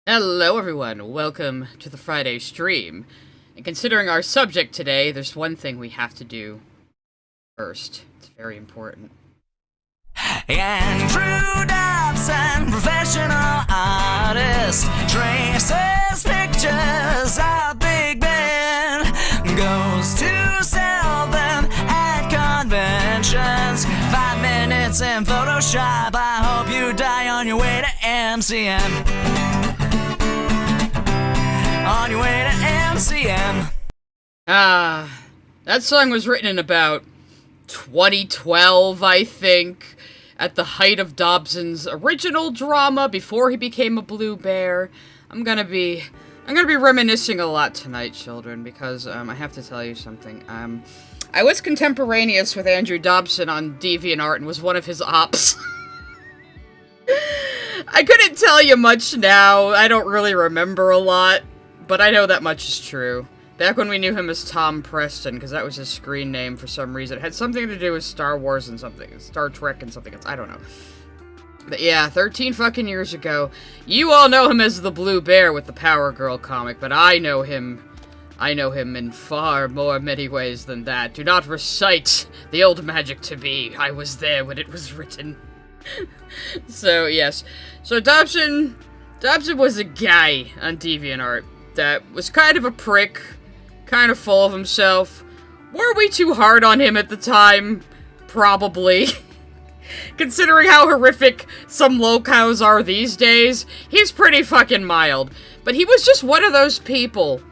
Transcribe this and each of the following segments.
Hello everyone, welcome to the Friday stream. And considering our subject today, there's one thing we have to do first. It's very important. Andrew Dobson, professional artist, traces pictures of Big Ben, goes to sell them at conventions. 5 minutes in Photoshop, I hope you die on your way to MCM. On your way to MCM. That song was written in about 2012, I think, at the height of Dobson's original drama before he became a blue bear. I'm gonna be reminiscing a lot tonight, children, because I have to tell you something. I was contemporaneous with Andrew Dobson on DeviantArt and was one of his ops. I couldn't tell you much now. I don't really remember a lot. But I know that much is true. Back when we knew him as Tom Preston, because that was his screen name for some reason. It had something to do with Star Wars and something. Star Trek and something else. I don't know. But yeah, 13 fucking years ago. You all know him as the Blue Bear with the Powergirl comic, but I know him in far more many ways than that. Do not recite the old magic to me. I was there when it was written. So, yes. So Dobson was a guy on DeviantArt that was kind of a prick, kind of full of himself. Were we too hard on him at the time? Probably. Considering how horrific some locales are these days, he's pretty fucking mild. But he was just one of those people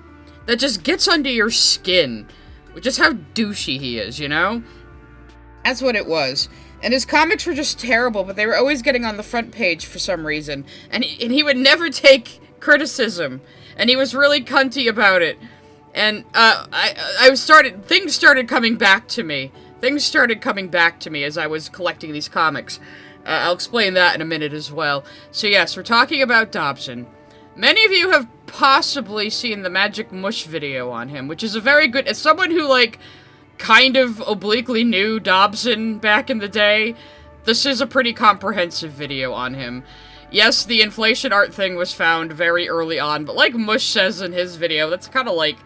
that just gets under your skin, which is how douchey he is, you know? That's what it was. And his comics were just terrible, but they were always getting on the front page for some reason. And he would never take criticism. And he was really cunty about it. And, things started coming back to me. Things started coming back to me as I was collecting these comics. I'll explain that in a minute as well. So yes, we're talking about Dobson. Many of you have possibly seen the Magic Mush video on him, which is a very good, as someone who, like, kind of obliquely knew Dobson back in the day, this is a pretty comprehensive video on him. Yes, the inflation art thing was found very early on, but like Mush says in his video, that's kind of like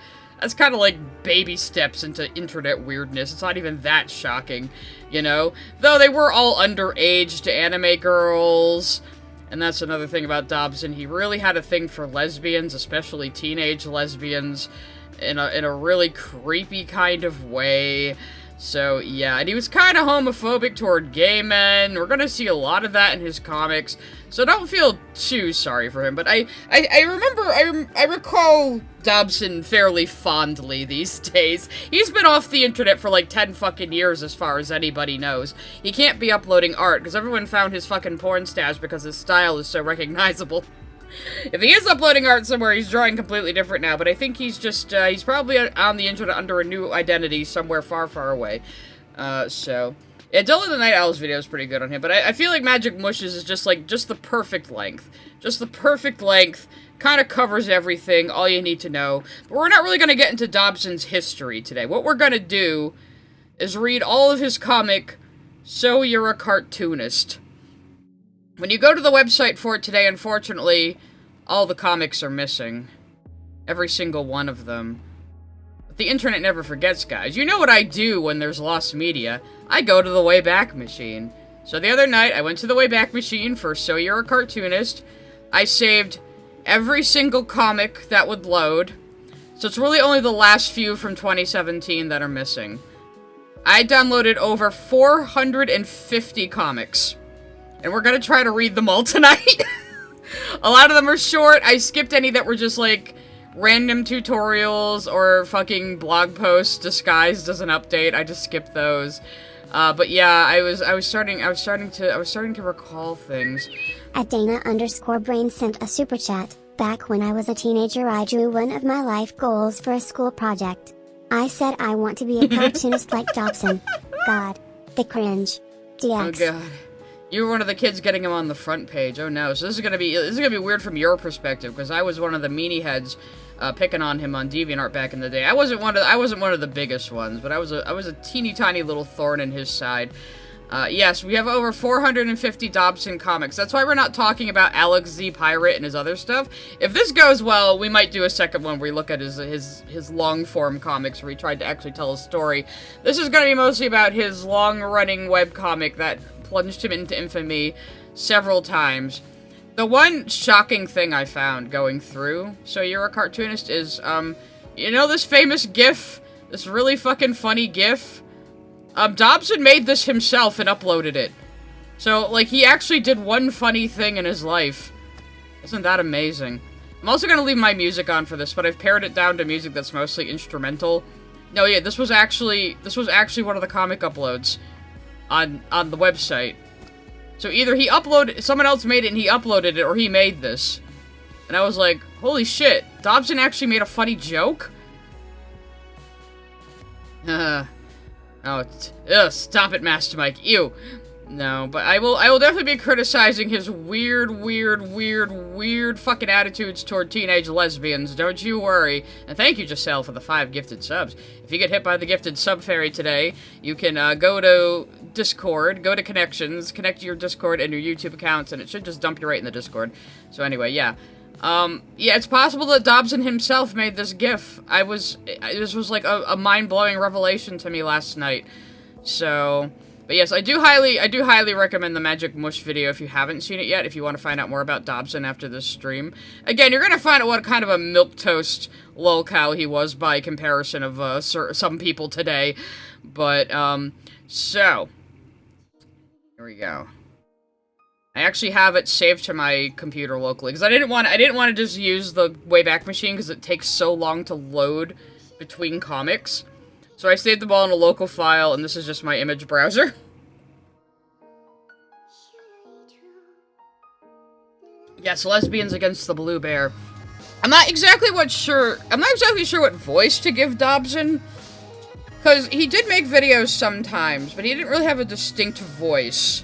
baby steps into internet weirdness. It's not even that shocking, you know? Though they were all underage to anime girls, and that's another thing about Dobson. He really had a thing for lesbians, especially teenage lesbians, in a really creepy kind of way. So, yeah, and he was kind of homophobic toward gay men. We're gonna see a lot of that in his comics, so don't feel too sorry for him. But I recall Dobson fairly fondly these days. He's been off the internet for like 10 fucking years as far as anybody knows. He can't be uploading art, because everyone found his fucking porn stash because his style is so recognizable. If he is uploading art somewhere, he's drawing completely different now, but I think he's just, he's probably on the internet under a new identity somewhere far, far away. So, yeah, Dylan the Night Owl's video is pretty good on him, but I feel like Magic Mushes is just the perfect length. Just the perfect length, kind of covers everything, all you need to know. But we're not really going to get into Dobson's history today. What we're going to do is read all of his comic, So You're a Cartoonist. When you go to the website for it today, unfortunately, all the comics are missing. Every single one of them. But the internet never forgets, guys. You know what I do when there's lost media. I go to the Wayback Machine. So the other night, I went to the Wayback Machine for So You're a Cartoonist. I saved every single comic that would load. So it's really only the last few from 2017 that are missing. I downloaded over 450 comics. And we're gonna try to read them all tonight. A lot of them are short. I skipped any that were just, like, random tutorials or fucking blog posts disguised as an update. I just skipped those. But yeah, I was starting to recall things. At Dana_Brain sent a super chat. Back when I was a teenager, I drew one of my life goals for a school project. I said I want to be a cartoonist like Dobson. God, the cringe. DX. Oh god. You were one of the kids getting him on the front page. Oh no. So this is gonna be weird from your perspective, because I was one of the meanie heads picking on him on DeviantArt back in the day. I wasn't one of the biggest ones, but I was a teeny tiny little thorn in his side. Yes, we have over 450 Dobson comics. That's why we're not talking about Alex Z. Pirate and his other stuff. If this goes well, we might do a second one where we look at his long-form comics where he tried to actually tell a story. This is going to be mostly about his long-running webcomic that plunged him into infamy several times. The one shocking thing I found going through So You're a Cartoonist is, you know this famous GIF? This really fucking funny GIF? Dobson made this himself and uploaded it. So, like, he actually did one funny thing in his life. Isn't that amazing? I'm also gonna leave my music on for this, but I've pared it down to music that's mostly instrumental. No, yeah, this was actually one of the comic uploads on the website. So either someone else made it and he uploaded it, or he made this. And I was like, holy shit, Dobson actually made a funny joke? Stop it, Master Mike. Ew. No, but I will definitely be criticizing his weird fucking attitudes toward teenage lesbians. Don't you worry. And thank you, Giselle, for the 5 gifted subs. If you get hit by the gifted sub fairy today, you can go to Discord, go to connections, connect your Discord and your YouTube accounts, and it should just dump you right in the Discord. So anyway, yeah. Yeah, it's possible that Dobson himself made this GIF. This was like a mind-blowing revelation to me last night. So, but yes, I do highly recommend the Magic Mush video if you haven't seen it yet, if you want to find out more about Dobson after this stream. Again, you're gonna find out what kind of a milquetoast lolcow he was by comparison of, some people today. But, so, here we go. I actually have it saved to my computer locally, because I didn't want to just use the Wayback Machine, because it takes so long to load between comics. So I saved them all in a local file, and this is just my image browser. Yes, Lesbians Against the Blue Bear. I'm not exactly sure what voice to give Dobson, because he did make videos sometimes, but he didn't really have a distinct voice.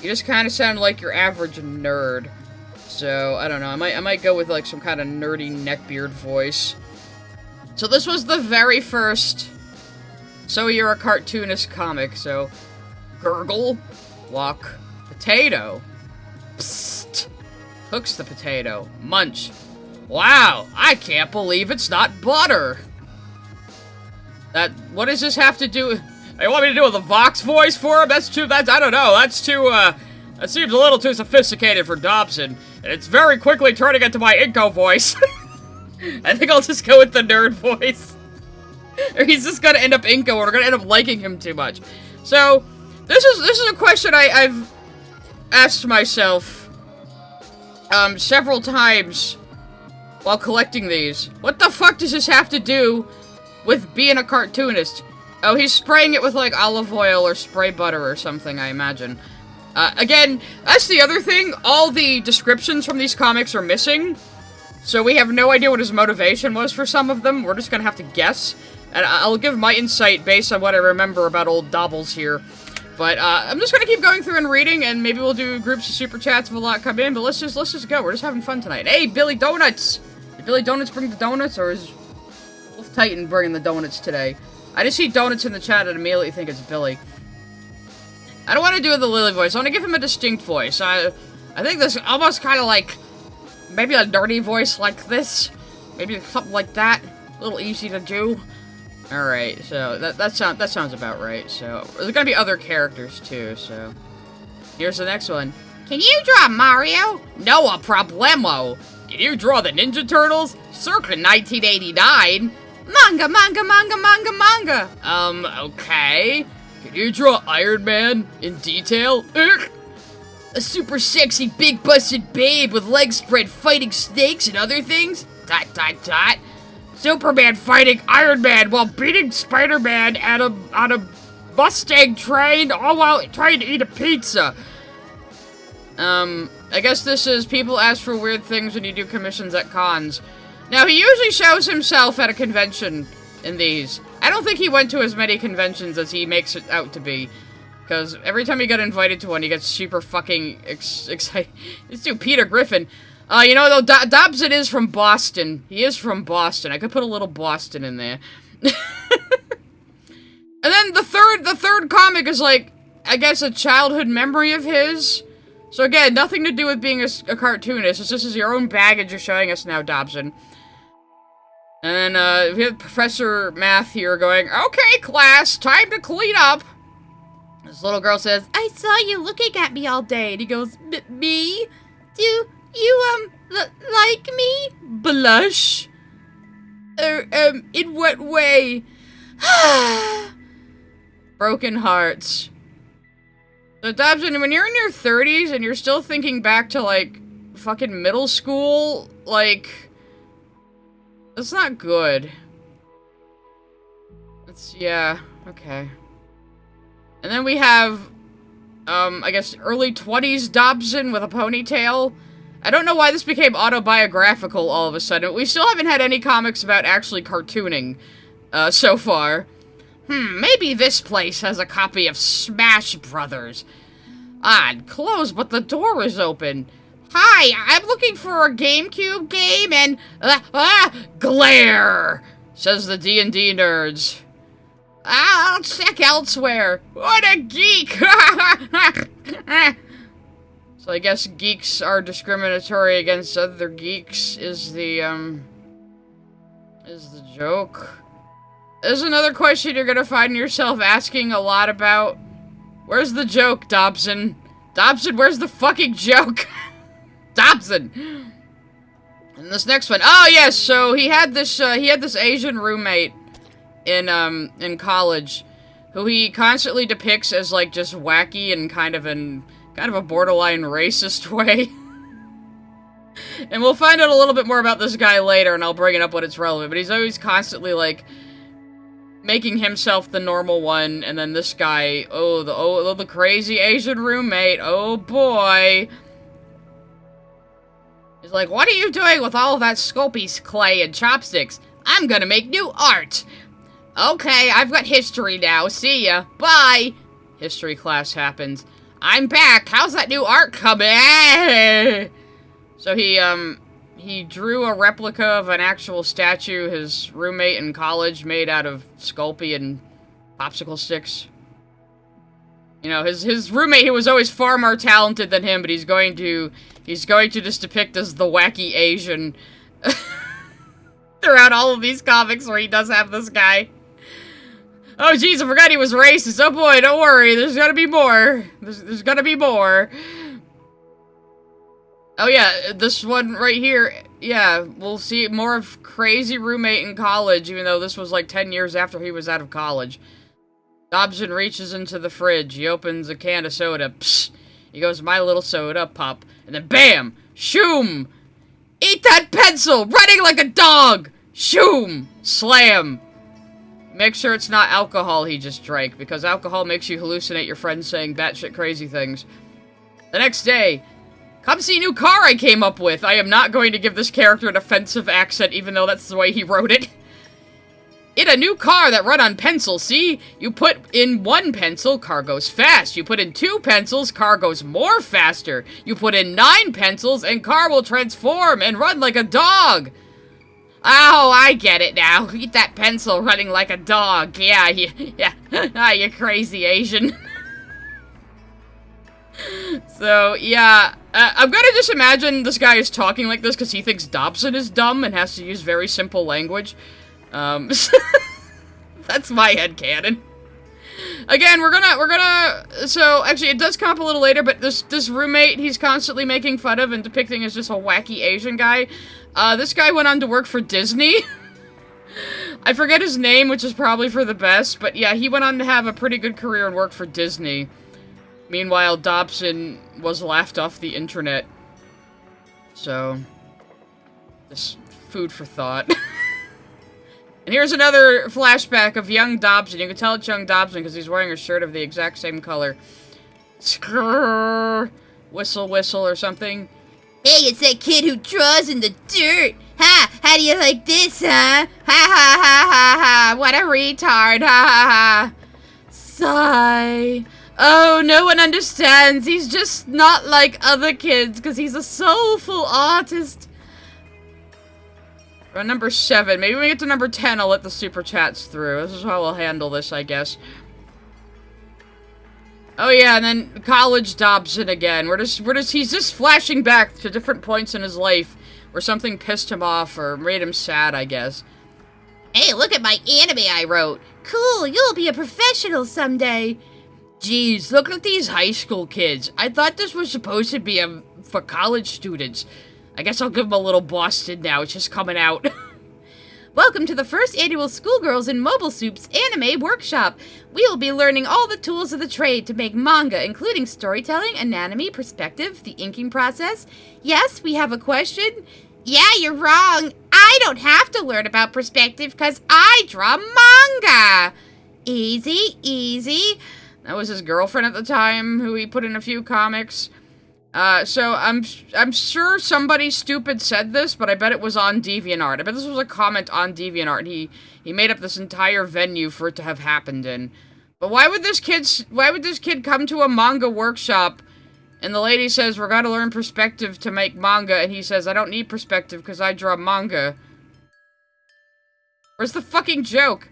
You just kind of sound like your average nerd. So, I don't know. I might go with, like, some kind of nerdy neckbeard voice. So this was the very first So You're a Cartoonist comic. So, gurgle, walk, potato, psst, cooks the potato, munch. Wow, I can't believe it's not butter. What does this have to do? They want me to do the Vox voice for him? I don't know, that seems a little too sophisticated for Dobson. And it's very quickly turning into my Inko voice. I think I'll just go with the nerd voice. Or he's just gonna end up Inko, or we're gonna end up liking him too much. So, this is a question I've asked myself, several times while collecting these. What the fuck does this have to do with being a cartoonist? Oh, he's spraying it with, like, olive oil or spray butter or something, I imagine. Again, that's the other thing. All the descriptions from these comics are missing. So we have no idea what his motivation was for some of them. We're just gonna have to guess. And I'll give my insight based on what I remember about old Dobbles here. But, I'm just gonna keep going through and reading, and maybe we'll do groups of super chats if a lot come in. But let's just go. We're just having fun tonight. Hey, Billy Donuts! Did Billy Donuts bring the donuts, or is Wolf Titan bringing the donuts today? I just see donuts in the chat and immediately think it's Billy. I don't want to do the Lily voice. I want to give him a distinct voice. I think this almost kind of like maybe a dirty voice like this. Maybe something like that. A little easy to do. Alright, so that sounds about right. So there's gonna be other characters too, so here's the next one. Can you draw Mario? No problemo. Can you draw the Ninja Turtles? Circa 1989. Manga. Okay. Can you draw Iron Man in detail? Ugh. A super sexy, big busted babe with legs spread fighting snakes and other things? ... Superman fighting Iron Man while beating Spider-Man on a Mustang train, all while trying to eat a pizza. I guess this is people ask for weird things when you do commissions at cons. Now, he usually shows himself at a convention in these. I don't think he went to as many conventions as he makes it out to be. Because every time he got invited to one, he gets super fucking excited. Let's do Peter Griffin. You know, though, Dobson is from Boston. He is from Boston. I could put a little Boston in there. And then the third comic is like, I guess, a childhood memory of his. So again, nothing to do with being a cartoonist. It's just your own baggage you're showing us now, Dobson. And then, we have Professor Math here going, "Okay, class, time to clean up." This little girl says, "I saw you looking at me all day." And he goes, "Me? Do you, like me?" Blush? In what way? Broken hearts. So, Dobson, when you're in your 30s and you're still thinking back to, like, fucking middle school, like, that's not good. Yeah, okay. And then we have, I guess, early 20s Dobson with a ponytail. I don't know why this became autobiographical all of a sudden. We still haven't had any comics about actually cartooning, so far. Maybe this place has a copy of Smash Brothers. Odd, closed, but the door is open. Hi, I'm looking for a GameCube game and, glare, says the D&D nerds. I'll check elsewhere. What a geek! So I guess geeks are discriminatory against other geeks is the joke. There's another question you're gonna find yourself asking a lot about. Where's the joke, Dobson? Dobson, where's the fucking joke? Dobson! And this next one. Oh, yes, so he had this Asian roommate in college who he constantly depicts as, like, just wacky and kind of a borderline racist way. And we'll find out a little bit more about this guy later, and I'll bring it up when it's relevant, but he's always constantly, like, making himself the normal one, and then this guy, the crazy Asian roommate, oh boy. He's like, "What are you doing with all of that Sculpey's clay and chopsticks? I'm gonna make new art." "Okay, I've got history now, see ya, bye." History class happens. "I'm back, how's that new art coming?" So he drew a replica of an actual statue his roommate in college made out of Sculpey and popsicle sticks. You know, his roommate, who was always far more talented than him, but he's going to just depict as the wacky Asian throughout all of these comics where he does have this guy. Oh jeez, I forgot he was racist. Oh boy, don't worry, there's gonna be more. There's gonna be more. Oh yeah, this one right here, yeah, we'll see more of crazy roommate in college, even though this was like 10 years after he was out of college. Dobson reaches into the fridge, he opens a can of soda, psst, he goes, "My little soda, pup," and then BAM! Shoom! "Eat that pencil! Running like a dog! Shoom! Slam!" Make sure it's not alcohol he just drank, because alcohol makes you hallucinate your friends saying batshit crazy things. The next day, "Come see new car I came up with." I am not going to give this character an offensive accent, even though that's the way he wrote it. "In a new car that run on pencils, see? You put in 1 pencil, car goes fast. You put in 2 pencils, car goes more faster. You put in 9 pencils, and car will transform and run like a dog." Oh, I get it now. Eat that pencil, running like a dog. Yeah, you crazy Asian. So, yeah, I'm gonna just imagine this guy is talking like this because he thinks Dobson is dumb and has to use very simple language. That's my headcanon. Again, so, actually, it does come up a little later, but this roommate he's constantly making fun of and depicting as just a wacky Asian guy, this guy went on to work for Disney. I forget his name, which is probably for the best, but yeah, he went on to have a pretty good career and work for Disney. Meanwhile, Dobson was laughed off the internet. So, just food for thought. And here's another flashback of young Dobson. You can tell it's young Dobson because he's wearing a shirt of the exact same color. Skrrr, whistle, whistle, or something. "Hey, it's that kid who draws in the dirt. Ha! How do you like this, huh? Ha ha ha ha ha! What a retard! Ha ha ha!" Sigh. Oh, no one understands. He's just not like other kids because he's a soulful artist. Or number 7. Maybe when we get to number 10, I'll let the super chats through. This is how we'll handle this, I guess. Oh yeah, and then college Dobson again. He's just flashing back to different points in his life where something pissed him off or made him sad, I guess. Hey, look at my anime I wrote. Cool, you'll be a professional someday. Jeez, look at these high school kids. I thought this was supposed to be for college students. I guess I'll give them a little Boston now. It's just coming out. Welcome to the first annual Schoolgirls in Mobile Soup's anime workshop. We will be learning all the tools of the trade to make manga, including storytelling, anatomy, perspective, the inking process. Yes, we have a question. Yeah, you're wrong. I don't have to learn about perspective because I draw manga. Easy, easy. That was his girlfriend at the time, who he put in a few comics. So I'm sure somebody stupid said this, but I bet it was on DeviantArt. I bet this was a comment on DeviantArt. He made up this entire venue for it to have happened in. But why would this kid come to a manga workshop, and the lady says, we're gonna learn perspective to make manga, and he says, I don't need perspective because I draw manga. Where's the fucking joke?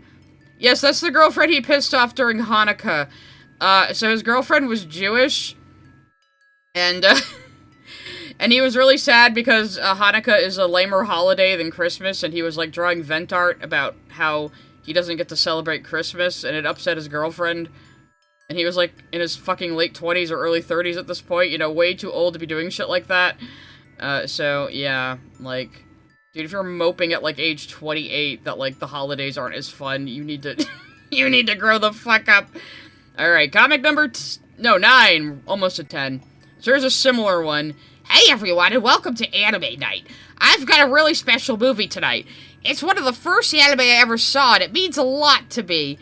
Yes, that's the girlfriend he pissed off during Hanukkah. So his girlfriend was Jewish, and he was really sad because Hanukkah is a lamer holiday than Christmas, and he was, like, drawing vent art about how he doesn't get to celebrate Christmas, and it upset his girlfriend. And he was, like, in his fucking late 20s or early 30s at this point, you know, way too old to be doing shit like that. So, yeah, like, dude, if you're moping at, like, age 28 that, like, the holidays aren't as fun, you need to, you need to grow the fuck up. Alright, comic number 9, almost a 10. So here's a similar one. Hey everyone, and welcome to Anime Night. I've got a really special movie tonight. It's one of the first anime I ever saw, and it means a lot to me.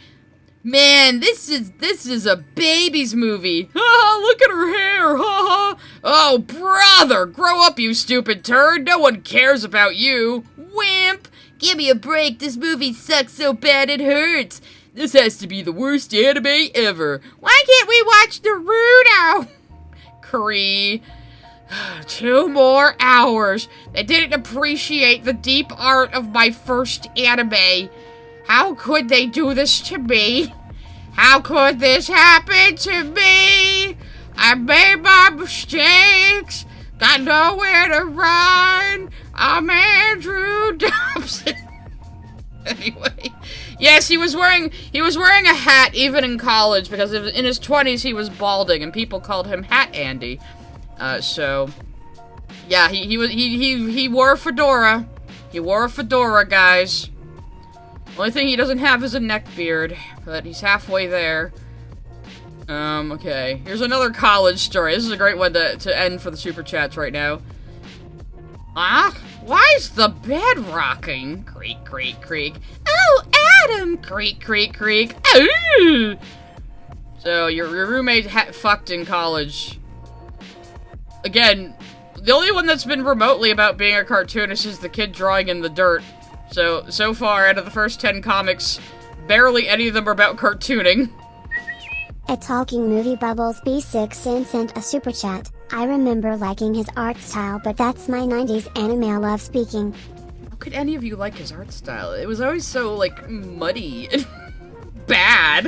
Man, this is a baby's movie. Ha, look at her hair. Ha ha. Oh, brother, grow up, you stupid turd. No one cares about you. Wimp. Give me a break. This movie sucks so bad it hurts. This has to be the worst anime ever. Why can't we watch Naruto? Cree. 2 more hours. They didn't appreciate the deep art of my first anime. How could they do this to me? How could this happen to me? I made my mistakes. Got nowhere to run. I'm Andrew Dobson. Anyway, yes, he was wearing a hat even in college because in his 20s he was balding and people called him Hat Andy. So yeah, he wore a fedora. He wore a fedora, guys. Only thing he doesn't have is a neck beard, but he's halfway there. Okay. Here's another college story. This is a great one to end for the Super Chats right now. Ah, why's the bed rocking? Creak, creak, creak. Oh, Adam! Creak, creak, creak. Ooh! So, your roommate fucked in college. Again, the only one that's been remotely about being a cartoonist is the kid drawing in the dirt. So far, out of the first 10 comics, barely any of them are about cartooning. A Talking Movie Bubbles B6 sent a super chat. I remember liking his art style, but that's my 90s anime I love speaking. How could any of you like his art style? It was always so, like, muddy and bad.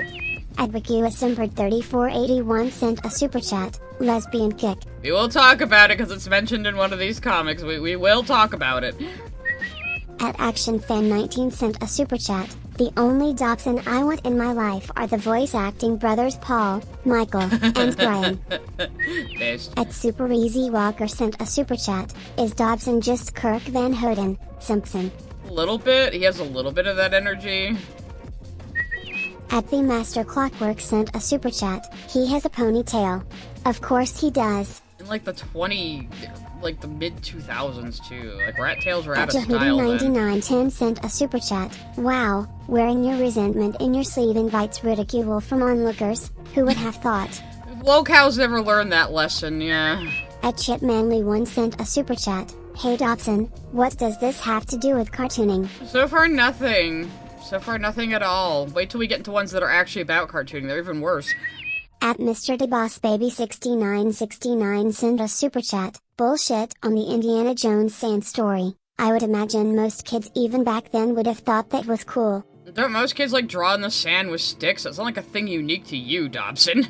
AdvocateSimpered3481 sent a super chat. Lesbian Kick. We will talk about it because it's mentioned in one of these comics. We will talk about it. At ActionFan19 sent a super chat. The only Dobson I want in my life are the voice acting brothers Paul, Michael, and Brian. Based. At Super Easy Walker sent a super chat. Is Dobson just Kirk Van Houten, Simpson? A little bit. He has a little bit of that energy. At The Master Clockwork sent a super chat. He has a ponytail. Of course he does. In like the mid-2000s too. Like rat tails were out of style then. Jahudi9910 sent a super chat. Wow, wearing your resentment in your sleeve invites ridicule from onlookers. Who would have thought? Locals never learned that lesson, yeah. At Chipmanly1 sent a super chat. Hey Dobson, what does this have to do with cartooning? So far nothing. So far nothing at all. Wait till we get into ones that are actually about cartooning. They're even worse. At Mr. DeBossBaby6969 sent a super chat. Bullshit on the Indiana Jones sand story. I would imagine most kids even back then would have thought that was cool. Don't most kids like draw in the sand with sticks? That's not like a thing unique to you, Dobson.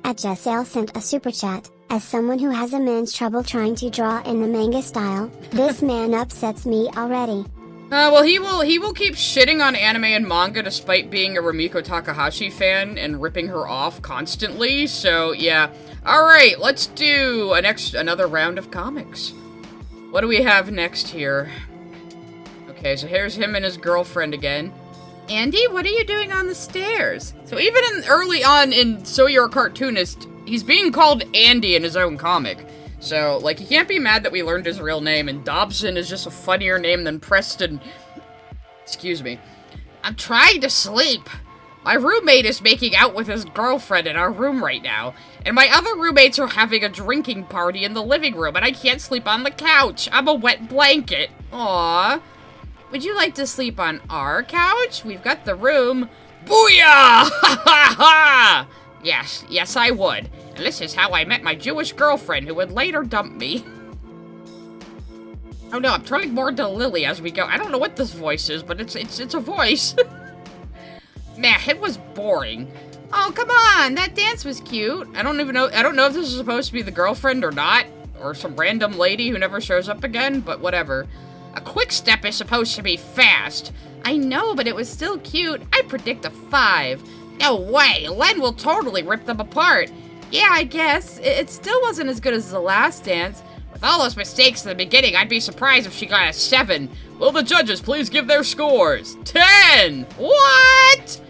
Jessale sent a super chat. As someone who has immense trouble trying to draw in the manga style, this man upsets me already. Well, he will keep shitting on anime and manga despite being a Rumiko Takahashi fan and ripping her off constantly, so yeah. Alright, let's do another round of comics. What do we have next here? Okay, so here's him and his girlfriend again. Andy, what are you doing on the stairs? So even early on in So You're a Cartoonist, he's being called Andy in his own comic. So, like, he can't be mad that we learned his real name, and Dobson is just a funnier name than Preston. Excuse me. I'm trying to sleep. My roommate is making out with his girlfriend in our room right now, and my other roommates are having a drinking party in the living room, and I can't sleep on the couch. I'm a wet blanket. Aww. Would you like to sleep on our couch? We've got the room. Booyah! Ha ha ha! Yes, I would. And this is how I met my Jewish girlfriend, who would later dump me. Oh no, I'm turning more into Lily as we go. I don't know what this voice is, but it's a voice. Man, it was boring. Oh, come on, that dance was cute. I don't know if this is supposed to be the girlfriend or not, or some random lady who never shows up again, but whatever. A quick step is supposed to be fast. I know, but it was still cute. I predict a 5. No way, Len will totally rip them apart. Yeah, I guess. It still wasn't as good as the last dance. With all those mistakes in the beginning, I'd be surprised if she got a 7. Will the judges please give their scores? 10! What?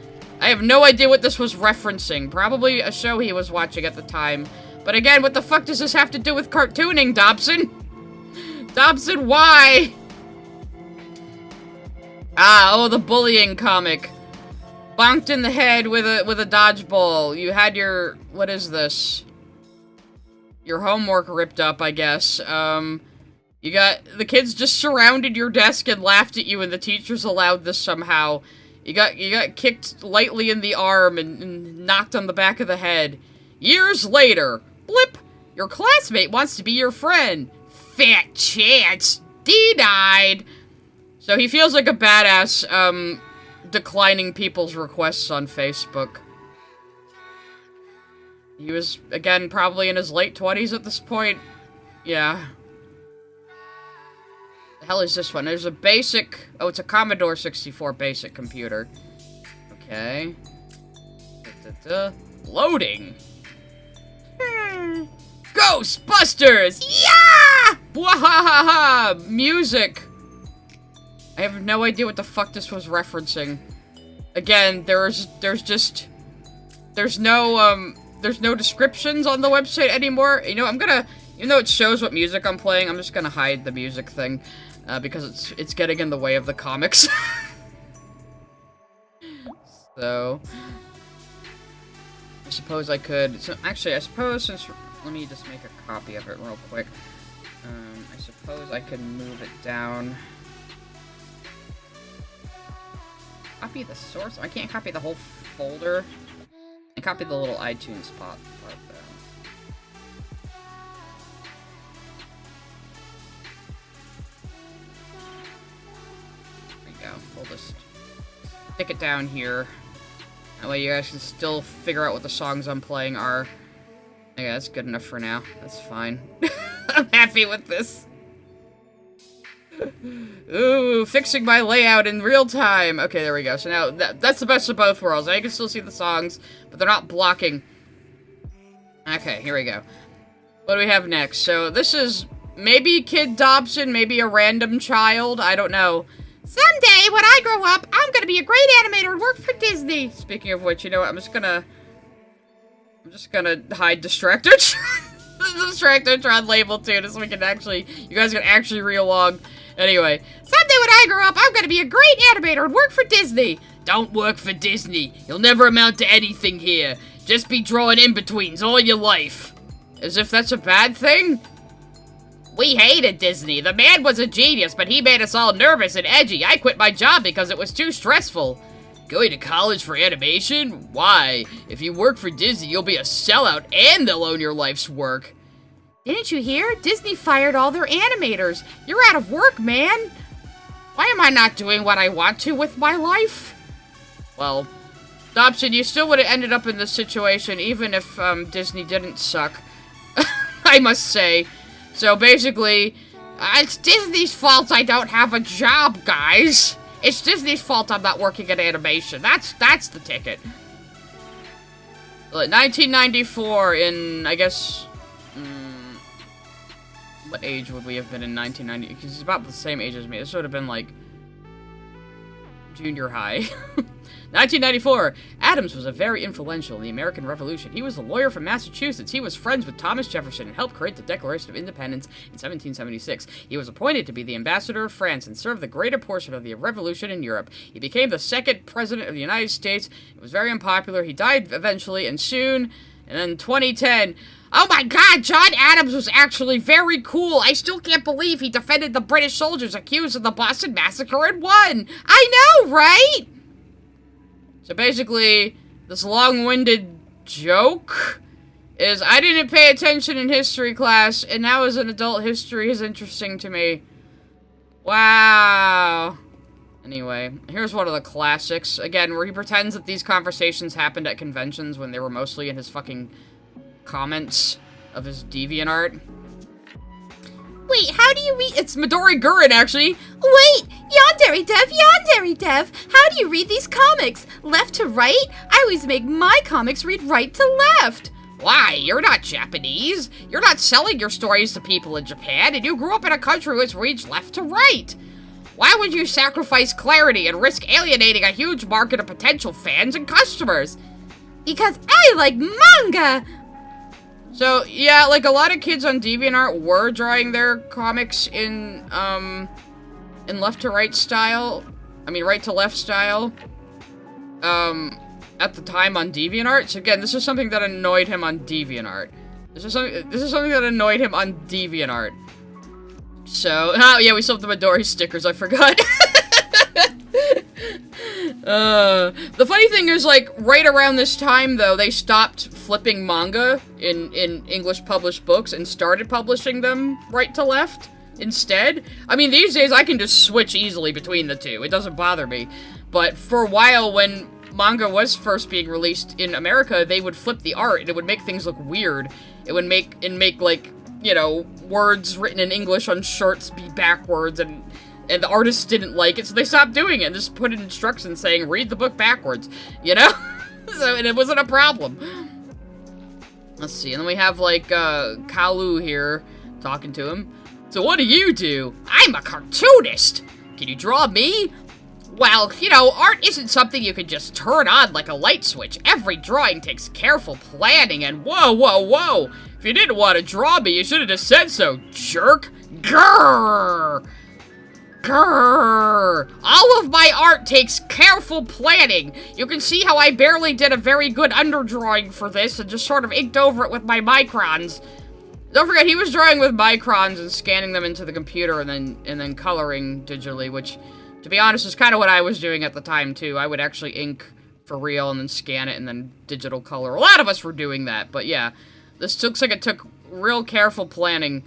I have no idea what this was referencing. Probably a show he was watching at the time. But again, what the fuck does this have to do with cartooning, Dobson? Dobson, why? Oh, the bullying comic. Bonked in the head with a dodgeball. You had your... What is this? Your homework ripped up, I guess. You got... The kids just surrounded your desk and laughed at you, and the teachers allowed this somehow. You got kicked lightly in the arm and knocked on the back of the head. Years later, blip, your classmate wants to be your friend. Fat chance. Denied. So he feels like a badass, declining people's requests on Facebook. He was, again, probably in his late 20s at this point. Yeah. The hell is this one? There's a basic... Oh, it's a Commodore 64 basic computer. Okay. Loading. Ghostbusters! Yeah! Bwahaha! Music. I have no idea what the fuck this was referencing. Again, there's no descriptions on the website anymore. You know, I'm gonna, even though it shows what music I'm playing, I'm just gonna hide the music thing, because it's getting in the way of the comics. So, I suppose I could, so actually, I suppose since, let me just make a copy of it real quick. I suppose I can move it down. Copy the source? I can't copy the whole folder. And copy the little iTunes part though. There we go. We'll just stick it down here. That way you guys can still figure out what the songs I'm playing are. Okay, that's good enough for now. That's fine. I'm happy with this. Ooh, fixing my layout in real time. Okay, there we go. So now, that's the best of both worlds. Now you can still see the songs, but they're not blocking. Okay, here we go. What do we have next? So this is maybe Kid Dobson, maybe a random child. I don't know. Someday, when I grow up, I'm gonna be a great animator and work for Disney. Speaking of which, you know what? I'm just gonna hide Distractor. Distractotron label too, just so we can actually, you guys can actually read along. Anyway, someday when I grow up, I'm gonna be a great animator and work for Disney. Don't work for Disney. You'll never amount to anything here. Just be drawing in-betweens all your life. As if that's a bad thing? We hated Disney. The man was a genius, but he made us all nervous and edgy. I quit my job because it was too stressful. Going to college for animation? Why? If you work for Disney, you'll be a sellout and they'll own your life's work. Didn't you hear? Disney fired all their animators. You're out of work, man. Why am I not doing what I want to with my life? Well, Dobson, you still would have ended up in this situation even if Disney didn't suck. I must say. So basically, it's Disney's fault I don't have a job, guys. It's Disney's fault I'm not working in animation. That's the ticket. 1994 in, I guess... what age would we have been in 1990? Because he's about the same age as me. This would have been, like, junior high. 1994. Adams was very influential in the American Revolution. He was a lawyer from Massachusetts. He was friends with Thomas Jefferson and helped create the Declaration of Independence in 1776. He was appointed to be the ambassador of France and served the greater portion of the revolution in Europe. He became the second president of the United States. It was very unpopular. He died eventually and soon. And then 2010... Oh my god, John Adams was actually very cool. I still can't believe he defended the British soldiers accused of the Boston Massacre and won. I know, right? So basically, this long-winded joke is I didn't pay attention in history class, and now as an adult, history is interesting to me. Wow. Anyway, here's one of the classics. Again, where he pretends that these conversations happened at conventions when they were mostly in his fucking... comments of his DeviantArt. Wait, how do you read? It's Midori Gurin, actually. Wait, yandere dev. How do you read these comics? Left to right? I always make my comics read right to left. Why? You're not Japanese. You're not selling your stories to people in Japan, and you grew up in a country which reads left to right. Why would you sacrifice clarity and risk alienating a huge market of potential fans and customers? Because I like manga. So, yeah, like, a lot of kids on DeviantArt were drawing their comics in left-to-right style. I mean, right-to-left style. At the time on DeviantArt. So, again, this is something that annoyed him on DeviantArt. This is something that annoyed him on DeviantArt. So, oh, yeah, we still have the Midori stickers, I forgot. The funny thing is, like, right around this time, though, they stopped flipping manga in English published books and started publishing them right to left instead. I mean, these days, I can just switch easily between the two. It doesn't bother me. But for a while, when manga was first being released in America, they would flip the art, and it would make things look weird. It would make, like, you know, words written in English on shirts be backwards, and the artists didn't like it, so they stopped doing it and just put in instructions saying, read the book backwards, you know? So, and it wasn't a problem. Let's see, and then we have, like, Kalu here, talking to him. So what do? I'm a cartoonist. Can you draw me? Well, you know, art isn't something you can just turn on like a light switch. Every drawing takes careful planning and whoa. If you didn't want to draw me, you should have just said so, jerk. Grrr. Grrr! All of my art takes careful planning. You can see how I barely did a very good underdrawing for this and just sort of inked over it with my microns. Don't forget, he was drawing with microns and scanning them into the computer and then coloring digitally, which, to be honest, is kind of what I was doing at the time, too. I would actually ink for real and then scan it and then digital color. A lot of us were doing that, but yeah. This looks like it took real careful planning.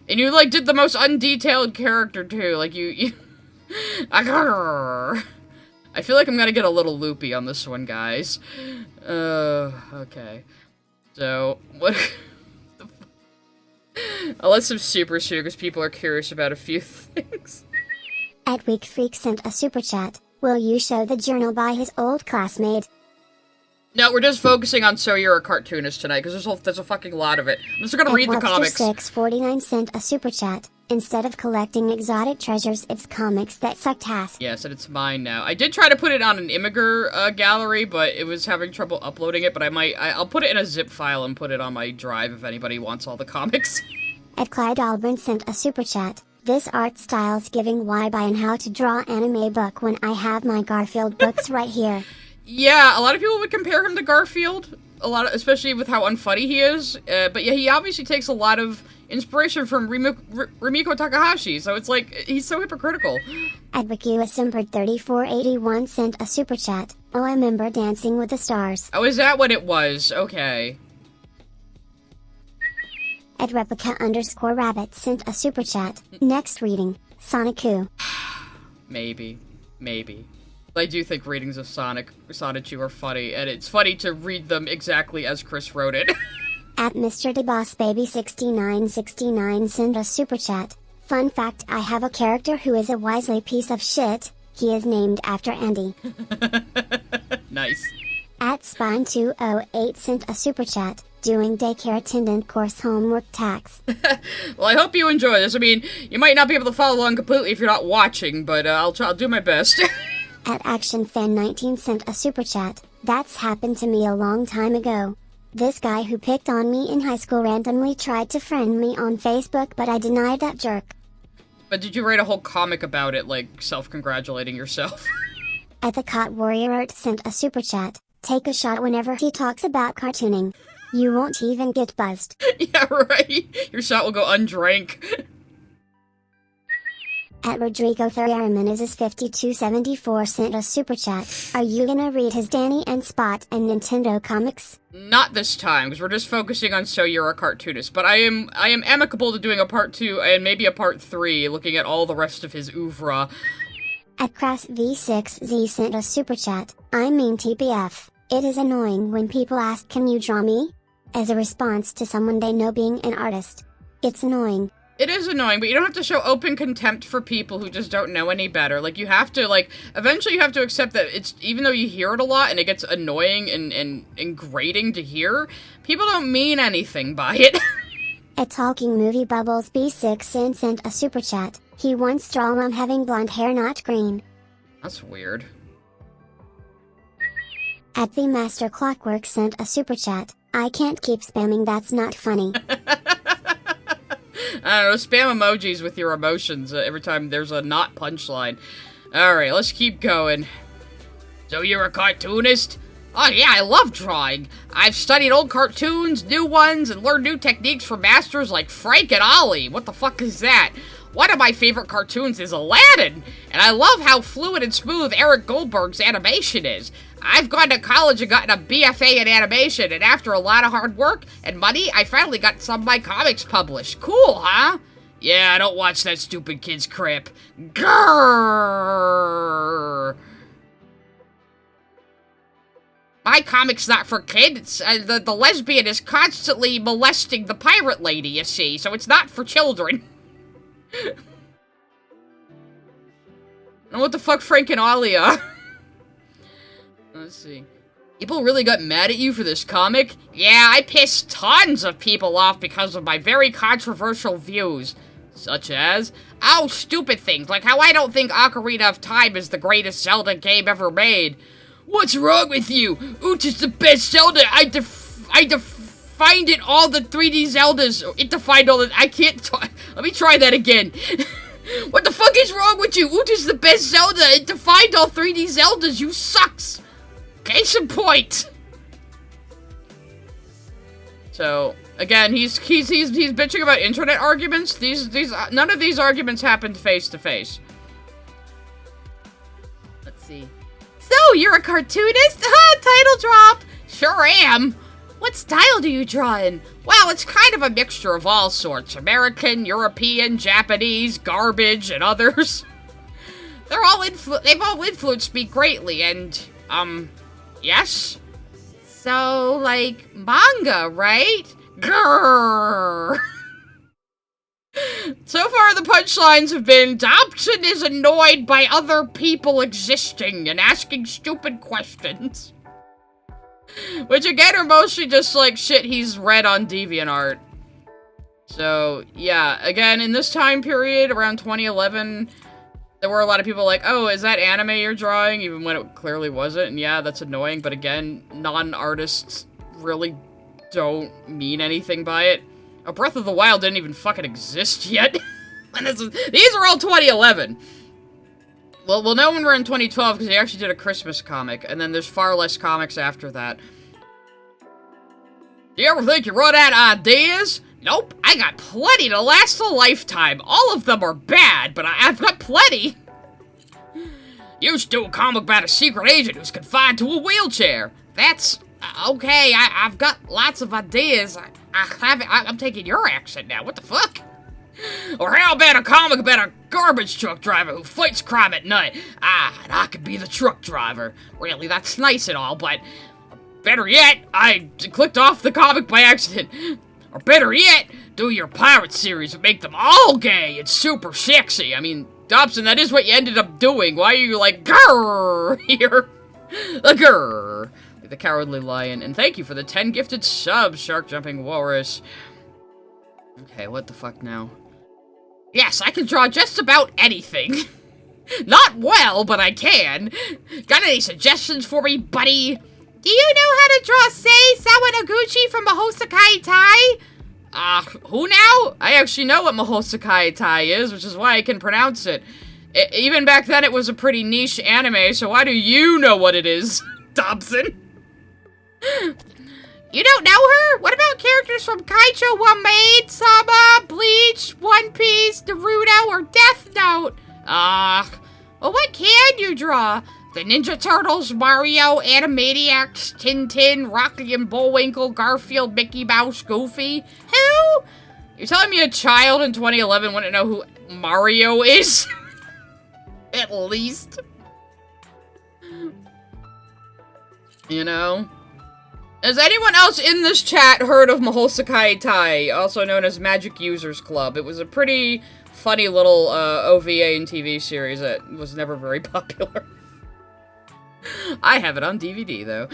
And you, like, did the most undetailed character, too. Like, you I feel like I'm gonna get a little loopy on this one, guys. Okay. So, what... I'll let some super shoot, because people are curious about a few things. At Week Freak sent a super chat. Will you show the journal by his old classmate? No, we're just focusing on So You're a Cartoonist tonight, because there's a fucking lot of it. I'm just gonna read the comics. 649 sent a super chat. Instead of collecting exotic treasures, it's comics that suck ass. Yes, and it's mine now. I did try to put it on an Imgur gallery, but it was having trouble uploading it, but I'll put it in a zip file and put it on my drive if anybody wants all the comics. At Clyde Albrin sent a super chat. This art style's giving why buy and how to draw anime book when I have my Garfield books right here. Yeah, a lot of people would compare him to Garfield, especially with how unfunny he is. But yeah, he obviously takes a lot of inspiration from Rumiko Takahashi, so it's like, he's so hypocritical. At Simpered 3481 sent a super chat. Oh, I remember Dancing with the Stars. Oh, is that what it was? Okay. At Replica_Rabbit sent a super chat. Next reading, Sonic Who. Maybe. I do think readings of Sonichu are funny, and it's funny to read them exactly as Chris wrote it. At Mr. DeBossBaby6969 send a super chat. Fun fact, I have a character who is a wisely piece of shit. He is named after Andy. Nice. At Spine208 sent a super chat. Doing daycare attendant course homework tax. Well, I hope you enjoy this. I mean, you might not be able to follow along completely if you're not watching, but I'll do my best. At ActionFan19 sent a super chat. That's happened to me a long time ago. This guy who picked on me in high school randomly tried to friend me on Facebook, but I denied that jerk. But did you write a whole comic about it, like self-congratulating yourself? At the Cot Warrior Art sent a super chat. Take a shot whenever he talks about cartooning. You won't even get buzzed. Yeah, right. Your shot will go undrank. At Rodrigo Theriarman is 5274 sent a super chat. Are you gonna read his Danny and Spot and Nintendo comics? Not this time, because we're just focusing on So You're a Cartoonist. But I am amicable to doing a part 2 and maybe a part 3, looking at all the rest of his oeuvre. At CrassV6Z sent a super chat. I mean TPF. It is annoying when people ask, can you draw me? As a response to someone they know being an artist. It's annoying. It is annoying, but you don't have to show open contempt for people who just don't know any better. Like, you have to, like, eventually you have to accept that it's, even though you hear it a lot and it gets annoying and grating to hear, people don't mean anything by it. At Talking Movie Bubbles B6 sent a super chat. He wants drawn on having blonde hair, not green. That's weird. At The Master Clockwork sent a super chat. I can't keep spamming, that's not funny. I don't know, spam emojis with your emotions every time there's a not punchline. Alright, let's keep going. So you're a cartoonist? Oh yeah, I love drawing. I've studied old cartoons, new ones, and learned new techniques from masters like Frank and Ollie. What the fuck is that? One of my favorite cartoons is Aladdin, and I love how fluid and smooth Eric Goldberg's animation is. I've gone to college and gotten a BFA in animation, and after a lot of hard work and money, I finally got some of my comics published. Cool, huh? Yeah, I don't watch that stupid kid's crap. Grrrr. My comic's not for kids. The lesbian is constantly molesting the pirate lady, you see, so it's not for children. And what the fuck Frank and Ollie are? Let's see. People really got mad at you for this comic? Yeah, I pissed tons of people off because of my very controversial views. Such as? Oh, stupid things, like how I don't think Ocarina of Time is the greatest Zelda game ever made. What's wrong with you? Ooch is the best Zelda! I defined it all the 3D Zeldas! It defined all the- I can't talk- Let me try that again. What the fuck is wrong with you? Ooch is the best Zelda! It defined all 3D Zeldas, you sucks! Case in point! So, again, he's bitching about internet arguments. None of these arguments happened face to face. Let's see. So, you're a cartoonist? Title drop! Sure am! What style do you draw in? Well, it's kind of a mixture of all sorts. American, European, Japanese, garbage, and others. They've all influenced me greatly, and, yes? So, like, manga, right? Grrr. So far, the punchlines have been, Dobson is annoyed by other people existing and asking stupid questions. Which, again, are mostly just, like, shit he's read on DeviantArt. So, yeah, again, in this time period, around 2011, there were a lot of people like, oh, is that anime you're drawing? Even when it clearly wasn't, and yeah, that's annoying, but again, non-artists really don't mean anything by it. Oh, Breath of the Wild didn't even fucking exist yet. And these are all 2011. Well, we'll know when we're in 2012 because he actually did a Christmas comic, and then there's far less comics after that. Do you ever think you run out of ideas? Nope, I got plenty to last a lifetime. All of them are bad, but I've got plenty. You should do a comic about a secret agent who's confined to a wheelchair. That's okay. I've got lots of ideas. I'm taking your accent now. What the fuck? Or how about a comic about a garbage truck driver who fights crime at night? Ah, and I could be the truck driver. Really, that's nice and all, but better yet, I clicked off the comic by accident. Or better yet, do your pirate series and make them all gay and super sexy. I mean, Dobson, that is what you ended up doing. Why are you like, grrr, here? A grrr. Like the Cowardly Lion. And thank you for the 10 gifted subs, Shark Jumping Walrus. Okay, what the fuck now? Yes, I can draw just about anything. Not well, but I can. Got any suggestions for me, buddy? Do you know how to draw Sei Sawanoguchi from Mahosakai Tai? Who now? I actually know what Mahosakai Tai is, which is why I can pronounce it. Even back then, it was a pretty niche anime, so why do you know what it is, Dobson? You don't know her? What about characters from Kaicho One Maid, Sama, Bleach, One Piece, Naruto, or Death Note? Well, what can you draw? The Ninja Turtles, Mario, Animaniacs, Tintin, Rocky and Bullwinkle, Garfield, Mickey Mouse, Goofy. Who? You're telling me a child in 2011 wouldn't know who Mario is? At least. You know? Has anyone else in this chat heard of Mahosakai Tai, also known as Magic Users Club? It was a pretty funny little OVA and TV series that was never very popular. I have it on DVD, though.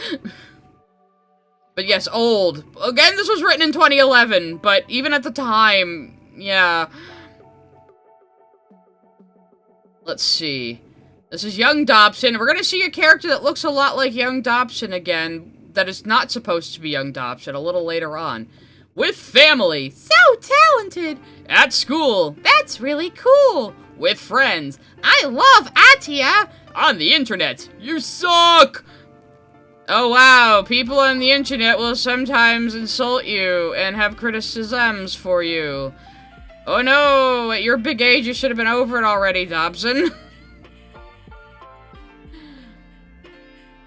But yes, old. Again, this was written in 2011, but even at the time, yeah. Let's see. This is young Dobson. We're gonna see a character that looks a lot like young Dobson again, that is not supposed to be young Dobson, a little later on. With family. So talented. At school. That's really cool. With friends. I love Atia. On the internet. You suck! Oh wow, people on the internet will sometimes insult you and have criticisms for you. Oh no, at your big age you should have been over it already, Dobson.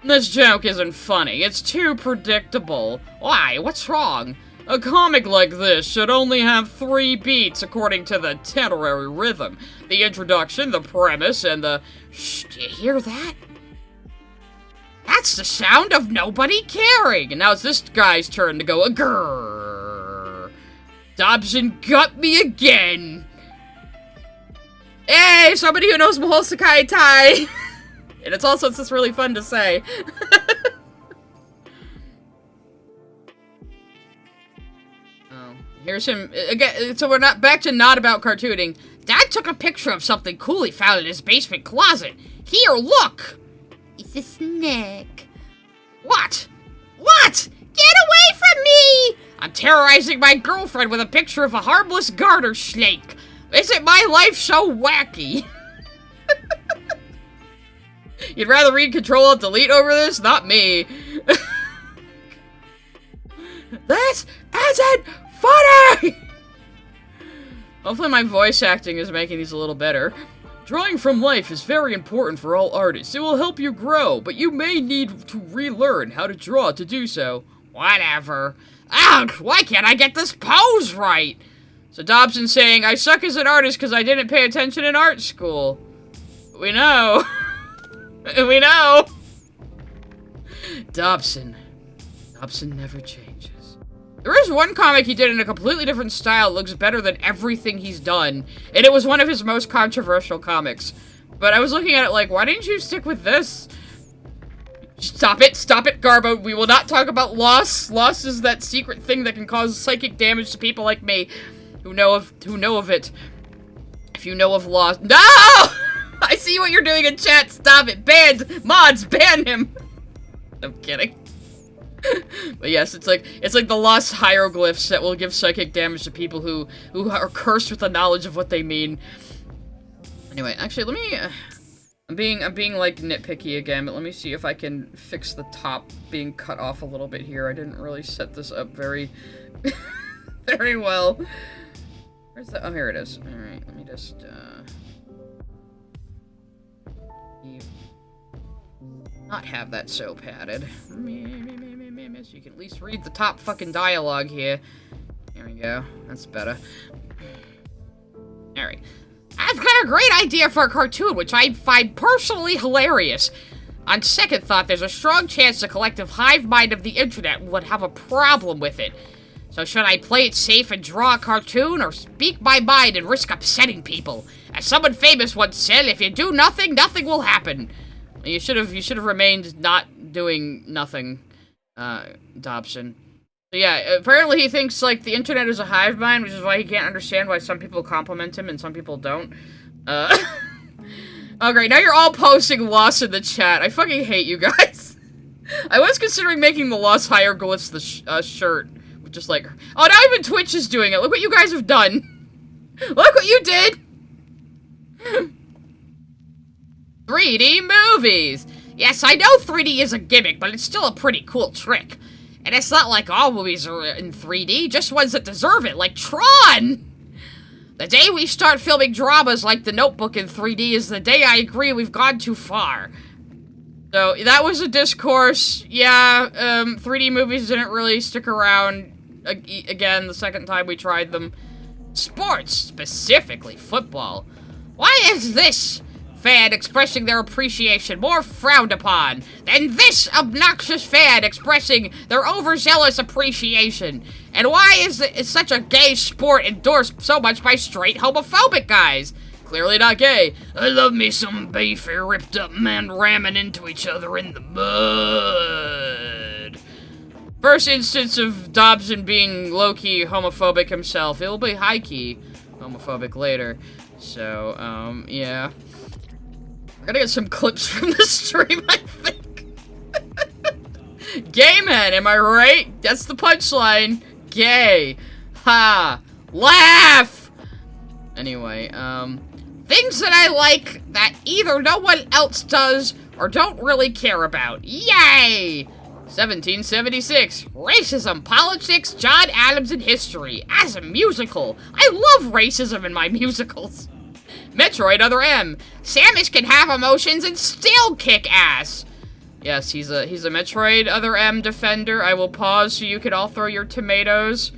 This joke isn't funny. It's too predictable. Why? What's wrong? A comic like this should only have 3 beats according to the temporary rhythm. The introduction, the premise, and the... Shh, do you hear that? That's the sound of nobody caring. And now it's this guy's turn to go, grrr. Dobson got me again. Hey, somebody who knows Mahosakai Tai. And it's just really fun to say. Oh, here's him again. So we're not back to not about cartooning. Dad took a picture of something cool he found in his basement closet. Here, look. It's a snake. What? What? Get away from me! I'm terrorizing my girlfriend with a picture of a harmless garter snake. Isn't my life so wacky? You'd rather read Control-Alt-Delete over this? Not me. This isn't funny! Hopefully my voice acting is making these a little better. Drawing from life is very important for all artists. It will help you grow, but you may need to relearn how to draw to do so. Whatever. Ouch! Why can't I get this pose right? So Dobson's saying, I suck as an artist because I didn't pay attention in art school. We know. We know! Dobson. Dobson never changes. There is one comic he did in a completely different style, looks better than everything he's done, and it was one of his most controversial comics. But I was looking at it like, why didn't you stick with this? Stop it, Garbo. We will not talk about loss. Loss is that secret thing that can cause psychic damage to people like me who know of it. If you know of loss. No! I see what you're doing in chat. Stop it. Banned. Mods, ban him. I'm kidding. But yes, it's like the lost hieroglyphs that will give psychic damage to people who are cursed with the knowledge of what they mean. Anyway, actually, let me. I'm being like nitpicky again, but let me see if I can fix the top being cut off a little bit here. I didn't really set this up very, very well. Where's the? Oh, here it is. All right, let me just. Not have that so padded. So you can at least read the top fucking dialogue here. There we go. That's better. Alright. I've got a great idea for a cartoon, which I find personally hilarious. On second thought, there's a strong chance the collective hive mind of the internet would have a problem with it. So should I play it safe and draw a cartoon, or speak my mind and risk upsetting people? As someone famous once said, if you do nothing, nothing will happen. You should have remained not doing nothing, Dobson. So yeah, apparently he thinks, like, the internet is a hive mind, which is why he can't understand why some people compliment him and some people don't. Oh, great. Now you're all posting loss in the chat. I fucking hate you guys. I was considering making the lost hieroglyphs the shirt. Just like... Oh, now even Twitch is doing it. Look what you guys have done. Look what you did. 3D movies. Yes, I know 3D is a gimmick, but it's still a pretty cool trick. And it's not like all movies are in 3D, just ones that deserve it, like Tron! The day we start filming dramas like The Notebook in 3D is the day I agree we've gone too far. So, that was a discourse. Yeah, 3D movies didn't really stick around again the second time we tried them. Sports, specifically football. Why is this fan expressing their appreciation more frowned upon than this obnoxious fan expressing their overzealous appreciation? And why is it such a gay sport endorsed so much by straight homophobic guys? Clearly not gay. I love me some beefy, ripped up men ramming into each other in the mud. First instance of Dobson being low-key homophobic himself. It'll be high-key homophobic later. So, yeah. We're gonna get some clips from the stream, I think. Gay men, am I right? That's the punchline. Gay. Ha. Laugh! Anyway, things that I like that either no one else does or don't really care about. Yay! 1776. Racism, politics, John Adams, and history. As a musical. I love racism in my musicals. Metroid Other M. Samus can have emotions and still kick ass. Yes, he's a Metroid Other M defender. I will pause so you can all throw your tomatoes.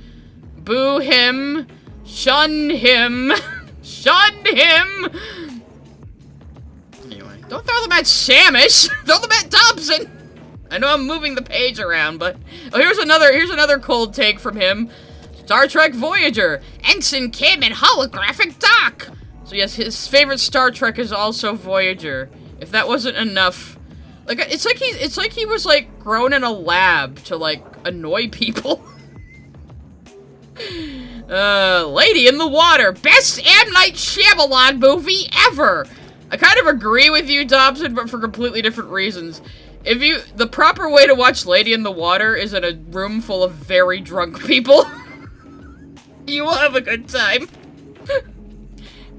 Boo him. Shun him. Shun him. Anyway, don't throw them at Samus. Throw them at Dobson. I know I'm moving the page around, but oh, here's another cold take from him. Star Trek Voyager. Ensign Kim and holographic Doc. So yes, his favorite Star Trek is also Voyager. If that wasn't enough, like it's like he was like grown in a lab to like annoy people. Lady in the Water, best M. Night Shyamalan movie ever. I kind of agree with you, Dobson, but for completely different reasons. The proper way to watch Lady in the Water is in a room full of very drunk people. You will have a good time.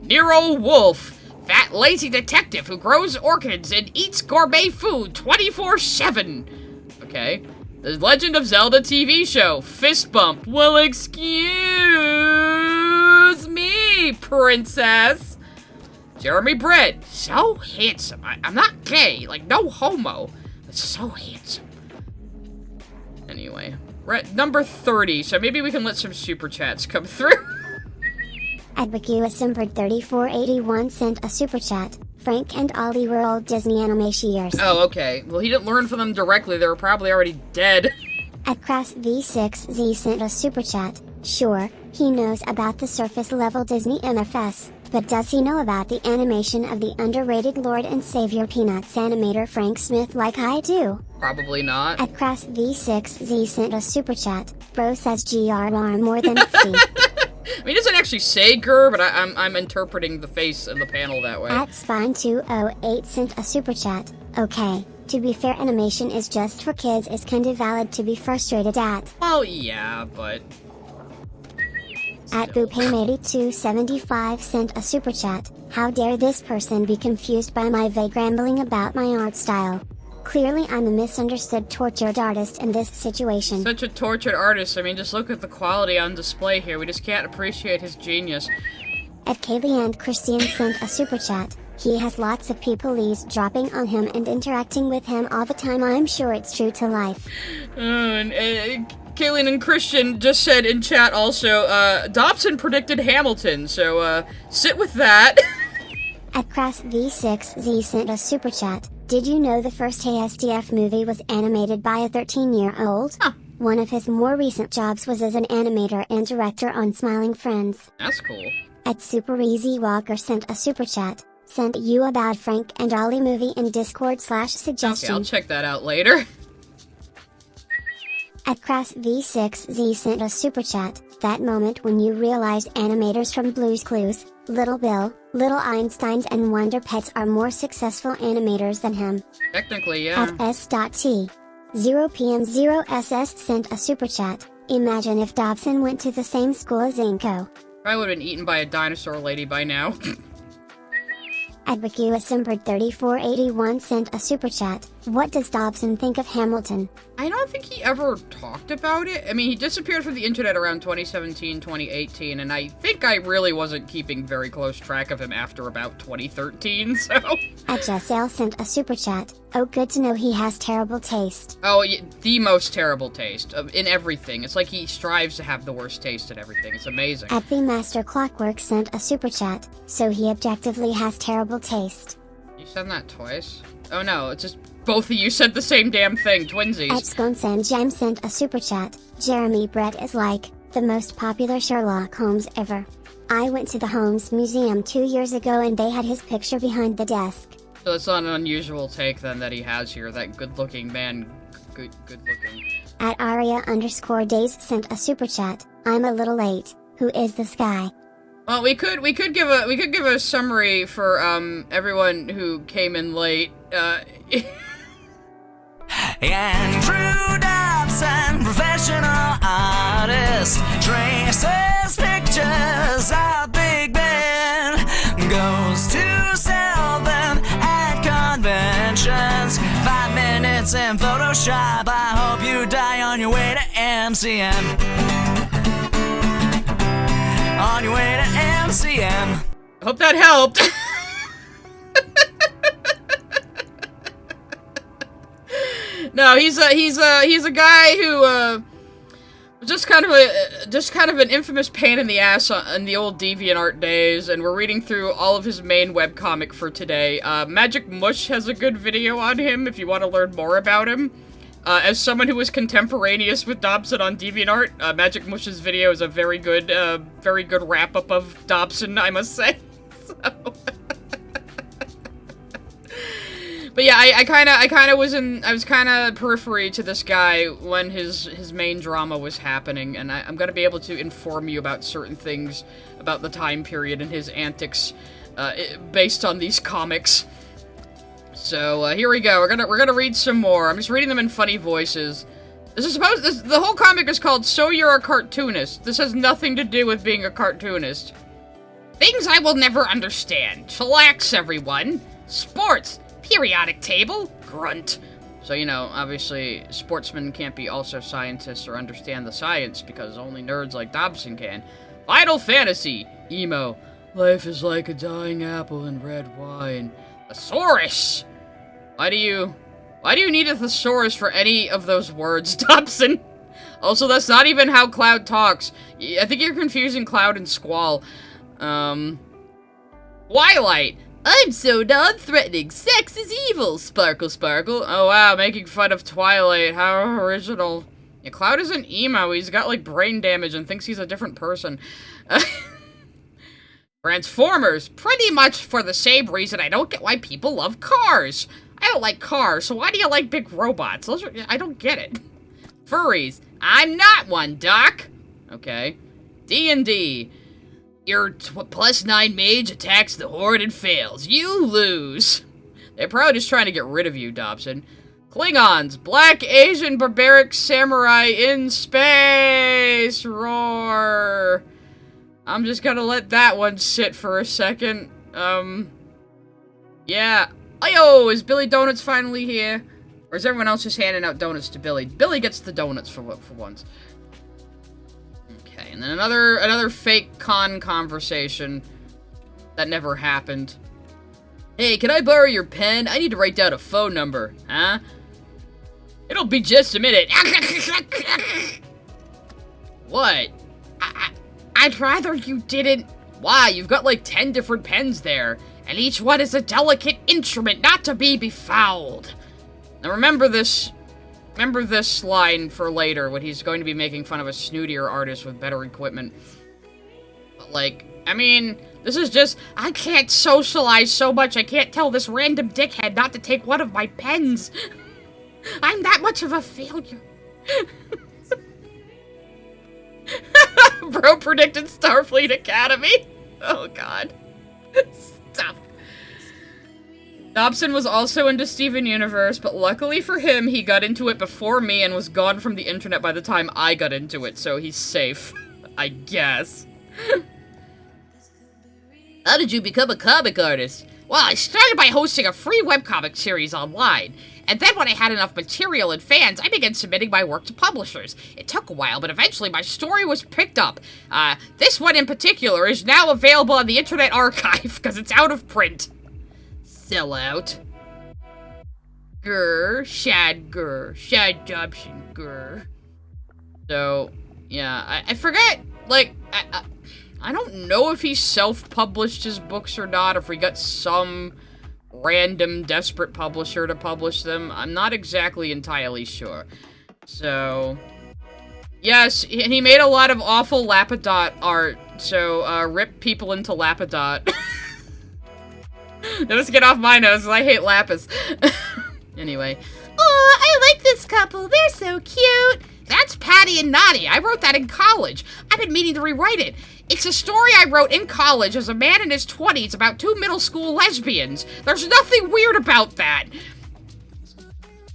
Nero Wolf, fat lazy detective who grows orchids and eats gourmet food 24/7. Okay. The Legend of Zelda TV show, fist bump. Well, excuse me, princess. Jeremy Brett, so handsome. I'm not gay, like no homo, but so handsome. Anyway, we're at number 30, so maybe we can let some super chats come through. Advocuasimpered 3481 sent a super chat. Frank and Ollie were old Disney animatiers. Oh, okay. Well, he didn't learn from them directly. They were probably already dead. At Crass V6Z sent a super chat. Sure, he knows about the surface level Disney MFS, but does he know about the animation of the underrated Lord and Savior Peanuts animator Frank Smith like I do? Probably not. At Crass V6Z sent a super chat. Bro says GRR more than 50. I mean, it doesn't actually say grr, but I'm interpreting the face in the panel that way. At Spine208 sent a super chat. Okay, to be fair, animation is just for kids is kinda valid to be frustrated at. Well, yeah, but... At Boopame8275 sent a super chat. How dare this person be confused by my vague rambling about my art style? Clearly I'm a misunderstood tortured artist in this situation. Such a tortured artist. I mean, just look at the quality on display here. We just can't appreciate his genius. At Kaylee and Christian sent a super chat. He has lots of people dropping on him and interacting with him all the time. I'm sure it's true to life. And Kayleen and Christian just said in chat also, Dobson predicted Hamilton, so, sit with that. At Crass V6Z sent a super chat. Did you know the first ASDF movie was animated by a 13-year-old? Huh. One of his more recent jobs was as an animator and director on Smiling Friends. That's cool. At Super Easy Walker sent a super chat. Sent you a bad Frank and Ollie movie in Discord/suggestions. Okay, I'll check that out later. At Crass V6Z sent a super chat. That moment when you realized animators from Blue's Clues, Little Bill, Little Einsteins and Wonder Pets are more successful animators than him. Technically, yeah. At S.T. 0PM0SS sent a super chat. Imagine if Dobson went to the same school as Inko. Probably would have been eaten by a dinosaur lady by now. At WikiUSimbered3481 sent a super chat. What does Dobson think of Hamilton? I don't think he ever talked about it. I mean, he disappeared from the internet around 2017, 2018, and I think I really wasn't keeping very close track of him after about 2013, so... At Jessale sent a super chat. Oh, good to know he has terrible taste. Oh, the most terrible taste in everything. It's like he strives to have the worst taste in everything. It's amazing. At The Master Clockwork sent a super chat. So he objectively has terrible taste. You said that twice? Oh no, it's just both of you said the same damn thing, twinsies. At Sconsan Jam sent a super chat. Jeremy Brett is like the most popular Sherlock Holmes ever. I went to the Holmes Museum 2 years ago and they had his picture behind the desk. So it's not an unusual take then that he has here, that good-looking man, good looking. At Aria_Days sent a super chat. I'm a little late. Who is this guy? Well, we could give a summary for everyone who came in late. Andrew Dobson, professional artist, traces pictures of Big Ben, goes to sell them at conventions. 5 minutes in Photoshop, I hope you die on your way to MCM. On your way to MCM. Hope that helped. No, he's a guy who just kind of an infamous pain in the ass in the old DeviantArt days, and we're reading through all of his main webcomic for today. Magic Mush has a good video on him if you want to learn more about him. As someone who was contemporaneous with Dobson on DeviantArt, Magic Mush's video is a very good wrap-up of Dobson, I must say. So. But yeah, I was kind of periphery to this guy when his main drama was happening, and I'm gonna be able to inform you about certain things about the time period and his antics, based on these comics. So here we go. We're gonna read some more. I'm just reading them in funny voices. The whole comic is called "So You're a Cartoonist." This has nothing to do with being a cartoonist. Things I will never understand. Chillax, everyone. Sports. Periodic table. Grunt. So, you know, obviously, sportsmen can't be also scientists or understand the science because only nerds like Dobson can. Final Fantasy. Emo. Life is like a dying apple in red wine. Thesaurus. Why do you need a thesaurus for any of those words, Dobson? Also, that's not even how Cloud talks. I think you're confusing Cloud and Squall. Twilight. I'm so non-threatening. Sex is evil. Sparkle, sparkle. Oh, wow, making fun of Twilight. How original. Yeah, Cloud isn't emo. He's got, like, brain damage and thinks he's a different person. Transformers. Pretty much for the same reason I don't get why people love cars. I don't like cars, so why do you like big robots? I don't get it. Furries. I'm not one, Doc. Okay. D&D. Your +9 mage attacks the horde and fails. You lose. They're probably just trying to get rid of you, Dobson. Klingons. Black Asian barbaric samurai in space. Roar. I'm just gonna let that one sit for a second. Yeah. Ayo, is Billy Donuts finally here? Or is everyone else just handing out donuts to Billy? Billy gets the donuts for once. Okay, and then another fake con conversation that never happened. Hey, can I borrow your pen? I need to write down a phone number. Huh? It'll be just a minute. What? I'd rather you didn't. Why? You've got like 10 different pens there, and each one is a delicate instrument not to be befouled. Now remember this line for later when he's going to be making fun of a snootier artist with better equipment. But like, I mean, this is just, I can't socialize so much I can't tell this random dickhead not to take one of my pens. I'm that much of a failure. Bro predicted Starfleet Academy. Oh god. Stop. Dobson was also into Steven Universe, but luckily for him, he got into it before me and was gone from the internet by the time I got into it, so he's safe. I guess. How did you become a comic artist? Well, I started by hosting a free webcomic series online. And then when I had enough material and fans, I began submitting my work to publishers. It took a while, but eventually my story was picked up. This one in particular is now available on the Internet Archive, because it's out of print. Sellout. Shad Dobson, grr. So, yeah, I forget, like, I don't know if he self-published his books or not, if we got some random desperate publisher to publish them. I'm not exactly entirely sure. So, yes, and he made a lot of awful Lapadot art, so, rip people into Lapadot. Let's get off my nose, I hate Lapis. Anyway. Oh, I like this couple, they're so cute. That's Patty and Naughty. I wrote that in college. I've been meaning to rewrite it. It's a story I wrote in college as a man in his 20s about 2 middle school lesbians. There's nothing weird about that.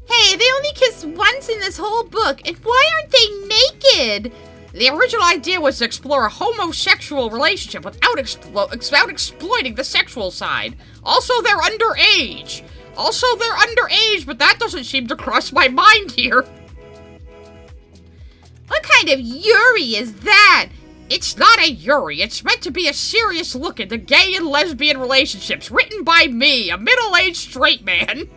Hey, they only kiss once in this whole book, and why aren't they naked? The original idea was to explore a homosexual relationship without exploiting the sexual side. Also, they're underage. But that doesn't seem to cross my mind here. What kind of Yuri is that? It's not a Yuri. It's meant to be a serious look into gay and lesbian relationships, written by me, a middle-aged straight man.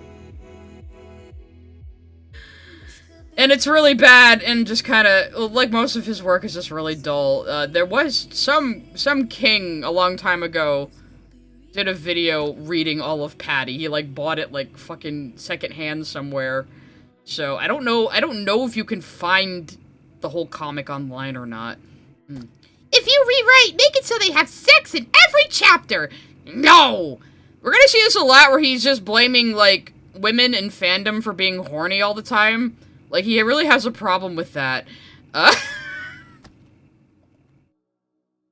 And it's really bad, and just kind of, like most of his work is just really dull. There was some king a long time ago did a video reading all of Patty. He, like, bought it, like, fucking secondhand somewhere. So, I don't know if you can find the whole comic online or not. If you rewrite, make it so they have sex in every chapter. No! We're gonna see this a lot where he's just blaming, like, women in fandom for being horny all the time. Like, he really has a problem with that.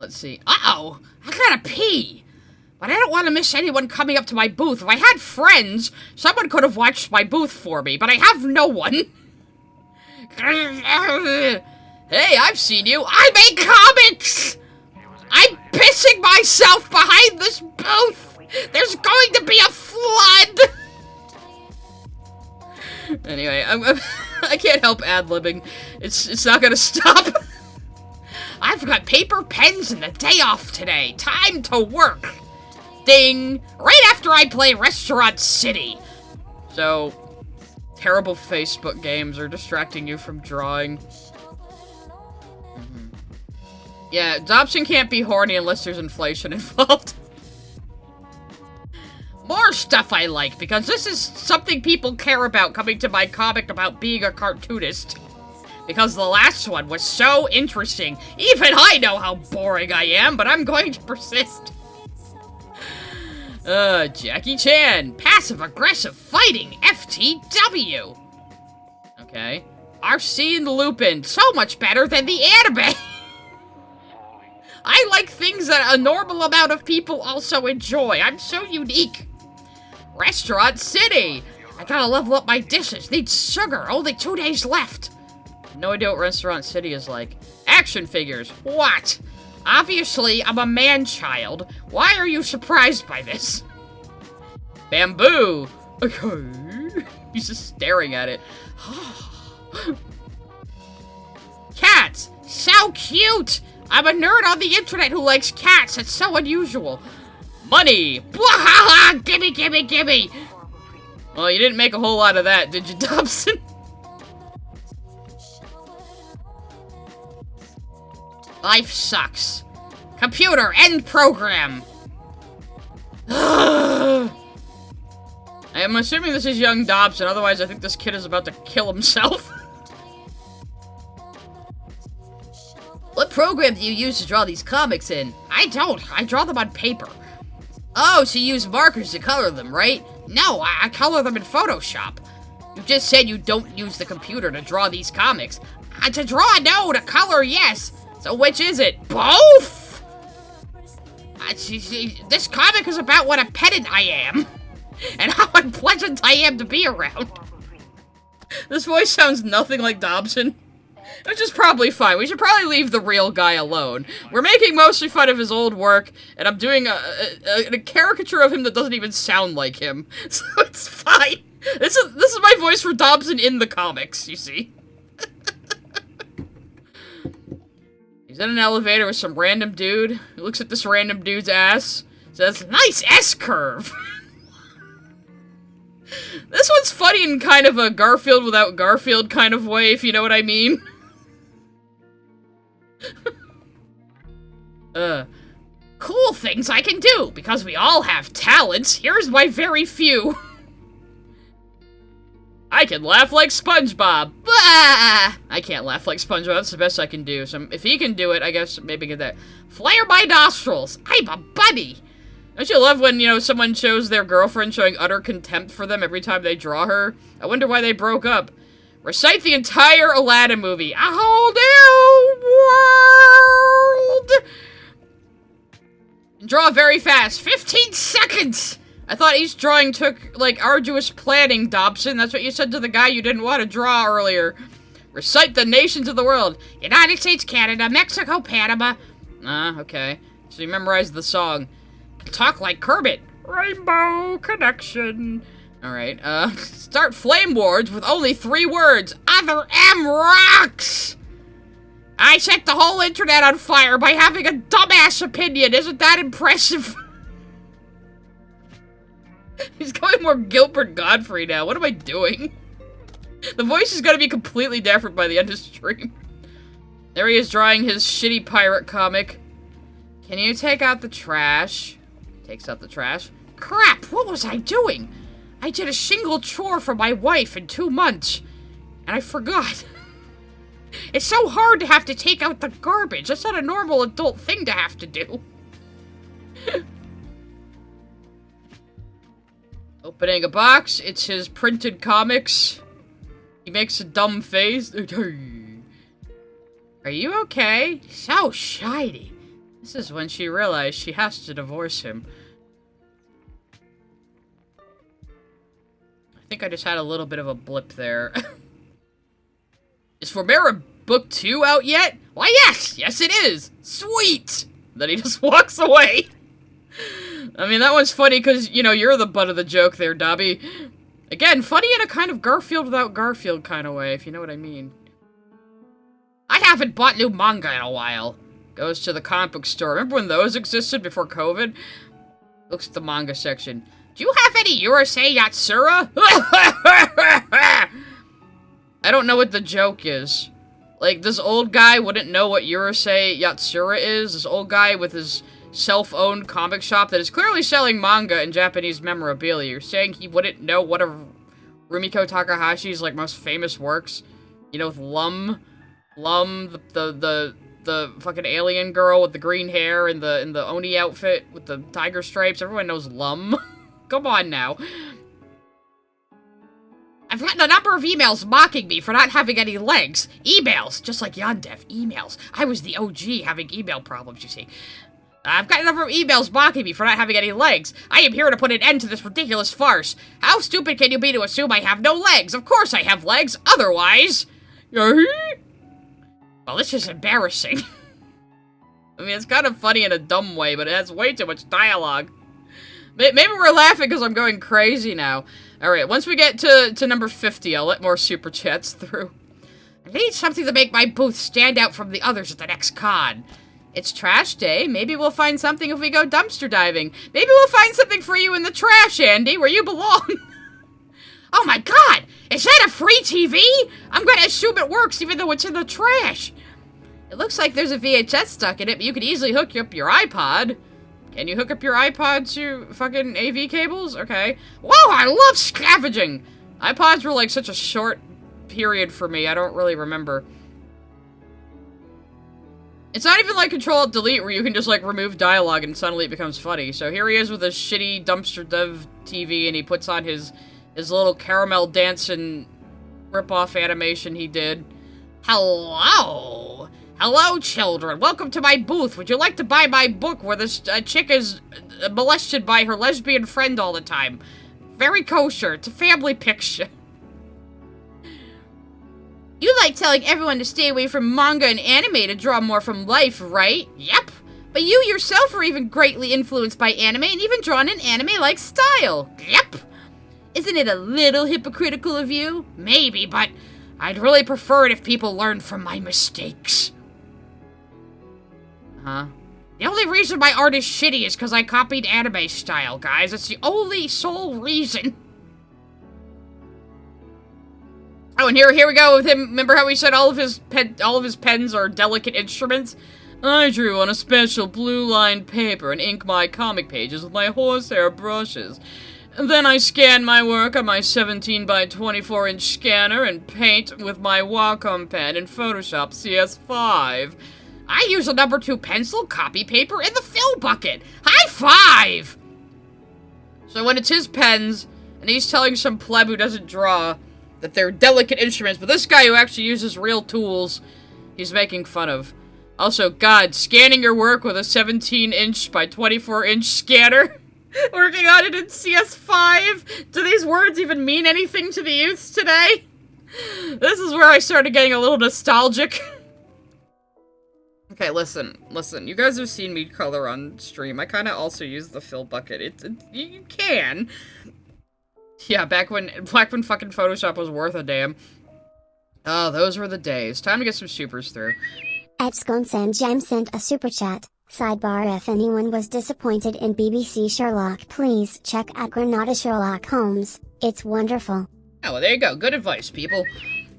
Let's see. Uh-oh! I gotta pee! But I don't want to miss anyone coming up to my booth. If I had friends, someone could have watched my booth for me, but I have no one. Hey, I've seen you. I make comics! I'm pissing myself behind this booth! There's going to be a flood! Anyway, I can't help ad-libbing. It's not gonna stop. I've got paper, pens, and the day off today. Time to work. Ding! Right after I play Restaurant City. So, terrible Facebook games are distracting you from drawing. Yeah, Dobson can't be horny unless there's inflation involved. More stuff I like, because this is something people care about coming to my comic about being a cartoonist. Because the last one was so interesting. Even I know how boring I am, but I'm going to persist. Jackie Chan. Passive-aggressive fighting, FTW. Okay. Arsene Lupin, so much better than the anime. I like things that a normal amount of people also enjoy. I'm so unique. Restaurant City. I gotta level up my dishes. Need sugar. Only 2 days left. No idea what Restaurant City is like. Action figures. What? Obviously, I'm a man-child. Why are you surprised by this? Bamboo. Okay. He's just staring at it. Cats. So cute. I'm a nerd on the internet who likes cats. It's so unusual. Money. Blah, gimme, gimme, gimme. Well, you didn't make a whole lot of that, did you, Dobson? Life sucks. Computer, end program. I'm assuming this is young Dobson, otherwise I think this kid is about to kill himself. What program do you use to draw these comics in? I don't. I draw them on paper. Oh, so you use markers to color them, right? No, I color them in Photoshop. You just said you don't use the computer to draw these comics. To draw, no. To color, yes. So which is it? Both? This comic is about what a pedant I am. And how unpleasant I am to be around. This voice sounds nothing like Dobson. Which is probably fine. We should probably leave the real guy alone. We're making mostly fun of his old work, and I'm doing a caricature of him that doesn't even sound like him. So it's fine. This is my voice for Dobson in the comics, you see. He's in an elevator with some random dude. He looks at this random dude's ass. Says, "Nice S-curve." This one's funny in kind of a Garfield without Garfield kind of way, if you know what I mean. Cool things I can do, because we all have talents. Here's my very few. I can laugh like SpongeBob. Bah! I can't laugh like SpongeBob. That's the best I can do. So if he can do it, I guess maybe get that. Flare my nostrils. I'm a bunny. Don't you love when, you know, someone shows their girlfriend showing utter contempt for them every time they draw her? I wonder why they broke up. Recite the entire Aladdin movie. A whole new world! Draw very fast. 15 seconds! I thought each drawing took, like, arduous planning, Dobson. That's what you said to the guy you didn't want to draw earlier. Recite the nations of the world. United States, Canada, Mexico, Panama. Okay. So you memorized the song. Talk like Kermit. Rainbow connection. Alright, start flame wars with only 3 words. Other M rocks! I set the whole internet on fire by having a dumbass opinion. Isn't that impressive? He's going more Gilbert Godfrey now. What am I doing? The voice is gonna be completely different by the end of the stream. There he is drawing his shitty pirate comic. Can you take out the trash? Takes out the trash. Crap, what was I doing? I did a single chore for my wife in 2 months. And I forgot. It's so hard to have to take out the garbage. That's not a normal adult thing to have to do. Opening a box, it's his printed comics. He makes a dumb face. Are you okay? So shiny. This is when she realized she has to divorce him. I think I just had a little bit of a blip there. Is Formera Book 2 out yet? Why, yes! Yes, it is! Sweet! Then he just walks away. I mean, that one's funny because, you know, you're the butt of the joke there, Dobby. Again, funny in a kind of Garfield without Garfield kind of way, if you know what I mean. I haven't bought new manga in a while. Goes to the comic book store. Remember when those existed before COVID? Looks at the manga section. Do you have any Urusei Yatsura? I don't know what the joke is. Like, this old guy wouldn't know what Urusei Yatsura is. This old guy with his self-owned comic shop that is clearly selling manga and Japanese memorabilia. You're saying he wouldn't know one of Rumiko Takahashi's, like, most famous works? You know, with Lum, the fucking alien girl with the green hair and the Oni outfit with the tiger stripes. Everyone knows Lum. Come on now. I've gotten a number of emails mocking me for not having any legs. Emails, just like Yondev, emails. I was the OG having email problems, you see. I've got a number of emails mocking me for not having any legs. I am here to put an end to this ridiculous farce. How stupid can you be to assume I have no legs? Of course I have legs, otherwise... Well, this is embarrassing. I mean, it's kind of funny in a dumb way, but it has way too much dialogue. Maybe we're laughing because I'm going crazy now. Alright, once we get to number 50, I'll let more super chats through. I need something to make my booth stand out from the others at the next con. It's trash day. Maybe we'll find something if we go dumpster diving. Maybe we'll find something for you in the trash, Andy, where you belong. Oh my god! Is that a free TV? I'm gonna assume it works even though it's in the trash. It looks like there's a VHS stuck in it, but you could easily hook up your iPod. Can you hook up your iPod to fucking AV cables? Okay. Whoa, I love scavenging! iPods were like such a short period for me, I don't really remember. It's not even like Control-Alt-Delete where you can just like remove dialogue and suddenly it becomes funny. So here he is with a shitty dumpster dev TV and he puts on his little caramel dancing rip-off animation he did. Hello! Hello, children. Welcome to my booth. Would you like to buy my book where this chick is molested by her lesbian friend all the time? Very kosher. It's a family picture. You like telling everyone to stay away from manga and anime to draw more from life, right? Yep. But you yourself are even greatly influenced by anime and even drawn an anime-like style. Yep. Isn't it a little hypocritical of you? Maybe, but I'd really prefer it if people learned from my mistakes. Huh? The only reason my art is shitty is because I copied anime style, guys. It's the only sole reason. Oh, and here we go with him. Remember how he said all of his pens are delicate instruments? I drew on a special blue-lined paper and ink my comic pages with my horsehair brushes. And then I scan my work on my 17 by 24 inch scanner and paint with my Wacom pen in Photoshop CS5. I use a number 2 pencil, copy paper, and the fill bucket. High five! So when it's his pens, and he's telling some pleb who doesn't draw that they're delicate instruments, but this guy who actually uses real tools, he's making fun of. Also, God, scanning your work with a 17-inch by 24-inch scanner, working on it in CS5. Do these words even mean anything to the youths today? This is where I started getting a little nostalgic. Okay, listen. You guys have seen me color on stream. I kind of also use the fill bucket. You can. Yeah, back when fucking Photoshop was worth a damn. Oh, those were the days. Time to get some supers through. @SconeSandJam sent a super chat. Sidebar: if anyone was disappointed in BBC Sherlock, please check out Granada Sherlock Holmes. It's wonderful. Oh, well, there you go. Good advice, people.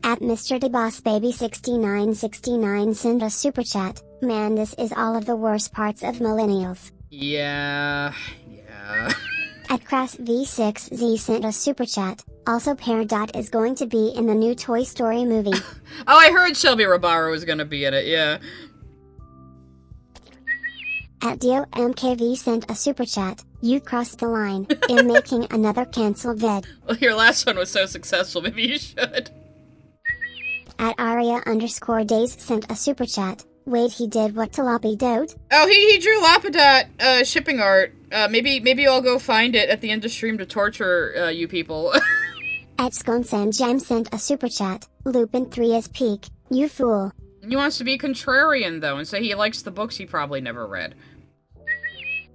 Mr. DeBossBaby6969 sent a super chat. Man, this is all of the worst parts of millennials. Yeah. @CrassV6Z sent a super chat. Also, Peridot is going to be in the new Toy Story movie. Oh, I heard Shelby Rabaro was gonna be in it, yeah. @DioMKV sent a super chat. You crossed the line in making another cancel vid. Well, your last one was so successful, maybe you should. @Aria_days sent a super chat. Wait, he did what to Lapidot? Oh, he drew Lapidat, shipping art. Maybe I'll go find it at the end of stream to torture, you people. @SconeSandJam sent a super chat. Lupin 3 is peak. You fool. He wants to be contrarian, though, and say he likes the books he probably never read.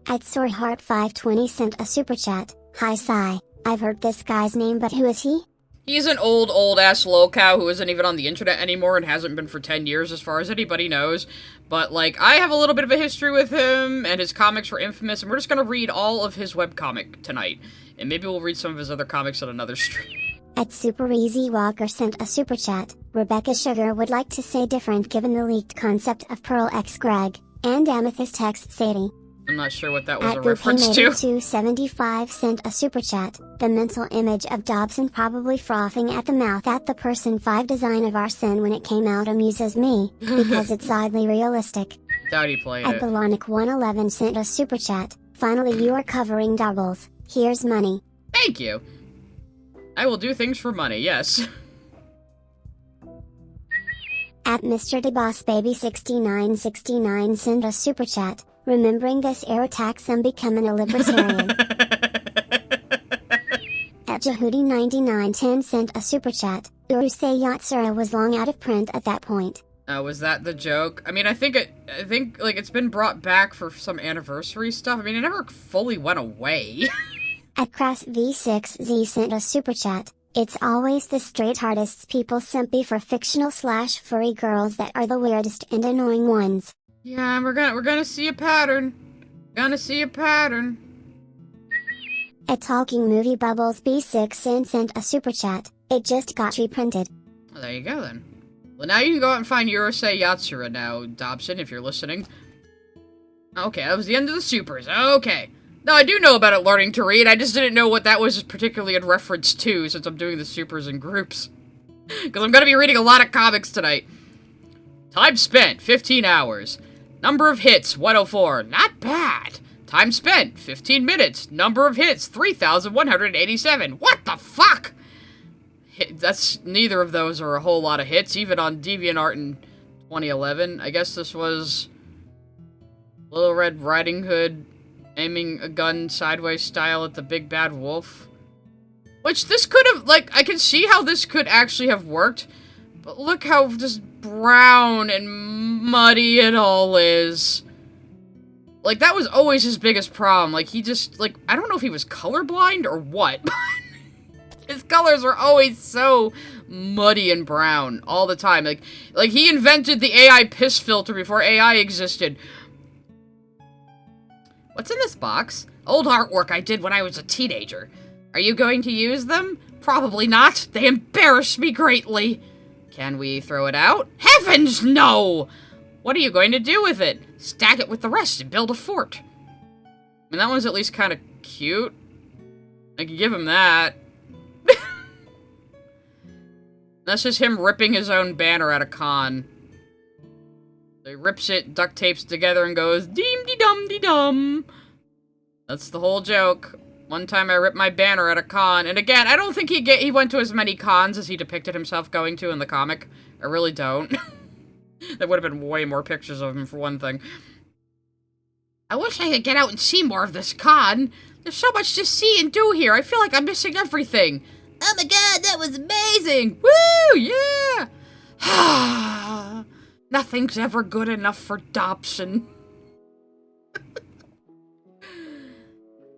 @SoreHeart520 sent a super chat. Hi, Sai. I've heard this guy's name, but who is he? He's an old-ass lolcow who isn't even on the internet anymore and hasn't been for 10 years as far as anybody knows. But, like, I have a little bit of a history with him, and his comics were infamous, and we're just gonna read all of his webcomic tonight. And maybe we'll read some of his other comics on another stream. @SuperEasyWalker sent a super chat. Rebecca Sugar would like to say different given the leaked concept of Pearl X Greg, and Amethyst X Sadie. I'm not sure what that was a reference to. @BoopyMaiden275 sent a super chat. The mental image of Dobson probably frothing at the mouth at the Person 5 design of Arsene when it came out amuses me, because it's oddly realistic. Doubt he played it. @Balonic111 sent a super chat. Finally you are covering doubles. Here's money. Thank you. I will do things for money, yes. @Mr. DeBossBaby6969 sent a super chat. Remembering this era tax and becoming a libertarian. @Jehudi9910 sent a super chat. Urusei Yatsura was long out of print at that point. Was that the joke? I mean, I think like it's been brought back for some anniversary stuff. I mean, it never fully went away. @CrassV6Z sent a super chat. It's always the straight artists people simpy for fictional/furry girls that are the weirdest and annoying ones. Yeah, we're gonna see a pattern. Talking Movie Bubbles B6 sent a super chat. It just got reprinted. Well, there you go then. Well, now you can go out and find Urusei Yatsura now, Dobson, if you're listening. Okay, that was the end of the supers. Okay. No, I do know about it learning to read. I just didn't know what that was particularly in reference to, since I'm doing the supers in groups. Because I'm going to be reading a lot of comics tonight. Time spent, 15 hours. Number of hits, 104. Not bad. Time spent, 15 minutes. Number of hits, 3,187. What the fuck? That's, neither of those are a whole lot of hits, even on DeviantArt in 2011. I guess this was Little Red Riding Hood aiming a gun sideways style at the big bad wolf. Which this could have, like, I can see how this could actually have worked, but look how just brown and muddy it all is. Like, that was always his biggest problem. Like, he just, like, I don't know if he was colorblind or what, but his colors are always so muddy and brown all the time. Like he invented the AI piss filter before AI existed. What's in this box? Old artwork I did when I was a teenager. Are you going to use them? Probably not. They embarrass me greatly. Can we throw it out? Heavens, no! What are you going to do with it? Stack it with the rest and build a fort. I mean, that one's at least kind of cute. I could give him that. That's just him ripping his own banner at a con. So he rips it, duct tapes together, and goes, deem-de-dum-de-dum. That's the whole joke. One time I ripped my banner at a con, and again, I don't think he went to as many cons as he depicted himself going to in the comic. I really don't. There would have been way more pictures of him, for one thing. I wish I could get out and see more of this con. There's so much to see and do here. I feel like I'm missing everything. Oh my god, that was amazing! Woo, yeah! Nothing's ever good enough for Dobson.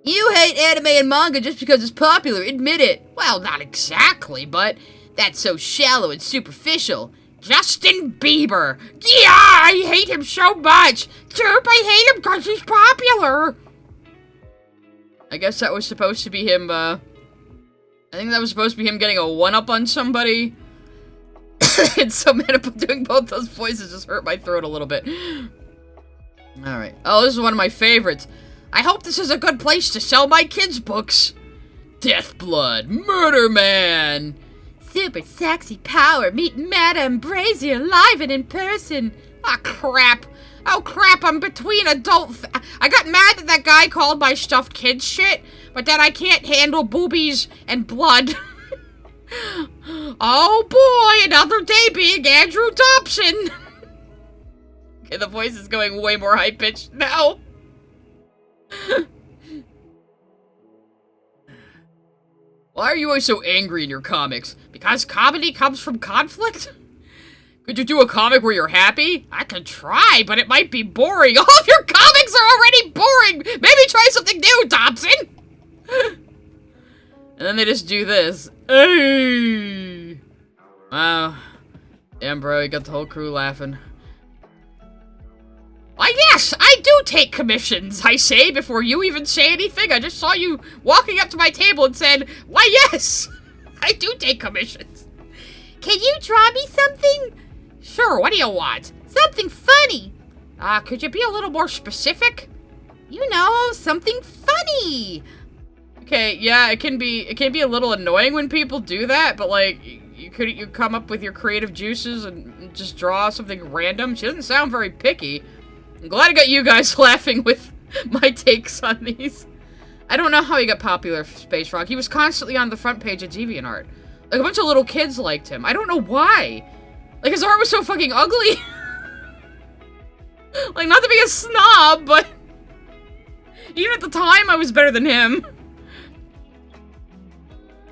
You hate anime and manga just because it's popular, admit it. Well, not exactly, but that's so shallow and superficial. Justin Bieber! Yeah, I hate him so much! Derp, I hate him because he's popular! I guess that was supposed to be him, I think that was supposed to be him getting a one-up on somebody. And so man, doing both those voices just hurt my throat a little bit. Alright. Oh, this is one of my favorites. I hope this is a good place to sell my kids' books. Deathblood, Murder Man. Super sexy power, meet Madame Brazier live and in person. Ah, crap. Oh, crap, I'm between adult... I got mad that that guy called my stuffed kids shit, but then I can't handle boobies and blood. Oh boy, another day being Andrew Dobson. Okay, the voice is going way more high-pitched now. Why are you always so angry in your comics? Because comedy comes from conflict? Could you do a comic where you're happy? I could try, but it might be boring. All of your comics are already boring! Maybe try something new, Dobson! And then they just do this. Hey! Wow. Damn, bro, you got the whole crew laughing. Why, yes, I do take commissions, I say, before you even say anything. I just saw you walking up to my table and said, why, yes, I do take commissions. Can you draw me something? Sure, what do you want? Something funny. Could you be a little more specific? You know, something funny. Okay, yeah, it can be a little annoying when people do that, but like, you come up with your creative juices and just draw something random. She doesn't sound very picky. I'm glad I got you guys laughing with my takes on these. I don't know how he got popular, Space Rock. He was constantly on the front page of DeviantArt. Like, a bunch of little kids liked him. I don't know why. Like, his art was so fucking ugly. Like, not to be a snob, but even at the time, I was better than him.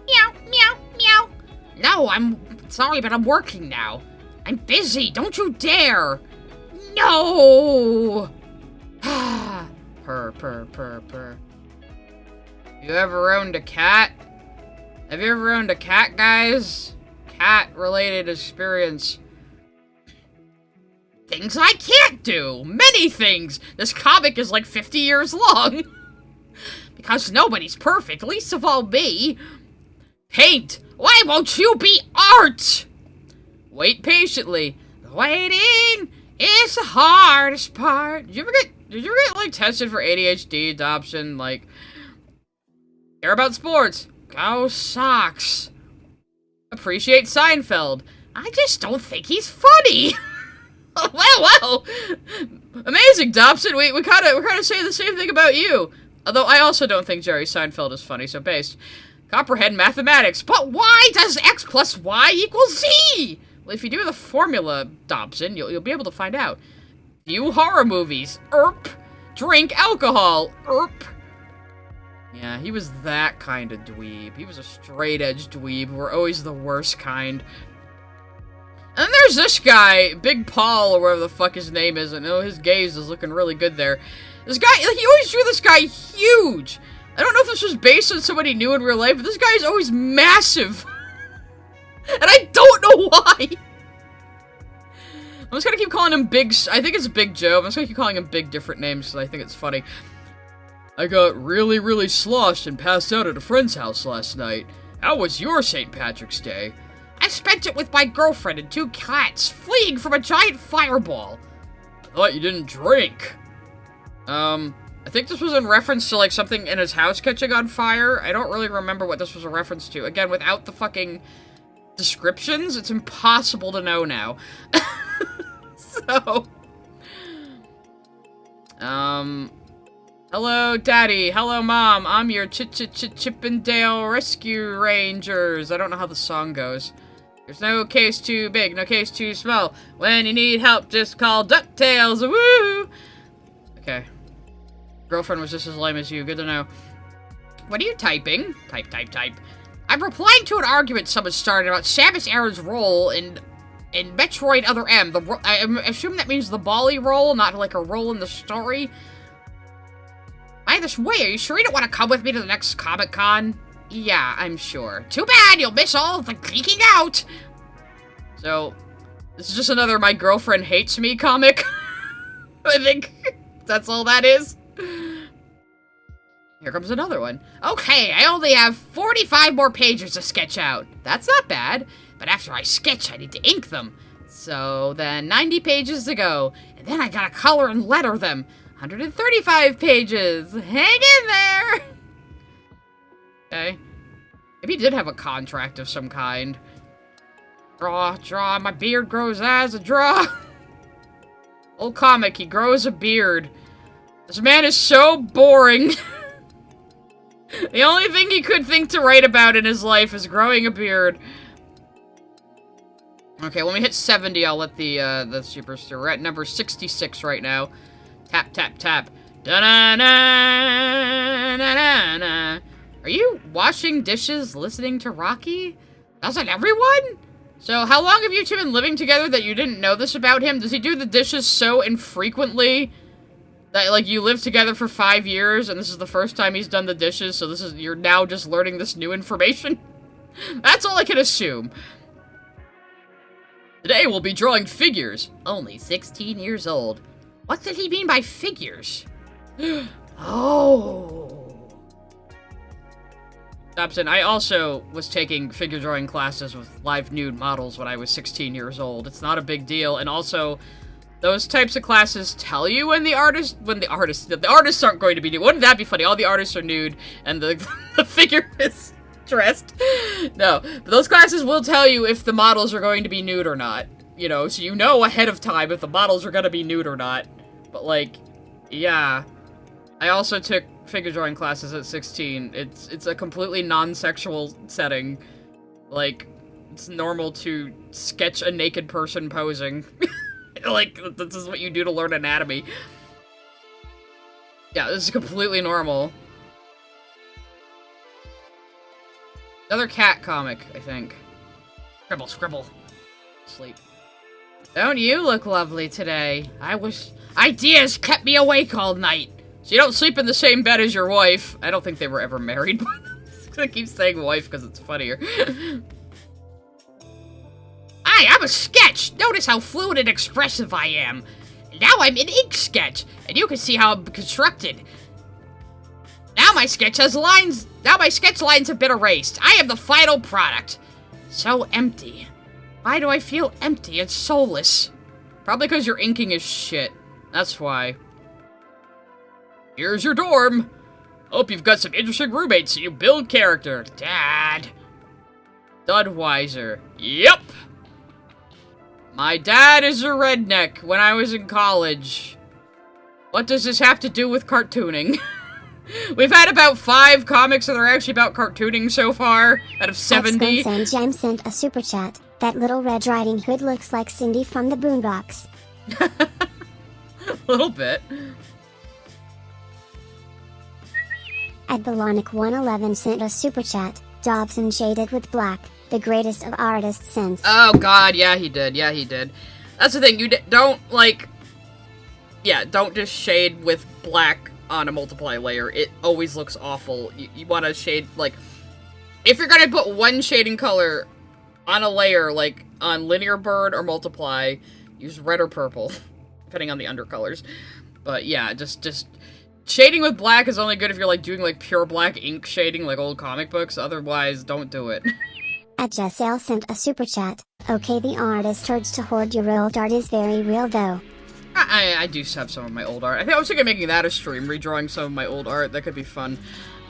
Meow, meow, meow. No, I'm sorry, but I'm working now. I'm busy. Don't you dare. No! Purr, purr, purr, purr. You ever owned a cat? Have you ever owned a cat, guys? Cat-related experience. Things I can't do! Many things! This comic is like 50 years long! Because nobody's perfect, least of all me! Paint! Why won't you be art? Wait patiently. Waiting is the hardest part. Did you ever get, like, tested for ADHD, Dobson? Like, care about sports. Go Sox. Appreciate Seinfeld. I just don't think he's funny. Wow. Amazing, Dobson. We're kind of saying the same thing about you. Although I also don't think Jerry Seinfeld is funny, so based. Comprehend mathematics. But why does X plus Y equal Z? Well, if you do the formula, Dobson, you'll be able to find out. View horror movies. Erp. Drink alcohol. Erp. Yeah, he was that kind of dweeb. He was a straight-edge dweeb. We're always the worst kind. And then there's this guy, Big Paul, or whatever the fuck his name is. I know his gaze is looking really good there. This guy, like, he always drew this guy huge. I don't know if this was based on somebody new in real life, but this guy is always massive. And I don't know why. I'm just gonna keep calling him Big, I think it's Big Joe. I'm just gonna keep calling him Big different names because I think it's funny. I got really, really sloshed and passed out at a friend's house last night. How was your St. Patrick's Day? I spent it with my girlfriend and 2 cats, fleeing from a giant fireball. I thought you didn't drink. I think this was in reference to, like, something in his house catching on fire. I don't really remember what this was a reference to. Again, without the fucking descriptions, it's impossible to know now. So... Hello, Daddy. Hello, Mom. I'm your Chippendale Rescue Rangers. I don't know how the song goes. There's no case too big, no case too small. When you need help, just call DuckTales. Woo! Okay. Girlfriend was just as lame as you. Good to know. What are you typing? Type. I'm replying to an argument someone started about Samus Aran's role in Metroid Other M. I assume that means the Bali role, not like a role in the story. By this way, are you sure you don't want to come with me to the next Comic-Con? Yeah, I'm sure. Too bad, you'll miss all of the geeking out! So, this is just another My Girlfriend Hates Me comic. I think that's all that is. Here comes another one. Okay, I only have 45 more pages to sketch out. That's not bad, but after I sketch, I need to ink them. So then 90 pages to go, and then I gotta color and letter them. 135 pages. Hang in there. Okay. Maybe he did have a contract of some kind. Draw, my beard grows as a draw. Old comic, he grows a beard. This man is so boring. The only thing he could think to write about in his life is growing a beard. Okay, when we hit 70, I'll let the superstar. We're at number 66 right now. Tap, tap, tap. Da-na-na-na-na-na. Are you washing dishes, listening to Rocky? Doesn't everyone? So, how long have you two been living together that you didn't know this about him? Does he do the dishes so infrequently that, like, you lived together for 5 years and this is the first time he's done the dishes, so you're now just learning this new information? That's all I can assume. Today we'll be drawing figures. Only 16 years old. What did he mean by figures? Oh. Dobson, I also was taking figure drawing classes with live nude models when I was 16 years old. It's not a big deal, and also, those types of classes tell you when the artists aren't going to be nude. Wouldn't that be funny? All the artists are nude, and the figure is dressed. No, but those classes will tell you if the models are going to be nude or not. You know, so you know ahead of time if the models are going to be nude or not. But, like, yeah. I also took figure drawing classes at 16. It's a completely non-sexual setting. Like, it's normal to sketch a naked person posing. Like, this is what you do to learn anatomy. Yeah, this is completely normal. Another cat comic, I think. Scribble, scribble. Sleep. Don't you look lovely today? I wish ideas kept me awake all night. So you don't sleep in the same bed as your wife. I don't think they were ever married, but I keep saying wife because it's funnier. I'm a sketch! Notice how fluid and expressive I am. Now I'm an ink sketch, and you can see how I'm constructed. Now my sketch lines have been erased. I am the final product. So empty. Why do I feel empty and soulless? Probably because your inking is shit. That's why. Here's your dorm. Hope you've got some interesting roommates so you build character. Dad. Dudweiser. Yep. My dad is a redneck when I was in college. What does this have to do with cartooning? We've had about 5 comics that are actually about cartooning so far, out of 70. Jam sent a super chat. That little Red Riding Hood looks like Cindy from the Boondocks. A little bit. Adbalonic111 sent a super chat. Dobson shaded with black. The greatest of artists since. Oh god, yeah he did, yeah he did. That's the thing, you don't, like... Yeah, don't just shade with black on a multiply layer. It always looks awful. You want to shade, like... If you're gonna put one shading color on a layer, like on linear bird or multiply, use red or purple, depending on the undercolors. But yeah, just... Shading with black is only good if you're, like, doing, like, pure black ink shading, like old comic books. Otherwise, don't do it. Jessel sent a super chat. Okay, the artist urge to hoard your old art is very real though. I do have some of my old art. I think I was thinking of making that a stream, redrawing some of my old art. That could be fun.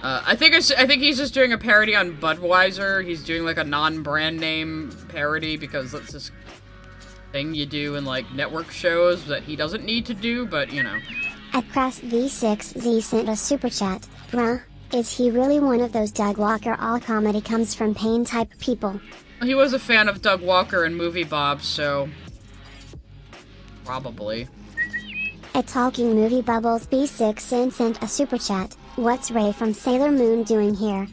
I think he's just doing a parody on Budweiser. He's doing like a non-brand name parody because that's this thing you do in like network shows that he doesn't need to do, but you know. V6Z sent a super chat. Bruh, is he really one of those Doug Walker all comedy comes from pain type people? He was a fan of Doug Walker and Movie Bob, so... Probably. A Talking Movie Bubbles B6 sent a super chat. What's Ray from Sailor Moon doing here?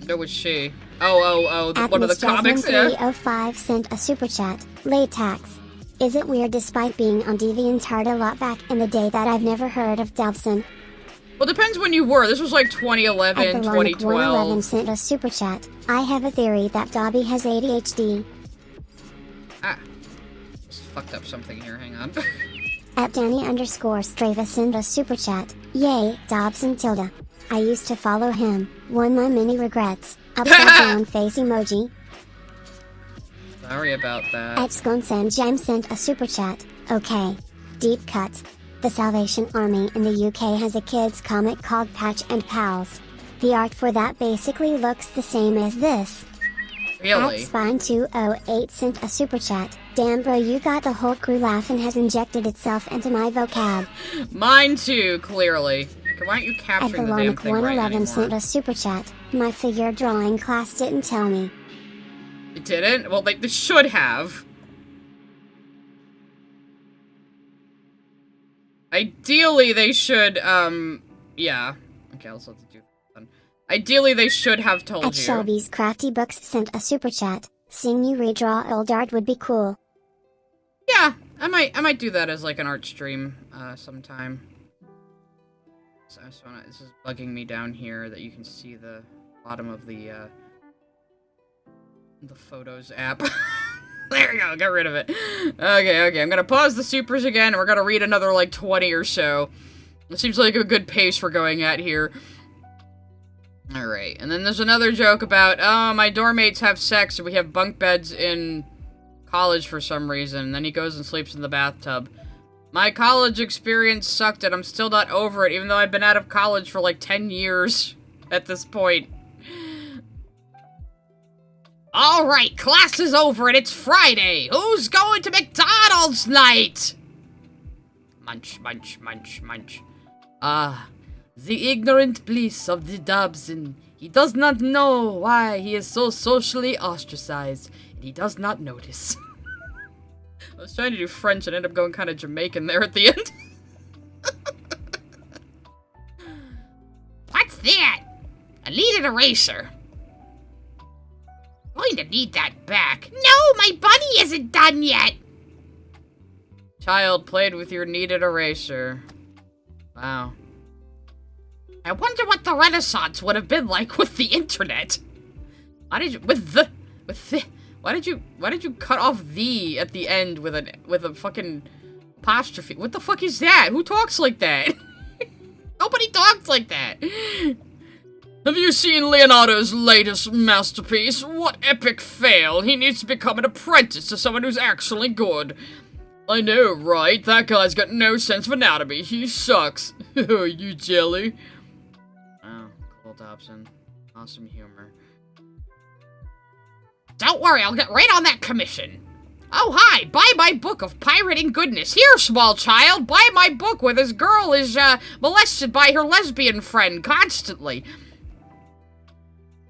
Who was she? Oh, one of the comics, yeah. 305 sent a super chat. Latex. Is it weird despite being on DeviantArt a lot back in the day that I've never heard of Dobson? Well, depends when you were. This was like 2011, 2012. 111 sent a super chat. I have a theory that Dobby has ADHD. Ah. Just fucked up something here, hang on. @Danny_Strava sent a super chat. Yay, Dobson tilde. I used to follow him. One my many regrets. Upside down face emoji. Sorry about that. @Sconsanjam sent a super chat. Okay. Deep cut. The Salvation Army in the UK has a kids comic called Patch and Pals. The art for that basically looks the same as this. Really? @Spine208 sent a super chat. Damn bro, you got the whole crew laughing has injected itself into my vocab. Mine too, clearly. Okay, why aren't you capturing the damn thing right anymore? sent a super chat. My figure drawing class didn't tell me. It didn't? Well, they should have. Ideally, they should, yeah. Okay, let's let do that. Ideally, they should have told you. Shelby's Crafty Books sent a super chat. Seeing you redraw old art would be cool. Yeah, I might do that as like an art stream, sometime. So I just wanna, this is bugging me down here that you can see the bottom of the Photos app. There you go, get rid of it. Okay, I'm gonna pause the supers again, and we're gonna read another, like, 20 or so. It seems like a good pace we're going at here. Alright, and then there's another joke about, oh, my dorm mates have sex, and we have bunk beds in college for some reason, and then he goes and sleeps in the bathtub. My college experience sucked, and I'm still not over it, even though I've been out of college for, like, 10 years at this point. Alright, class is over and it's Friday. Who's going to McDonald's night? Munch, munch, munch, munch. Ah, the ignorant bliss of the Dobson. He does not know why he is so socially ostracized, and he does not notice. I was trying to do French and ended up going kind of Jamaican there at the end. What's that? I need an eraser. Going to need that back. No, my bunny isn't done yet. Child played with your needed eraser. Wow. I wonder what the Renaissance would have been like with the internet. Why did you why did you cut off the at the end with a fucking apostrophe? What the fuck is that? Who talks like that? Nobody talks like that. Have you seen Leonardo's latest masterpiece? What epic fail! He needs to become an apprentice to someone who's actually good. I know, right? That guy's got no sense of anatomy. He sucks. Oh, you jelly? Oh, cool, Dobson. Awesome humor. Don't worry, I'll get right on that commission. Oh, hi! Buy my book of pirating goodness. Here, small child, buy my book where this girl is, molested by her lesbian friend constantly.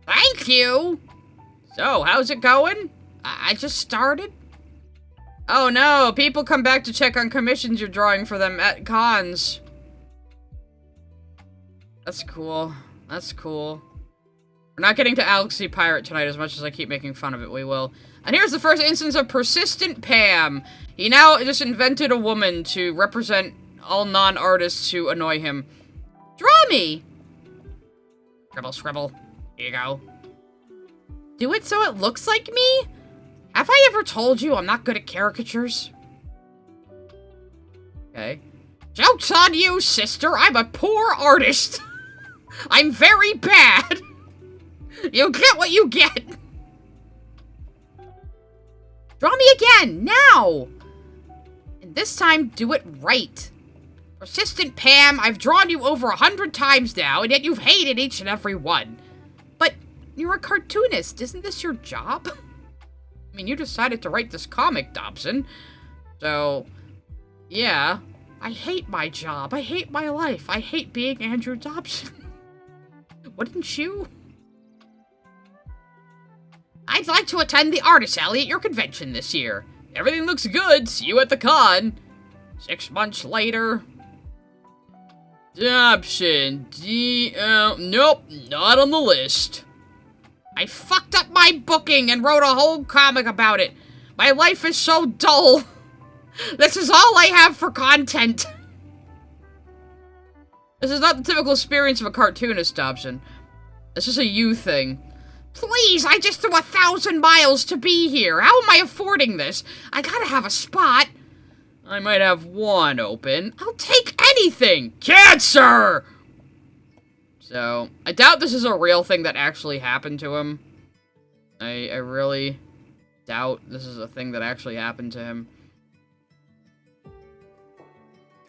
Thank you! So, how's it going? I just started. Oh no, people come back to check on commissions you're drawing for them at cons. That's cool. That's cool. We're not getting to Alex the Pirate tonight as much as I keep making fun of it, we will. And here's the first instance of Persistent Pam. He now just invented a woman to represent all non-artists who annoy him. Draw me! Scribble, scribble. Here you go. Do it so it looks like me? Have I ever told you I'm not good at caricatures? Okay. Joke's on you, sister. I'm a poor artist. I'm very bad. You get what you get. Draw me again, now. And this time, do it right. Persistent Pam, I've drawn you over 100 times now, and yet you've hated each and every one. But you're a cartoonist. Isn't this your job? I mean, you decided to write this comic, Dobson. So, yeah. I hate my job. I hate my life. I hate being Andrew Dobson. Wouldn't you? I'd like to attend the Artist Alley at your convention this year. Everything looks good. See you at the con. 6 months later. Dobson. Nope, not on the list. I fucked up my booking and wrote a whole comic about it. My life is so dull. This is all I have for content. This is not the typical experience of a cartoonist, Dobson. It's just a you thing. Please, I just threw 1,000 miles to be here. How am I affording this? I gotta have a spot. I might have one open. I'll take anything. Cancer! So, I doubt this is a real thing that actually happened to him. I really doubt this is a thing that actually happened to him.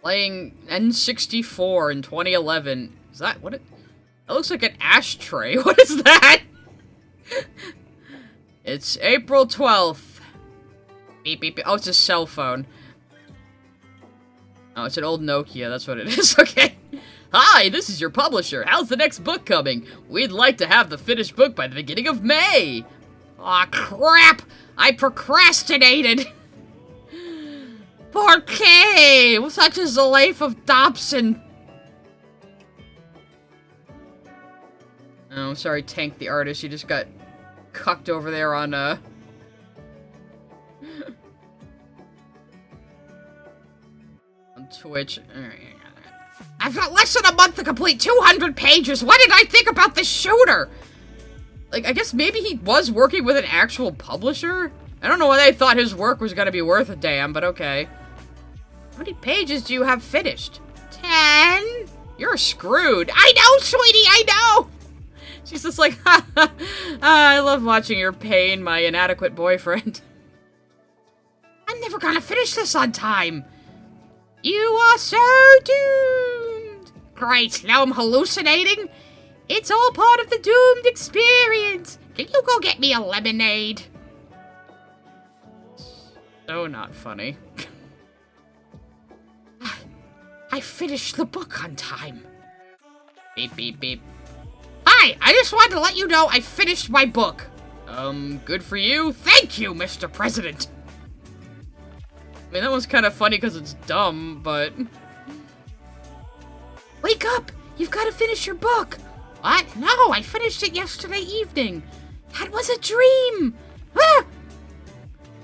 Playing N64 in 2011. Is that what it... That looks like an ashtray. What is that? It's April 12th. Beep, beep, beep. Oh, it's a cell phone. Oh, it's an old Nokia. That's what it is. Okay. Hi, this is your publisher. How's the next book coming? We'd like to have the finished book by the beginning of May. Aw, crap! I procrastinated! Poor Kay! Such is the life of Dobson. Oh, sorry, Tank the artist. You just got cucked over there on, on Twitch. I've got less than a month to complete 200 pages. What did I think about this shooter? Like, I guess maybe he was working with an actual publisher? I don't know why they thought his work was gonna be worth a damn, but okay. How many pages do you have finished? 10. You're screwed. I know, sweetie, I know! She's just like, ha ha, I love watching your pain, my inadequate boyfriend. I'm never gonna finish this on time. You are so doomed. Great, now I'm hallucinating. It's all part of the doomed experience. Can you go get me a lemonade? So not funny. I finished the book on time. Beep, beep, beep. Hi, I just wanted to let you know I finished my book. Good for you. Thank you, Mr. President. I mean, that was kind of funny because it's dumb, but... Wake up! You've got to finish your book. What? No, I finished it yesterday evening. That was a dream. Ah!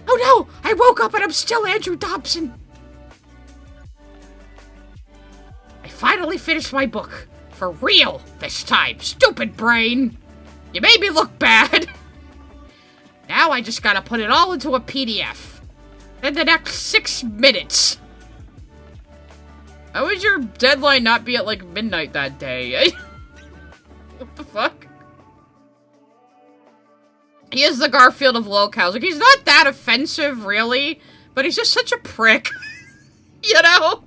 Oh no, I woke up and I'm still Andrew Dobson. I finally finished my book. For real this time, stupid brain. You made me look bad. Now I just gotta put it all into a PDF. In the next 6 minutes. How would your deadline not be at, like, midnight that day? What the fuck? He is the Garfield of locales. Like, he's not that offensive, really, but he's just such a prick. You know?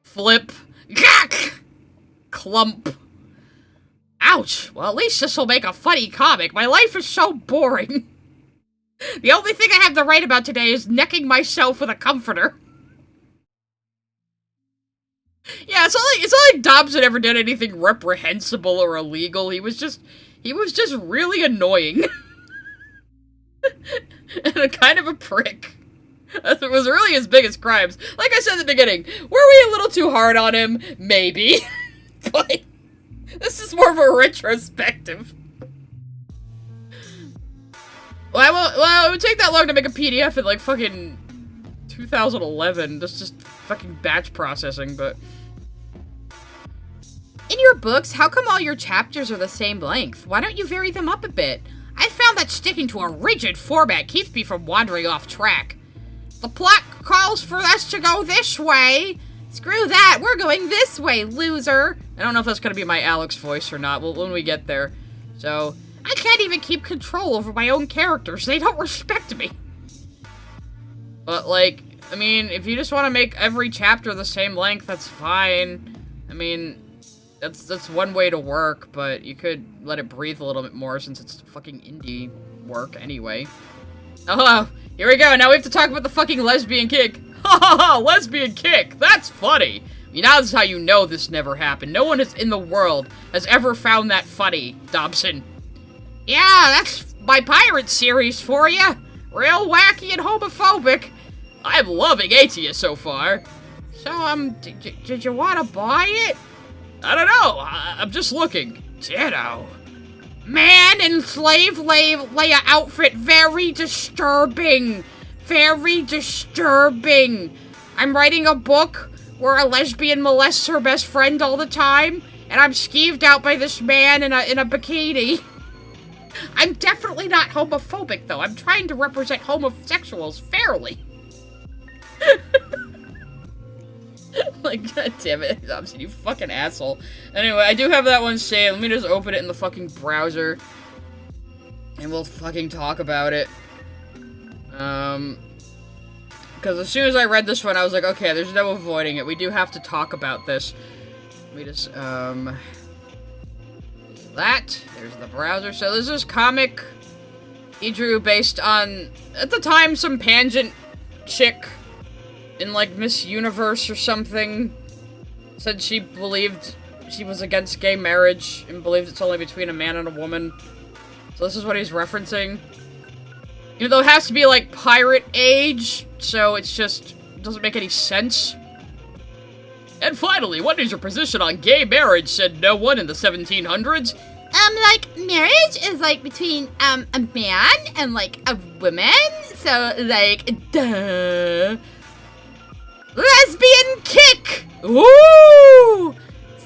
Flip. Gak! Clump. Ouch. Well, at least this will make a funny comic. My life is so boring. The only thing I have to write about today is necking myself with a comforter. Yeah, it's not like Dobson ever did anything reprehensible or illegal. He was just really annoying. And a kind of a prick. That was really his biggest crimes. Like I said at the beginning, were we a little too hard on him? Maybe. But this is more of a retrospective. Well, it would take that long to make a PDF in, like, fucking 2011. That's just fucking batch processing, but... In your books, how come all your chapters are the same length? Why don't you vary them up a bit? I found that sticking to a rigid format keeps me from wandering off track. The plot calls for us to go this way. Screw that, we're going this way, loser. I don't know if that's gonna be my Alex voice or not, well, when we get there. So... I can't even keep control over my own characters. They don't respect me. But, like, I mean, if you just want to make every chapter the same length, that's fine. I mean, that's one way to work, but you could let it breathe a little bit more since it's fucking indie work anyway. Oh, here we go. Now we have to talk about the fucking Lesbian Kick. Ha ha ha, Lesbian Kick. That's funny. I mean, that's how you know this never happened. No one in the world has ever found that funny, Dobson. Yeah, that's my pirate series for you. Real wacky and homophobic. I'm loving Atia so far. So, did you want to buy it? I don't know. I'm just looking. Ditto. Man in slave Leia outfit, very disturbing. Very disturbing. I'm writing a book where a lesbian molests her best friend all the time, and I'm skeeved out by this man in a bikini. I'm definitely not homophobic, though. I'm trying to represent homosexuals fairly. Like, god damn it, Dobson, you fucking asshole. Anyway, I do have that one saved. Let me just open it in the fucking browser. And we'll fucking talk about it. Because as soon as I read this one, I was like, okay, there's no avoiding it. We do have to talk about this. Let me just, that. There's the browser. So this is comic he drew based on, at the time, some pageant chick in, like, Miss Universe or something said she believed she was against gay marriage and believed it's only between a man and a woman. So this is what he's referencing. Even though it has to be, like, pirate age, so it's just, doesn't make any sense. And finally, what is your position on gay marriage, said no one in the 1700s? Like, marriage is, like, between, a man and, like, a woman, so, like, duh. Lesbian Kick! Ooh!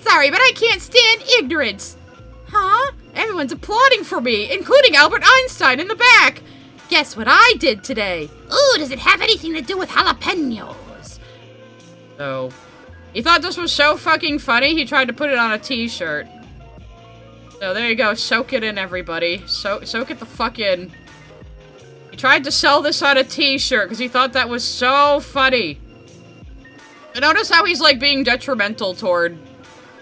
Sorry, but I can't stand ignorance. Huh? Everyone's applauding for me, including Albert Einstein in the back. Guess what I did today? Ooh, does it have anything to do with jalapenos? So, he thought this was so fucking funny, he tried to put it on a t-shirt. So there you go, soak it in, everybody. Soak it the fuck in. He tried to sell this on a t-shirt because he thought that was so funny. And notice how he's, like, being detrimental toward,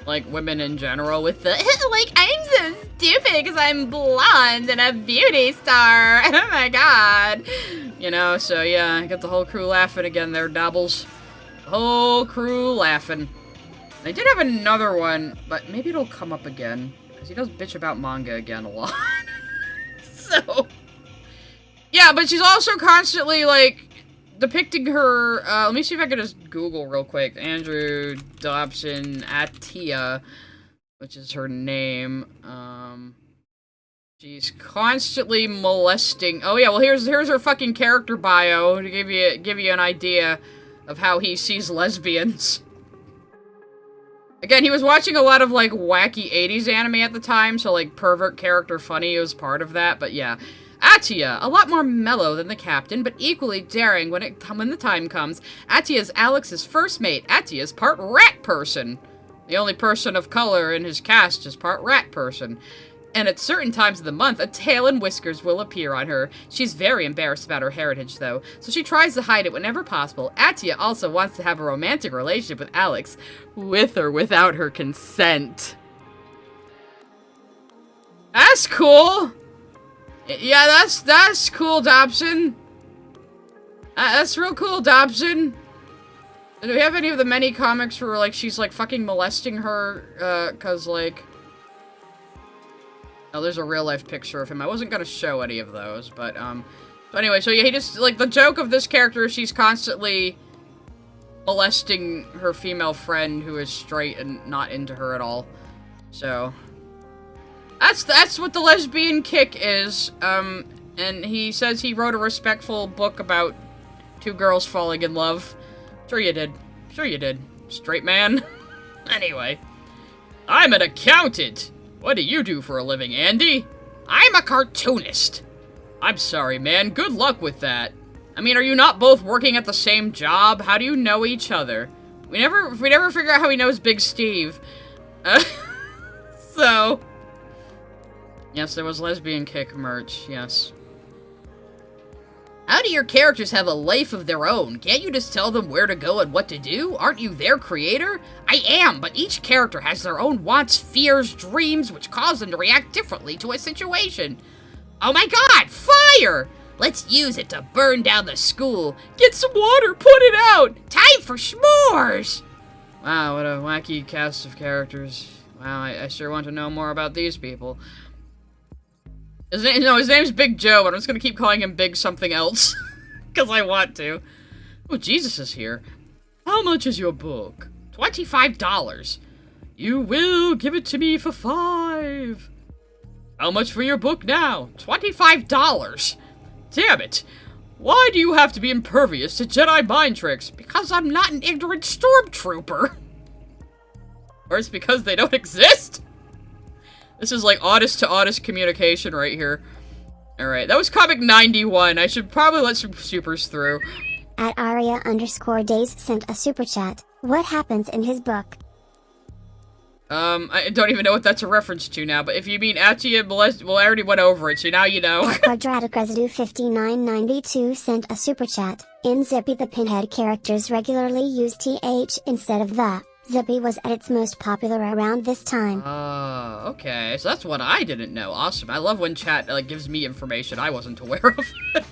like, women in general with the, like, I'm so stupid because I'm blonde and a beauty star. Oh my god. You know, so yeah, I got the whole crew laughing again there, Doubles. The whole crew laughing. I did have another one, but maybe it'll come up again. Because he does bitch about manga again a lot. So, yeah, but she's also constantly, like, depicting her, let me see if I can just Google real quick. Andrew Dobson Atia, which is her name. She's constantly molesting. Oh yeah, well here's her fucking character bio to give you an idea of how he sees lesbians. Again, he was watching a lot of, like, wacky 80s anime at the time, so, like, pervert character funny was part of that, but yeah. Atia, a lot more mellow than the captain, but equally daring when the time comes. Atia's Alex's first mate. Atia's part rat person. The only person of color in his cast is part rat person. And at certain times of the month, a tail and whiskers will appear on her. She's very embarrassed about her heritage, though, so she tries to hide it whenever possible. Attia also wants to have a romantic relationship with Alex, with or without her consent. That's cool! Yeah, that's cool, Dobson. That's real cool, Dobson. Do we have any of the many comics where, like, she's, like, fucking molesting her, cause, like... Oh, there's a real-life picture of him. I wasn't gonna show any of those, but anyway, so yeah, he just, like, the joke of this character is she's constantly molesting her female friend who is straight and not into her at all. So... That's what the Lesbian Kick is, and he says he wrote a respectful book about two girls falling in love. Sure you did. Sure you did. Straight man. Anyway. I'm an accountant! What do you do for a living, Andy? I'm a cartoonist. I'm sorry, man. Good luck with that. I mean, are you not both working at the same job? How do you know each other? We never figure out how he knows Big Steve. So... Yes, there was Lesbian Kick merch, yes. How do your characters have a life of their own? Can't you just tell them where to go and what to do? Aren't you their creator? I am, but each character has their own wants, fears, dreams, which cause them to react differently to a situation. Oh my god, fire! Let's use it to burn down the school. Get some water, put it out! Time for s'mores! Wow, what a wacky cast of characters. Wow, I sure want to know more about these people. His name's Big Joe, but I'm just gonna keep calling him Big something else. Because I want to. Oh, Jesus is here. How much is your book? $25. You will give it to me for $5. How much for your book now? $25. Damn it. Why do you have to be impervious to Jedi mind tricks? Because I'm not an ignorant stormtrooper. Or it's because they don't exist? This is like honest-to-honest communication right here. Alright, that was comic 91. I should probably let some supers through. At Aria_Days sent a super chat. What happens in his book? I don't even know what that's a reference to now, but if you mean Attia molest... Well, I already went over it, so now you know. At Quadratic Residue 5992 sent a super chat. In Zippy the Pinhead characters regularly use TH instead of the. Zippy was at its most popular around this time. Oh, okay. So that's what I didn't know. Awesome. I love when chat gives me information I wasn't aware of.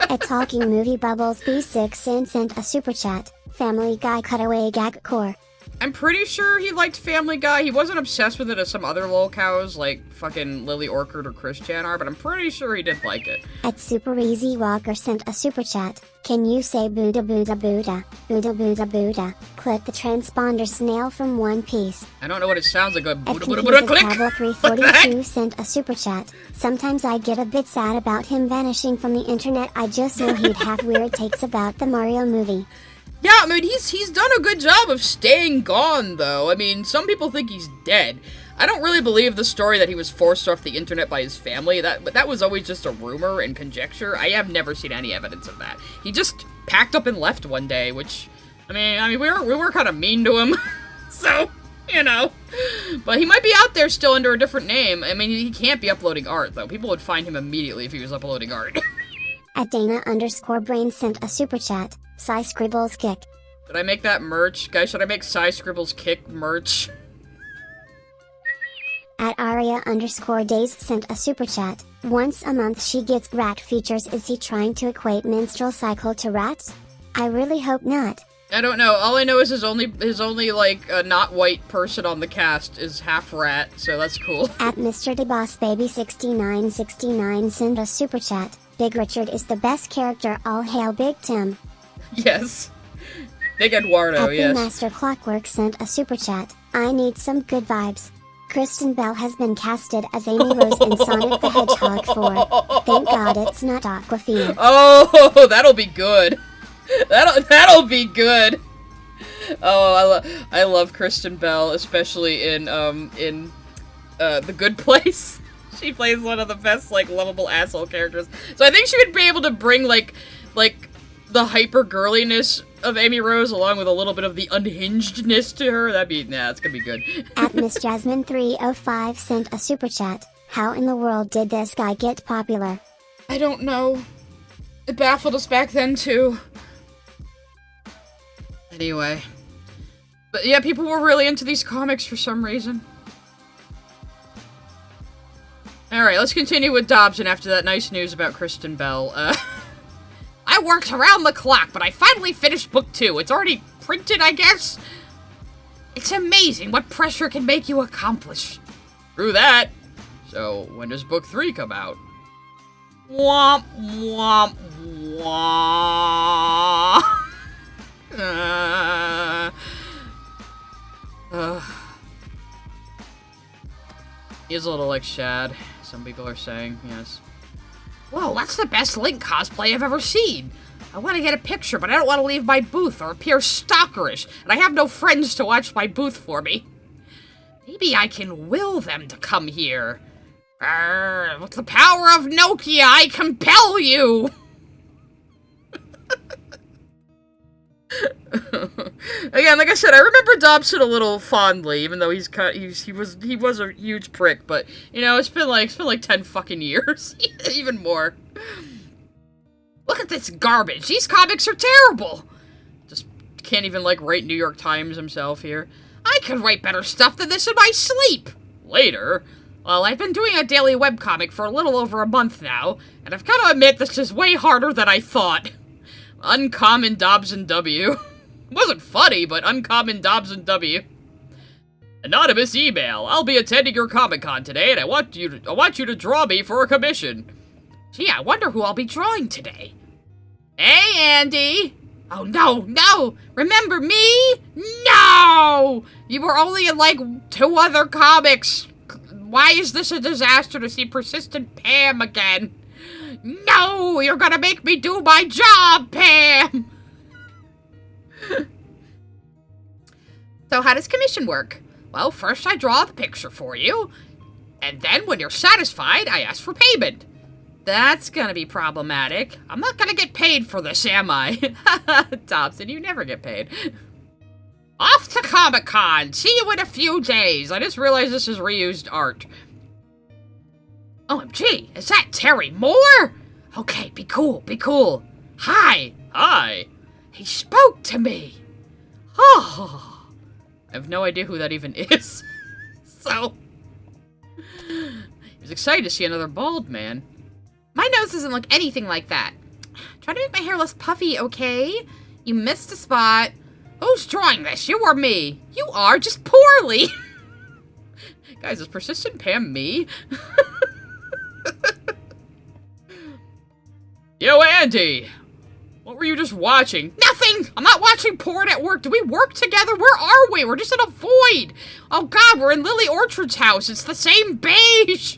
A Talking Movie Bubbles B6 sent a super chat. Family Guy cutaway gag core. I'm pretty sure he liked Family Guy. He wasn't obsessed with it as some other lolcows like fucking Lily Orchard or Chris Chan are, but I'm pretty sure he did like it. At Super Easy Walker sent a super chat. Can you say Buddha Buddha Buddha? Buddha Buddha Buddha. Click the transponder snail from One Piece. I don't know what it sounds like. At Buddha Buddha Buddha click! Pablo 342 sent a super chat. Sometimes I get a bit sad about him vanishing from the internet. I just know he'd have weird takes about the Mario movie. Yeah, I mean, he's done a good job of staying gone, though. I mean, some people think he's dead. I don't really believe the story that he was forced off the internet by his family. But that was always just a rumor and conjecture. I have never seen any evidence of that. He just packed up and left one day, which, I mean, we were kind of mean to him. So, you know. But he might be out there still under a different name. I mean, he can't be uploading art, though. People would find him immediately if he was uploading art. At Dana_Brain sent a super chat. Psy Scribbles Kick. Should I make that merch? Guys, should I make Psy Scribbles Kick merch? At Aria_Days sent a super chat. Once a month she gets rat features. Is he trying to equate menstrual cycle to rats? I really hope not. I don't know. All I know is his only like not white person on the cast is half rat, so that's cool. At Mr. DeBossBaby6969 sent a super chat. Big Richard is the best character. All hail Big Tim. Yes. Big Eduardo, At yes. the Master Clockwork sent a super chat. I need some good vibes. Kristen Bell has been casted as Amy Rose in Sonic the Hedgehog 4. Thank God it's not Aquafina. Oh, that'll be good. That'll be good. Oh, I love Kristen Bell, especially in The Good Place. She plays one of the best, like, lovable asshole characters. So I think she would be able to bring, like, the hyper girliness of Amy Rose, along with a little bit of the unhingedness to her. It's gonna be good. At Miss Jasmine 305 sent a super chat. How in the world did this guy get popular? I don't know. It baffled us back then, too. Anyway. But yeah, people were really into these comics for some reason. Alright, let's continue with Dobson after that nice news about Kristen Bell. I worked around the clock, but I finally finished book 2. It's already printed, I guess? It's amazing what pressure can make you accomplish. True that. So, when does book 3 come out? Womp, womp, womp. He's a little like Shad, some people are saying, yes. Whoa, that's the best Link cosplay I've ever seen. I want to get a picture, but I don't want to leave my booth or appear stalkerish, and I have no friends to watch my booth for me. Maybe I can will them to come here. With the power of Nokia, I compel you! Again, like I said, I remember Dobson a little fondly, even though he was a huge prick. But you know, it's been like 10 fucking years, even more. Look at this garbage. These comics are terrible. Just can't even like write New York Times himself here. I could write better stuff than this in my sleep. Later. Well, I've been doing a daily webcomic for a little over a month now, and I've got to admit this is way harder than I thought. Uncommon Dobson W. Wasn't funny, but uncommon Dobson W. Anonymous email. I'll be attending your Comic-Con today, and I want you to draw me for a commission. Gee, I wonder who I'll be drawing today. Hey, Andy! Oh, no! Remember me? No! You were only in, like, 2 other comics. Why is this a disaster to see Persistent Pam again? No! You're gonna make me do my job, Pam! So how does commission work? Well, first I draw the picture for you, and then when you're satisfied, I ask for payment. That's gonna be problematic. I'm not gonna get paid for this, am I? Dobson, you never get paid. Off to Comic-Con! See you in a few days! I just realized this is reused art. OMG, is that Terry Moore? Okay, be cool. Hi! He spoke to me! Oh! I have no idea who that even is. So... I was excited to see another bald man. My nose doesn't look anything like that. Try to make my hair less puffy, okay? You missed a spot. Who's drawing this, you or me? You are, just poorly. Guys, is Persistent Pam me? Yo, Andy! What were you just watching? Nothing! I'm not watching porn at work. Do we work together? Where are we? We're just in a void. Oh god, we're in Lily Orchard's house. It's the same beige.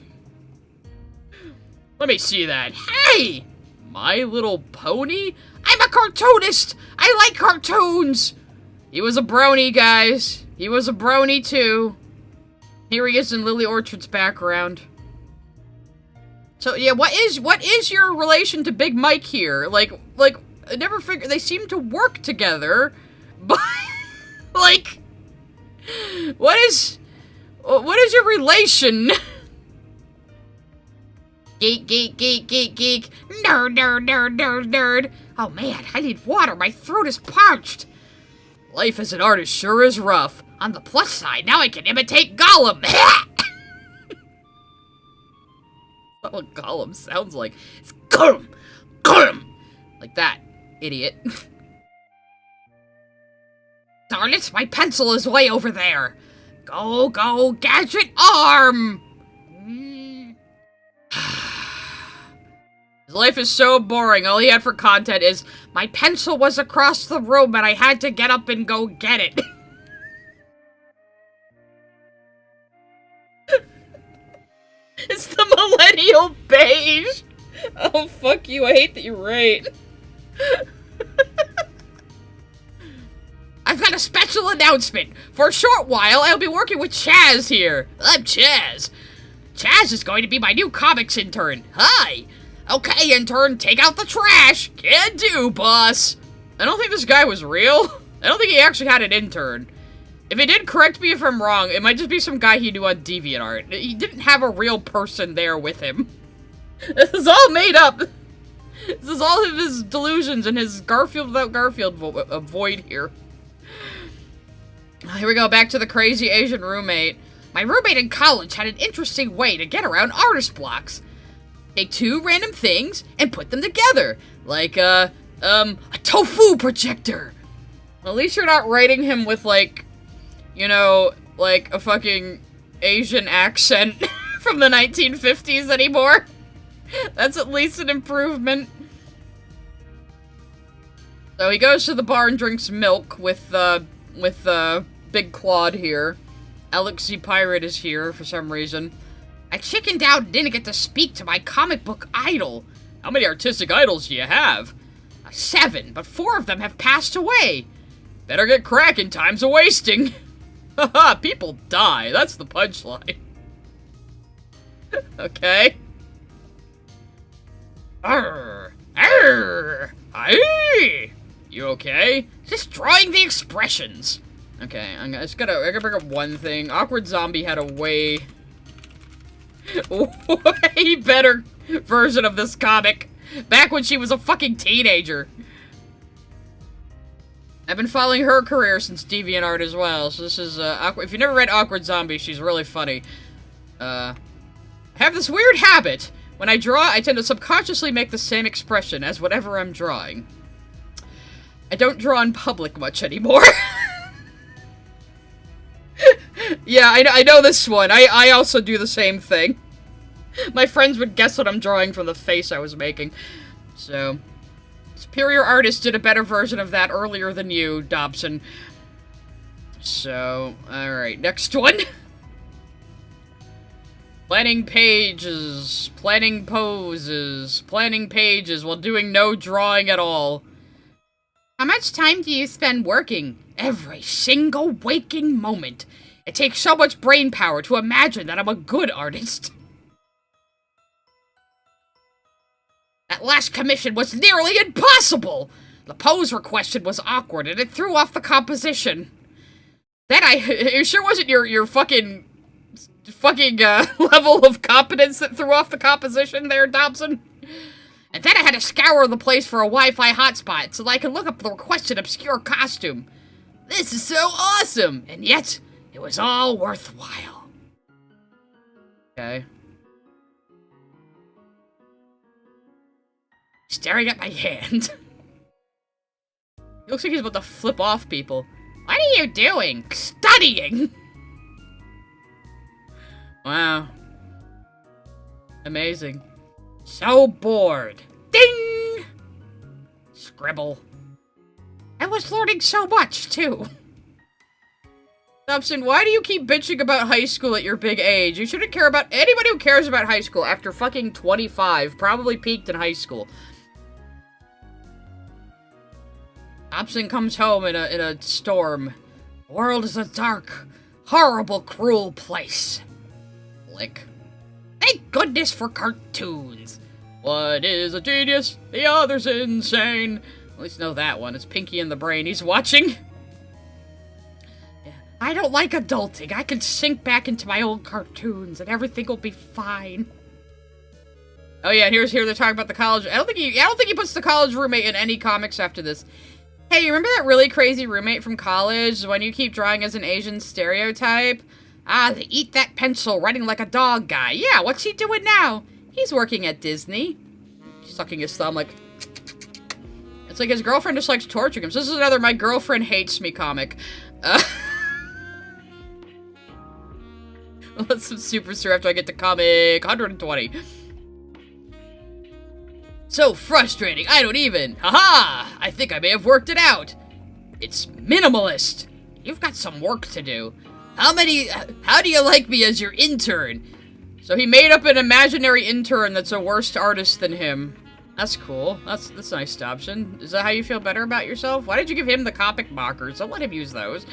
Let me see that. Hey! My Little Pony? I'm a cartoonist! I like cartoons! He was a brony, guys. He was a brony, too. Here he is in Lily Orchard's background. So, yeah, what is your relation to Big Mike here? Like, I never figured, they seem to work together, but, like, what is your relation? Geek. Nerd. Oh man, I need water. My throat is parched. Life as an artist sure is rough. On the plus side, now I can imitate Gollum. That's what Gollum sounds like. It's Gollum. Like that, idiot. Darn it, my pencil is way over there. Go, gadget arm. His life is so boring. All he had for content is, my pencil was across the room and I had to get up and go get it. It's the millennial beige. Oh, fuck you. I hate that you're right. I've got a special announcement. For a short while, I'll be working with Chaz here. I'm Chaz. Chaz is going to be my new comics intern. Hi. Okay, intern, take out the trash. Can do, boss. I don't think this guy was real. I don't think he actually had an intern. If he did, correct me if I'm wrong. It might just be some guy he knew on DeviantArt. He didn't have a real person there with him. This is all made up. This is all of his delusions and his Garfield without Garfield void here. Here we go, back to the crazy Asian roommate. My roommate in college had an interesting way to get around artist blocks. Take two random things and put them together. Like, a tofu projector. At least you're not writing him with, like, you know, like a fucking Asian accent from the 1950s anymore. That's at least an improvement. So he goes to the bar and drinks milk with Big Claude here. Alex the Pirate is here for some reason. I chickened out and didn't get to speak to my comic book idol. How many artistic idols do you have? 7, but 4 of them have passed away. Better get cracking, time's a-wasting. Haha, people die, that's the punchline. Okay. Arr! Arr! Aye! You okay? Just drawing the expressions. Okay, I gotta bring up one thing. Awkward Zombie had a way better version of this comic. Back when she was a fucking teenager. I've been following her career since DeviantArt as well, so this is, Awkward. If you never read Awkward Zombie, she's really funny. I have this weird habit. When I draw, I tend to subconsciously make the same expression as whatever I'm drawing. I don't draw in public much anymore. Yeah, I know this one. I also do the same thing. My friends would guess what I'm drawing from the face I was making. So, Superior Artist did a better version of that earlier than you, Dobson. So, alright, next one. Planning pages, planning poses, planning pages while doing no drawing at all. How much time do you spend working? Every single waking moment. It takes so much brain power to imagine that I'm a good artist. That last commission was nearly impossible! The pose requested was awkward and it threw off the composition. Then it sure wasn't your fucking level of competence that threw off the composition there, Dobson. And then I had to scour the place for a Wi-Fi hotspot so that I could look up the requested obscure costume. This is so awesome! And yet, it was all worthwhile. Okay. Staring at my hand. He looks like he's about to flip off people. What are you doing? Studying! Wow. Amazing. So bored. Ding! Scribble. I was learning so much, too. Dobson, why do you keep bitching about high school at your big age? You shouldn't care about anybody who cares about high school after fucking 25. Probably peaked in high school. Dobson comes home in a storm. The world is a dark, horrible, cruel place. Lick. Thank goodness for cartoons. One is a genius, the other's insane. At least know that one. It's Pinky in the Brain he's watching. I don't like adulting. I can sink back into my old cartoons and everything will be fine. Oh yeah, here they're talking about the college. I don't think he puts the college roommate in any comics after this. Hey, you remember that really crazy roommate from college? The one you keep drawing as an Asian stereotype? Ah, the eat that pencil, writing like a dog guy. Yeah, what's he doing now? He's working at Disney. He's sucking his thumb like... It's like his girlfriend just likes torturing him. So this is another My Girlfriend Hates Me comic. Let's some super stir after I get to comic 120. So frustrating, I don't even. Haha! I think I may have worked it out. It's minimalist. You've got some work to do. How do you like me as your intern? So he made up an imaginary intern that's a worse artist than him. That's cool. That's nice, Dobson. Is that how you feel better about yourself? Why did you give him the comic markers? Don't let him use those.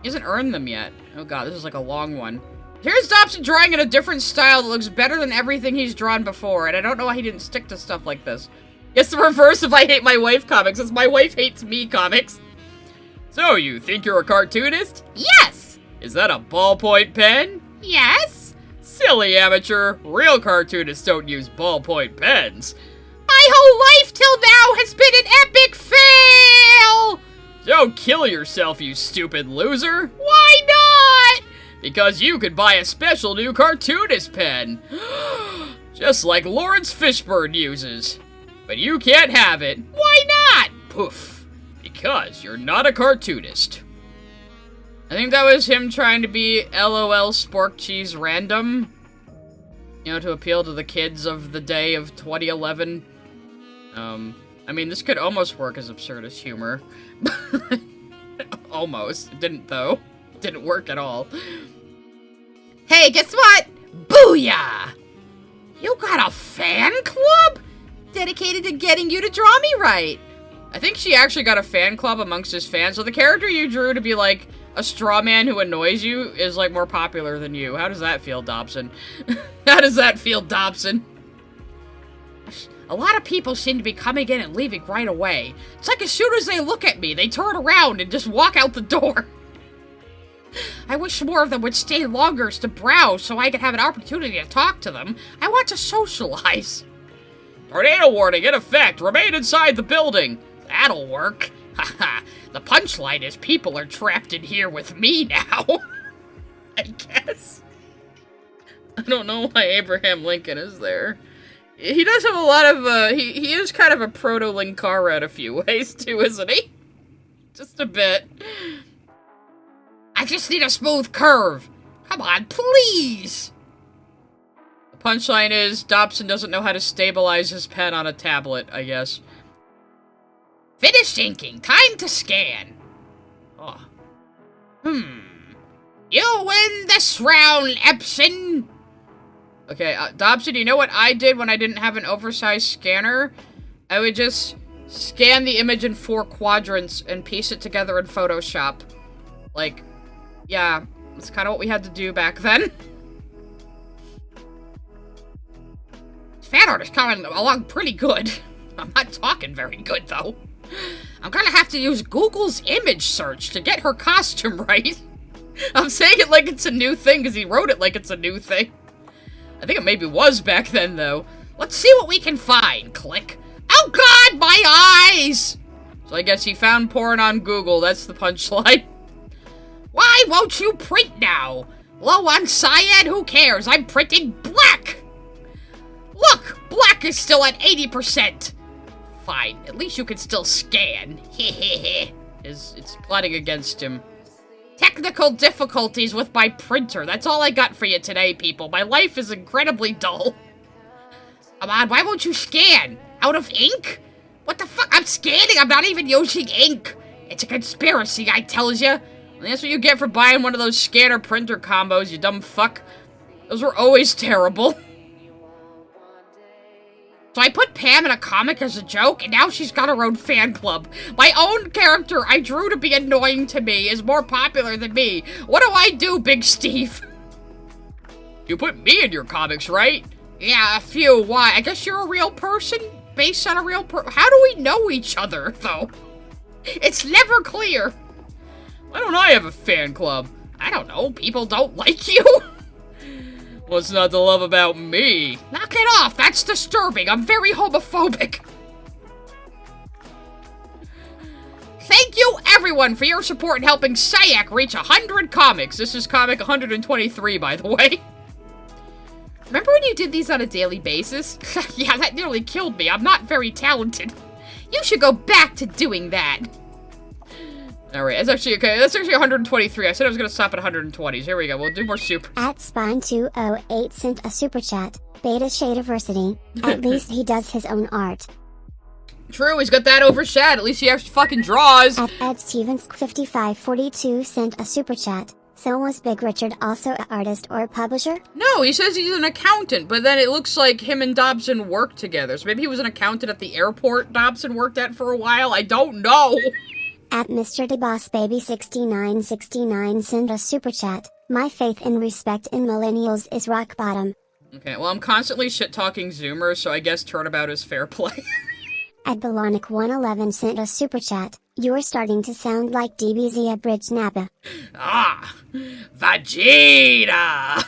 He hasn't earned them yet. Oh god, this is like a long one. Here's Dobson drawing in a different style that looks better than everything he's drawn before, and I don't know why he didn't stick to stuff like this. It's the reverse of I Hate My Wife comics. It's My Wife Hates Me comics. So, you think you're a cartoonist? Yes! Is that a ballpoint pen? Yes! Silly amateur. Real cartoonists don't use ballpoint pens. My whole life till now has been an epic fail! Don't kill yourself, you stupid loser. Why not? Because you could buy a special new cartoonist pen. Just like Lawrence Fishburne uses. But you can't have it. Why not? Poof. Because you're not a cartoonist. I think that was him trying to be LOL Spork Cheese Random. You know, to appeal to the kids of the day of 2011. I mean, this could almost work as absurdist humor. Almost. It didn't, though. It didn't work at all. Hey, guess what? Booyah! You got a fan club? Dedicated to getting you to draw me right. I think she actually got a fan club amongst his fans, so the character you drew to be, like, a straw man who annoys you is, like, more popular than you. How does that feel, Dobson? How does that feel, Dobson? A lot of people seem to be coming in and leaving right away. It's like as soon as they look at me, they turn around and just walk out the door. I wish more of them would stay longer to browse so I could have an opportunity to talk to them. I want to socialize. Tornado warning in effect. Remain inside the building. That'll work. Haha. The punchline is people are trapped in here with me now. I guess. I don't know why Abraham Lincoln is there. He does have a lot of, he is kind of a proto-Linkara in a few ways, too, isn't he? Just a bit. I just need a smooth curve. Come on, please. The punchline is, Dobson doesn't know how to stabilize his pen on a tablet, I guess. Finish inking. Time to scan. Oh. You win this round, Epson. Okay, Dobson, you know what I did when I didn't have an oversized scanner? I would just scan the image in 4 quadrants and piece it together in Photoshop. Like, yeah, that's kind of what we had to do back then. Fan art is coming along pretty good. I'm not talking very good, though. I'm gonna have to use Google's image search to get her costume right. I'm saying it like it's a new thing because he wrote it like it's a new thing. I think it maybe was back then, though. Let's see what we can find. Click. Oh god, my eyes! So I guess he found porn on Google. That's the punchline. Why won't you print now? Low on cyan? Who cares? I'm printing black! Look! Black is still at 80%. Fine. At least you can still scan. Hehehe. It's plotting against him. Technical difficulties with my printer. That's all I got for you today, people. My life is incredibly dull. Come on, why won't you scan? Out of ink? What the fuck? I'm scanning. I'm not even using ink. It's a conspiracy, I tells you. And that's what you get for buying one of those scanner printer combos, you dumb fuck. Those were always terrible. So I put Pam in a comic as a joke, and now she's got her own fan club. My own character I drew to be annoying to me is more popular than me. What do I do, Big Steve? You put me in your comics, right? Yeah, a few. Why? I guess you're a real person? Based on a real How do we know each other, though? It's never clear. Why don't I have a fan club? I don't know. People don't like you. What's not to love about me? Knock it off. That's disturbing. I'm very homophobic. Thank you, everyone, for your support in helping SYAC reach 100 comics. This is comic 123, by the way. Remember when you did these on a daily basis? Yeah, that nearly killed me. I'm not very talented. You should go back to doing that. Alright, that's actually, okay, that's actually 123. I said I was going to stop at 120s. Here we go, we'll do more super. At Spine208 sent a super chat. Beta Shadiversity. At least he does his own art. True, he's got that overshadow. At least he actually fucking draws. At Ed Stevens 5542 sent a super chat. So was Big Richard also an artist or a publisher? No, he says he's an accountant, but then it looks like him and Dobson worked together. So maybe he was an accountant at the airport Dobson worked at for a while. I don't know. At Mr. DeBossBaby6969 sent a super chat. My faith and respect in millennials is rock bottom. Okay, well, I'm constantly shit-talking Zoomers, so I guess turnabout is fair play. Adbalonic111 sent a super chat. You're starting to sound like DBZ Abridged Nappa. Ah! Vegeta!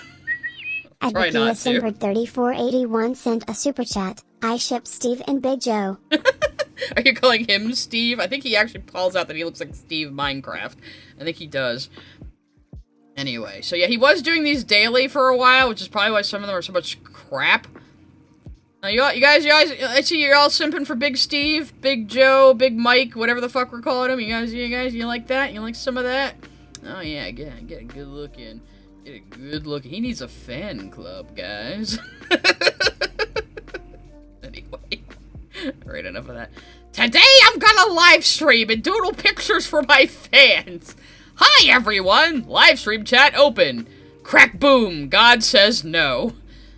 Try not to. December3481 sent a super chat. I ship Steve and Big Joe. Are you calling him Steve? I think he actually calls out that he looks like Steve Minecraft. I think he does. Anyway, so yeah, he was doing these daily for a while, which is probably why some of them are so much crap. Now, you guys, I see you're all simping for Big Steve, Big Joe, Big Mike, whatever the fuck we're calling him. You guys, you like that? You like some of that? Oh yeah, get a good look in. Get a good look. He needs a fan club, guys. Anyway, alright, enough of that. Today I'm gonna live stream and doodle pictures for my fans. Hi everyone! Live stream chat open. Crack boom, God says no.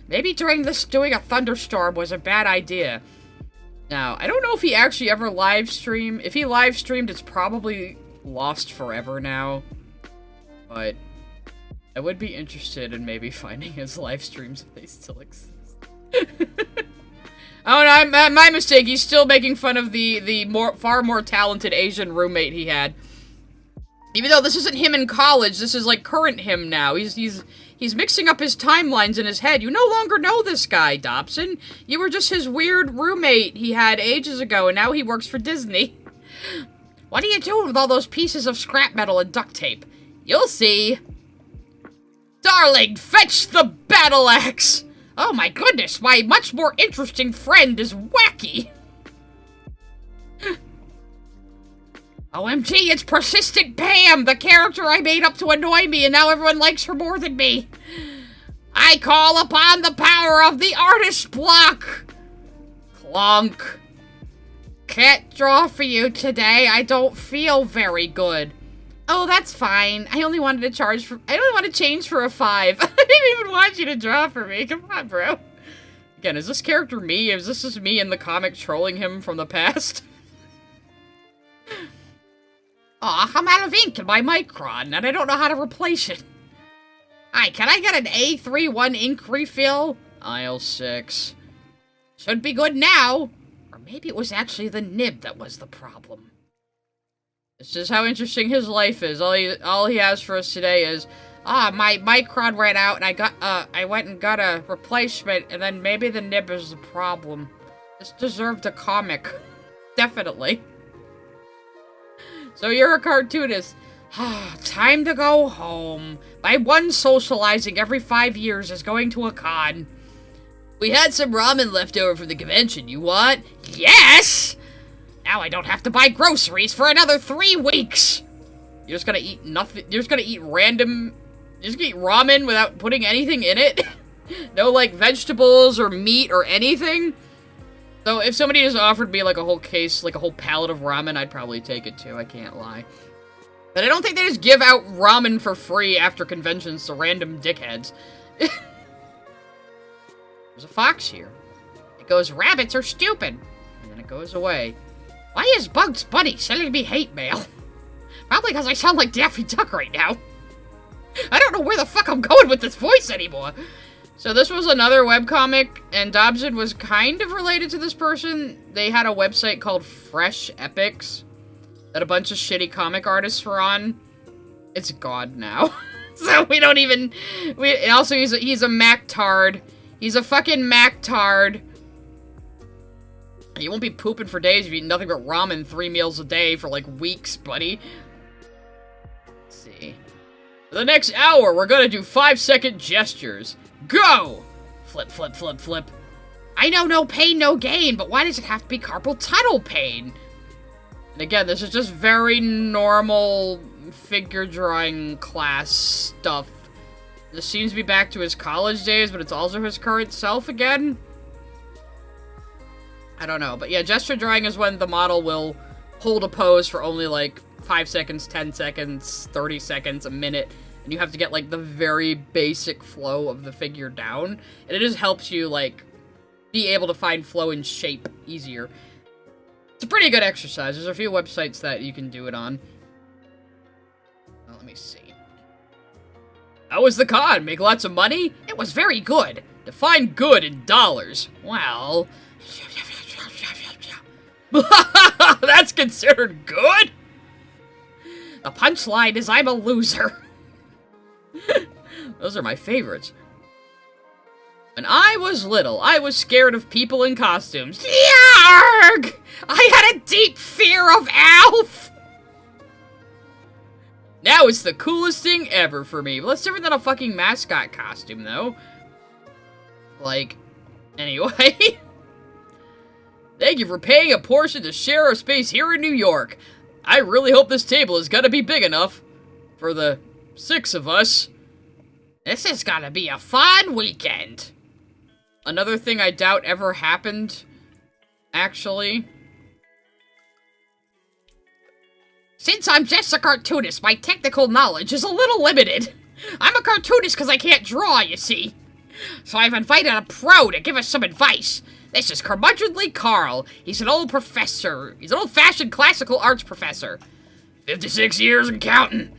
Maybe during this doing a thunderstorm was a bad idea. Now, I don't know if he actually ever live streamed. If he live streamed, it's probably lost forever now. But I would be interested in maybe finding his live streams if they still exist. Oh no, my mistake. He's still making fun of the far more talented Asian roommate he had. Even though this isn't him in college, this is like current him now. He's mixing up his timelines in his head. You no longer know this guy, Dobson. You were just his weird roommate he had ages ago, and now he works for Disney. What are you doing with all those pieces of scrap metal and duct tape? You'll see. Darling, fetch the battle axe! Oh my goodness, my much more interesting friend is wacky. OMG, it's Persistent Pam, the character I made up to annoy me, and now everyone likes her more than me. I call upon the power of the artist block. Clunk. Can't draw for you today. I don't feel very good. Oh, that's fine. I only wanted to change for a 5. I didn't even want you to draw for me. Come on, bro. Again, is this character me? Is this just me in the comic trolling him from the past? Aw, I'm out of ink in my Micron, and I don't know how to replace it. Hi, can I get an A31 ink refill? Aisle 6. Should be good now. Or maybe it was actually the nib that was the problem. This is how interesting his life is. All he has for us today is, my Micron ran out, and I went and got a replacement, and then maybe the nib is the problem. This deserved a comic. Definitely. So you're a cartoonist. Time to go home. My one socializing every 5 years is going to a con. We had some ramen left over from the convention. You want? Yes! Now I don't have to buy groceries for another 3 weeks. You're just gonna eat nothing. You're just gonna eat random. You're just gonna eat ramen without putting anything in it? No, like, vegetables or meat or anything? So if somebody just offered me, like, a whole case, like, a whole pallet of ramen, I'd probably take it, too. I can't lie. But I don't think they just give out ramen for free after conventions to random dickheads. There's a fox here. It goes, rabbits are stupid. And then it goes away. Why is Bugs Bunny sending me hate mail? Probably because I sound like Daffy Duck right now. I don't know where the fuck I'm going with this voice anymore. So this was another webcomic, and Dobson was kind of related to this person. They had a website called Fresh Epics that a bunch of shitty comic artists were on. It's gone now. So we don't even... and also, he's a Mac-tard. He's a fucking Mac-tard. You won't be pooping for days if you eat nothing but ramen 3 meals a day for, like, weeks, buddy. Let's see. For the next hour, we're gonna do 5-second gestures. Go! Flip, flip, flip, flip. I know no pain, no gain, but why does it have to be carpal tunnel pain? And again, this is just very normal figure drawing class stuff. This seems to be back to his college days, but it's also his current self again. I don't know, but yeah, gesture drawing is when the model will hold a pose for only like 5 seconds, 10 seconds, 30 seconds, a minute. And you have to get, like, the very basic flow of the figure down. And it just helps you, like, be able to find flow and shape easier. It's a pretty good exercise. There's a few websites that you can do it on. Well, let me see. How was the con? Make lots of money? It was very good. Define good in dollars. Well... That's considered good? The punchline is I'm a loser. Those are my favorites. When I was little, I was scared of people in costumes. Yarg! I had a deep fear of Alf! Now it's the coolest thing ever for me. Well, that's different than a fucking mascot costume, though. Like, anyway. Thank you for paying a portion to share our space here in New York. I really hope this table is gonna be big enough for the 6 of us. This is gonna be a fun weekend. Another thing I doubt ever happened, actually. Since I'm just a cartoonist, my technical knowledge is a little limited. I'm a cartoonist because I can't draw, you see. So I've invited a pro to give us some advice. This is curmudgeonly Carl. He's an old professor. He's an old-fashioned classical arts professor. 56 years and counting.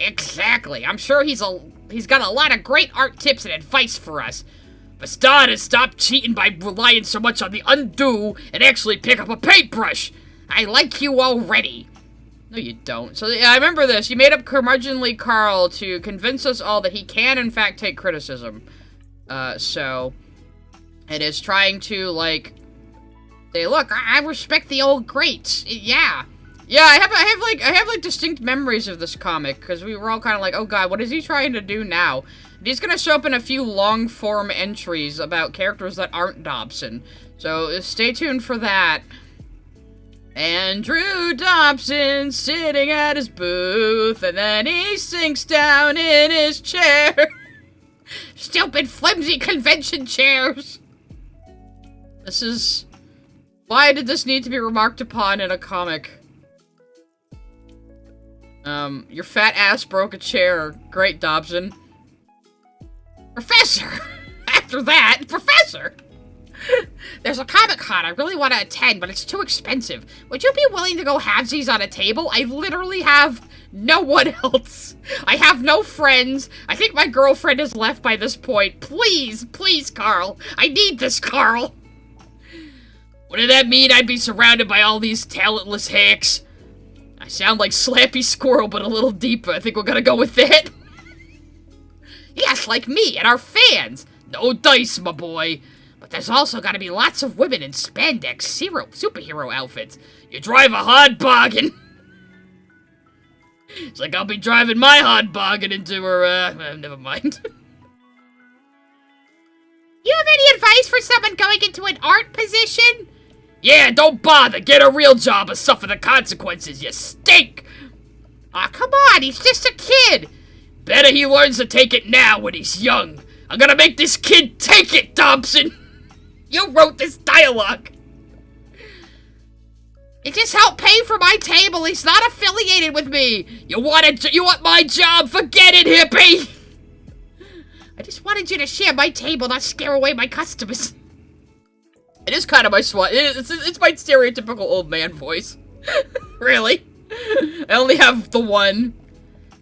Exactly. I'm sure he's got a lot of great art tips and advice for us. But stop cheating by relying so much on the undo and actually pick up a paintbrush. I like you already. No, you don't. So, yeah, I remember this. You made up curmudgeonly Carl to convince us all that he can, in fact, take criticism. So, it is trying to, like, say, look, I respect the old greats. Yeah. Yeah, I have distinct memories of this comic, because we were all kind of like, oh god, what is he trying to do now? And he's gonna show up in a few long-form entries about characters that aren't Dobson. So, stay tuned for that. Andrew Dobson sitting at his booth, and then he sinks down in his chair. Stupid, flimsy convention chairs. This is... Why did this need to be remarked upon in a comic? Your fat ass broke a chair. Great, Dobson. Professor! After that, Professor! There's a Comic-Con I really want to attend, but it's too expensive. Would you be willing to go halvesies on a table? I literally have no one else. I have no friends. I think my girlfriend has left by this point. Please, please, Carl. I need this, Carl. Wouldn't that mean I'd be surrounded by all these talentless hacks? I sound like Slappy Squirrel, but a little deeper. I think we're gonna go with that. Yes, like me and our fans. No dice, my boy. But there's also gotta be lots of women in spandex superhero outfits. You drive a hot bargain. It's like I'll be driving my hot bargain into her, never mind. You have any advice for someone going into an art position? Yeah, don't bother. Get a real job or suffer the consequences. You stink. Aw, come on. He's just a kid. Better he learns to take it now when he's young. I'm gonna make this kid take it, Dobson. You wrote this dialogue. It just helped pay for my table. He's not affiliated with me. You want my job? Forget it, hippie. I just wanted you to share my table, not scare away my customers. It is kind of my it's my stereotypical old man voice. Really? I only have the one.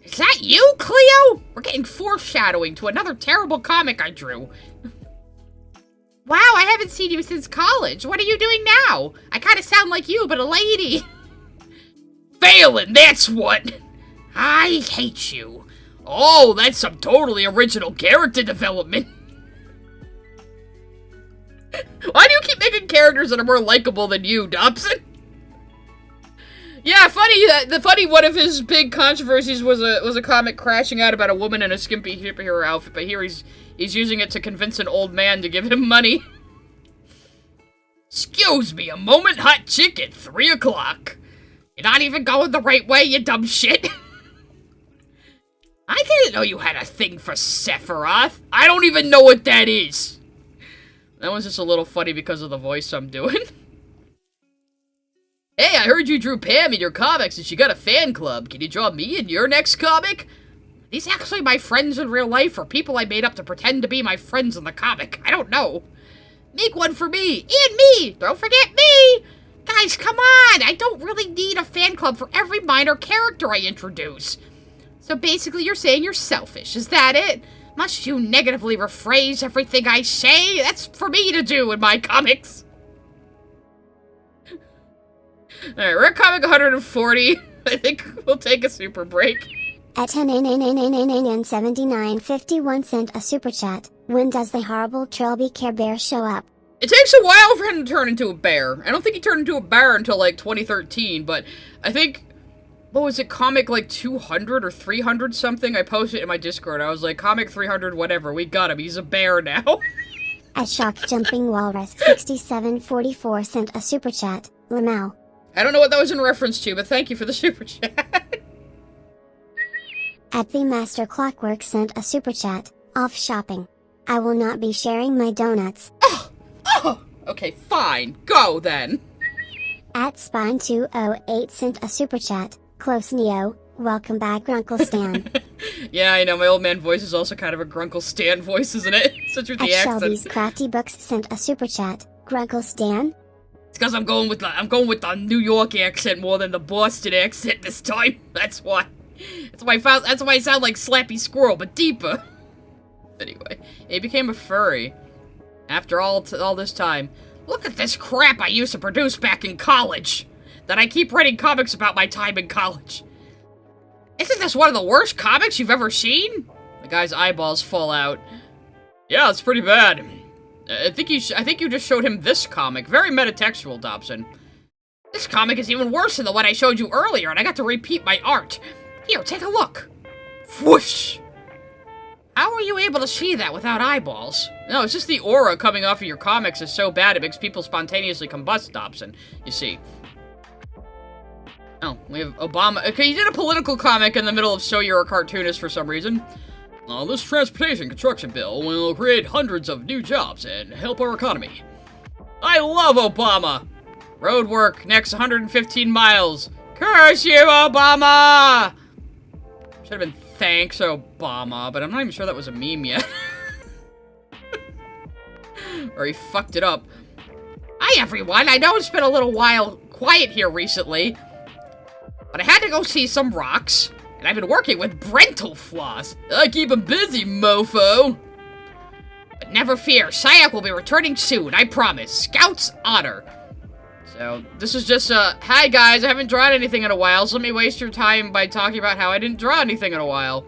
Is that you, Cleo? We're getting foreshadowing to another terrible comic I drew. Wow, I haven't seen you since college. What are you doing now? I kind of sound like you, but a lady. Failing, that's what. I hate you. Oh, that's some totally original character development. Why do you keep making characters that are more likable than you, Dobson? Yeah, funny. The funny one of his big controversies was a comic crashing out about a woman in a skimpy superhero outfit, but here he's using it to convince an old man to give him money. Excuse me a moment, hot chick at 3 o'clock. You're not even going the right way, you dumb shit. I didn't know you had a thing for Sephiroth. I don't even know what that is. That was just a little funny because of the voice I'm doing. Hey, I heard you drew Pam in your comics and she got a fan club. Can you draw me in your next comic? These actually my friends in real life or people I made up to pretend to be my friends in the comic? I don't know. Make one for me. And me. Don't forget me. Guys, come on. I don't really need a fan club for every minor character I introduce. So basically you're saying you're selfish, is that it? Must you negatively rephrase everything I say? That's for me to do in my comics. Alright, we're at comic 140. I think we'll take a super break. At 10:79:51 sent a super chat. When does the horrible Trilby Care Bear show up? It takes a while for him to turn into a bear. I don't think he turned into a bear until, like, 2013, but I think, what was it, comic, like, 200 or 300 something? I posted it in my Discord. I was like, comic 300 whatever, we got him, he's a bear now. At Shock Jumping Walrus 6744 sent a super chat. Lamau. I don't know what that was in reference to, but thank you for the super chat. At the Master Clockwork sent a super chat. Off shopping. I will not be sharing my donuts. Oh, okay, fine. Go, then. At Spine208 sent a super chat. Close Neo. Welcome back, Grunkle Stan. Yeah, I know, my old man voice is also kind of a Grunkle Stan voice, isn't it? Such with At the accent. Shelby's Crafty Books sent a super chat. Grunkle Stan? It's because I'm going with the New York accent more than the Boston accent this time. That's why. That's why I sound like Slappy Squirrel, but deeper. Anyway, he became a furry. After all this time. Look at this crap I used to produce back in college. That I keep writing comics about my time in college. Isn't this one of the worst comics you've ever seen? The guy's eyeballs fall out. Yeah, it's pretty bad. I think you just showed him this comic. Very metatextual, Dobson. This comic is even worse than the one I showed you earlier, and I got to repeat my art. Here, take a look. Whoosh! How are you able to see that without eyeballs? No, it's just the aura coming off of your comics is so bad it makes people spontaneously combust, Dobson. You see. Oh, we have Obama. Okay, you did a political comic in the middle of So You're a Cartoonist for some reason. This transportation construction bill will create hundreds of new jobs and help our economy. I love Obama! Road work, next 115 miles. Curse you, Obama! Should have been thanks, Obama, but I'm not even sure that was a meme yet. Or he fucked it up. Hi, everyone. I know it's been a little while quiet here recently, but I had to go see some rocks, and I've been working with Brental Floss. I keep him busy, mofo. But never fear, SYAC will be returning soon, I promise. Scout's honor. So, this is just hi guys, I haven't drawn anything in a while, so let me waste your time by talking about how I didn't draw anything in a while.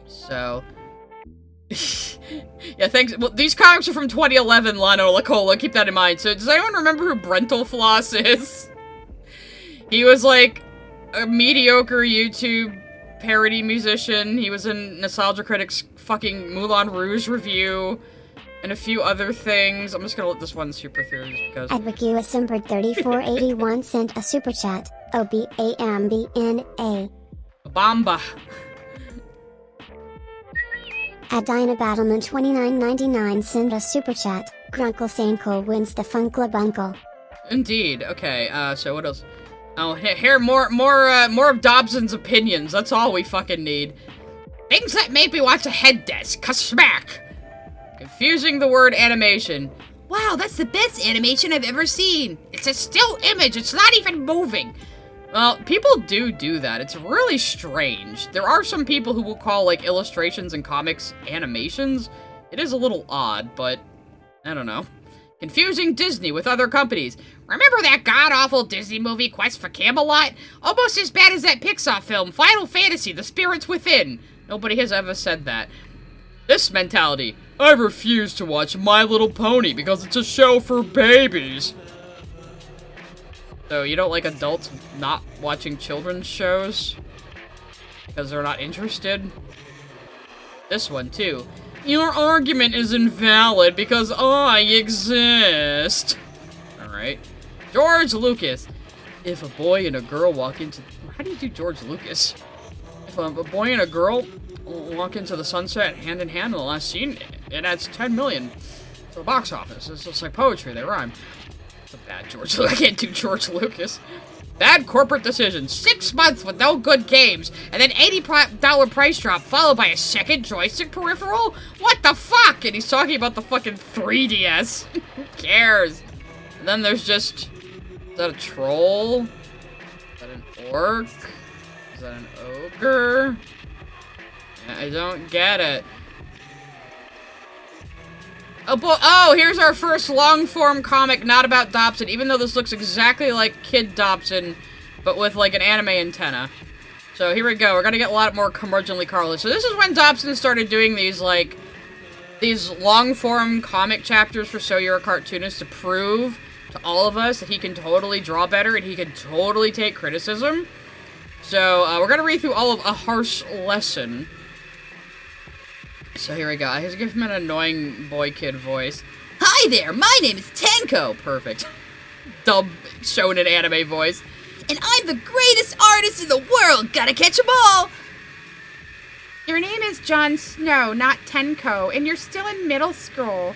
So... yeah, thanks. Well, these comics are from 2011, Lano Lacola, keep that in mind. So, does anyone remember who Brental Floss is? He was, like, a mediocre YouTube parody musician. He was in Nostalgia Critic's fucking Moulin Rouge review. And a few other things. I'm just gonna let this one super through just because. Edward Simbered 3481 sent a super chat. OBAMBNA. Bamba. At Dinah Battleman 2999 sent a super chat. Grunkle Sanko wins the Funkla Bunkle. Indeed. Okay. So what else? Oh, here more of Dobson's opinions. That's all we fucking need. Things that made me watch a head desk. Smack. Confusing the word animation. Wow, that's the best animation I've ever seen. It's a still image, it's not even moving. Well, people do that. It's really strange. There are some people who will call, like, illustrations and comics animations. It is a little odd, but I don't know. Confusing Disney with other companies. Remember that god-awful Disney movie, Quest for Camelot? Almost as bad as that Pixar film, Final Fantasy, The Spirits Within. Nobody has ever said that. This mentality. I refuse to watch My Little Pony because it's a show for babies. So you don't like adults not watching children's shows? Because they're not interested? This one, too. Your argument is invalid because I exist. Alright. George Lucas. If a boy and a girl walk into... How do you do George Lucas? If a boy and a girl walk into the sunset hand in hand in the last scene, it adds 10 million to the box office. It's just like poetry, they rhyme. It's a bad George Lucas. I can't do George Lucas. Bad corporate decisions. 6 months with no good games, and then $80 price drop, followed by a second joystick peripheral? What the fuck? And he's talking about the fucking 3DS. Who cares? And then there's just... Is that a troll? Is that an orc? Is that an ogre? I don't get it. Oh, here's our first long-form comic not about Dobson, even though this looks exactly like Kid Dobson, but with, like, an anime antenna. So here we go. We're gonna get a lot more curmudgeonly Carly. So this is when Dobson started doing these, like, these long-form comic chapters for So You're a Cartoonist to prove to all of us that he can totally draw better and he can totally take criticism. So, we're gonna read through all of A Harsh Lesson. So here we go. I have to give him an annoying boy-kid voice. Hi there, my name is Tenko. Perfect. Dub shonen anime voice. And I'm the greatest artist in the world! Gotta catch 'em all! Your name is Jon Snow, not Tenko, and you're still in middle school.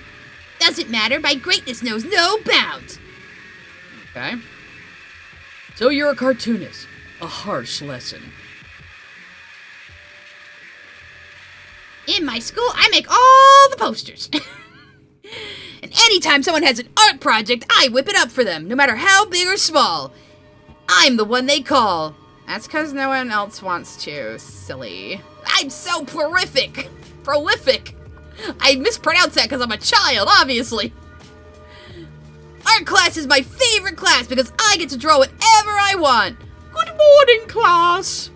Doesn't matter, my greatness knows no bounds. Okay. So you're a cartoonist. A harsh lesson. In my school, I make all the posters. And anytime someone has an art project, I whip it up for them, no matter how big or small. I'm the one they call. That's because no one else wants to, silly. I'm so prolific. I mispronounce that because I'm a child, obviously. Art class is my favorite class because I get to draw whatever I want. Good morning, class.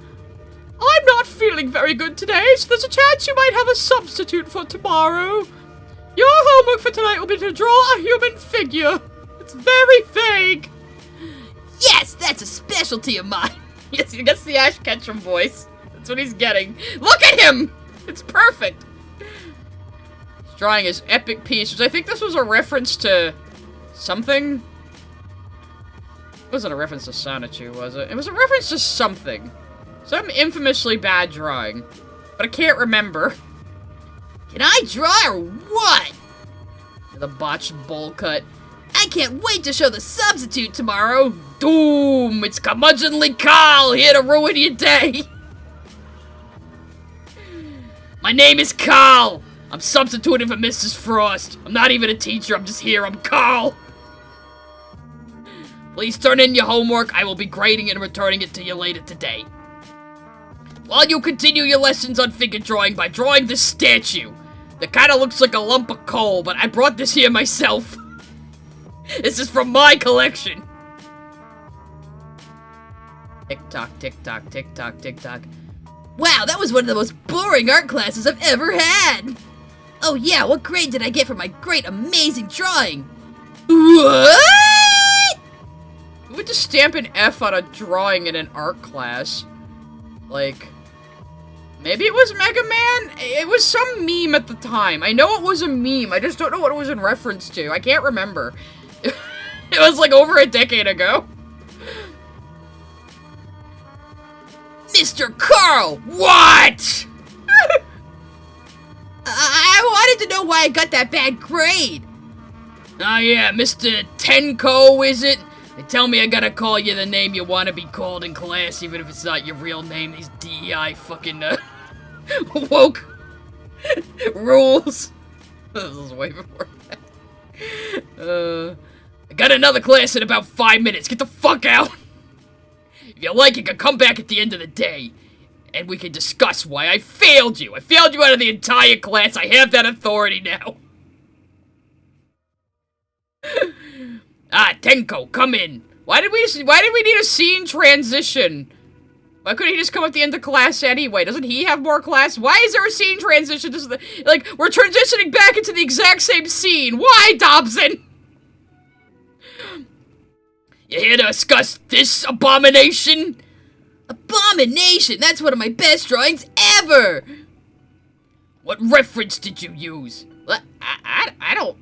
I'm not feeling very good today, so there's a chance you might have a substitute for tomorrow. Your homework for tonight will be to draw a human figure. It's very vague. Yes, that's a specialty of mine. Yes, he gets the Ash Ketchum voice. That's what he's getting. Look at him! It's perfect. He's drawing his epic piece, which I think this was a reference to something. It wasn't a reference to Sonichu, was it? It was a reference to something. Some infamously bad drawing. But I can't remember. Can I draw or what? The botched bowl cut. I can't wait to show the substitute tomorrow. Doom! It's curmudgeonly Carl here to ruin your day. My name is Carl. I'm substituting for Mrs. Frost. I'm not even a teacher, I'm just here. I'm Carl. Please turn in your homework. I will be grading and returning it to you later today. While you continue your lessons on figure drawing by drawing this statue. That kinda looks like a lump of coal, but I brought this here myself. This is from my collection. Tick-tock, tick-tock, tick-tock, tick-tock. Wow, that was one of the most boring art classes I've ever had. Oh yeah, what grade did I get for my great, amazing drawing? What? Who would just stamp an F on a drawing in an art class? Like, maybe it was Mega Man? It was some meme at the time. I know it was a meme. I just don't know what it was in reference to. I can't remember. It was like over a decade ago. Mr. Carl! What? I wanted to know why I got that bad grade. Oh yeah, Mr. Tenko, is it? They tell me I gotta call you the name you want to be called in class, even if it's not your real name. These DEI fucking, woke rules. This is way before that. I got another class in about 5 minutes. Get the fuck out. If you like, you can come back at the end of the day. And we can discuss why I failed you. I failed you out of the entire class. I have that authority now. Tenko, come in. Why did we need a scene transition? Why couldn't he just come at the end of class anyway? Doesn't he have more class? Why is there a scene transition? Like, we're transitioning back into the exact same scene. Why, Dobson? You here to discuss this abomination? Abomination? That's one of my best drawings ever! What reference did you use? I don't...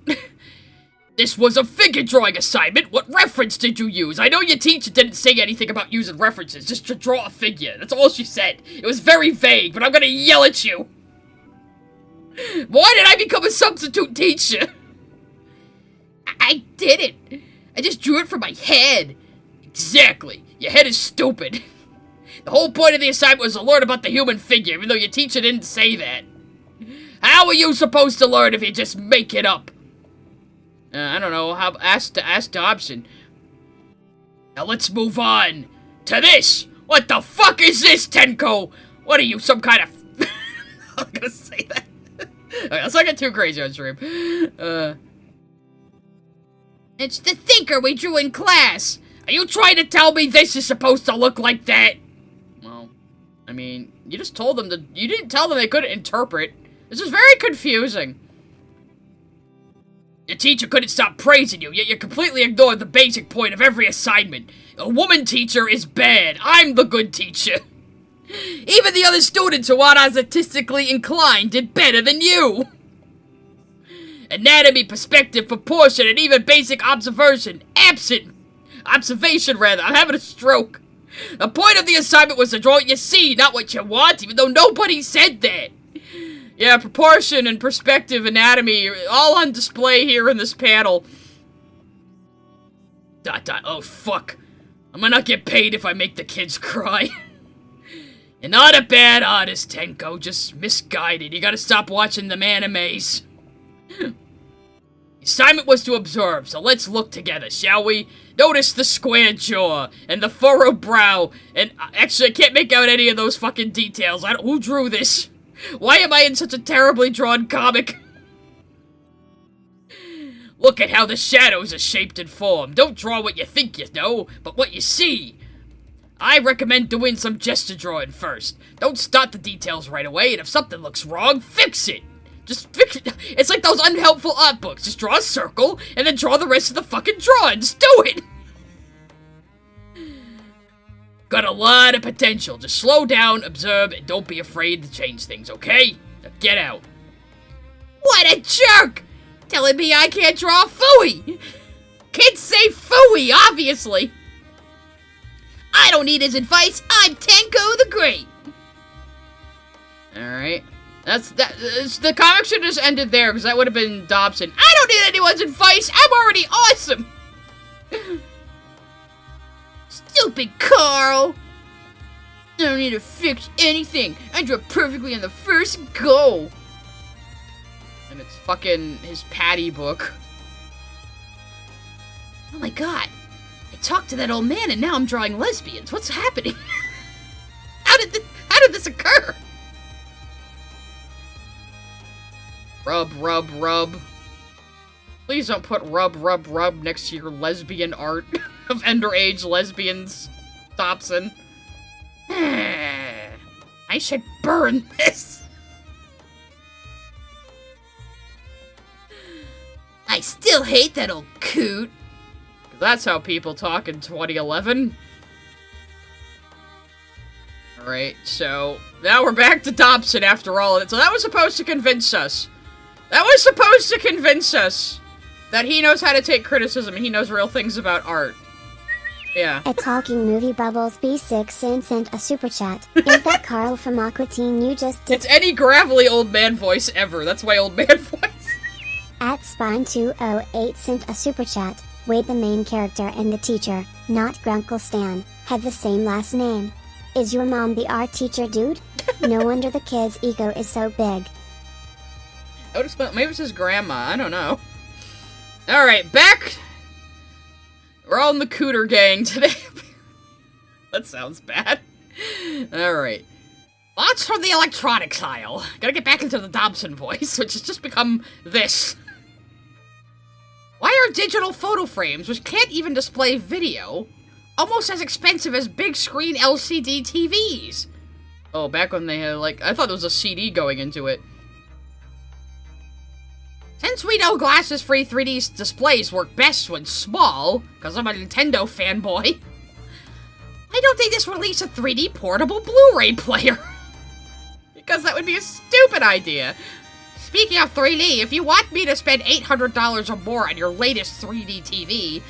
This was a figure drawing assignment. What reference did you use? I know your teacher didn't say anything about using references, just to draw a figure. That's all she said. It was very vague, but I'm gonna yell at you. Why did I become a substitute teacher? I didn't. I just drew it from my head. Exactly. Your head is stupid. The whole point of the assignment was to learn about the human figure, even though your teacher didn't say that. How are you supposed to learn if you just make it up? I don't know. Ask Dobson. Now let's move on to this. What the fuck is this, Tenko? What are you, some kind of... I'm gonna say that. Okay, let's not get too crazy on stream. It's the thinker we drew in class. Are you trying to tell me this is supposed to look like that? Well, I mean, you just told them to... You didn't tell them they couldn't interpret. This is very confusing. Your teacher couldn't stop praising you, yet you completely ignored the basic point of every assignment. A woman teacher is bad. I'm the good teacher. Even the other students who aren't artistically inclined did better than you. Anatomy, perspective, proportion, and even basic observation. Observation, rather. I'm having a stroke. The point of the assignment was to draw what you see, not what you want, even though nobody said that. Yeah, proportion and perspective, anatomy, all on display here in this panel. ... Oh, fuck. I might not get paid if I make the kids cry. You're not a bad artist, Tenko, just misguided. You gotta stop watching them animes. The assignment was to observe, so let's look together, shall we? Notice the square jaw, and the furrowed brow, and actually I can't make out any of those fucking details. Who drew this? Why am I in such a terribly drawn comic? Look at how the shadows are shaped and formed. Don't draw what you think you know, but what you see. I recommend doing some gesture drawing first. Don't start the details right away, and if something looks wrong, fix it. Just fix it. It's like those unhelpful art books. Just draw a circle, and then draw the rest of the fucking drawings. Do it! Got a lot of potential. Just slow down, observe, and don't be afraid to change things, okay? Now get out. What a jerk! Telling me I can't draw Fooey! Kids say Fooey, obviously! I don't need his advice. I'm Tenko the Great. Alright. The comic should have just ended there, because that would have been Dobson. I don't need anyone's advice. I'm already awesome. Stupid Carl. I don't need to fix anything. I drew perfectly on the first go. And it's fucking his Patty book. Oh my god. I talked to that old man and now I'm drawing lesbians. What's happening? How did this occur? Rub, rub, rub. Please don't put rub, rub, rub next to your lesbian art of underage lesbians, Dobson. I should burn this. I still hate that old coot. That's how people talk in 2011. Alright, so now we're back to Dobson after all of it. So that was supposed to convince us. That was supposed to convince us that he knows how to take criticism and he knows real things about art. Yeah. A talking movie Bubbles B6 and sent a super chat. Is that Carl from Aqua Teen you just did? It's any gravelly old man voice ever. That's my old man voice. At Spine208 sent a super chat. Wait, the main character and the teacher, not Grunkle Stan, have the same last name. Is your mom the art teacher, dude? No wonder the kid's ego is so big. I would explain. Maybe it's his grandma. I don't know. Alright, back. We're all in the Cooter gang today. That sounds bad. Alright. Lots from the electronics aisle. Gotta get back into the Dobson voice, which has just become this. Why are digital photo frames, which can't even display video, almost as expensive as big screen LCD TVs? Oh, back when they had, like, I thought there was a CD going into it. Since we know glasses-free 3D displays work best when small, because I'm a Nintendo fanboy, I don't think this release a 3D portable Blu-ray player. Because that would be a stupid idea. Speaking of 3D, if you want me to spend $800 or more on your latest 3D TV,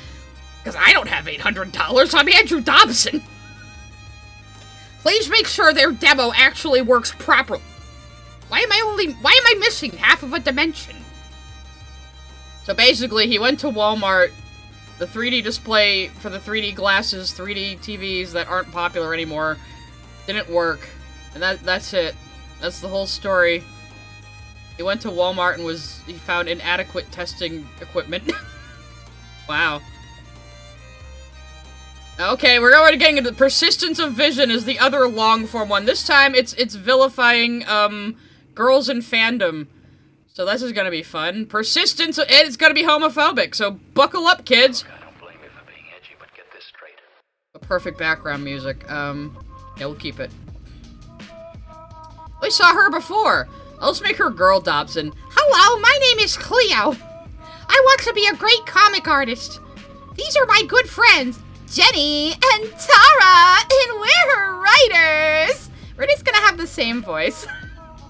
because I don't have $800, I'm Andrew Dobson. Please make sure their demo actually works properly. Why am I missing half of a dimension? So basically, he went to Walmart, the 3D display for the 3D glasses, 3D TVs that aren't popular anymore, didn't work, and that's it. That's the whole story. He went to Walmart and he found inadequate testing equipment. Wow. Okay, we're already getting into persistence of vision is the other long form one. This time it's vilifying girls in fandom. So this is gonna be fun. Persistence, and it's gonna be homophobic. So buckle up, kids. I don't blame you for being edgy, but get this straight. A perfect background music. Yeah, we'll keep it. We saw her before. Let's make her girl Dobson. Hello, my name is Cleo. I want to be a great comic artist. These are my good friends, Jenny and Tara, and we're her writers. We're just gonna have the same voice,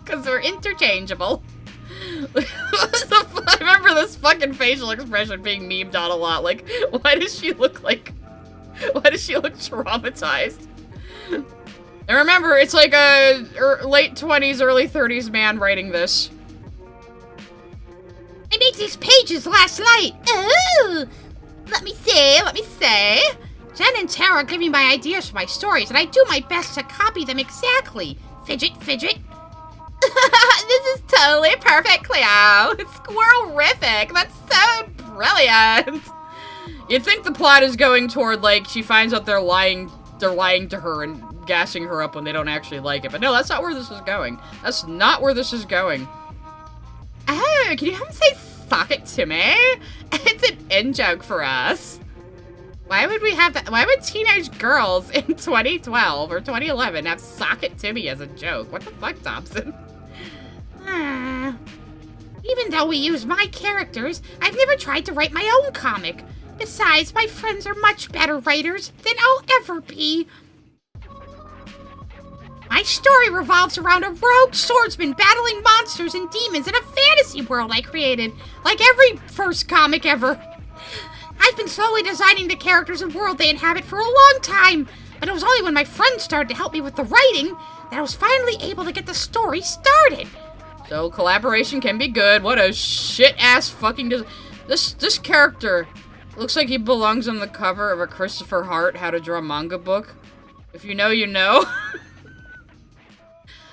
because we're interchangeable. I remember this fucking facial expression being memed on a lot. Like, why does she look traumatized? And remember, it's like a late 20s, early 30s man writing this. I made these pages last night. Oh, let me see. Jen and Tara give me my ideas for my stories, and I do my best to copy them exactly. Fidget. This is totally perfect, Cleo. It's squirrel-rific. That's so brilliant. You'd think the plot is going toward, like, she finds out they're lying to her and gassing her up when they don't actually like it. But no, that's not where this is going. That's not where this is going. Oh, can you have them say "sock it to me"? It's an in-joke for us. Why would we have that? Why would teenage girls in 2012 or 2011 have "sock it to me" as a joke? What the fuck, Dobson? Even though we use my characters, I've never tried to write my own comic. Besides, my friends are much better writers than I'll ever be. My story revolves around a rogue swordsman battling monsters and demons in a fantasy world I created, like every first comic ever. I've been slowly designing the characters and world they inhabit for a long time, but it was only when my friends started to help me with the writing that I was finally able to get the story started. So collaboration can be good. What a shit-ass fucking this character looks like he belongs on the cover of a Christopher Hart How to Draw Manga book. If you know, you know.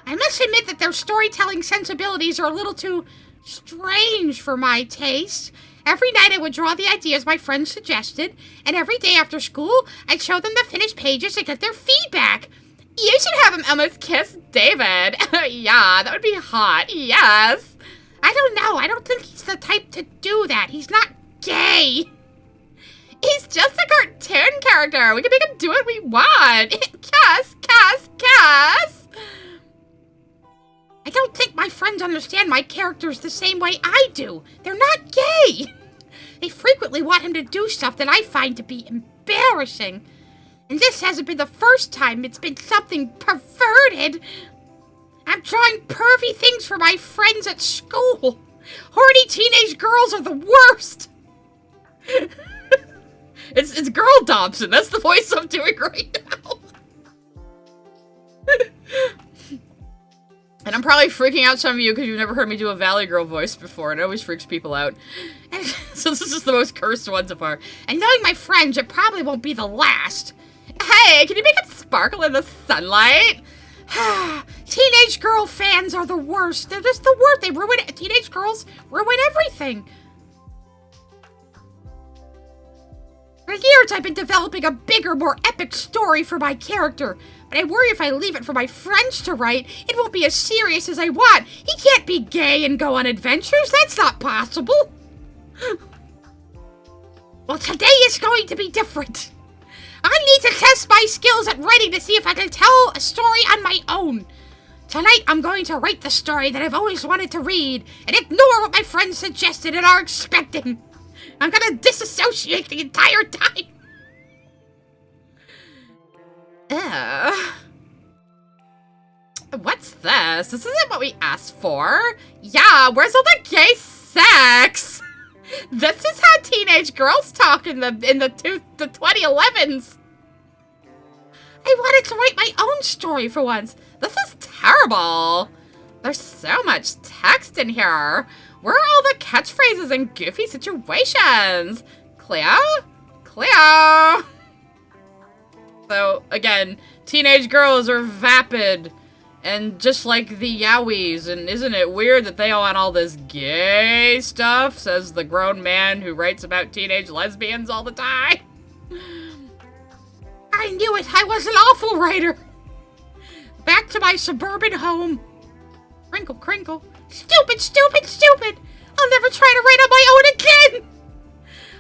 I must admit that their storytelling sensibilities are a little too strange for my taste. Every night I would draw the ideas my friends suggested, and every day after school, I'd show them the finished pages to get their feedback. You should have him almost kiss David. Yeah, that would be hot. Yes. I don't know. I don't think he's the type to do that. He's not gay. He's just a cartoon character. We can make him do what we want. Kiss. I don't think my friends understand my characters the same way I do. They're not gay. They frequently want him to do stuff that I find to be embarrassing. And this hasn't been the first time it's been something perverted. I'm drawing pervy things for my friends at school. Horny teenage girls are the worst. It's girl Dobson. That's the voice I'm doing right now. And I'm probably freaking out some of you because you've never heard me do a Valley Girl voice before, and it always freaks people out. So this is the most cursed one so far. And knowing my friends, it probably won't be the last. Hey, can you make it sparkle in the sunlight? Teenage girl fans are the worst. They're just the worst. They ruin it. Teenage girls ruin everything. For years, I've been developing a bigger, more epic story for my character. But I worry if I leave it for my friends to write, it won't be as serious as I want. He can't be gay and go on adventures. That's not possible. Well, today is going to be different. I need to test my skills at writing to see if I can tell a story on my own. Tonight, I'm going to write the story that I've always wanted to read and ignore what my friends suggested and are expecting. I'm gonna disassociate the entire time. What's this? This isn't what we asked for. Yeah, where's all the gay sex? This is how teenage girls talk in the 2011s. I wanted to write my own story for once. This is terrible. There's so much text in here. Where are all the catchphrases and goofy situations? Cleo? Cleo! So, again, teenage girls are vapid. And just like the yaois, and isn't it weird that they all want all this gay stuff, says the grown man who writes about teenage lesbians all the time? I knew it. I was an awful writer. Back to my suburban home. Crinkle, crinkle. Stupid, stupid, stupid. I'll never try to write on my own again.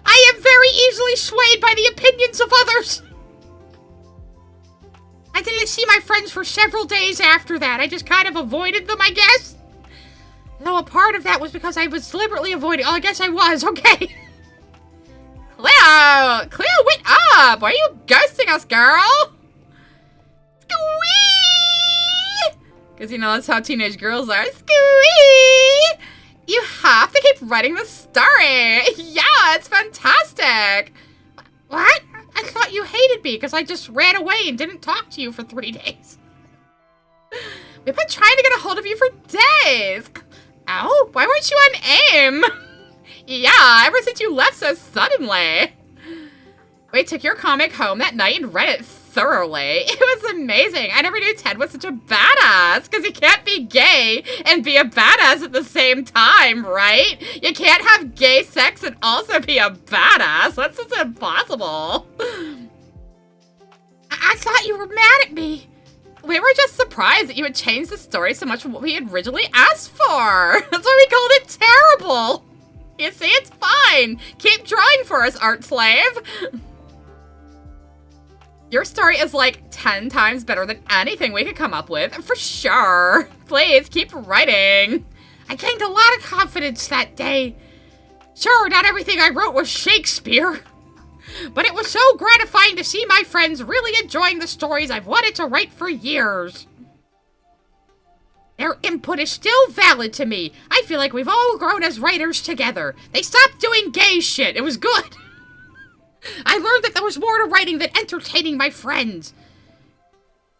I am very easily swayed by the opinions of others. I didn't see my friends for several days after that. I just kind of avoided them, I guess. Though a part of that was because I was deliberately avoiding. Oh, I guess I was. Okay. Cleo, wait up! Why are you ghosting us, girl? Squee! Because, you know, that's how teenage girls are. Squee! You have to keep writing the story. Yeah, it's fantastic. What? I thought you hated me because I just ran away and didn't talk to you for 3 days. We've been trying to get a hold of you for days. Oh, why weren't you on AIM? Yeah, ever since you left so suddenly. We took your comic home that night and read it thoroughly. It was amazing. I never knew Ted was such a badass, because you can't be gay and be a badass at the same time, right? You can't have gay sex and also be a badass. That's just impossible. I thought you were mad at me. We were just surprised that you had changed the story so much from what we had originally asked for. That's why we called it terrible. You see, it's fine. Keep drawing for us, art slave. Your story is like 10 times better than anything we could come up with, for sure. Please, keep writing. I gained a lot of confidence that day. Sure, not everything I wrote was Shakespeare. But it was so gratifying to see my friends really enjoying the stories I've wanted to write for years. Their input is still valid to me. I feel like we've all grown as writers together. They stopped doing gay shit. It was good. I learned that there was more to writing than entertaining my friends.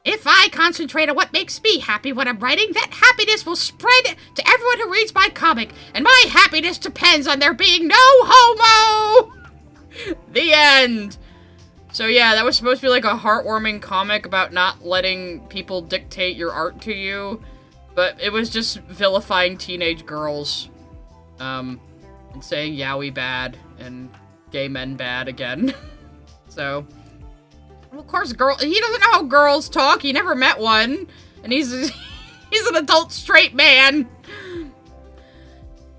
If I concentrate on what makes me happy when I'm writing, that happiness will spread to everyone who reads my comic, and my happiness depends on there being no homo! The end! So yeah, that was supposed to be like a heartwarming comic about not letting people dictate your art to you, but it was just vilifying teenage girls, and saying yaoi bad, and gay men bad again. So, well, of course, he doesn't know how girls talk. He never met one, and he's an adult straight man.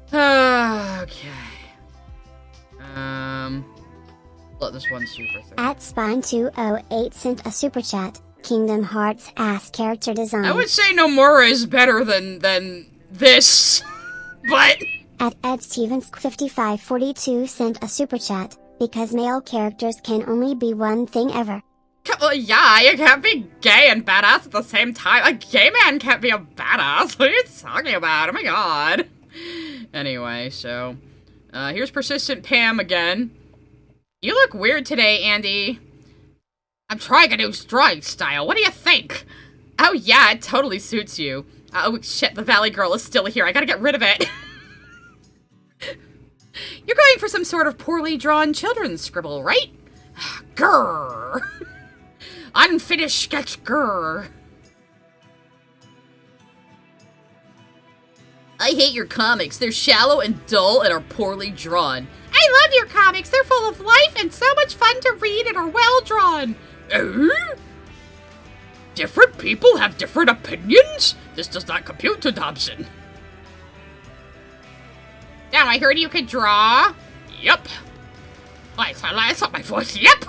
Okay. Let this one super thing. At Spine208 sent a super chat. Kingdom Hearts ass character design. I would say Nomura is better than this, but At Ed Stevens 5542 sent a super chat, because male characters can only be one thing ever. well, yeah, you can't be gay and badass at the same time. A gay man can't be a badass. What are you talking about? Oh my god. Anyway, so here's Persistent Pam again. You look weird today, Andy. I'm trying a new drawing style. What do you think? Oh yeah, it totally suits you. Oh shit, the Valley Girl is still here. I gotta get rid of it. You're going for some sort of poorly drawn children's scribble, right? Grrr. Unfinished sketch, grrr. I hate your comics. They're shallow and dull and are poorly drawn. I love your comics. They're full of life and so much fun to read and are well drawn. Different people have different opinions? This does not compute to Dobson. Now, I heard you could draw. Yep. I thought my voice. Yep.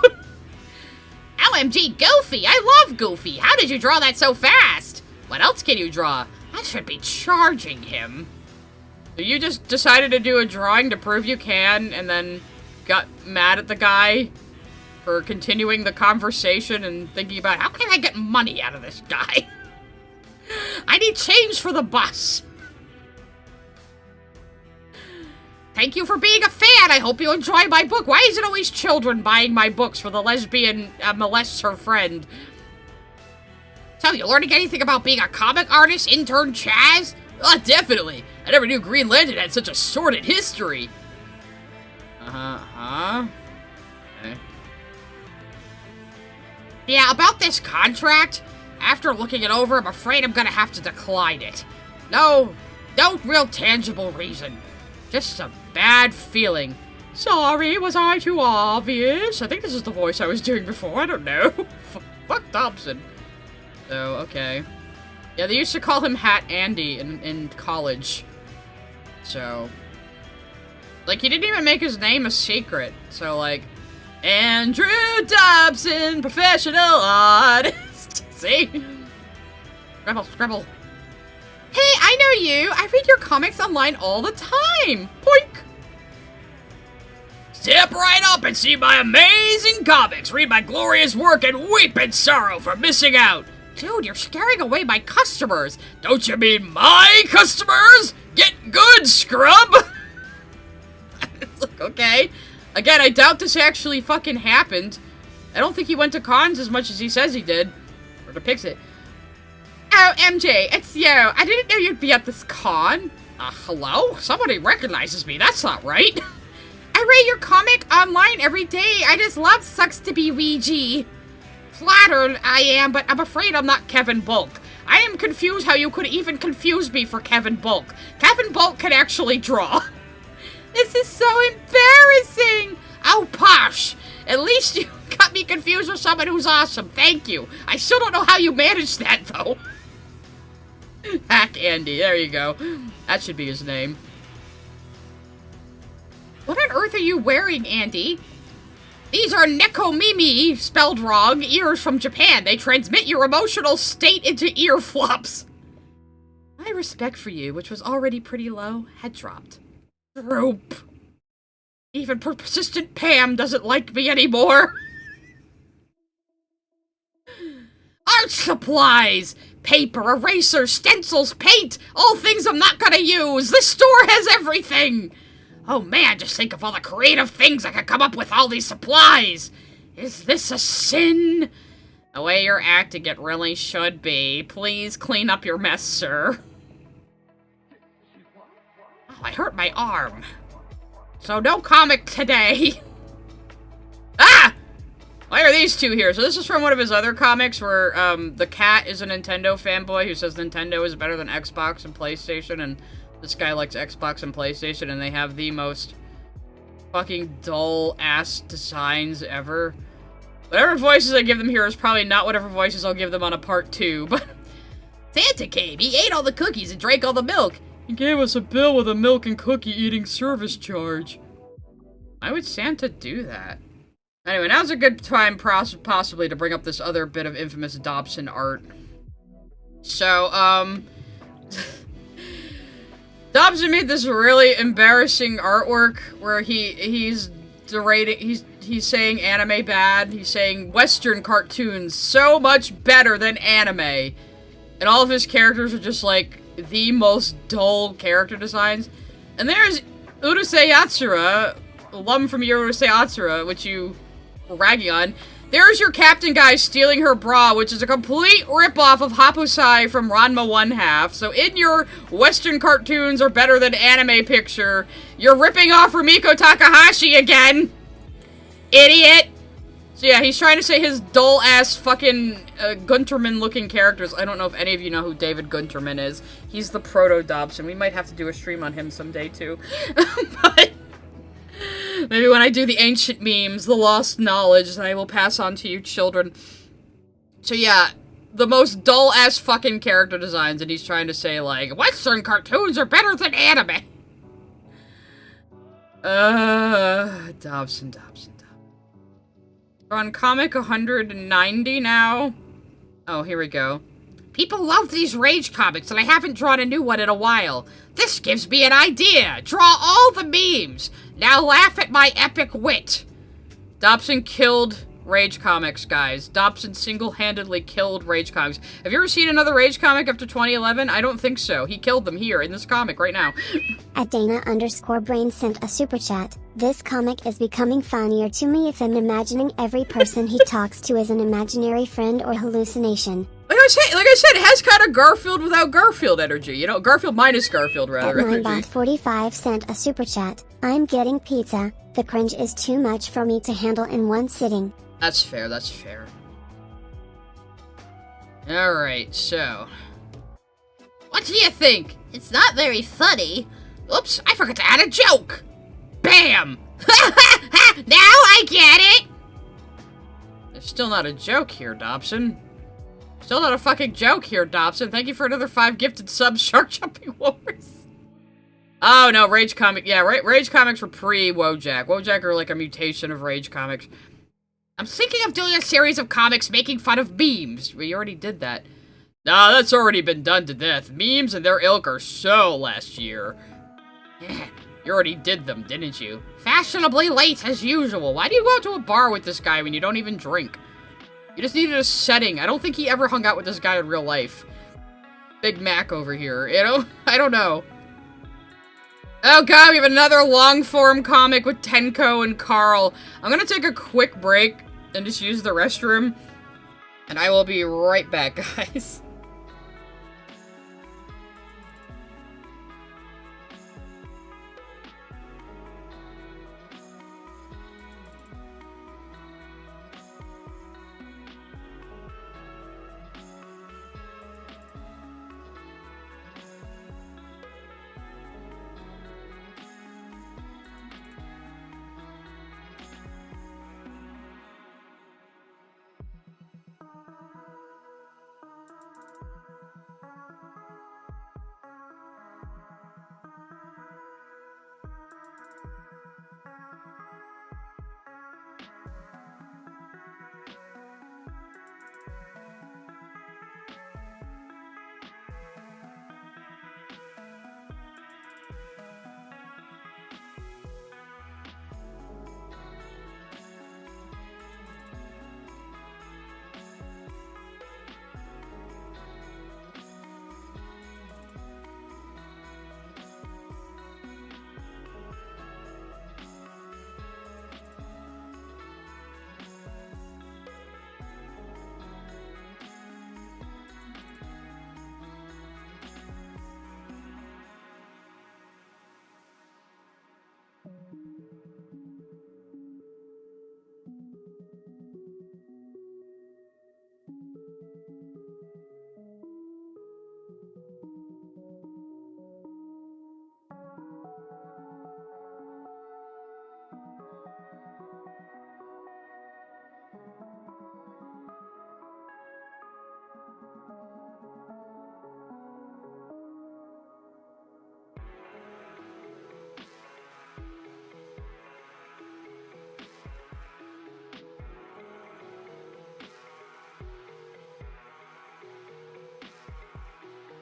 OMG, Goofy. I love Goofy. How did you draw that so fast? What else can you draw? I should be charging him. So you just decided to do a drawing to prove you can, and then got mad at the guy for continuing the conversation and thinking about, how can I get money out of this guy? I need change for the bus. Thank you for being a fan. I hope you enjoy my book. Why is it always children buying my books for the lesbian molests her friend? So, you learning anything about being a comic artist, intern Chaz? Oh, definitely. I never knew Green Lantern had such a sordid history. Okay. Yeah, about this contract, after looking it over, I'm afraid I'm gonna have to decline it. No real tangible reason. Just a bad feeling. Sorry, was I too obvious? I think this is the voice I was doing before, I don't know. Fuck Dobson. So, okay. Yeah, they used to call him Hat Andy in college. So... Like, he didn't even make his name a secret. So, like... Andrew Dobson, professional artist. See? Scrabble. Hey, I know you! I read your comics online all the time! Poink! Step right up and see my amazing comics. Read my glorious work and weep in sorrow for missing out. Dude, you're scaring away my customers! Don't you mean my customers? Get good, scrub! Okay. Again, I doubt this actually fucking happened. I don't think he went to cons as much as he says he did. Or depicts it. Oh, MJ, it's you. I didn't know you'd be at this con. Hello? Somebody recognizes me. That's not right. I read your comic online every day. I just love Sucks to be Ouija. Flattered I am, but I'm afraid I'm not Kevin Bulk. I am confused how you could even confuse me for Kevin Bulk. Kevin Bulk can actually draw. This is so embarrassing. Oh, posh. At least you got me confused with someone who's awesome. Thank you. I still don't know how you managed that, though. Hack Andy. There you go. That should be his name. What on earth are you wearing, Andy? These are Nekomimi, spelled wrong, ears from Japan. They transmit your emotional state into ear flops. My respect for you, which was already pretty low, had dropped. Droop. Even persistent Pam doesn't like me anymore. Art supplies! Paper, erasers, stencils, paint! All things I'm not gonna use! This store has everything! Oh man, just think of all the creative things I could come up with all these supplies! Is this a sin? The way you're acting it really should be. Please clean up your mess, sir. Oh, I hurt my arm. So no comic today. Ah! Why are these two here? So this is from one of his other comics where the cat is a Nintendo fanboy who says Nintendo is better than Xbox and PlayStation, and this guy likes Xbox and PlayStation, and they have the most fucking dull-ass designs ever. Whatever voices I give them here is probably not whatever voices I'll give them on a part 2, but... Santa came, he ate all the cookies and drank all the milk. He gave us a bill with a milk and cookie eating service charge. Why would Santa do that? Anyway, now's a good time possibly to bring up this other bit of infamous Dobson art. So, Dobson made this really embarrassing artwork where he's derading, he's saying anime bad, he's saying Western cartoons so much better than anime. And all of his characters are just like the most dull character designs. And there's Urusei Yatsura, alum from Urusei Yatsura, which you were ragging on. There's your captain guy stealing her bra, which is a complete ripoff of Hapusai from Ranma 1/2. So in your Western cartoons are better than anime picture, you're ripping off Rumiko Takahashi again! Idiot! So yeah, he's trying to say his dull-ass fucking Gunterman-looking characters. I don't know if any of you know who David Gunterman is. He's the proto-Dobson. We might have to do a stream on him someday, too. But... maybe when I do the ancient memes, the lost knowledge that I will pass on to you children. So yeah, the most dull-ass fucking character designs, and he's trying to say, like, Western cartoons are better than anime! Dobson. We're on comic 190 now. Oh, here we go. People love these Rage comics, and I haven't drawn a new one in a while. This gives me an idea. Draw all the memes. Now laugh at my epic wit. Dobson killed Rage Comics, guys. Dobson single-handedly killed Rage Comics. Have you ever seen another Rage comic after 2011? I don't think so. He killed them here in this comic right now. At Dana_Brain sent a super chat. This comic is becoming funnier to me if I'm imagining every person he talks to is an imaginary friend or hallucination. Like I said, it has kind of Garfield without Garfield energy. You know, Garfield minus Garfield, rather. At Minebot45 sent a super chat. I'm getting pizza. The cringe is too much for me to handle in one sitting. That's fair, that's fair. Alright, so... what do you think? It's not very funny. Oops, I forgot to add a joke! BAM! Now I get it! There's still not a joke here, Dobson. Still not a fucking joke here, Dobson. Thank you for another 5 gifted subs, Shark Jumping Wars. Oh, no, Rage Comic. Yeah, Rage Comics were pre-Wojak. Wojak are like a mutation of Rage Comics. I'm thinking of doing a series of comics making fun of memes. We already did that. Nah, that's already been done to death. Memes and their ilk are so last year. You already did them, didn't you? Fashionably late as usual. Why do you go out to a bar with this guy when you don't even drink? You just needed a setting. I don't think he ever hung out with this guy in real life. Big Mac over here, you know? I don't know. Oh god, we have another long-form comic with Tenko and Carl. I'm gonna take a quick break and just use the restroom. And I will be right back, guys.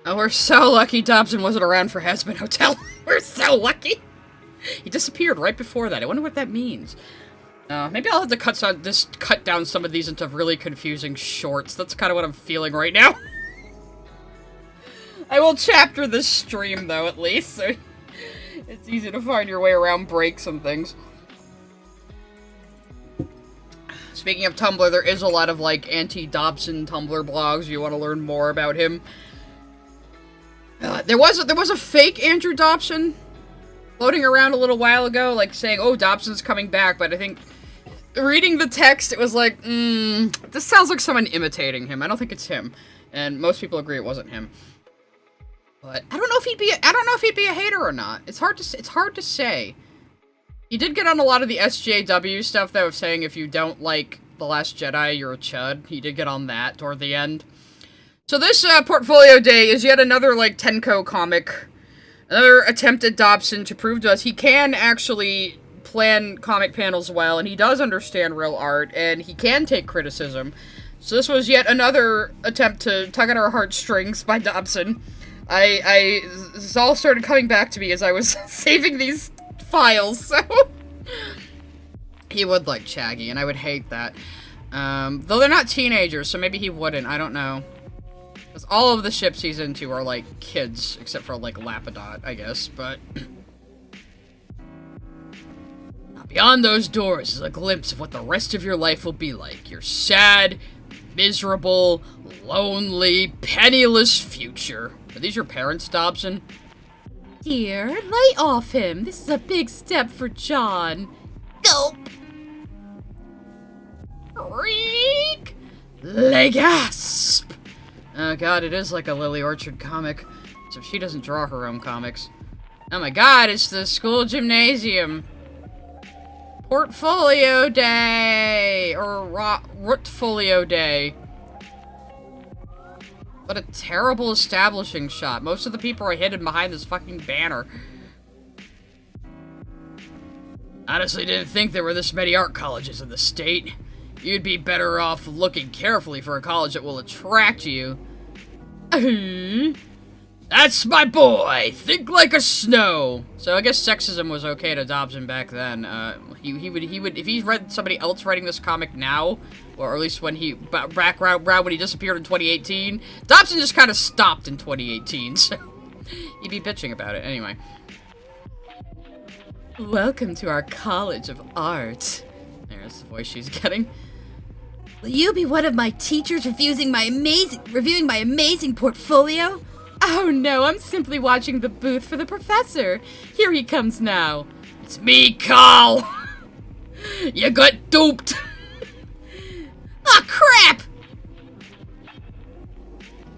Oh, we're so lucky Dobson wasn't around for Hazbin Hotel. We're so lucky. He disappeared right before that. I wonder what that means. Maybe I'll have to cut down some of these into really confusing shorts. That's kind of what I'm feeling right now. I will chapter this stream, though, at least, so it's easy to find your way around breaks and things. Speaking of Tumblr, there is a lot of, like, anti-Dobson Tumblr blogs if you want to learn more about him. There was a fake Andrew Dobson floating around a little while ago, like, saying, oh, Dobson's coming back, but I think reading the text, it was like, this sounds like someone imitating him. I don't think it's him. And most people agree it wasn't him. But I don't know if he'd be a hater or not. It's hard to say. He did get on a lot of the SJW stuff, though, of saying if you don't like The Last Jedi, you're a chud. He did get on that toward the end. So this portfolio day is yet another, like, Tenko comic. Another attempt at Dobson to prove to us he can actually plan comic panels well, and he does understand real art, and he can take criticism. So this was yet another attempt to tug at our heartstrings by Dobson. This all started coming back to me as I was saving these files, so... He would like Shaggy, and I would hate that. Though they're not teenagers, so maybe he wouldn't, I don't know. Because all of the ships he's into are, like, kids, except for, like, Lapidot, I guess, but... Beyond those doors is a glimpse of what the rest of your life will be like. Your sad, miserable, lonely, penniless future. Are these your parents, Dobson? Dear, lay off him. This is a big step for John. Gulp! Reek! Legasp! Oh god, it is like a Lily Orchard comic. So she doesn't draw her own comics. Oh my god, it's the school gymnasium. Portfolio day! Or Rotfolio day. What a terrible establishing shot. Most of the people are hidden behind this fucking banner. Honestly, didn't think there were this many art colleges in the state. You'd be better off looking carefully for a college that will attract you. That's my boy! Think like a snow! So I guess sexism was okay to Dobson back then. He would, if he's read somebody else writing this comic now, or at least when he, background when he disappeared in 2018, Dobson just kind of stopped in 2018, so he'd be bitching about it. Anyway. Welcome to our College of Art. There's the voice she's getting. Will you be one of my teachers reviewing my amazing portfolio? Oh no, I'm simply watching the booth for the professor. Here he comes now. It's me, Carl! You got duped! Ah, crap!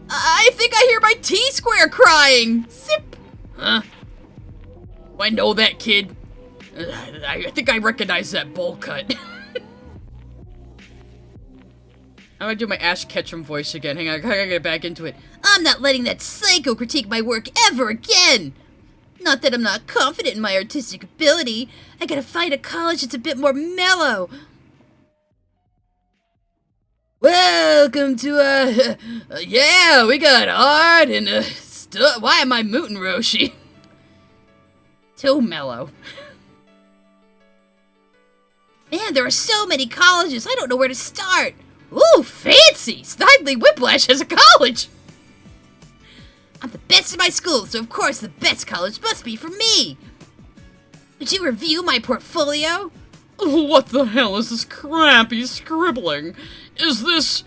I think I hear my T-square crying! Sip! Huh? I know that kid. I think I recognize that bowl cut. I'm gonna do my Ash Ketchum voice again. Hang on, I gotta get back into it. I'm not letting that psycho critique my work ever again! Not that I'm not confident in my artistic ability. I gotta find a college that's a bit more mellow. Welcome to, yeah, we got art and, stuff. Why am I mootin' Roshi? Too mellow. Man, there are so many colleges, I don't know where to start. Ooh, fancy! Snidely Whiplash has a college! I'm the best in my school, so of course the best college must be for me! Would you review my portfolio? What the hell is this crappy scribbling? Is this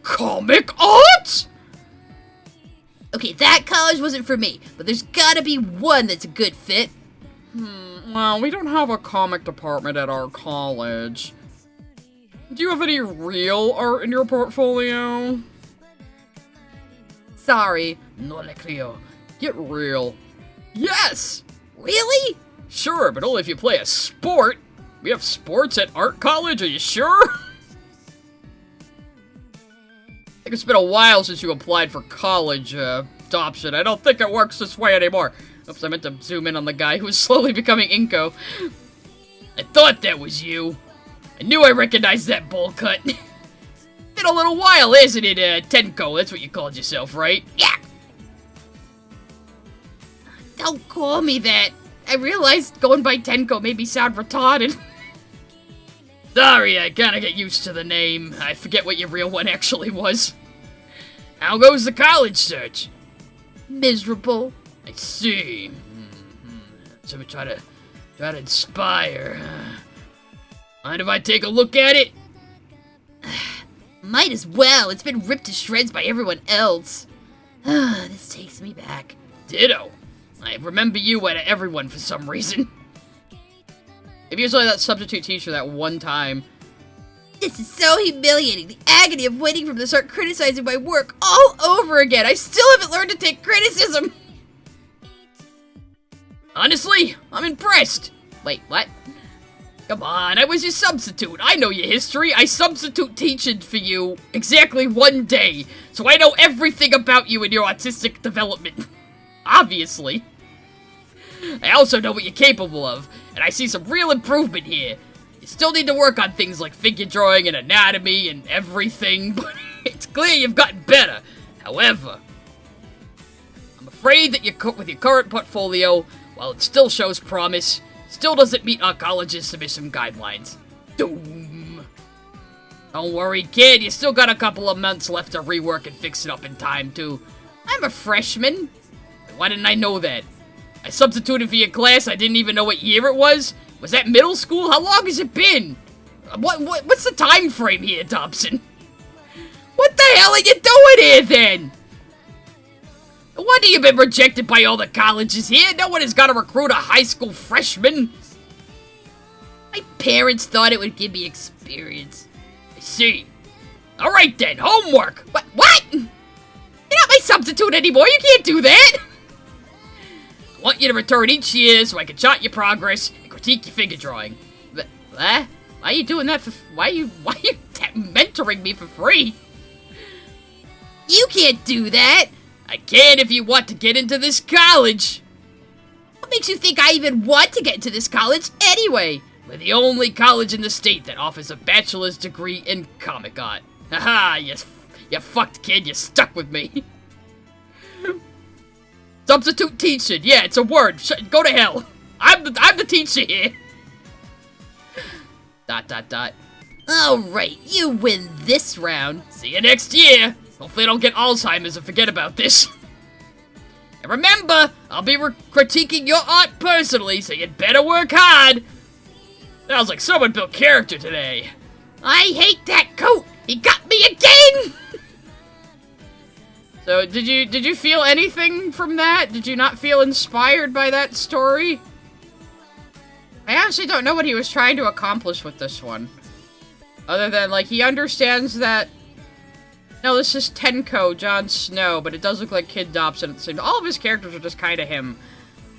comic art? Okay, that college wasn't for me, but there's gotta be one that's a good fit. Well, we don't have a comic department at our college. Do you have any real art in your portfolio? Sorry. No le creo. Get real. Yes! Really? Sure, but only if you play a sport. We have sports at art college, are you sure? I think it's been a while since you applied for college, Dobson. I don't think it works this way anymore. Oops, I meant to zoom in on the guy who was slowly becoming Inko. I thought that was you. I knew I recognized that bowl cut. Been a little while, isn't it, Tenko? That's what you called yourself, right? Yeah! Don't call me that. I realized going by Tenko made me sound retarded. Sorry, I kinda get used to the name. I forget what your real one actually was. How goes the college search? Miserable. I see. So we try to inspire. Mind if I take a look at it? Might as well. It's been ripped to shreds by everyone else. This takes me back. Ditto. I remember you out of everyone for some reason. If you saw that substitute teacher that one time. This is so humiliating. The agony of waiting for them to start criticizing my work all over again. I still haven't learned to take criticism. Honestly, I'm impressed. Wait, what? Come on, I was your substitute. I know your history. I substitute teaching for you exactly one day. So I know everything about you and your artistic development. Obviously. I also know what you're capable of, and I see some real improvement here. You still need to work on things like figure drawing and anatomy and everything, but it's clear you've gotten better. However, I'm afraid that with your current portfolio, while it still shows promise, still doesn't meet our college's submission guidelines. Doom. Don't worry, kid, you still got a couple of months left to rework and fix it up in time, too. I'm a freshman. Why didn't I know that? I substituted for your class, I didn't even know what year it was? Was that middle school? How long has it been? What's the time frame here, Dobson? What the hell are you doing here, then? No wonder you've been rejected by all the colleges here. No one has got to recruit a high school freshman. My parents thought it would give me experience. I see. Alright then, homework. What? You're not my substitute anymore, you can't do that! I want you to return each year so I can chart your progress and critique your figure drawing. Why are you doing that for... Why are you mentoring me for free? You can't do that! I can if you want to get into this college. What makes you think I even want to get into this college anyway? We're the only college in the state that offers a bachelor's degree in comic art. Haha, you fucked kid, you stuck with me. Substitute teacher, yeah, it's a word. Go to hell. I'm the teacher here. ... Alright, you win this round. See you next year. Hopefully I don't get Alzheimer's and forget about this. And remember, I'll be critiquing your art personally, so you'd better work hard. Sounds like someone built character today. I hate that coat! He got me again! So, did you feel anything from that? Did you not feel inspired by that story? I actually don't know what he was trying to accomplish with this one. Other than, like, he understands that... No, this is Tenko, Jon Snow, but it does look like Kid Dobson at the same time. All of his characters are just kind of him.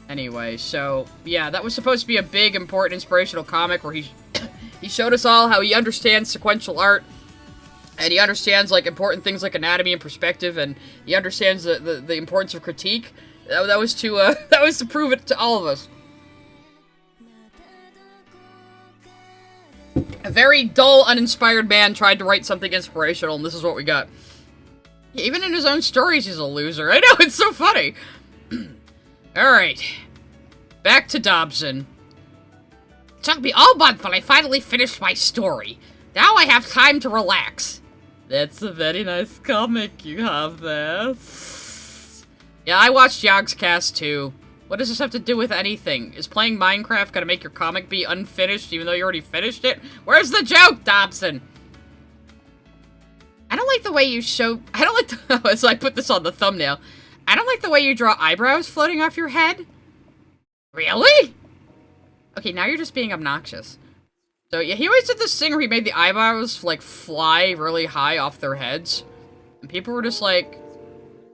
Anyway, so, yeah, that was supposed to be a big, important, inspirational comic where he showed us all how he understands sequential art, and he understands, like, important things like anatomy and perspective, and he understands the importance of critique. That was to prove it to all of us. A very dull, uninspired man tried to write something inspirational, and this is what we got. Even in his own stories, he's a loser. I know, it's so funny. Alright. Back to Dobson. It took me all month, but I finally finished my story. Now I have time to relax. That's a very nice comic you have there. Yeah, I watched Yog's cast too. What does this have to do with anything? Is playing Minecraft gonna make your comic be unfinished even though you already finished it? Where's the joke, Dobson? I don't like the way you show... I don't like the... so I put this on the thumbnail. I don't like the way you draw eyebrows floating off your head. Really? Okay, now you're just being obnoxious. So, yeah, he always did this thing where he made the eyebrows, like, fly really high off their heads. And people were just like,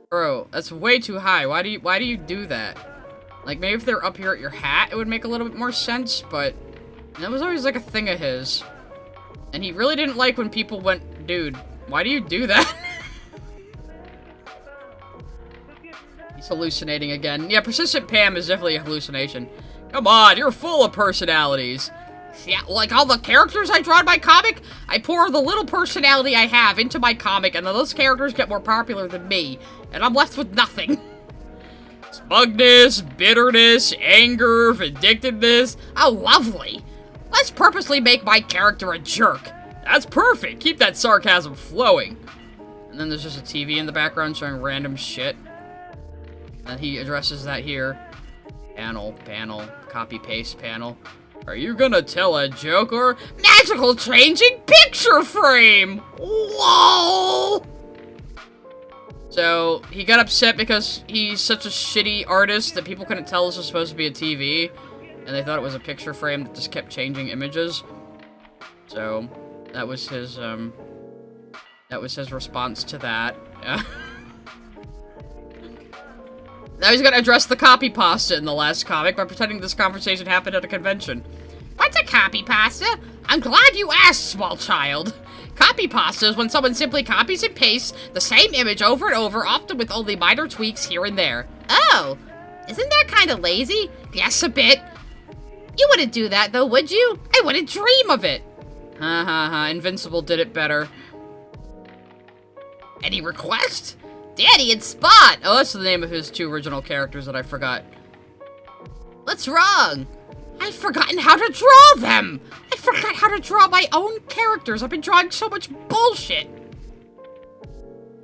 bro, that's way too high. Why do you do that? Like, maybe if they're up here at your hat, it would make a little bit more sense, but that was always, like, a thing of his. And he really didn't like when people went, dude, why do you do that? He's hallucinating again. Yeah, Persistent Pam is definitely a hallucination. Come on, you're full of personalities. Yeah, like all the characters I draw in my comic, I pour the little personality I have into my comic, and then those characters get more popular than me, and I'm left with nothing. Smugness, bitterness, anger, vindictiveness. Oh, lovely. Let's purposely make my character a jerk. That's perfect. Keep that sarcasm flowing. And then there's just a TV in the background showing random shit. And he addresses that here. Panel, copy-paste panel. Are you gonna tell a joke or... Magical changing picture frame! Whoa! So, he got upset because he's such a shitty artist that people couldn't tell this was supposed to be a TV. And they thought it was a picture frame that just kept changing images. So, that was his response to that. Now he's gonna address the copy pasta in the last comic by pretending this conversation happened at a convention. What's a copy pasta? I'm glad you asked, small child. Copy pasta is when someone simply copies and pastes the same image over and over, often with only minor tweaks here and there. Oh, isn't that kind of lazy? Yes, a bit. You wouldn't do that, though, would you? I wouldn't dream of it. Ha ha ha, Invincible did it better. Any request? Danny and Spot! Oh, that's the name of his two original characters that I forgot. What's wrong? I've forgotten how to draw them! I forgot how to draw my own characters. I've been drawing so much bullshit.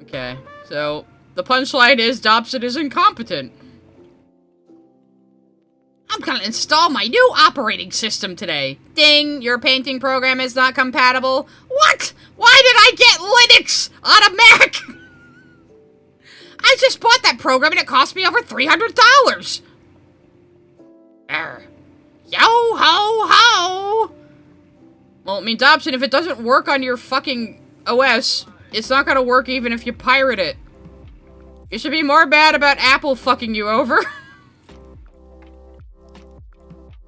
Okay, so the punchline is Dobson is incompetent. I'm gonna install my new operating system today. Ding, your painting program is not compatible. What? Why did I get Linux on a Mac? I just bought that program and it cost me over $300. Yo ho ho! Well, I mean, Dobson, if it doesn't work on your fucking OS, it's not gonna work even if you pirate it. You should be more bad about Apple fucking you over.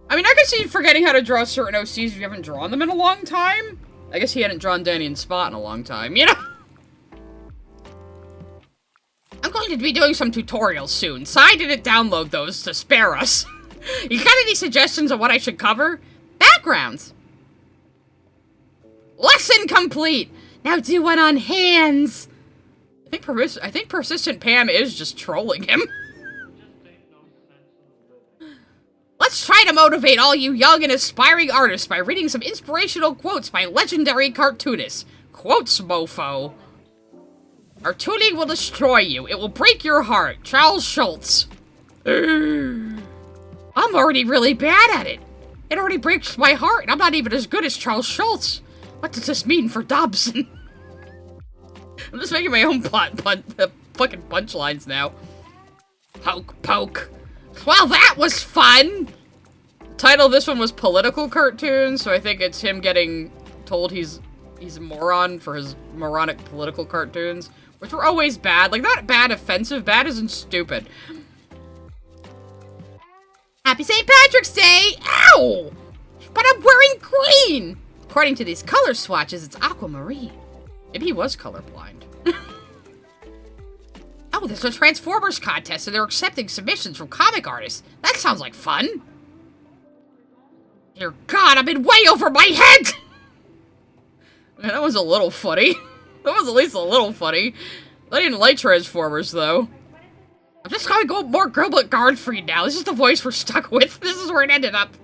I mean, I can see forgetting how to draw certain OCs if you haven't drawn them in a long time. I guess he hadn't drawn Danny and Spot in a long time, you know? I'm going to be doing some tutorials soon, so I didn't download those to spare us. You got any suggestions on what I should cover? Backgrounds. Lesson complete! Now do one on hands! I think Persistent Pam is just trolling him. Let's try to motivate all you young and aspiring artists by reading some inspirational quotes by legendary cartoonists. Quotes, mofo. Cartooning will destroy you. It will break your heart. Charles Schultz. I'm already really bad at it. It already breaks my heart, and I'm not even as good as Charles Schultz. What does this mean for Dobson? I'm just making my own fucking punchlines now. Poke, poke. Well, that was fun! The title of this one was Political Cartoon, so I think it's him getting told he's a moron for his moronic political cartoons, which were always bad. Like, not bad offensive, bad as in stupid. Happy St. Patrick's Day! Ow! But I'm wearing green! According to these color swatches, it's aquamarine. Maybe he was colorblind. Oh, there's a Transformers contest, and they're accepting submissions from comic artists. That sounds like fun. Dear God, I've been way over my head! Man, that was a little funny. That was at least a little funny. I didn't like Transformers, though. I'm just gonna go more Gilbert Gottfried now. This is the voice we're stuck with. This is where it ended up.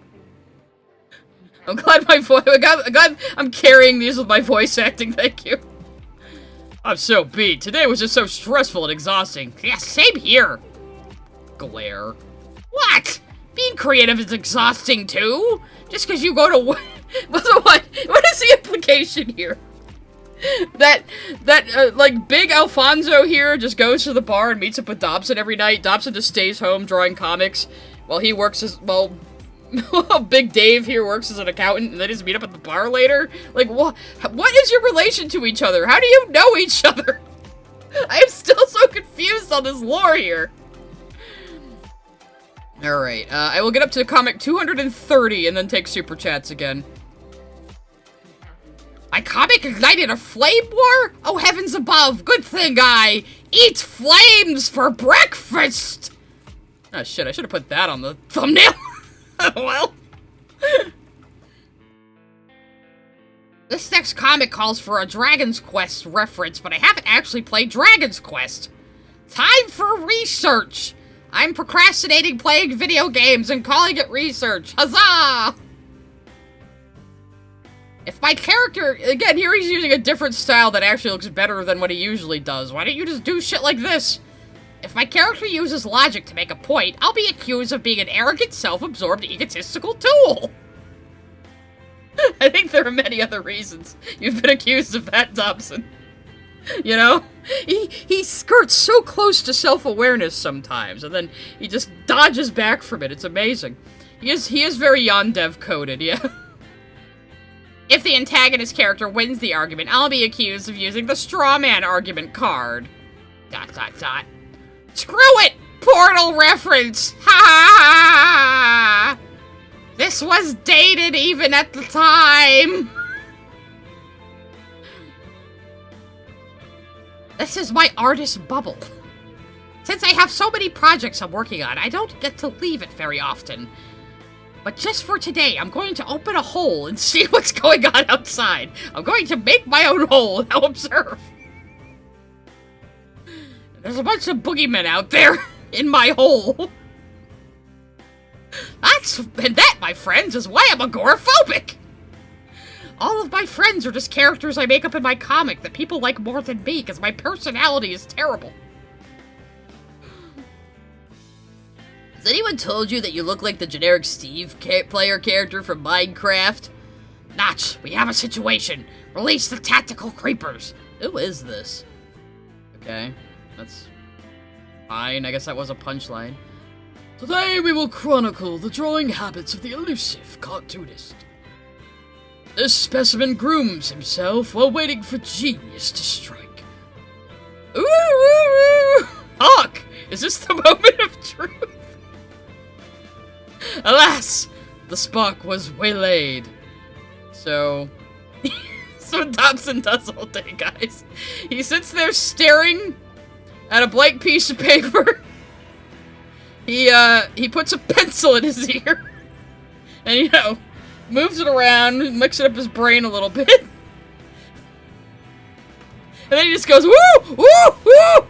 I'm glad I'm carrying these with my voice acting, thank you. I'm so beat. Today was just so stressful and exhausting. Yeah, same here. Glare. What? Being creative is exhausting, too? Just because you go to what is the implication here? That like, Big Alfonso here just goes to the bar and meets up with Dobson every night. Dobson just stays home drawing comics while he works as, well, Big Dave here works as an accountant, and they just meet up at the bar later? Like, what is your relation to each other? How do you know each other? I am still so confused on this lore here. Alright, I will get up to comic 230 and then take super chats again. My comic ignited a flame war? Oh, heavens above. Good thing I eat flames for breakfast. Oh, shit, I should have put that on the thumbnail. Well. This next comic calls for a Dragon's Quest reference, but I haven't actually played Dragon's Quest. Time for research. I'm procrastinating playing video games and calling it research. Huzzah! If my character, again, here he's using a different style that actually looks better than what he usually does. Why don't you just do shit like this? If my character uses logic to make a point, I'll be accused of being an arrogant, self-absorbed, egotistical tool. I think there are many other reasons you've been accused of that, Dobson. You know? He skirts so close to self-awareness sometimes, and then he just dodges back from it. It's amazing. He is very Yondev coded, yeah. If the antagonist character wins the argument, I'll be accused of using the straw man argument card. ... Screw it! Portal reference! Ha ha ha! This was dated even at the time! This is my artist bubble. Since I have so many projects I'm working on, I don't get to leave it very often. But just for today, I'm going to open a hole and see what's going on outside. I'm going to make my own hole and I'll observe. There's a bunch of boogeymen out there in my hole. And that, my friends, is why I'm agoraphobic. All of my friends are just characters I make up in my comic that people like more than me because my personality is terrible. Has anyone told you that you look like the generic Steve player character from Minecraft? Notch, we have a situation. Release the tactical creepers. Who is this? Okay, that's fine. I guess that was a punchline. Today we will chronicle the drawing habits of the elusive cartoonist. This specimen grooms himself while waiting for genius to strike. Ooh, ooh, ooh. Hawk, is this the moment of truth? Alas, the Spock was waylaid. So... so what Dobson does all day, guys. He sits there staring at a blank piece of paper. He puts a pencil in his ear. And, you know, moves it around, mixing up his brain a little bit. And then he just goes, woo! Woo! Woo!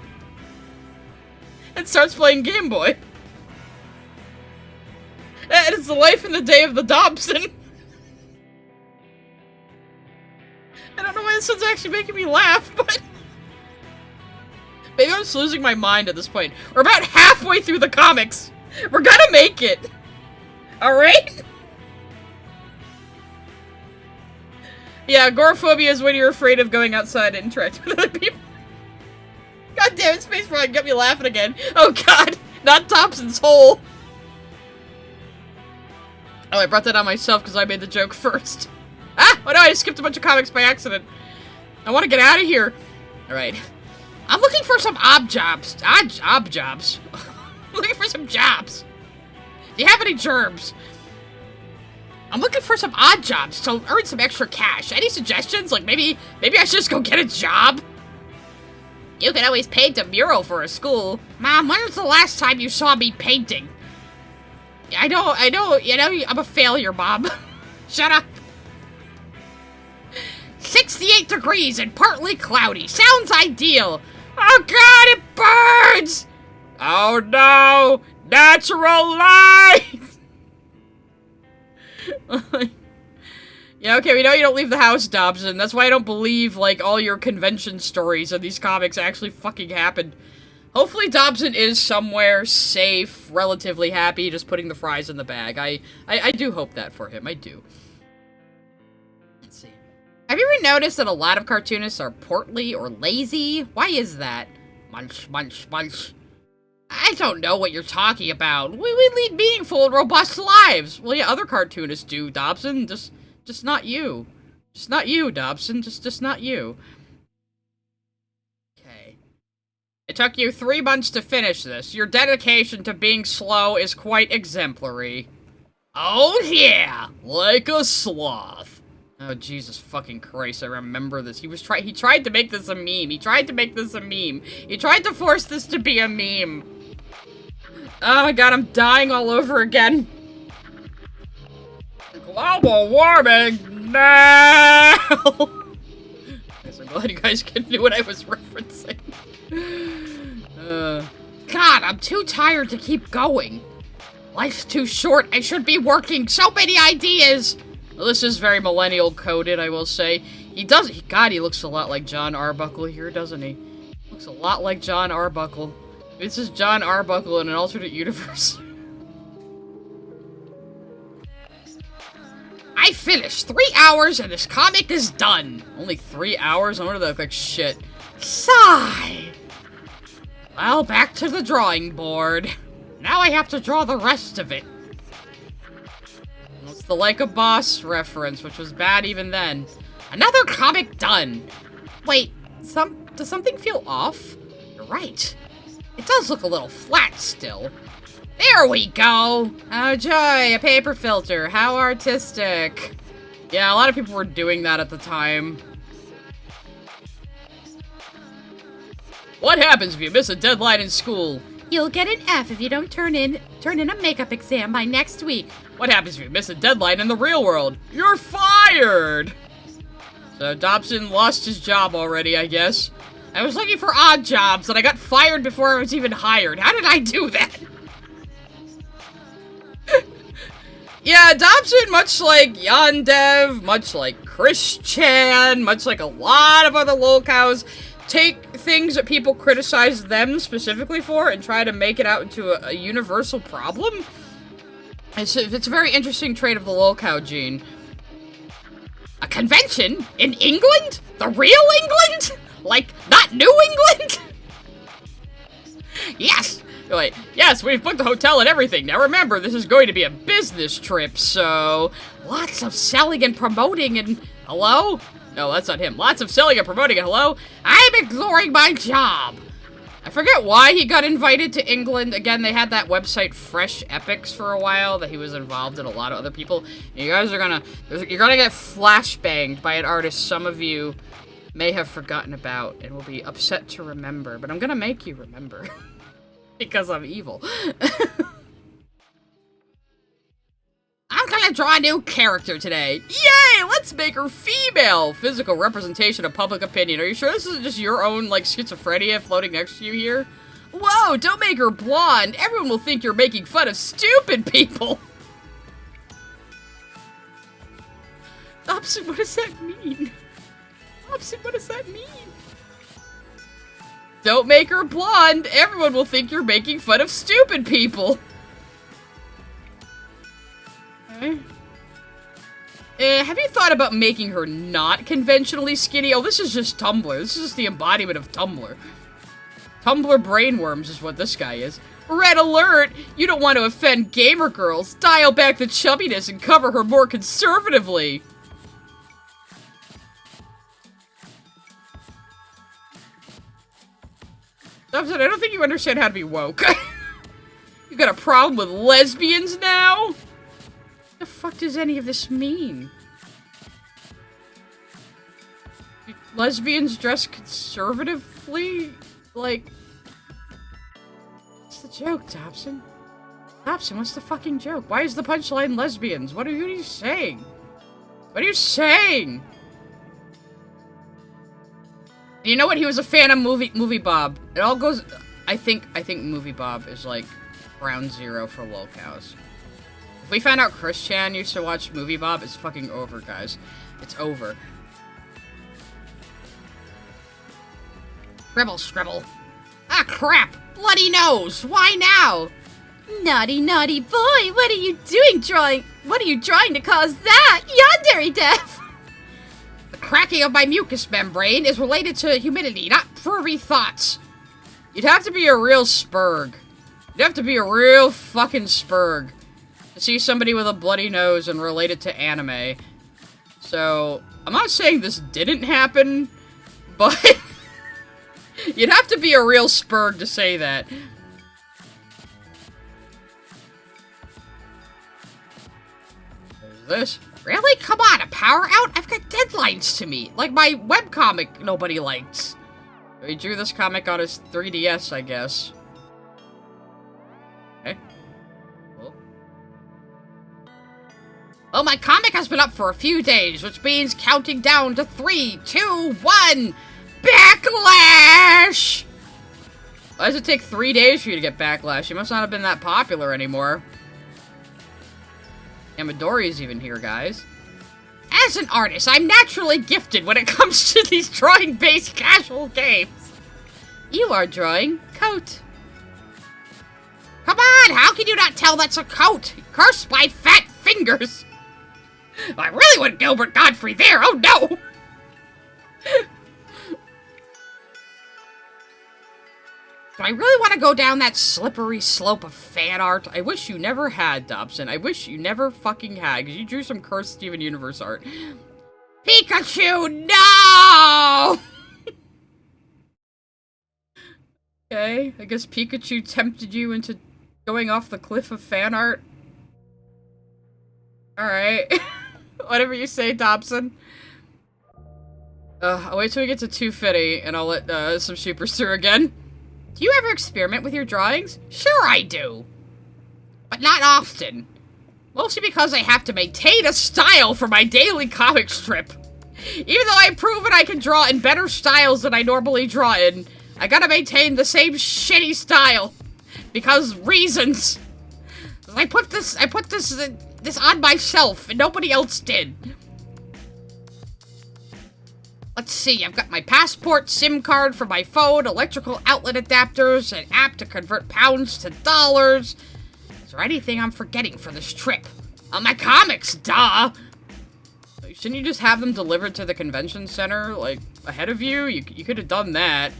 And starts playing Game Boy. And it's the life and the day of the Dobson. I don't know why this one's actually making me laugh, but... maybe I'm just losing my mind at this point. We're about halfway through the comics. We're gonna make it. Alright? Yeah, agoraphobia is when you're afraid of going outside and interacting with other people. God damn it, Space Frog got me laughing again. Oh god, not Dobson's hole. Oh, I brought that on myself because I made the joke first. Ah! Oh no, I skipped a bunch of comics by accident. I want to get out of here. Alright. I'm looking for some odd jobs. Odd jobs. I'm looking for some jobs. Do you have any gerbs? I'm looking for some odd jobs to earn some extra cash. Any suggestions? Like, maybe I should just go get a job? You can always paint a mural for a school. Mom, when was the last time you saw me painting? I know, you know, I'm a failure, Mom. Shut up. 68 degrees and partly cloudy. Sounds ideal. Oh god, it burns! Oh no! Natural light! Yeah, okay, we know you don't leave the house, Dobson. That's why I don't believe, like, all your convention stories of these comics actually fucking happened. Hopefully Dobson is somewhere safe, relatively happy, just putting the fries in the bag. I do hope that for him. I do. Let's see. Have you ever noticed that a lot of cartoonists are portly or lazy? Why is that? Munch, munch, munch. I don't know what you're talking about. We lead meaningful and robust lives. Well, yeah, other cartoonists do, Dobson. Just not you. Just not you, Dobson. Just not you. Okay. It took you 3 months to finish this. Your dedication to being slow is quite exemplary. Oh yeah, like a sloth. Oh, Jesus fucking Christ, I remember this. He tried to make this a meme. He tried to force this to be a meme. Oh my god, I'm dying all over again. Global warming now! I'm glad you guys knew what I was referencing. God, I'm too tired to keep going. Life's too short. I should be working. So many ideas. Well, this is very millennial coded, I will say. God, he looks a lot like John Arbuckle here, doesn't he? Looks a lot like John Arbuckle. This is John Arbuckle in an alternate universe. I finished 3 hours and this comic is done. Only 3 hours? I wonder if that look like shit. Sigh. Well, back to the drawing board. Now I have to draw the rest of it. It's the Like a Boss reference, which was bad even then. Another comic done. Wait, does something feel off? You're right. It does look a little flat still. There we go! Oh joy, a paper filter. How artistic. Yeah, a lot of people were doing that at the time. What happens if you miss a deadline in school? You'll get an F if you don't turn in a makeup exam by next week. What happens if you miss a deadline in the real world? You're fired! So Dobson lost his job already, I guess. I was looking for odd jobs and I got fired before I was even hired. How did I do that? Yeah, Dobson, much like Yandev, much like Chris Chan, much like a lot of other lolcows, take things that people criticize them specifically for and try to make it out into a universal problem. It's a very interesting trait of the lolcow gene. A convention? In England? The real England? Like, not New England? Yes! Wait, yes, we've booked the hotel and everything. Now remember, this is going to be a business trip, so... Lots of selling and promoting and... Hello? No, that's not him. Lots of selling and promoting and hello? I'm ignoring my job. I forget why he got invited to England. Again, they had that website Fresh Epics for a while that he was involved in a lot of other people. And you guys are gonna, you're gonna get flashbanged by an artist some of you may have forgotten about and will be upset to remember. But I'm gonna make you remember. Because I'm evil. I'm gonna draw a new character today. Yay! Let's make her female! Physical representation of public opinion. Are you sure this isn't just your own, like, schizophrenia floating next to you here? Whoa, don't make her blonde. Everyone will think you're making fun of stupid people. Dobson, what does that mean? Dobson, what does that mean? Don't make her blonde. Everyone will think you're making fun of stupid people. Okay. Have you thought about making her not conventionally skinny? Oh, this is just Tumblr. This is just the embodiment of Tumblr. Tumblr brainworms is what this guy is. Red alert! You don't want to offend gamer girls. Dial back the chubbiness and cover her more conservatively. Dobson, I don't think you understand how to be woke. You got a problem with lesbians now? What the fuck does any of this mean? Lesbians dress conservatively? Like... What's the joke, Dobson? Dobson, what's the fucking joke? Why is the punchline lesbians? What are you saying? What are you saying? You know what? He was a fan of Movie Bob. It all goes... I think Movie Bob is like ground zero for lolcows. If we found out Chris Chan used to watch Movie Bob, it's fucking over, guys. It's over. Scribble. Ah, crap! Bloody nose! Why now? Naughty, naughty boy, what are you doing drawing? What are you trying to cause that? Yandere death! The cracking of my mucous membrane is related to humidity, not pervy thoughts. You'd have to be a real spurg. You'd have to be a real fucking spurg to see somebody with a bloody nose and relate it to anime. So, I'm not saying this didn't happen, but you'd have to be a real spurg to say that. There's this. Really? Come on, a power out? I've got deadlines to meet. Like my webcomic nobody likes. He drew this comic on his 3DS, I guess. Okay. Cool. Well, my comic has been up for a few days, which means counting down to 3, 2, 1... Backlash! Why does it take 3 days for you to get backlash? You must not have been that popular anymore. Amadori's even here, guys. As an artist, I'm naturally gifted when it comes to these drawing-based casual games. You are drawing coat. Come on, how can you not tell that's a coat? Cursed by fat fingers. I really went Gilbert Godfrey there, oh no! Do I really want to go down that slippery slope of fan art? I wish you never had, Dobson. I wish you never fucking had, because you drew some cursed Steven Universe art. Pikachu, no! Okay, I guess Pikachu tempted you into going off the cliff of fan art. Alright. Whatever you say, Dobson. I'll wait till we get to 250, and I'll let some sheepers through again. Do you ever experiment with your drawings? Sure I do. But not often. Mostly because I have to maintain a style for my daily comic strip. Even though I've proven I can draw in better styles than I normally draw in, I gotta maintain the same shitty style. Because reasons. I put this on myself and nobody else did. Let's see, I've got my passport, SIM card for my phone, electrical outlet adapters, an app to convert pounds to dollars. Is there anything I'm forgetting for this trip? My comics, duh! Shouldn't you just have them delivered to the convention center, like, ahead of you? You could have done that.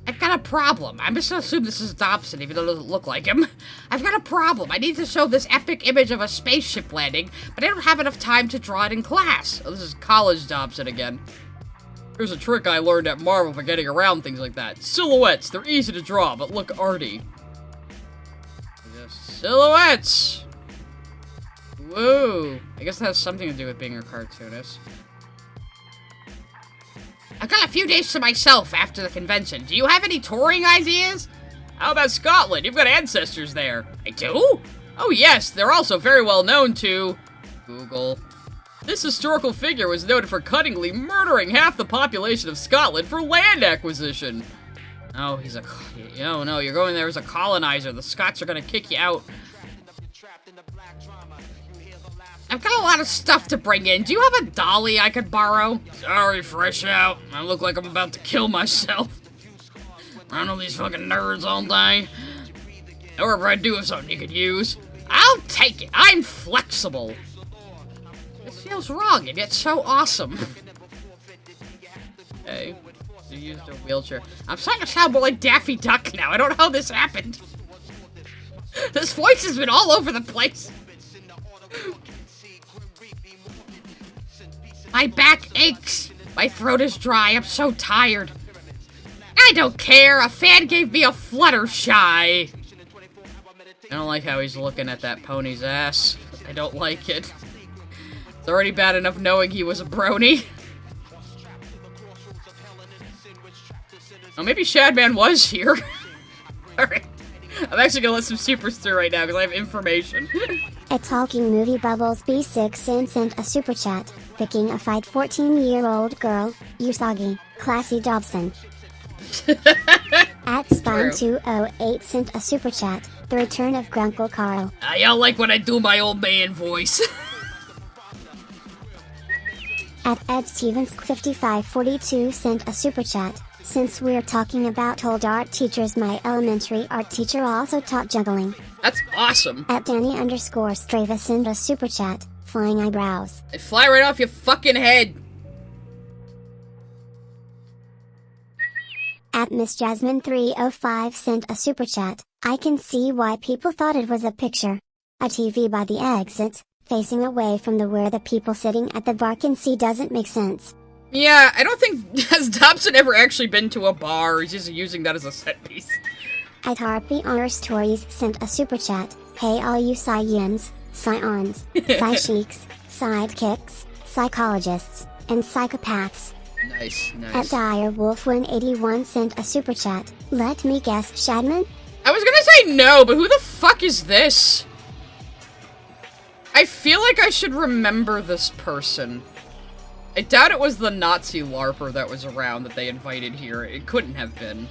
I've got a problem. I'm just gonna assume this is Dobson, even though it doesn't look like him. I've got a problem. I need to show this epic image of a spaceship landing, but I don't have enough time to draw it in class. Oh, this is college Dobson again. Here's a trick I learned at Marvel for getting around things like that. Silhouettes, they're easy to draw, but look arty. Silhouettes! Whoa. I guess that has something to do with being a cartoonist. I've got a few days to myself after the convention. Do you have any touring ideas? How about Scotland? You've got ancestors there. I do? Oh yes, they're also very well known to... Google. This historical figure was noted for cuttingly murdering half the population of Scotland for land acquisition. Oh, he's a... Oh no, you're going there as a colonizer. The Scots are gonna kick you out. I've got a lot of stuff to bring in. Do you have a dolly I could borrow? Sorry, fresh out. I look like I'm about to kill myself. I know these fucking nerds all day. However, I do have something you could use. I'll take it. I'm flexible. This feels wrong, and yet so awesome. Okay. You used a wheelchair. I'm starting to sound more like Daffy Duck now. I don't know how this happened. This voice has been all over the place. My back aches. My throat is dry. I'm so tired. I don't care. A fan gave me a Fluttershy. I don't like how he's looking at that pony's ass. I don't like it. It's already bad enough knowing he was a brony. Oh, maybe Shadman was here. Alright. I'm actually gonna let some supers through right now because I have information. A Talking Movie Bubbles B6 sent a super chat, picking a fight 14-year-old girl, Usagi, classy Dobson. At Spine208 sent a super chat, the return of Grunkle Carl. Y'all like when I do my old man voice. At Ed Stevens 5542 sent a super chat. Since we're talking about old art teachers, my elementary art teacher also taught juggling. That's awesome. At Danny_Strava sent a super chat, flying eyebrows. They fly right off your fucking head. At Miss Jasmine 305 sent a super chat. I can see why people thought it was a picture. A TV by the exit, facing away from where the people sitting at the bar can see doesn't make sense. Yeah, I don't think... Has Dobson ever actually been to a bar? He's just using that as a set piece. At Harpy Honor Stories sent a super chat. Hey all you Psy-Yins, Psy-Ons, Psy-Sheiks, Sidekicks, Psychologists, and Psychopaths. Nice, nice. At Direwolf181 sent a super chat. Let me guess, Shadman? I was gonna say no, but who the fuck is this? I feel like I should remember this person. I doubt it was the Nazi LARPer that was around that they invited here. It couldn't have been.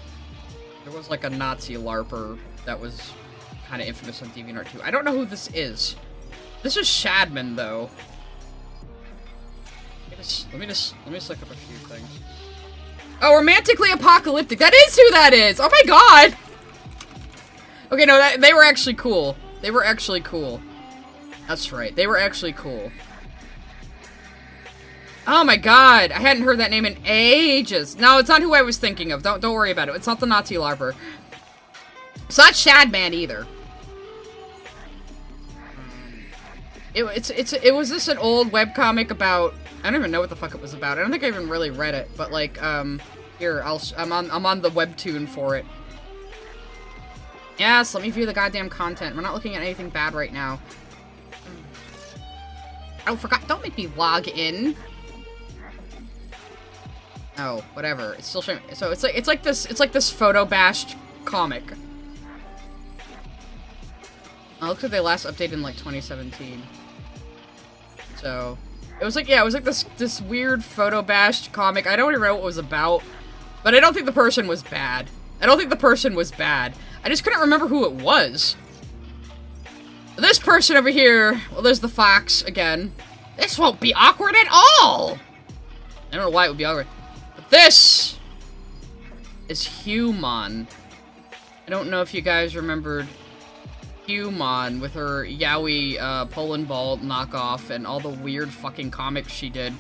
There was like a Nazi LARPer that was kind of infamous on DeviantArt too. I don't know who this is. This is Shadman though. Let me just look up a few things. Oh, romantically apocalyptic. That is who that is. Oh my god. Okay, no, they were actually cool. They were actually cool. That's right. They were actually cool. Oh my god, I hadn't heard that name in ages. No, it's not who I was thinking of. Don't worry about it. It's not the Nazi LARPer. It's not Shadman either. It was this an old webcomic about... I don't even know what the fuck it was about. I don't think I even really read it, but like, here, I'm on the webtoon for it. Yes, let me view the goddamn content. We're not looking at anything bad right now. Oh, forgot. Don't make me log in. Oh, whatever. It's still showing. So it's like this photo bashed comic. Oh, looks like they last updated in like 2017. So it was like this weird photo bashed comic. I don't even know what it was about, but I don't think the person was bad. I just couldn't remember who it was. This person over here, well, there's the fox again. This won't be awkward at all! I don't know why it would be awkward. But this is Humon. I don't know if you guys remembered Humon with her yaoi Poland Ball knockoff and all the weird fucking comics she did.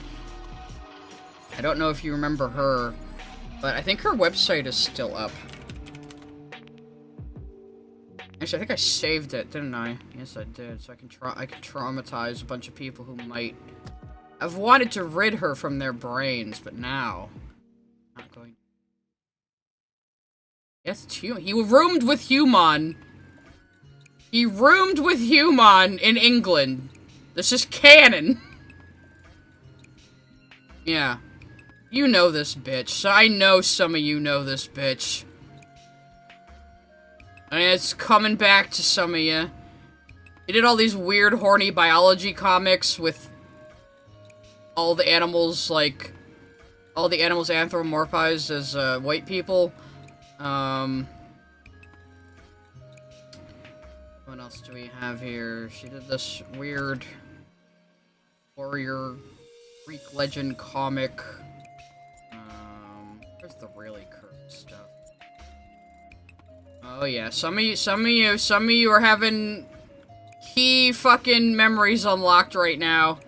I don't know if you remember her, but I think her website is still up. Actually, I think I saved it, didn't I? Yes, I did. So I can traumatize a bunch of people who might have wanted to rid her from their brains, but now Yes, it's Humon. He roomed with Humon. He roomed with Humon in England. This is canon. Yeah. You know this bitch. So I know some of you know this bitch. And it's coming back to some of you. He did all these weird, horny biology comics with all the animals, like, all the animals anthropomorphized as, white people. What else do we have here? She did this weird warrior Greek legend comic. Where's the really current stuff? Oh yeah, some of you are having key fucking memories unlocked right now.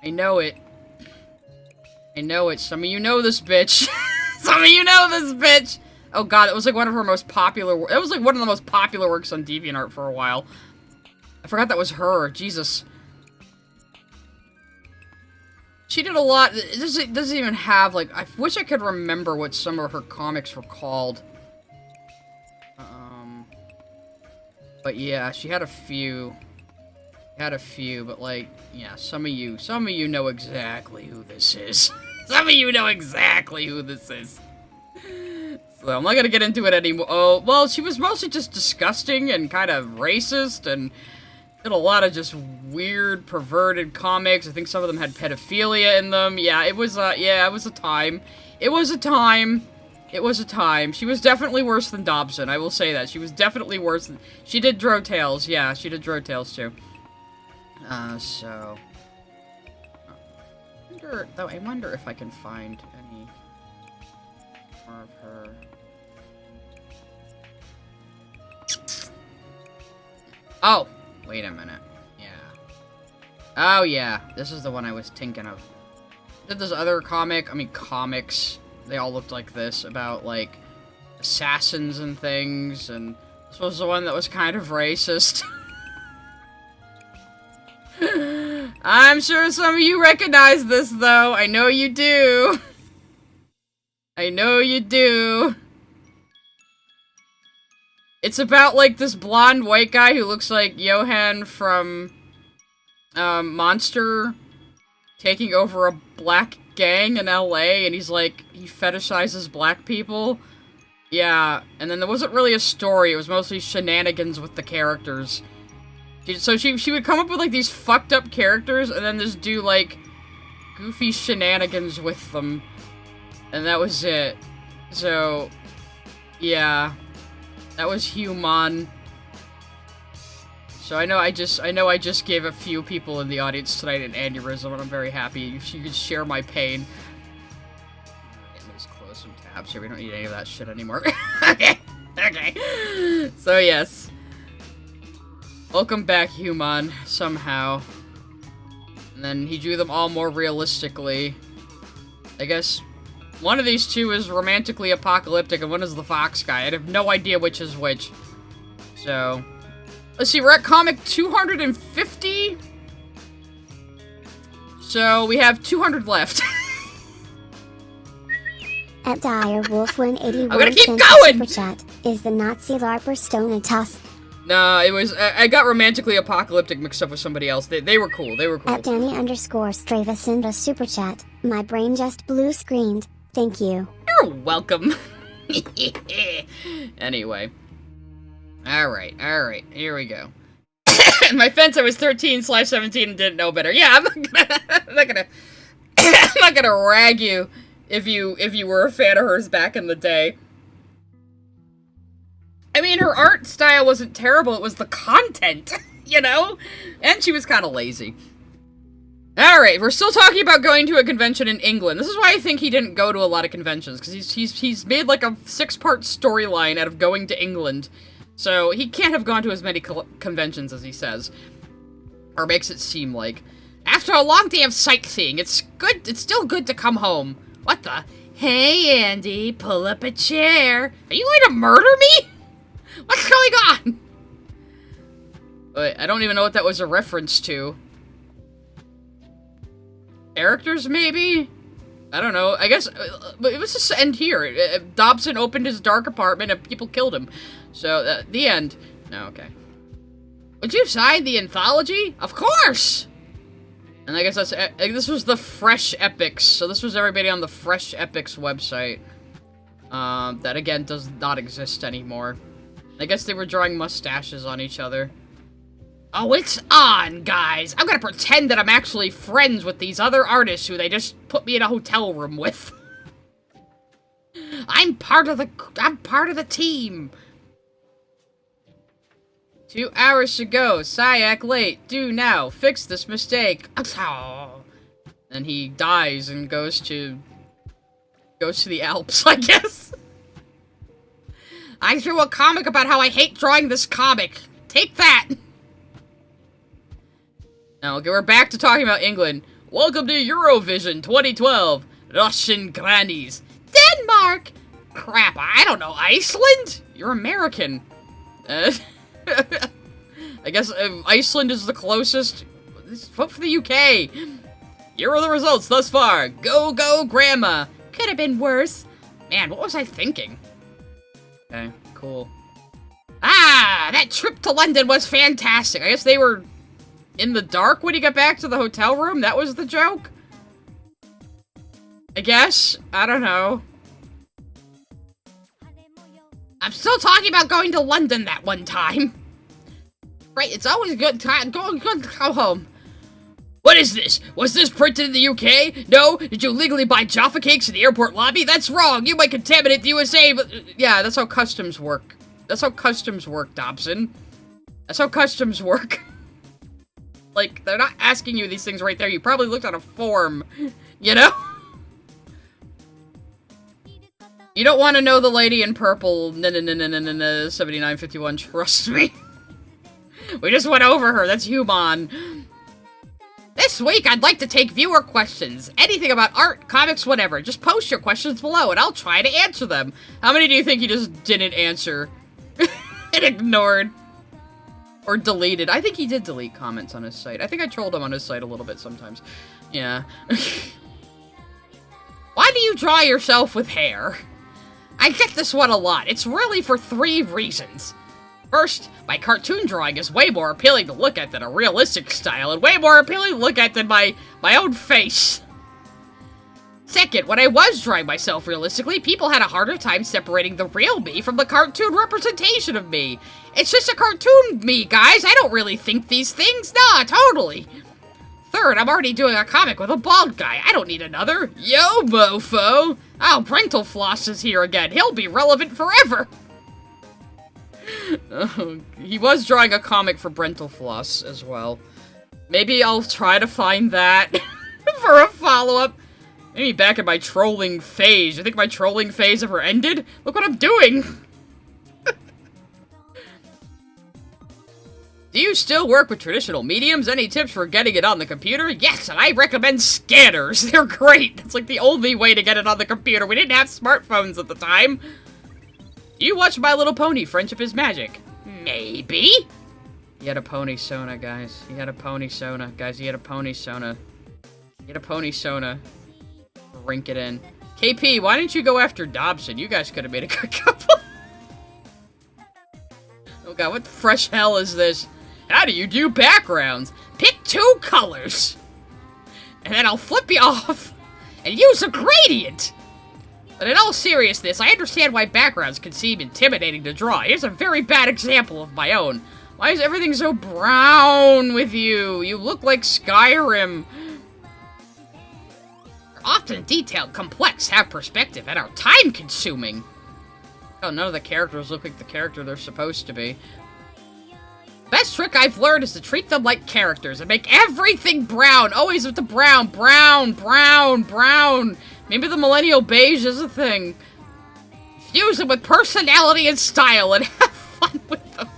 I know it. I know it. Some of you know this bitch. Some of you know this bitch. Oh god, it was like one of her most popular. It was like one of the most popular works on DeviantArt for a while. I forgot that was her. Jesus. She did a lot. It doesn't even have, like, I wish I could remember what some of her comics were called. But yeah, she had a few. But like, yeah, some of you know exactly who this is. Some of you know exactly who this is. So I'm not gonna get into it anymore. Oh, well, she was mostly just disgusting and kind of racist and did a lot of just weird, perverted comics. I think some of them had pedophilia in them. Yeah, it was a time. It was a time. It was a time. She was definitely worse than Dobson, I will say that. She was definitely worse than... She did Drow Tales. Yeah, she did Drow Tales, too. So... I wonder if I can find any more of her... Oh! Wait a minute. Yeah. Oh, yeah. This is the one I was thinking of. Did this other comic? I mean, comics. They all looked like this, about, like, assassins and things, and this was the one that was kind of racist. I'm sure some of you recognize this, though. I know you do. I know you do. It's about, like, this blonde white guy who looks like Johan from, Monster taking over a black gang in LA, and he's like, he fetishizes black people. Yeah, and then there wasn't really a story, it was mostly shenanigans with the characters. So she would come up with, like, these fucked up characters, and then just do, like, goofy shenanigans with them. And that was it. So, yeah. That was Humon. So I know I just gave a few people in the audience tonight an aneurysm, and I'm very happy. If you could share my pain. Let me just close some tabs here. We don't need any of that shit anymore. Okay. Okay. So yes. Welcome back, Humon, somehow. And then he drew them all more realistically. I guess one of these two is romantically apocalyptic, and one is the fox guy. I have no idea which is which. So, let's see, we're at comic 250. So, we have 200 left. At Direwolf181 I'm gonna keep sent going! a super chat. Is the Nazi LARPer Stone a Tusk? No, it was, I got romantically apocalyptic mixed up with somebody else. They were cool, they were cool. At Danny_Strava sent a super chat. My brain just blue screened. Thank you. You're welcome. Anyway. Alright, here we go. My fence, I was 13/17 and didn't know better. Yeah, I'm not gonna rag you if you were a fan of hers back in the day. I mean, her art style wasn't terrible, it was the content, you know? And she was kind of lazy. Alright, we're still talking about going to a convention in England. This is why I think he didn't go to a lot of conventions, because he's made like a 6-part storyline out of going to England. So, he can't have gone to as many conventions as he says. Or makes it seem like. After a long day of sightseeing, it's still good to come home. What the? Hey, Andy, pull up a chair. Are you going to murder me? What's going on? Wait, I don't even know what that was a reference to. Characters, maybe? I don't know. I guess but it was just end here. Dobson opened his dark apartment and people killed him. So, the end. No, okay. Would you sign the anthology? Of course! And I guess that's... this was the Fresh Epics. So this was everybody on the Fresh Epics website. That, again, does not exist anymore. I guess they were drawing mustaches on each other. Oh, it's on, guys! I'm gonna pretend that I'm actually friends with these other artists who they just put me in a hotel room with. I'm part of the team! 2 hours to go. SYAC late. Do now. Fix this mistake. And he dies and goes to the Alps, I guess. I drew a comic about how I hate drawing this comic. Take that! Now, okay, we're back to talking about England. Welcome to Eurovision 2012. Russian grannies. Denmark! Crap, I don't know. Iceland? You're American. I guess Iceland is the closest. Vote for the UK. Here are the results thus far. Go, go, grandma. Could have been worse. Man, what was I thinking? Okay, cool. Ah, that trip to London was fantastic. I guess they were in the dark when he got back to the hotel room? That was the joke? I guess? I don't know. I'm still talking about going to London that one time. Right, it's always a good time. Go home. What is this? Was this printed in the UK? No? Did you legally buy Jaffa cakes in the airport lobby? That's wrong. You might contaminate the USA, but... Yeah, that's how customs work. That's how customs work, Dobson. That's how customs work. Like, they're not asking you these things right there. You probably looked at a form. You know? You don't want to know the lady in purple. 7951. Trust me. We just went over her. That's Humon. This week, I'd like to take viewer questions. Anything about art, comics, whatever. Just post your questions below, and I'll try to answer them. How many do you think he just didn't answer? And ignored? Or deleted? I think he did delete comments on his site. I think I trolled him on his site a little bit sometimes. Yeah. Why do you draw yourself with hair? I get this one a lot. It's really for 3 reasons. First, my cartoon drawing is way more appealing to look at than a realistic style, and way more appealing to look at than my own face. Second, when I was drawing myself realistically, people had a harder time separating the real me from the cartoon representation of me. It's just a cartoon me, guys. I don't really think these things. Nah, totally. Third, I'm already doing a comic with a bald guy. I don't need another. Yo, mofo. Oh, Brental Floss is here again. He'll be relevant forever. Oh, he was drawing a comic for Brental Floss as well. Maybe I'll try to find that for a follow-up. Maybe back in my trolling phase. You think my trolling phase ever ended? Look what I'm doing! Do you still work with traditional mediums? Any tips for getting it on the computer? Yes, and I recommend scanners. They're great. It's like the only way to get it on the computer. We didn't have smartphones at the time. Do you watch My Little Pony, Friendship is Magic? Maybe. He had a pony Sona, guys. He had a pony Sona. Guys, he had a pony Sona. He had a pony Sona. Rink it in. KP, why didn't you go after Dobson? You guys could have made a good couple. Oh god, what the fresh hell is this? How do you do backgrounds? Pick 2 colors. And then I'll flip you off and use a gradient. But in all seriousness, I understand why backgrounds can seem intimidating to draw. Here's a very bad example of my own. Why is everything so brown with you? You look like Skyrim. They're often detailed, complex, have perspective, and are time-consuming. Oh, none of the characters look like the character they're supposed to be. Best trick I've learned is to treat them like characters and make everything brown. Always with the brown, brown, brown, brown. Maybe the millennial beige is a thing. Fuse them with personality and style and have fun with them.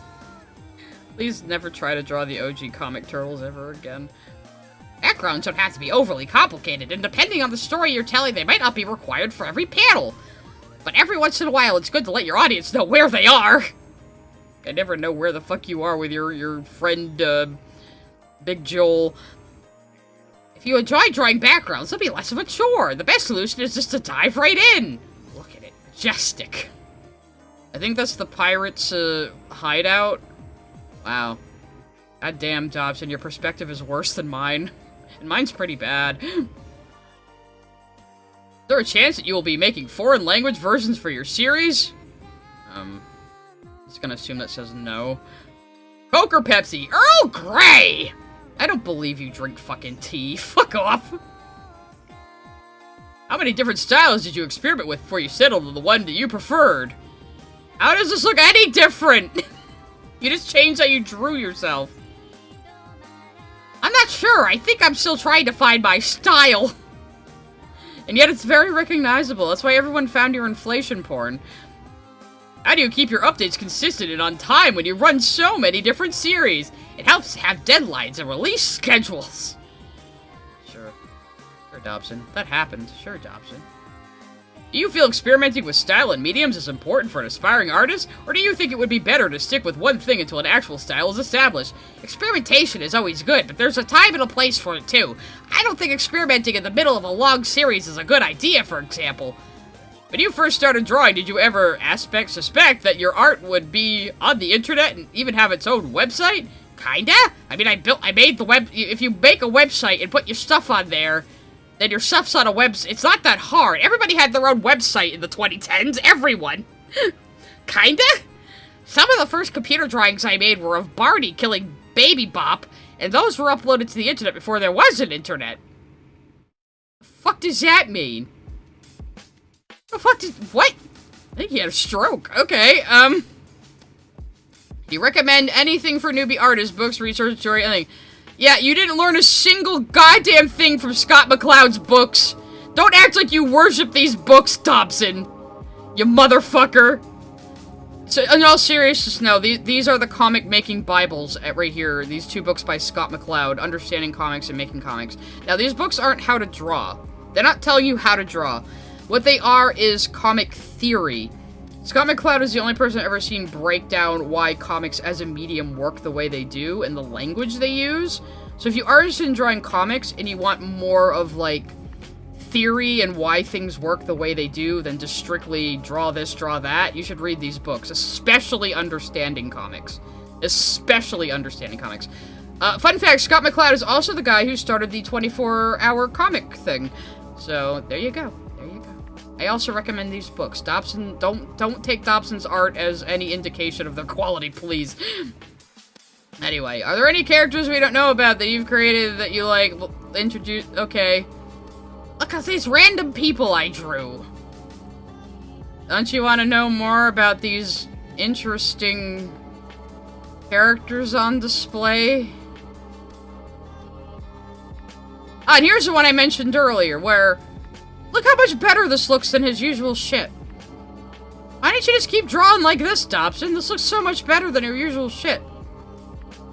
Please never try to draw the OG comic turtles ever again. Backgrounds don't have to be overly complicated, and depending on the story you're telling, they might not be required for every panel. But every once in a while, it's good to let your audience know where they are. I never know where the fuck you are with your friend, Big Joel. If you enjoy drawing backgrounds, it'll be less of a chore. The best solution is just to dive right in. Look at it. Majestic. I think that's the pirates' hideout. Wow. God damn, Dobson, your perspective is worse than mine. And mine's pretty bad. Is there a chance that you will be making foreign language versions for your series? I'm just gonna assume that says no. Coke or Pepsi? Earl Grey! I don't believe you drink fucking tea. Fuck off. How many different styles did you experiment with before you settled on the one that you preferred? How does this look any different? You just changed how you drew yourself. I'm not sure. I think I'm still trying to find my style. And yet it's very recognizable. That's why everyone found your inflation porn. How do you keep your updates consistent and on time when you run so many different series? It helps to have deadlines and release schedules. Sure. Sure, Dobson. That happened. Sure, Dobson. Do you feel experimenting with style and mediums is important for an aspiring artist, or do you think it would be better to stick with one thing until an actual style is established? Experimentation is always good, but there's a time and a place for it too. I don't think experimenting in the middle of a long series is a good idea, for example. When you first started drawing, did you ever suspect that your art would be on the internet and even have its own website? Kinda? I mean, I made the web. If you make a website and put your stuff on there, then your stuff's on a website. It's not that hard. Everybody had their own website in the 2010s. Everyone. Kinda? Some of the first computer drawings I made were of Barney killing Baby Bop, and those were uploaded to the internet before there was an internet. The fuck does that mean? The fuck did... What? I think he had a stroke. Okay, Do you recommend anything for newbie artists? Books, research, story, anything? Yeah, you didn't learn a single goddamn thing from Scott McCloud's books. Don't act like you worship these books, Dobson. You motherfucker. So, in all seriousness, no, these are the comic-making Bibles right here. These two books by Scott McCloud, Understanding Comics and Making Comics. Now, these books aren't how to draw. They're not telling you how to draw. What they are is comic theory. Scott McCloud is the only person I've ever seen break down why comics as a medium work the way they do and the language they use. So if you are interested in drawing comics and you want more of, like, theory and why things work the way they do than just strictly draw this, draw that, you should read these books, especially Understanding Comics. Especially Understanding Comics. Fun fact, Scott McCloud is also the guy who started the 24-hour comic thing. So, there you go. I also recommend these books. Dobson, don't take Dobson's art as any indication of their quality, please. Anyway, are there any characters we don't know about that you've created that you, like, introduce? Okay. Look at these random people I drew. Don't you want to know more about these interesting characters on display? Ah, and here's the one I mentioned earlier, where... Look how much better this looks than his usual shit. Why don't you just keep drawing like this, Dobson? This looks so much better than your usual shit.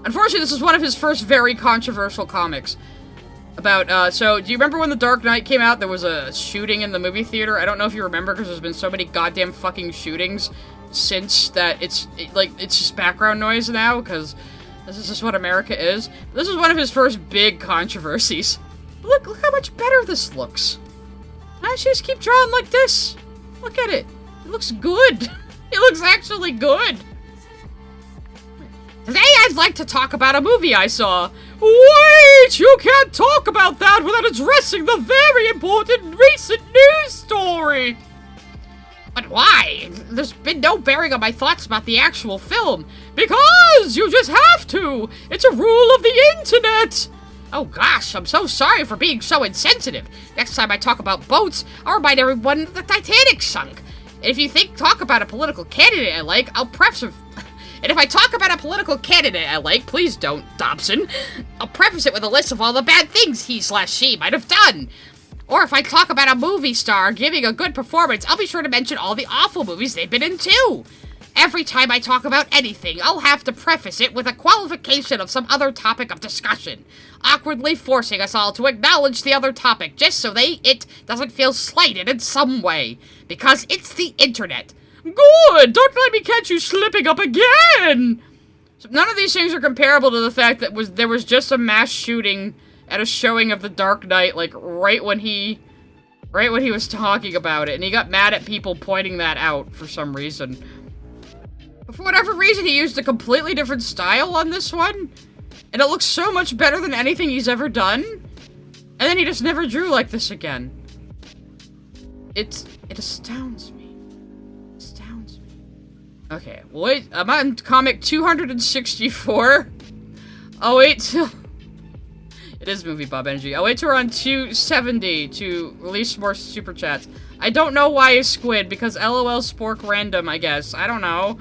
Unfortunately, this is one of his first very controversial comics. About, so, do you remember when The Dark Knight came out? There was a shooting in the movie theater. I don't know if you remember, because there's been so many goddamn fucking shootings since that it's just background noise now, because this is just what America is. This is one of his first big controversies. Look how much better this looks. Why don't you just keep drawing like this? Look at it. It looks good. It looks actually good. Today I'd like to talk about a movie I saw. Wait! You can't talk about that without addressing the very important recent news story! But why? There's been no bearing on my thoughts about the actual film. Because you just have to! It's a rule of the internet! Oh gosh, I'm so sorry for being so insensitive. Next time I talk about boats, I'll remind everyone that the Titanic sunk. And if you talk about a political candidate I like, I'll preface... And if I talk about a political candidate I like, please don't, Dobson. I'll preface it with a list of all the bad things he/she might have done. Or if I talk about a movie star giving a good performance, I'll be sure to mention all the awful movies they've been in too. Every time I talk about anything, I'll have to preface it with a qualification of some other topic of discussion, awkwardly forcing us all to acknowledge the other topic just so it doesn't feel slighted in some way. Because it's the internet. Good! Don't let me catch you slipping up again! So none of these things are comparable to the fact that there was just a mass shooting at a showing of The Dark Knight, like, right when he was talking about it, and he got mad at people pointing that out for some reason. But for whatever reason, he used a completely different style on this one, and it looks so much better than anything he's ever done, and then he just never drew like this again. It astounds me. Astounds me. Okay, wait, I'm on comic 264. I'll wait till... It is Movie Bob Energy. I'll wait till we're on 270 to release more Super Chats. I don't know why it's Squid, because LOL Spork random, I guess. I don't know.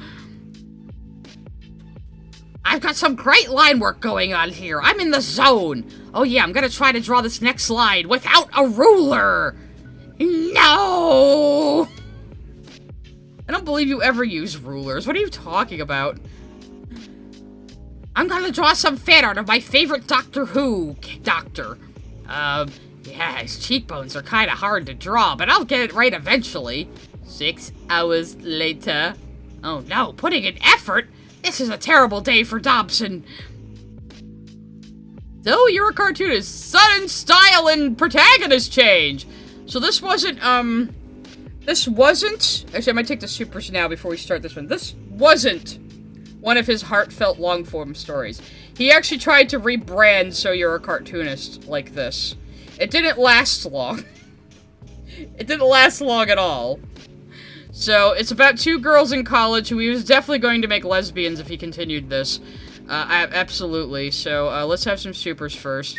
I've got some great line work going on here. I'm in the zone. Oh yeah, I'm gonna try to draw this next slide without a ruler. No! I don't believe you ever use rulers. What are you talking about? I'm gonna draw some fan art of my favorite Doctor Who doctor. Yeah, his cheekbones are kinda hard to draw, but I'll get it right eventually. 6 hours later. Oh no, putting in effort? This is a terrible day for Dobson. So, you're a cartoonist. Sudden style and protagonist change. So this wasn't, actually I might take the supers now before we start this one. This wasn't one of his heartfelt long-form stories. He actually tried to rebrand So You're a Cartoonist like this. It didn't last long. It didn't last long at all. So, it's about 2 girls in college who he was definitely going to make lesbians if he continued this. Absolutely. So, let's have some supers first.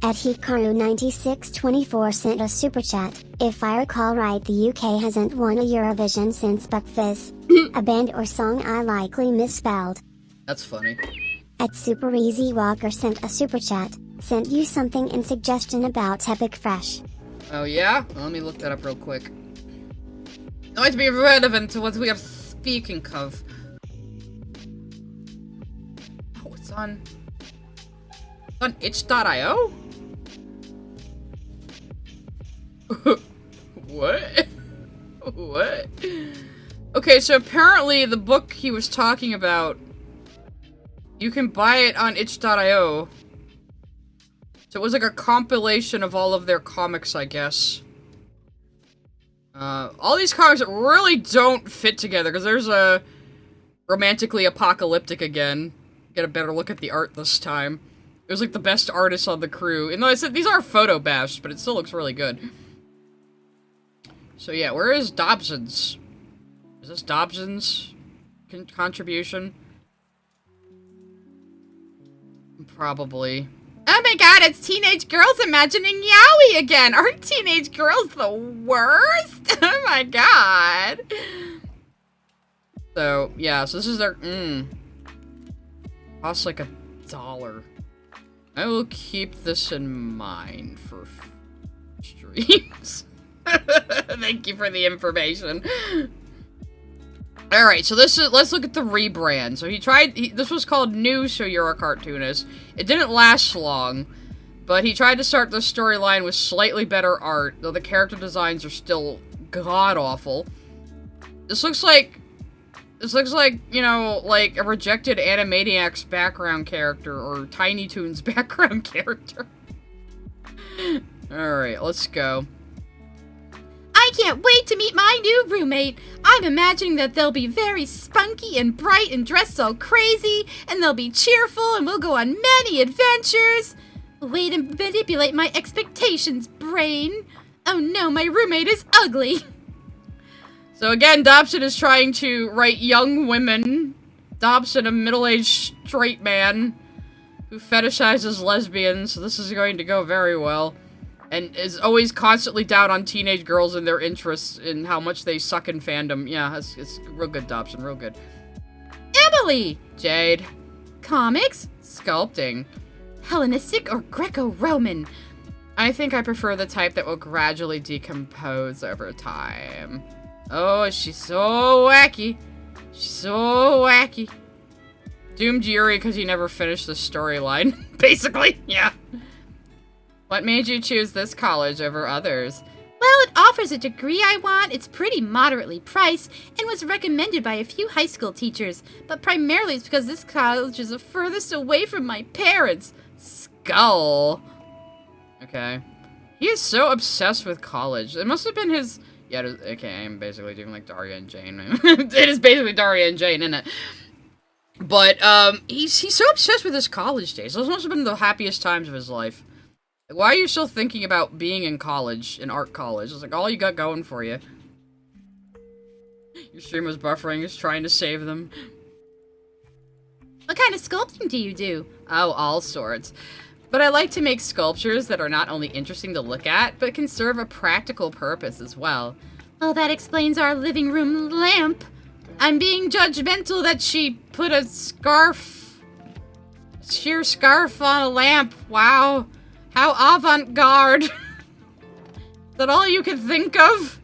At Hikaru9624 sent a super chat. If I recall right, the UK hasn't won a Eurovision since Buckfizz. A band or song I likely misspelled. That's funny. At Super Easy Walker sent a super chat. Sent you something in suggestion about Epic Fresh. Oh yeah? Well, let me look that up real quick. It might be relevant to what we are speaking of. Oh, it's on itch.io? What? What? Okay, so apparently the book he was talking about, you can buy it on itch.io. So it was like a compilation of all of their comics, I guess. All these comics really don't fit together, because there's a romantically apocalyptic again. Get a better look at the art this time. It was like the best artist on the crew. And though I said these are photo bashed, but it still looks really good. So yeah, where is Dobson's? Is this Dobson's contribution? Probably. Oh my god, it's teenage girls imagining yaoi again! Aren't teenage girls the worst? Oh my god. So, yeah, so this is their, costs like $1. I will keep this in mind for streams. Thank you for the information. Alright, so let's look at the rebrand. So this was called New So You're a Cartoonist. It didn't last long, but he tried to start the storyline with slightly better art, though the character designs are still god-awful. This looks like, you know, like a rejected Animaniacs background character, or Tiny Toons background character. Alright, let's go. I can't wait to meet my new roommate. I'm imagining that they'll be very spunky and bright and dressed all crazy, and they'll be cheerful and we'll go on many adventures. Way to manipulate my expectations, brain. Oh no, my roommate is ugly. So again, Dobson is trying to write young women. Dobson, a middle-aged straight man who fetishizes lesbians, so this is going to go very well. And is always constantly down on teenage girls and their interests in how much they suck in fandom. Yeah, it's real good, Dobson, real good. Emily! Jade. Comics? Sculpting. Hellenistic or Greco-Roman? I think I prefer the type that will gradually decompose over time. Oh, she's so wacky. She's so wacky. Doomed Yuri because he never finished the storyline. Basically, yeah. What made you choose this college over others? Well, it offers a degree I want, it's pretty moderately priced, and was recommended by a few high school teachers, but primarily it's because this college is the furthest away from my parents. Skull. Okay. He is so obsessed with college. It must have been his... Yeah, okay, I'm basically doing like Daria and Jane. It is basically Daria and Jane, isn't it? But, he's so obsessed with his college days. Those must have been the happiest times of his life. Like, why are you still thinking about being in college, in art college? It's like all you got going for you. Your stream was buffering, just trying to save them. What kind of sculpting do you do? Oh, all sorts. But I like to make sculptures that are not only interesting to look at, but can serve a practical purpose as well. Well, that explains our living room lamp. I'm being judgmental that she put a sheer scarf on a lamp. Wow. How avant-garde. Is that all you could think of?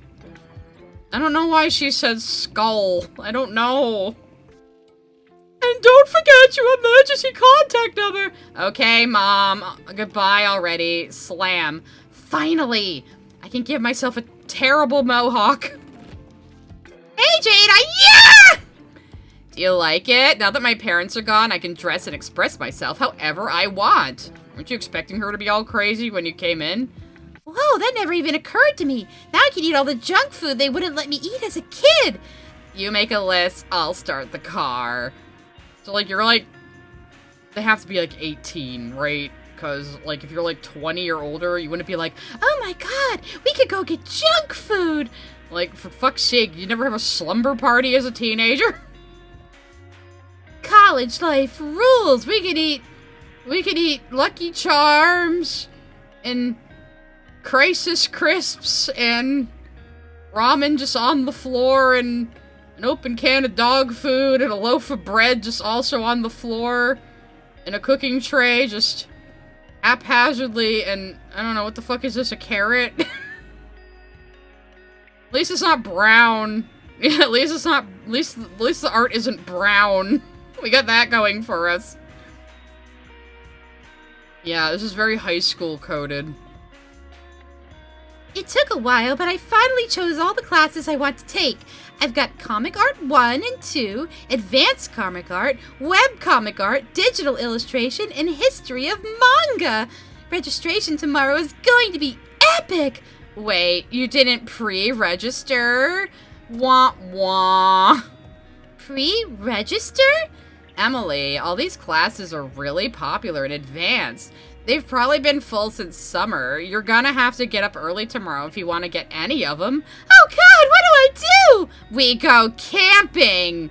I don't know why she said skull. I don't know. And don't forget your emergency contact number. Okay, Mom. Goodbye already. Slam. Finally. I can give myself a terrible mohawk. Hey, Jade, yeah! Do you like it? Now that my parents are gone, I can dress and express myself however I want. Weren't you expecting her to be all crazy when you came in? Whoa, that never even occurred to me. Now I can eat all the junk food they wouldn't let me eat as a kid. You make a list, I'll start the car. So, like, you're, like, they have to be, like, 18, right? Because, like, if you're, like, 20 or older, you wouldn't be like, oh my god, we could go get junk food. Like, for fuck's sake, you never have a slumber party as a teenager? College life rules. We could eat Lucky Charms and Crisis Crisps and ramen just on the floor and an open can of dog food and a loaf of bread just also on the floor and a cooking tray just haphazardly and I don't know, what the fuck is this, a carrot? At least it's not brown. Yeah, at least it's not, at least the art isn't brown. We got that going for us. Yeah, this is very high school coded. It took a while, but I finally chose all the classes I want to take. I've got Comic Art 1 and 2, Advanced Comic Art, Webcomic Art, Digital Illustration, and History of Manga. Registration tomorrow is going to be epic. Wait, you didn't pre-register? Wah wah. Pre-register? Emily, all these classes are really popular and advanced. They've probably been full since summer. You're gonna have to get up early tomorrow if you want to get any of them. Oh god, what do I do? We go camping!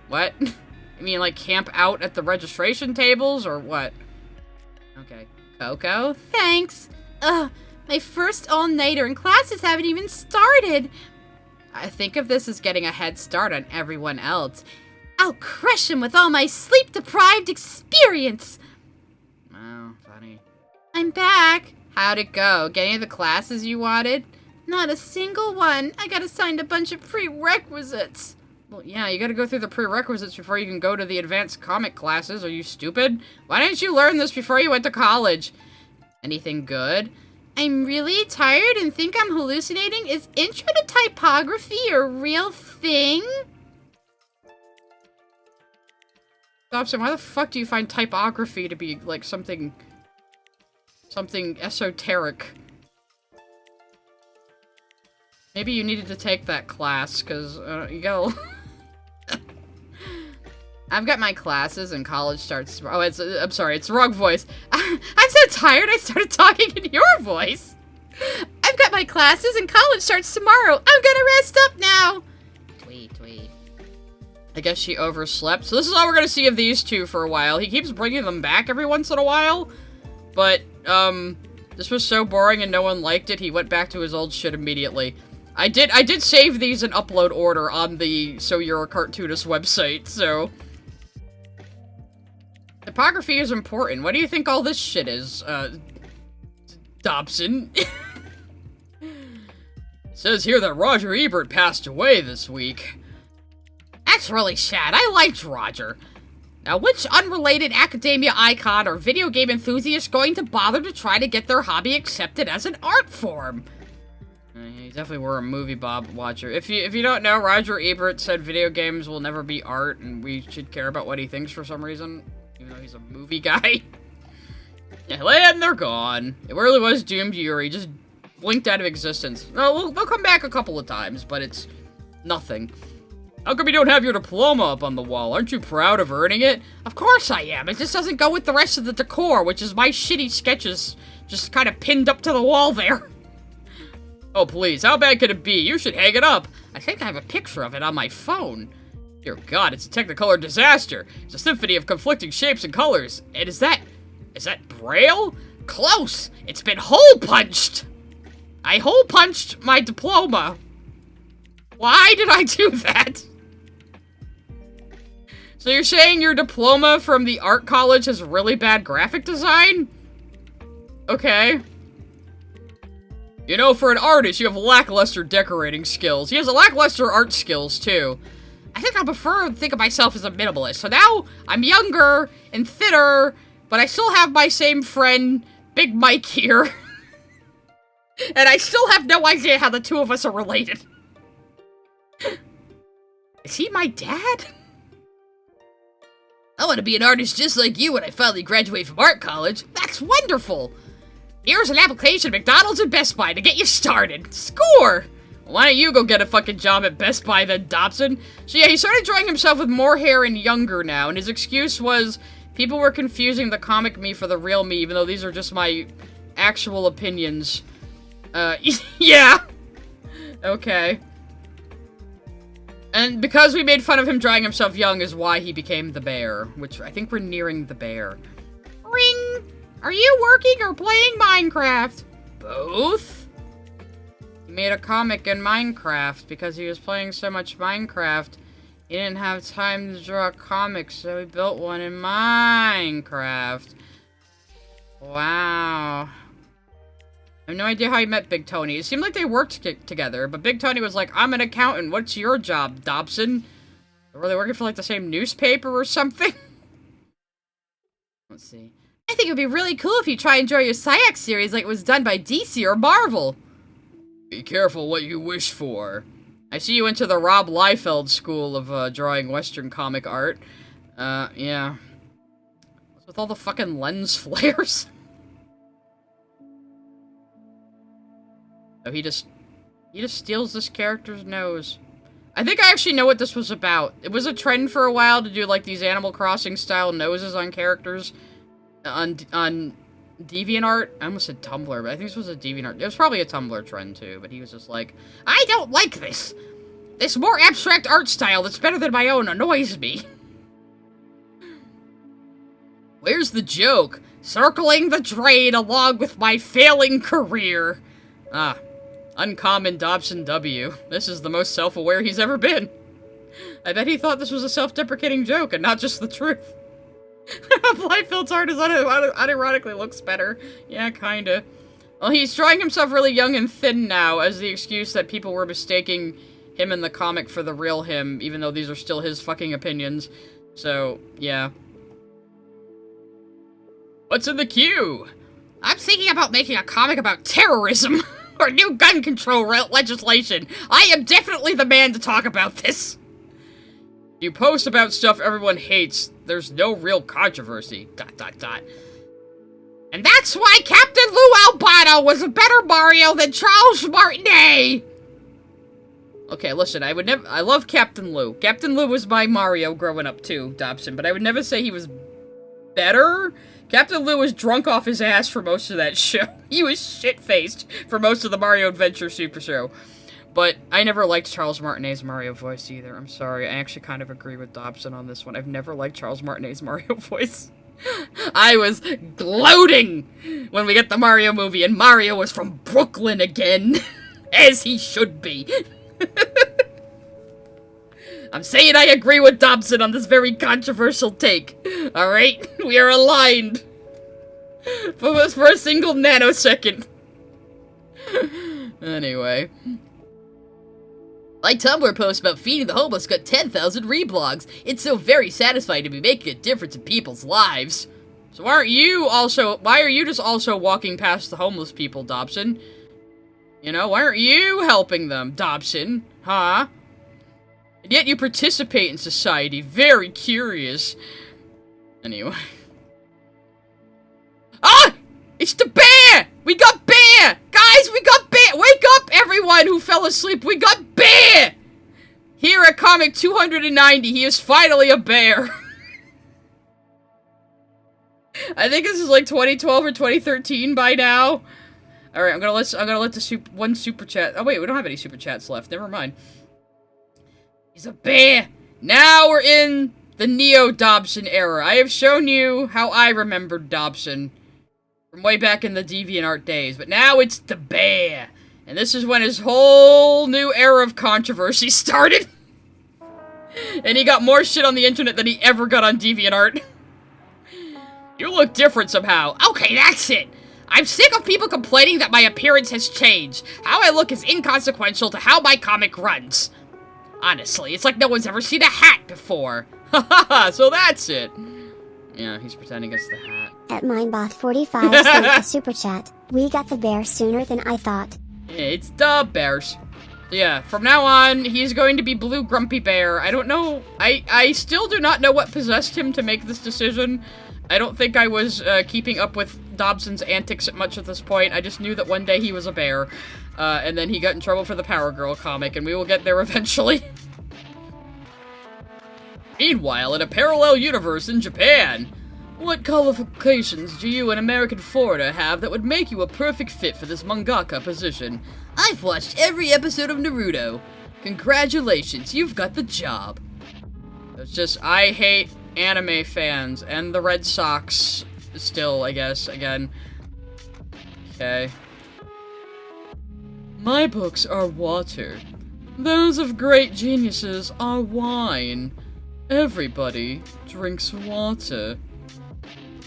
What? You mean like camp out at the registration tables, or what? Okay. Coco? Thanks. Ugh, my first all-nighter and classes haven't even started. I think of this as getting a head start on everyone else. I'll crush him with all my sleep-deprived experience. Oh, funny. I'm back. How'd it go? Get any of the classes you wanted? Not a single one. I got assigned a bunch of prerequisites. Well, yeah, you gotta go through the prerequisites before you can go to the advanced comic classes. Are you stupid? Why didn't you learn this before you went to college? Anything good? I'm really tired and think I'm hallucinating. Is intro to typography a real thing? Dobson, why the fuck do you find typography to be, like, something esoteric? Maybe you needed to take that class, because, you gotta... I've got my classes and college starts... Oh, I'm sorry, it's the wrong voice. I'm so tired I started talking in your voice. I've got my classes and college starts tomorrow. I'm gonna rest up now. Tweet. I guess she overslept. So this is all we're gonna see of these two for a while. He keeps bringing them back every once in a while. But, this was so boring and no one liked it, he went back to his old shit immediately. I did save these in upload order on the So You're a Cartoonist website, so... Typography is important. What do you think all this shit is, Dobson? It says here that Roger Ebert passed away this week. That's really sad. I liked Roger. Now, which unrelated academia icon or video game enthusiast going to bother to try to get their hobby accepted as an art form? You definitely were a movie Bob watcher. If you don't know, Roger Ebert said video games will never be art, and we should care about what he thinks for some reason, even though he's a movie guy. And they're gone. It really was doomed Yuri, just blinked out of existence. No, they'll come back a couple of times, but it's nothing. How come you don't have your diploma up on the wall? Aren't you proud of earning it? Of course I am. It just doesn't go with the rest of the decor, which is my shitty sketches just kind of pinned up to the wall there. Oh, please, how bad could it be? You should hang it up. I think I have a picture of it on my phone. Dear God, it's a Technicolor disaster. It's a symphony of conflicting shapes and colors. And is that Braille? Close. It's been hole-punched. I hole-punched my diploma. Why did I do that? So you're saying your diploma from the art college has really bad graphic design? Okay. You know, for an artist, you have lackluster decorating skills. He has lackluster art skills, too. I think I prefer to think of myself as a minimalist. So now, I'm younger and thinner, but I still have my same friend, Big Mike, here. And I still have no idea how the two of us are related. Is he my dad? I want to be an artist just like you when I finally graduate from art college. That's wonderful. Here's an application at McDonald's and Best Buy to get you started. Score! Why don't you go get a fucking job at Best Buy then, Dobson? So yeah, he started drawing himself with more hair and younger now, and his excuse was people were confusing the comic me for the real me, even though these are just my actual opinions. Yeah. Okay. And because we made fun of him drawing himself young is why he became the bear, which I think we're nearing the bear. Ring! Are you working or playing Minecraft? Both? He made a comic in Minecraft because he was playing so much Minecraft. He didn't have time to draw a comic, so he built one in Minecraft. Wow. I have no idea how he met Big Tony. It seemed like they worked together, but Big Tony was like, I'm an accountant. What's your job, Dobson? Were they working for, like, the same newspaper or something? Let's see. I think it would be really cool if you try and draw your SYAC series like it was done by DC or Marvel. Be careful what you wish for. I see you went to the Rob Liefeld School of drawing Western comic art. Yeah. What's with all the fucking lens flares? Oh, he just steals this character's nose. I think I actually know what this was about. It was a trend for a while to do, like, these Animal Crossing style noses on characters on DeviantArt. I almost said Tumblr, but I think this was a DeviantArt. It was probably a Tumblr trend, too, but he was just like, I don't like this. This more abstract art style that's better than my own annoys me. Where's the joke? Circling the drain along with my failing career. Ah. Uncommon Dobson W. This is the most self-aware he's ever been. I bet he thought this was a self-deprecating joke and not just the truth. Bliefeld's art is unironically looks better. Yeah, kinda. Well, he's drawing himself really young and thin now as the excuse that people were mistaking him in the comic for the real him, even though these are still his fucking opinions. So, yeah. What's in the queue? I'm thinking about making a comic about terrorism. Or new gun control legislation. I am definitely the man to talk about this. You post about stuff everyone hates. There's no real controversy. ... And that's why Captain Lou Albano was a better Mario than Charles Martinet. Okay, listen, I love Captain Lou. Captain Lou was my Mario growing up too, Dobson, but I would never say he was better. Captain Lou was drunk off his ass for most of that show. He was shit-faced for most of the Mario Adventure Super Show. But I never liked Charles Martinet's Mario voice either. I'm sorry, I actually kind of agree with Dobson on this one. I've never liked Charles Martinet's Mario voice. I was gloating when we get the Mario movie and Mario was from Brooklyn again. As he should be. I'm saying I agree with Dobson on this very controversial take. Alright? We are aligned. For a single nanosecond. Anyway. My Tumblr post about feeding the homeless got 10,000 reblogs. It's so very satisfying to be making a difference in people's lives. So why are you just also walking past the homeless people, Dobson? You know, why aren't you helping them, Dobson? Huh? And yet you participate in society. Very curious. Anyway. Ah! It's the bear! We got bear! Guys, we got bear! Wake up, everyone who fell asleep! We got bear! Here at Comic 290, he is finally a bear. I think this is like 2012 or 2013 by now. All right, I'm gonna let the one super chat. Oh wait, we don't have any super chats left. Never mind. He's a bear. Now we're in the Neo Dobson era. I have shown you how I remembered Dobson from way back in the DeviantArt days, but now it's the bear, and this is when his whole new era of controversy started. And he got more shit on the internet than he ever got on DeviantArt. You look different somehow. Okay, that's it. I'm sick of people complaining that my appearance has changed. How I look is inconsequential to how my comic runs. Honestly, it's like no one's ever seen a hat before. Haha, so that's it. Yeah, he's pretending it's the hat. At Mindboth45 sent a super chat. We got the bear sooner than I thought. It's the bears. Yeah, from now on, he's going to be Blue Grumpy Bear. I don't know. I still do not know what possessed him to make this decision. I don't think I was keeping up with Dobson's antics at much at this point. I just knew that one day he was a bear. And then he got in trouble for the Powergirl comic, and we will get there eventually. Meanwhile, in a parallel universe in Japan, what qualifications do you, an American foreigner, have that would make you a perfect fit for this mangaka position? I've watched every episode of Naruto. Congratulations, you've got the job. It's just, I hate anime fans, and the Red Sox still, I guess, again. Okay. My books are water. Those of great geniuses are wine. Everybody drinks water.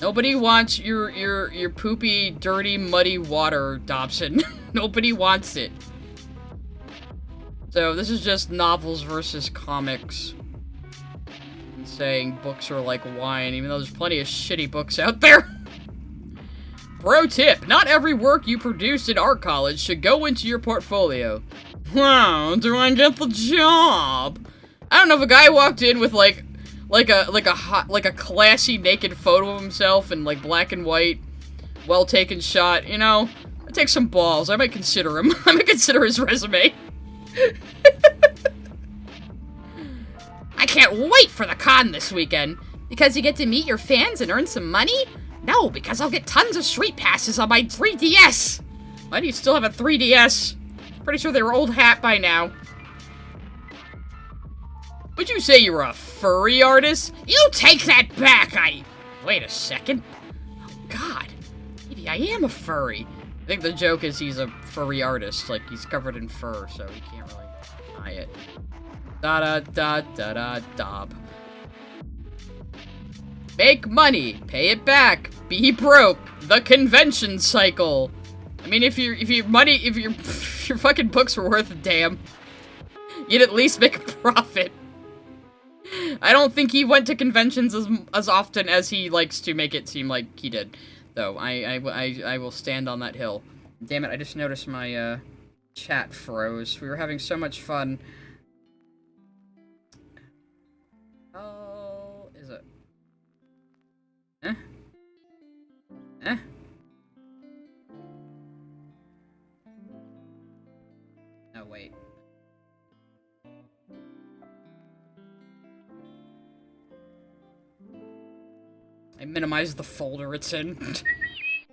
Nobody wants your poopy, dirty, muddy water, Dobson. Nobody wants it. So this is just novels versus comics. And saying books are like wine, even though there's plenty of shitty books out there. Pro tip, not every work you produce in art college should go into your portfolio. Wow, do I get the job? I don't know if a guy walked in with like a classy naked photo of himself in like black and white, well taken shot, you know, it takes some balls. I might consider him. I might consider his resume. I can't wait for the con this weekend. Because you get to meet your fans and earn some money? No, because I'll get tons of street passes on my 3DS. Why do you still have a 3DS? Pretty sure they were old hat by now. Would you say you're a furry artist? You take that back, Wait a second. Oh, God. Maybe I am a furry. I think the joke is he's a furry artist. Like, he's covered in fur, so he can't really deny it. Da-da-da-da-da-dob. Make money. Pay it back. Be broke. The convention cycle. I mean, if your fucking books were worth a damn, you'd at least make a profit. I don't think he went to conventions as often as he likes to make it seem like he did, though. I will stand on that hill. Damn it! I just noticed my chat froze. We were having so much fun. Oh, is it? Eh? Eh? No, wait. I minimized the folder it's in.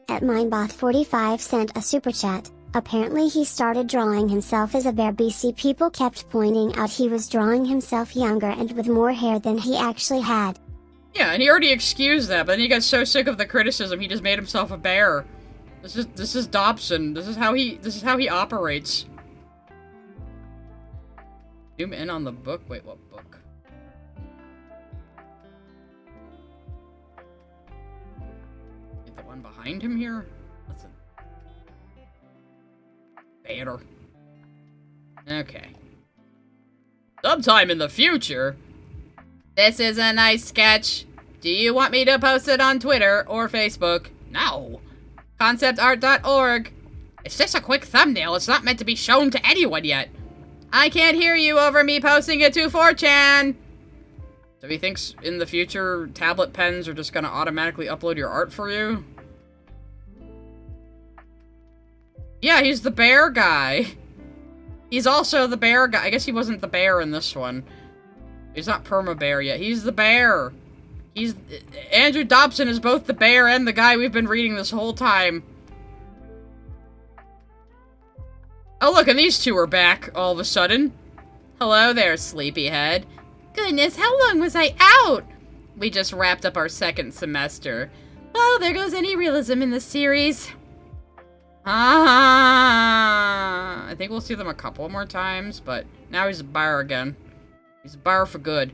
At Mindboth45 sent a super chat. Apparently he started drawing himself as a bear. BC people kept pointing out he was drawing himself younger and with more hair than he actually had. Yeah, and he already excused that, but then he got so sick of the criticism he just made himself a bear. This is Dobson. This is how he operates. Zoom in on the book. Wait, what book? Get the one behind him here? That's a banner. Okay. Sometime in the future. This is a nice sketch. Do you want me to post it on Twitter or Facebook? No. Conceptart.org. It's just a quick thumbnail. It's not meant to be shown to anyone yet. I can't hear you over me posting it to 4chan. So he thinks in the future tablet pens are just gonna automatically upload your art for you? Yeah, he's the bear guy. He's also the bear guy. I guess he wasn't the bear in this one. He's not perma-bear yet. He's the bear. Andrew Dobson is both the bear and the guy we've been reading this whole time. Oh, look, and these two are back all of a sudden. Hello there, sleepyhead. Goodness, how long was I out? We just wrapped up our second semester. Well, there goes any realism in this series. I think we'll see them a couple more times, but now he's a bear again. He's a bear for good.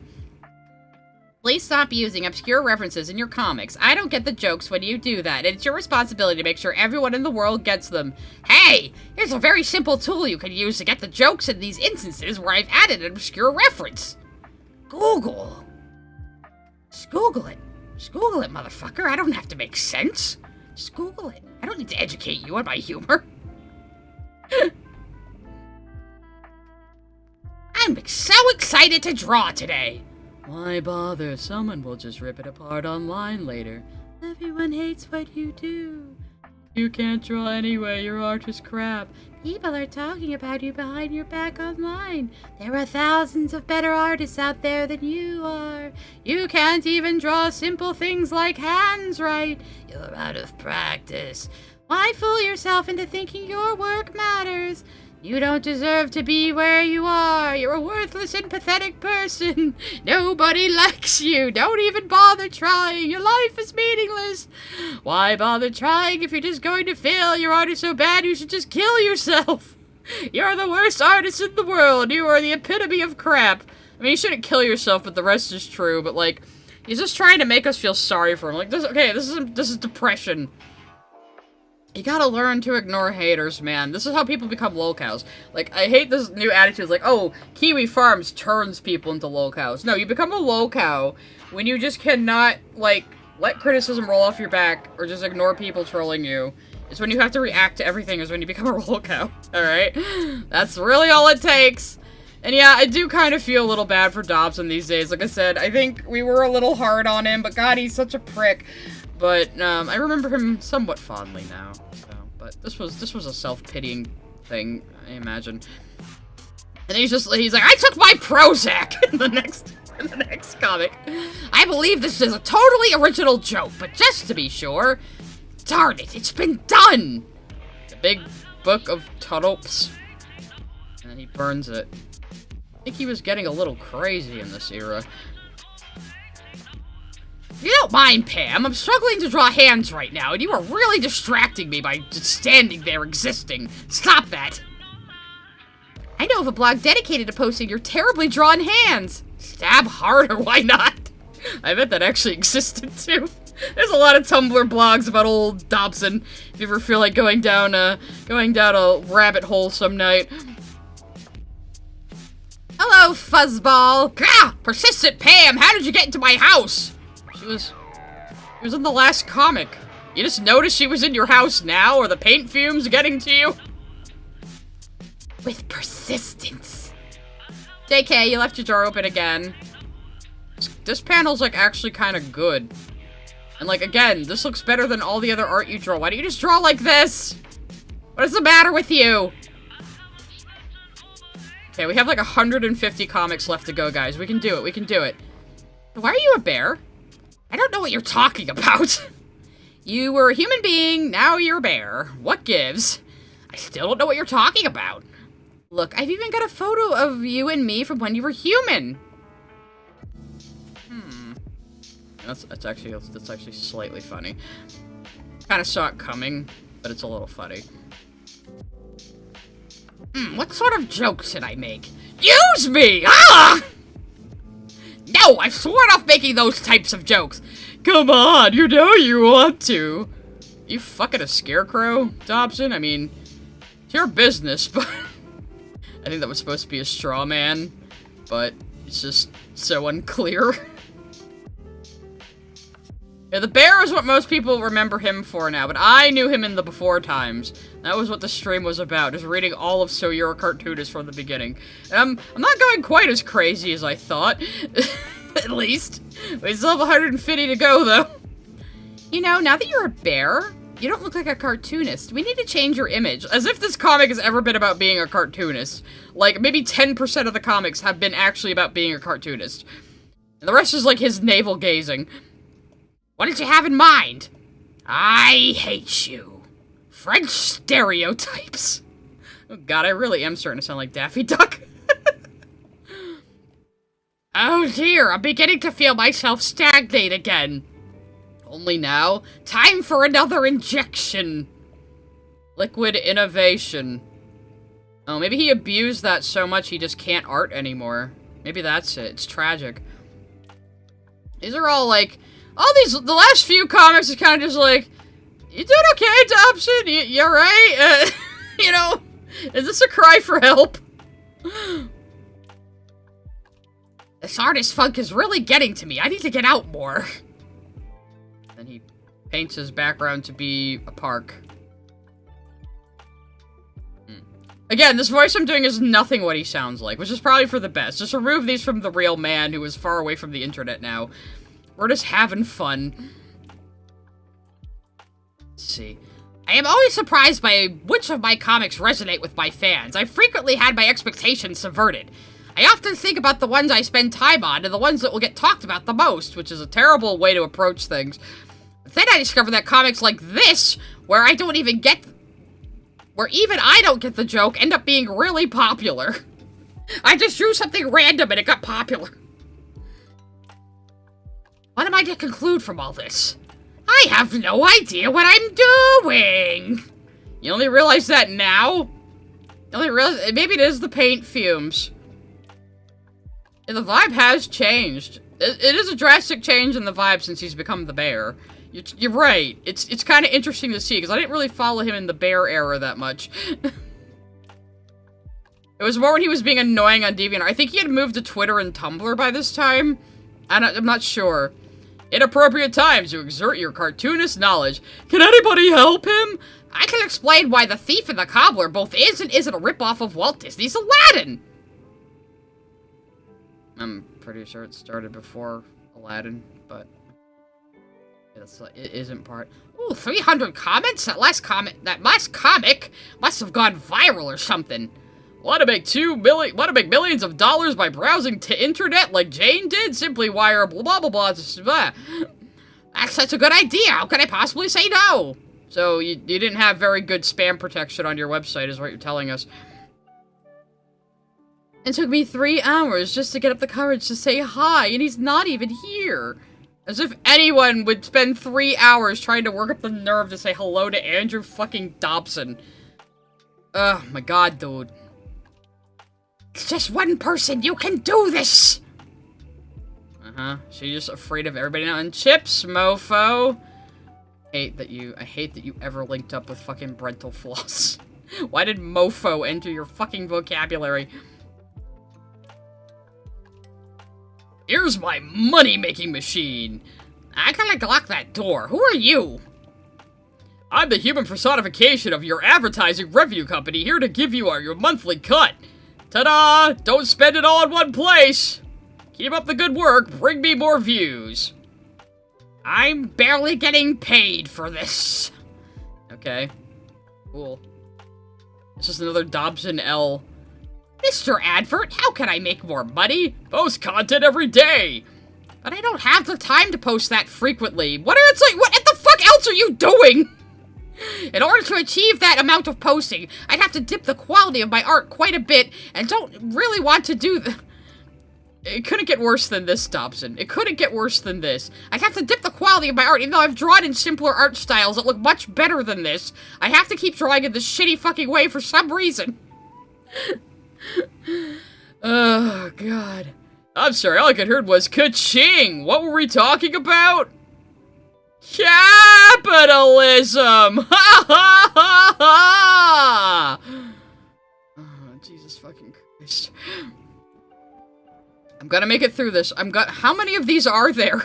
Please stop using obscure references in your comics. I don't get the jokes when you do that. It's your responsibility to make sure everyone in the world gets them. Hey, here's a very simple tool you can use to get the jokes in these instances where I've added an obscure reference. Google. Just Google it. Just Google it, motherfucker. I don't have to make sense. Just Google it. I don't need to educate you on my humor. I'm so excited to draw today. Why bother? Someone will just rip it apart online later. Everyone hates what you do. You can't draw anyway, your art is crap. People are talking about you behind your back online. There are thousands of better artists out there than you are. You can't even draw simple things like hands right. You're out of practice. Why fool yourself into thinking your work matters? You don't deserve to be where you are. You're a worthless and pathetic person. Nobody likes you. Don't even bother trying. Your life is meaningless. Why bother trying if you're just going to fail? Your art is so bad you should just kill yourself. You're the worst artist in the world. You are the epitome of crap. I mean, you shouldn't kill yourself, but the rest is true. But, like, he's just trying to make us feel sorry for him. Like, this is depression. You gotta learn to ignore haters, man. This is how people become lolcows. Like, I hate this new attitude, like, oh, Kiwi Farms turns people into lolcows. No, you become a lolcow when you just cannot, like, let criticism roll off your back or just ignore people trolling you. It's when you have to react to everything is when you become a lolcow, alright? That's really all it takes. And yeah, I do kind of feel a little bad for Dobson these days. Like I said, I think we were a little hard on him, but God, he's such a prick. But, I remember him somewhat fondly now. So, but this was a self-pitying thing, I imagine. And he's like, I took my Prozac in the next comic. I believe this is a totally original joke, but just to be sure, darn it, it's been done! The big book of tunnels. And then he burns it. I think he was getting a little crazy in this era. If you don't mind, Pam, I'm struggling to draw hands right now, and you are really distracting me by just standing there existing. Stop that! I know of a blog dedicated to posting your terribly drawn hands. Stab harder, why not? I bet that actually existed, too. There's a lot of Tumblr blogs about old Dobson, if you ever feel like going down a rabbit hole some night. Hello, fuzzball! Gah! Persistent Pam, how did you get into my house? She was in the last comic. You just noticed she was in your house now, or the paint fumes getting to you? With persistence. JK, you left your door open again. This panel's, like, actually kind of good. And, like, again, this looks better than all the other art you draw. Why don't you just draw like this? What is the matter with you? Okay, we have, like, 150 comics left to go, guys. We can do it. We can do it. Why are you a bear? I don't know what you're talking about. You were a human being, now you're a bear. What gives? I still don't know what you're talking about. Look, I've even got a photo of you and me from when you were human. That's actually slightly funny. Kind of saw it coming, but it's a little funny. What sort of joke should I make? Use me! Ah! No, I've sworn off making those types of jokes. Come on, you know you want to. You fucking a scarecrow, Dobson? I mean, it's your business, but... I think that was supposed to be a straw man, but it's just so unclear. Yeah, the bear is what most people remember him for now, but I knew him in the before times. That was what the stream was about, just reading all of So You're a Cartoonist from the beginning. And I'm not going quite as crazy as I thought, at least. We still have 150 to go, though. You know, now that you're a bear, You don't look like a cartoonist. We need to change your image. As if this comic has ever been about being a cartoonist. Like, maybe 10% of the comics have been actually about being a cartoonist. And the rest is like his navel gazing. What did you have in mind? I hate you. French stereotypes. Oh god, I really am starting to sound like Daffy Duck. Oh dear, I'm beginning to feel myself stagnate again. Only now, time for another injection. Liquid innovation. Oh, maybe he abused that so much he just can't art anymore. Maybe that's it. It's tragic. These are all like... the last few comics is kind of just like, you doing okay, Dobson? You alright? You know, is this a cry for help? This artist funk is really getting to me. I need to get out more. Then he paints his background to be a park. Again, this voice I'm doing is nothing what he sounds like, which is probably for the best. Just remove these from the real man who is far away from the internet now. We're just having fun. Let's see. I am always surprised by which of my comics resonate with my fans. I've frequently had my expectations subverted. I often think about the ones I spend time on and the ones that will get talked about the most, which is a terrible way to approach things. But then I discovered that comics like this, where even I don't get the joke, end up being really popular. I just drew something random and it got popular. What am I to conclude from all this? I have no idea what I'm doing! You only realize that now? You only realize, maybe it is the paint fumes. Yeah, the vibe has changed. It is a drastic change in the vibe since he's become the bear. You're right. It's kind of interesting to see, because I didn't really follow him in the bear era that much. It was more when he was being annoying on DeviantArt. I think he had moved to Twitter and Tumblr by this time. I'm not sure. Inappropriate times to exert your cartoonist knowledge. Can anybody help him? I can explain why The Thief and the Cobbler both is and isn't a ripoff of Walt Disney's Aladdin. I'm pretty sure it started before Aladdin, but it isn't part. Ooh, 300 comments? That last comic must have gone viral or something. Want to make millions of dollars by browsing to internet like Jane did? Simply wire blah blah blah blah. That's such a good idea. How could I possibly say no? So you didn't have very good spam protection on your website, is what you're telling us. It took me 3 hours just to get up the courage to say hi, and he's not even here. As if anyone would spend 3 hours trying to work up the nerve to say hello to Andrew fucking Dobson. Oh my god, dude. It's just one person, you can do this! Uh-huh, she's just afraid of everybody now. And Chips, mofo. I hate that you ever linked up with fucking Brental Floss. Why did mofo enter your fucking vocabulary? Here's my money-making machine. I gotta lock that door. Who are you? I'm the human personification of your advertising revenue company, here to give you your monthly cut. Ta-da! Don't spend it all in one place. Keep up the good work. Bring me more views. I'm barely getting paid for this. Okay. Cool. It's just another Dobson L. Mr. Advert, how can I make more money? Post content every day. But I don't have the time to post that frequently. What the fuck else are you doing? In order to achieve that amount of posting, I'd have to dip the quality of my art quite a bit, and don't really want to do It couldn't get worse than this, Dobson. It couldn't get worse than this. I'd have to dip the quality of my art, even though I've drawn in simpler art styles that look much better than this. I have to keep drawing in this shitty fucking way for some reason. Oh, God. I'm sorry, all I could heard was ka-ching! What were we talking about? Capitalism! Ha ha ha ha! Oh, Jesus fucking Christ. I'm gonna make it through this. How many of these are there?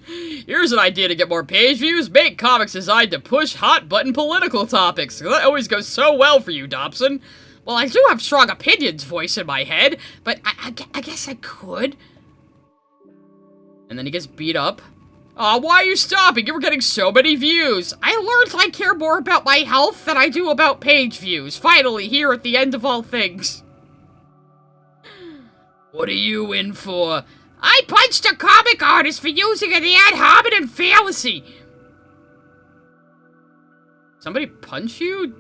Here's an idea to get more page views. Make comics designed to push hot-button political topics. That always goes so well for you, Dobson. Well, I do have strong opinions voice in my head, but I guess I could. And then he gets beat up. Why are you stopping? You were getting so many views. I learned I care more about my health than I do about page views. Finally, here at the end of all things. What are you in for? I punched a comic artist for using an ad hominem fallacy. Somebody punch you?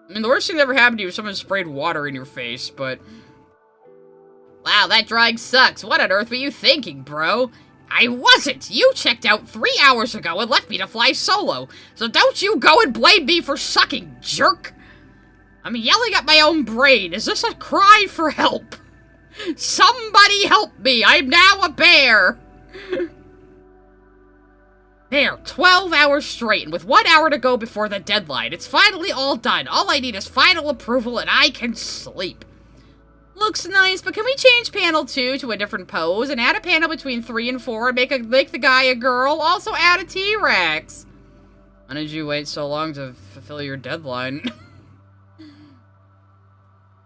I mean, the worst thing that ever happened to you was someone sprayed water in your face, but... Wow, that drawing sucks. What on earth were you thinking, bro? I wasn't! You checked out 3 hours ago and left me to fly solo. So don't you go and blame me for sucking, jerk! I'm yelling at my own brain. Is this a cry for help? Somebody help me! I'm now a bear! There, 12 hours straight, and with 1 hour to go before the deadline. It's finally all done. All I need is final approval, and I can sleep. Looks nice, but can we change panel 2 to a different pose, and add a panel between 3 and 4, and make the guy a girl? Also add a T-Rex. Why did you wait so long to fulfill your deadline?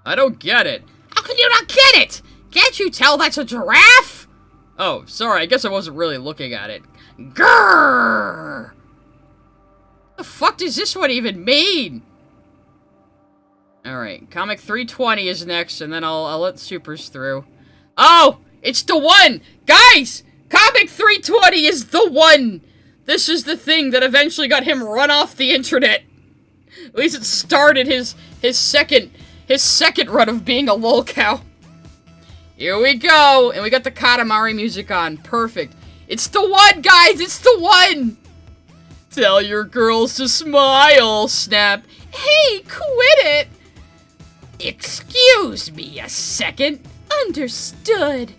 I don't get it. How can you not get it? Can't you tell that's a giraffe? Oh, sorry, I guess I wasn't really looking at it. Grrr! The fuck does this one even mean? Alright, Comic 320 is next, and then I'll let Supers through. Oh! It's the one! Guys! Comic 320 is the one! This is the thing that eventually got him run off the internet. At least it started his second run of being a lolcow. Here we go! And we got the Katamari music on. Perfect. It's the one, guys! It's the one! Tell your girls to smile, snap. Hey, quit it! Excuse me a second. Understood.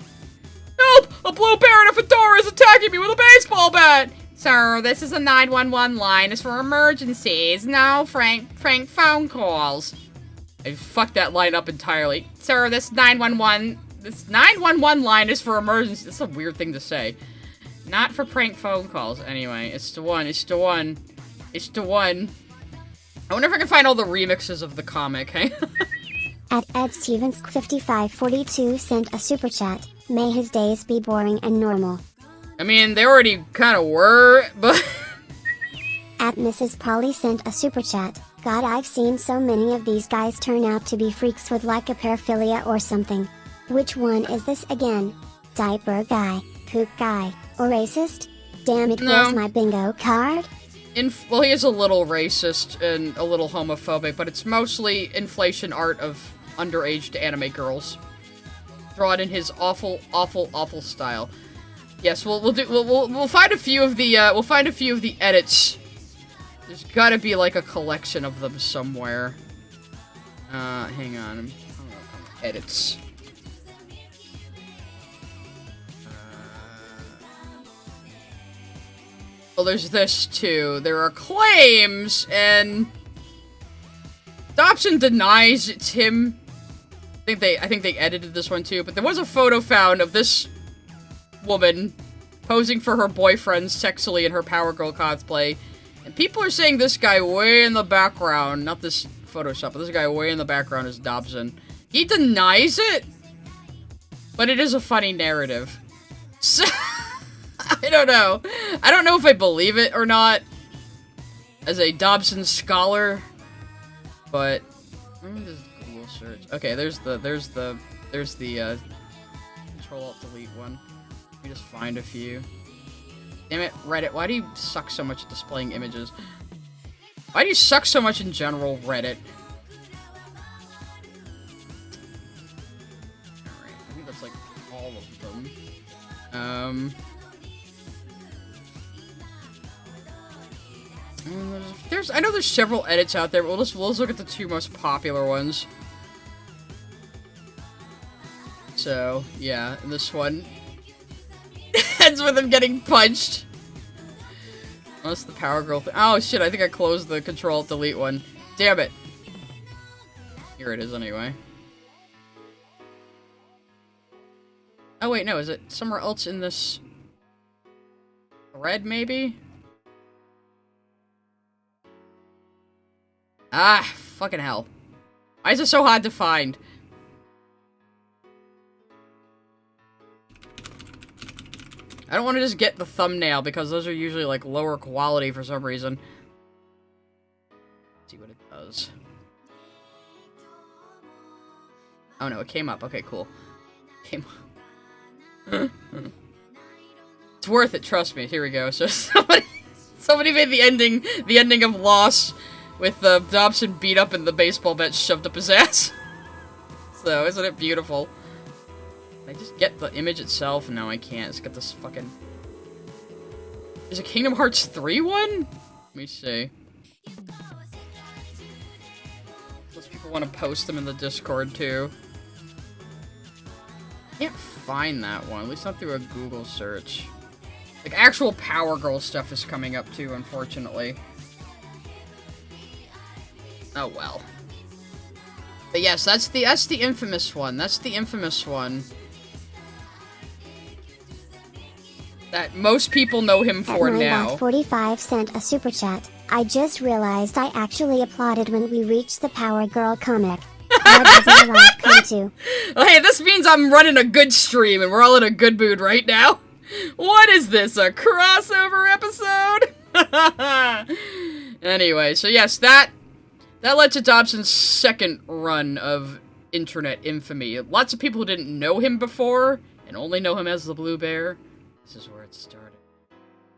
Help! A blue bear in a fedora is attacking me with a baseball bat! Sir, this is a 911 line. It's for emergencies. No frank phone calls. I fucked that line up entirely. Sir, this 911 line is for emergencies. That's a weird thing to say. Not for prank phone calls. Anyway, it's the one. It's the one. It's the one. I wonder if I can find all the remixes of the comic, hey? At Ed Stevens 5542 sent a super chat. May his days be boring and normal. I mean, they already kind of were, but... At Mrs. Polly sent a super chat. God, I've seen so many of these guys turn out to be freaks with like a paraphilia or something. Which one is this again? Diaper guy, poop guy, or racist? Damn it, where's my bingo card? Well, he is a little racist and a little homophobic, but it's mostly inflation art of underage anime girls. Drawn in his awful, awful, awful style. Yes, we'll find a few of the edits. There's gotta be like a collection of them somewhere. Hang on. Edits. Well, there's this too. There are claims, and Dobson denies it's him. I think they edited this one too, but there was a photo found of this woman posing for her boyfriend sexily in her Powergirl cosplay, and people are saying this guy way in the background, not this Photoshop, but this guy way in the background is Dobson. He denies it, but it is a funny narrative. So, I don't know. I don't know if I believe it or not as a Dobson scholar, but let me just Google search. Okay, there's the Control-Alt-Delete one. Let me just find a few. Damn it, Reddit, why do you suck so much at displaying images? Why do you suck so much in general, Reddit? Alright, I think that's like all of them. I know there's several edits out there, but we'll just look at the two most popular ones. So, yeah, this one ends with him getting punched. Unless the Powergirl thing. Oh shit, I think I closed the Control-Delete one. Damn it. Here it is anyway. Oh wait, no, is it somewhere else in this thread, maybe? Ah, fucking hell. Why is it so hard to find? I don't want to just get the thumbnail because those are usually like lower quality for some reason. Let's see what it does. Oh no, it came up. Okay, cool. Came up. It's worth it, trust me. Here we go. So somebody made the ending of Lost with Dobson beat up and the baseball bat shoved up his ass. So, isn't it beautiful? Can I just get the image itself? No, I can't. Let's get this fucking... Is a Kingdom Hearts 3 one? Let me see. Unless people want to post them in the Discord, too. Can't find that one. At least not through a Google search. Like, actual Powergirl stuff is coming up, too, unfortunately. Oh, well. But yes, that's the infamous one. That's the infamous one. That most people know him for now. 45 sent a super chat. I just realized I actually applauded when we reached the Powergirl Comic. How does my life come to? Oh, hey, this means I'm running a good stream and we're all in a good mood right now. What is this, a crossover episode? Anyway, so yes, that led to Dobson's second run of internet infamy. Lots of people who didn't know him before and only know him as the Blue Bear. This is where it started.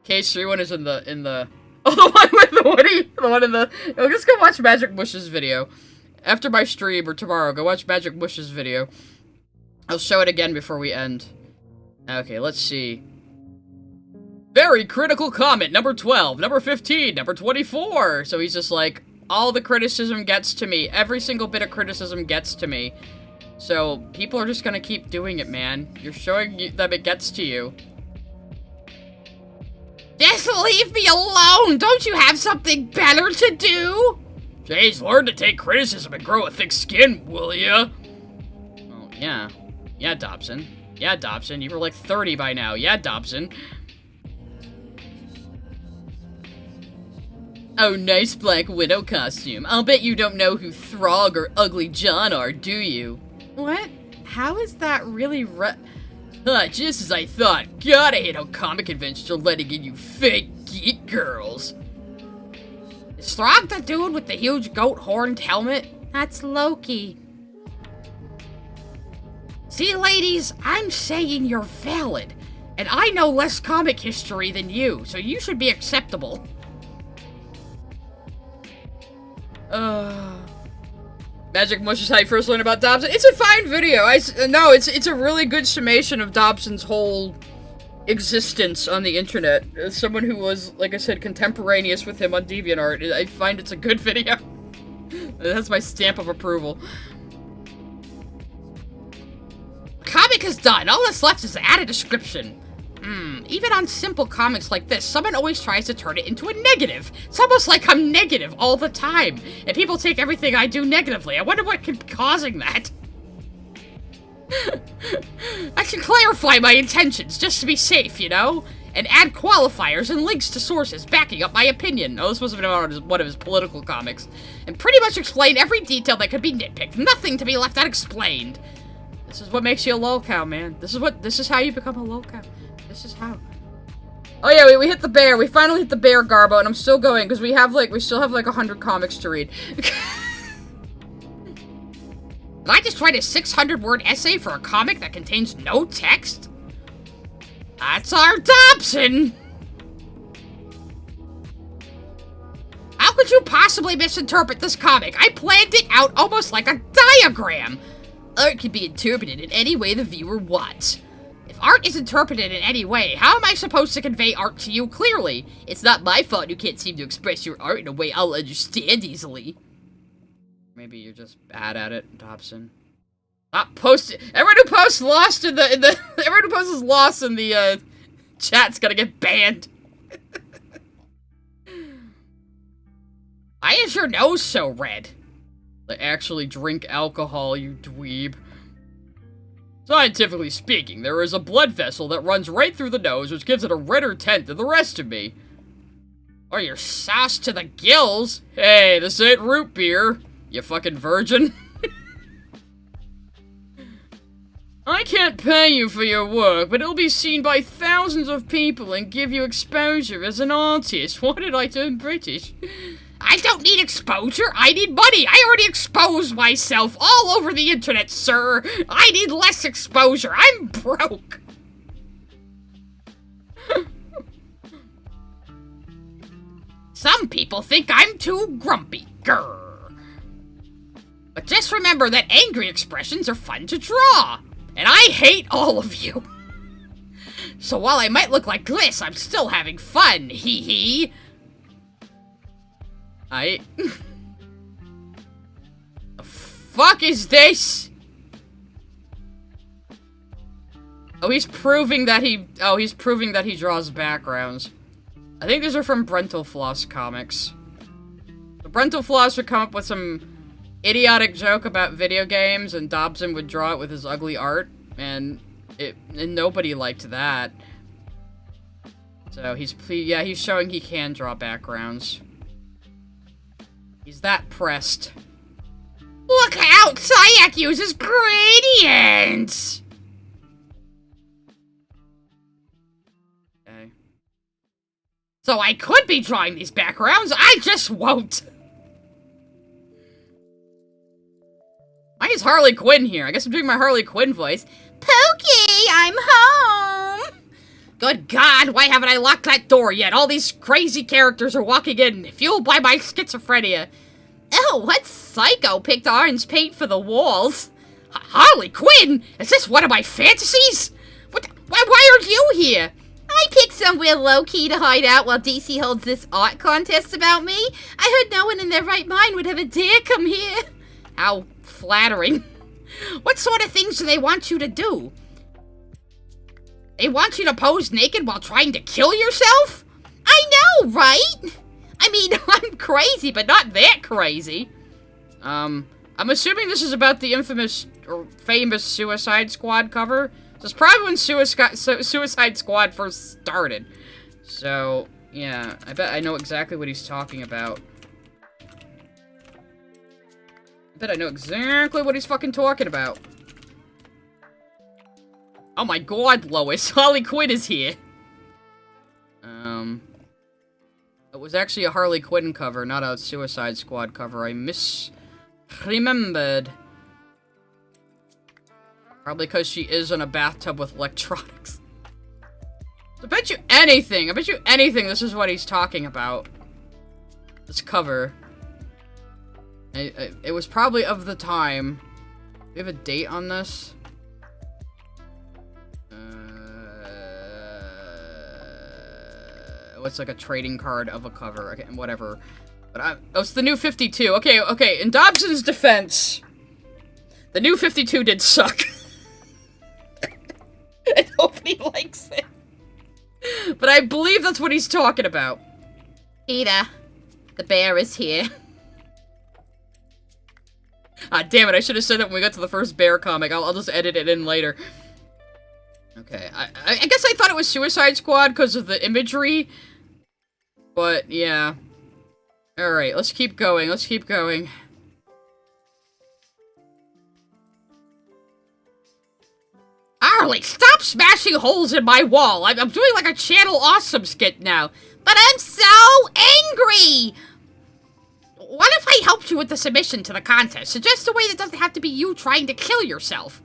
Case 3-1 is in the oh, the one with the Woody, the one in the. Oh, just go watch Magic Mush's video after my stream or tomorrow. Go watch Magic Mush's video. I'll show it again before we end. Okay, let's see. Very critical comment, number 12, number 15, number 24. So he's just like, all the criticism gets to me. Every single bit of criticism gets to me. So people are just gonna keep doing it, man. You're showing them it gets to you. Just leave me alone! Don't you have something better to do? Jeez, learn to take criticism and grow a thick skin, will ya? Well, yeah. Yeah, Dobson. Yeah, Dobson. You were like 30 by now. Yeah, Dobson. Oh, nice Black Widow costume. I'll bet you don't know who Throg or Ugly John are, do you? What? How is that really just as I thought. God, I hate how comic conventions are letting in you fake geek girls. Is Throg the dude with the huge goat-horned helmet? That's Loki. See, ladies, I'm saying you're valid. And I know less comic history than you, so you should be acceptable. Magic Mush is how you first learned about Dobson. It's a fine video. No, it's a really good summation of Dobson's whole existence on the internet. As someone who was, like I said, contemporaneous with him on DeviantArt, I find it's a good video. That's my stamp of approval. Comic is done. All that's left is to add a description. Even on simple comics like this, someone always tries to turn it into a negative. It's almost like I'm negative all the time, and people take everything I do negatively. I wonder what could be causing that. I should clarify my intentions, just to be safe, you know? And add qualifiers and links to sources backing up my opinion. Oh, this must have been one of his political comics. And pretty much explain every detail that could be nitpicked. Nothing to be left unexplained. This is what makes you a lolcow, man. This is how you become a lolcow. This is how. Oh yeah, we hit the bear. We finally hit the bear, Garbo, and I'm still going because we still have like 100 comics to read. Did I just write a 600-word essay for a comic that contains no text? That's our Dobson! How could you possibly misinterpret this comic? I planned it out almost like a diagram! Art can be interpreted in any way the viewer wants. If art is interpreted in any way, how am I supposed to convey art to you clearly? It's not my fault you can't seem to express your art in a way I'll understand easily. Maybe you're just bad at it, Dobson. Stop posting. Everyone who posts Lost in the everyone who posts Lost in the chat's gonna get banned. Why is your nose so red? They actually drink alcohol, you dweeb. Scientifically speaking, there is a blood vessel that runs right through the nose, which gives it a redder tint than the rest of me. Or you're sauced to the gills. Hey, this ain't root beer, you fucking virgin. I can't pay you for your work, but it'll be seen by thousands of people and give you exposure as an artist. Why did I turn British? I don't need exposure, I need money! I already exposed myself all over the internet, sir! I need less exposure, I'm broke! Some people think I'm too grumpy, grr. But just remember that angry expressions are fun to draw. And I hate all of you. So while I might look like this, I'm still having fun, hee hee. The fuck is this? Oh, he's proving that he draws backgrounds. I think these are from Brentalfloss comics. The Brentalfloss would come up with some idiotic joke about video games, and Dobson would draw it with his ugly art, and nobody liked that. So he's showing he can draw backgrounds. He's that pressed. Look out! SYAC uses gradients! Okay. So I could be drawing these backgrounds, I just won't! Why is Harley Quinn here? I guess I'm doing my Harley Quinn voice. Pokey, I'm home! Good God, why haven't I locked that door yet? All these crazy characters are walking in, fueled by my schizophrenia. Oh, what psycho picked orange paint for the walls? Harley Quinn? Is this one of my fantasies? Why are you here? I picked somewhere low-key to hide out while DC holds this art contest about me. I heard no one in their right mind would ever dare come here. How flattering. What sort of things do they want you to do? They want you to pose naked while trying to kill yourself? I know, right? I mean, I'm crazy, but not that crazy. I'm assuming this is about the infamous or famous Suicide Squad cover. This is probably when Suicide Squad first started. So, yeah, I bet I know exactly what he's talking about. I bet I know exactly what he's fucking talking about. Oh my God, Lois, Harley Quinn is here. It was actually a Harley Quinn cover, not a Suicide Squad cover. I misremembered. Probably because she is in a bathtub with electronics. I bet you anything this is what he's talking about. This cover. It was probably of the time. Do we have a date on this? It's like a trading card of a cover. Okay, whatever. But oh, it's the new 52. Okay. In Dobson's defense, the new 52 did suck. And nobody likes it. But I believe that's what he's talking about. Peter, the bear is here. Ah, damn it, I should have said that when we got to the first bear comic. I'll just edit it in later. Okay, I guess I thought it was Suicide Squad because of the imagery. But, yeah. Alright, let's keep going, Harley, stop smashing holes in my wall! I'm doing like a Channel Awesome skit now. But I'm so angry! What if I helped you with the submission to the contest? Suggest a way that doesn't have to be you trying to kill yourself.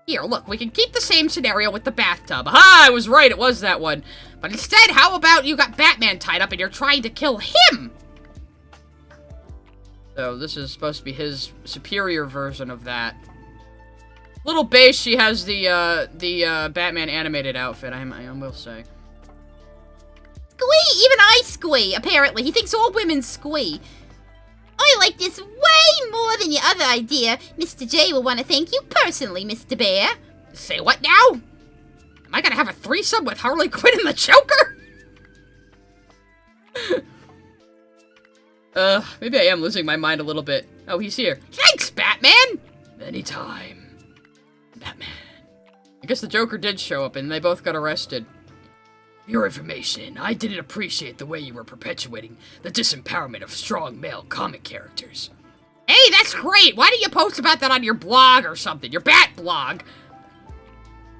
Here, look, we can keep the same scenario with the bathtub. Aha, I was right, it was that one. But instead, how about you got Batman tied up and you're trying to kill him? So this is supposed to be his superior version of that. Little base, she has the Batman animated outfit, I will say. Squee! Even I squee, apparently. He thinks all women squee. I like this way more than your other idea. Mr. J will want to thank you personally, Mr. Bear. Say what now? Am I gonna have a threesome with Harley Quinn and the Joker? Maybe I am losing my mind a little bit. Oh, he's here. Thanks, Batman! Anytime. Batman. I guess the Joker did show up and they both got arrested. For your information, I didn't appreciate the way you were perpetuating the disempowerment of strong male comic characters. Hey, that's great! Why don't you post about that on your blog or something? Your Bat blog?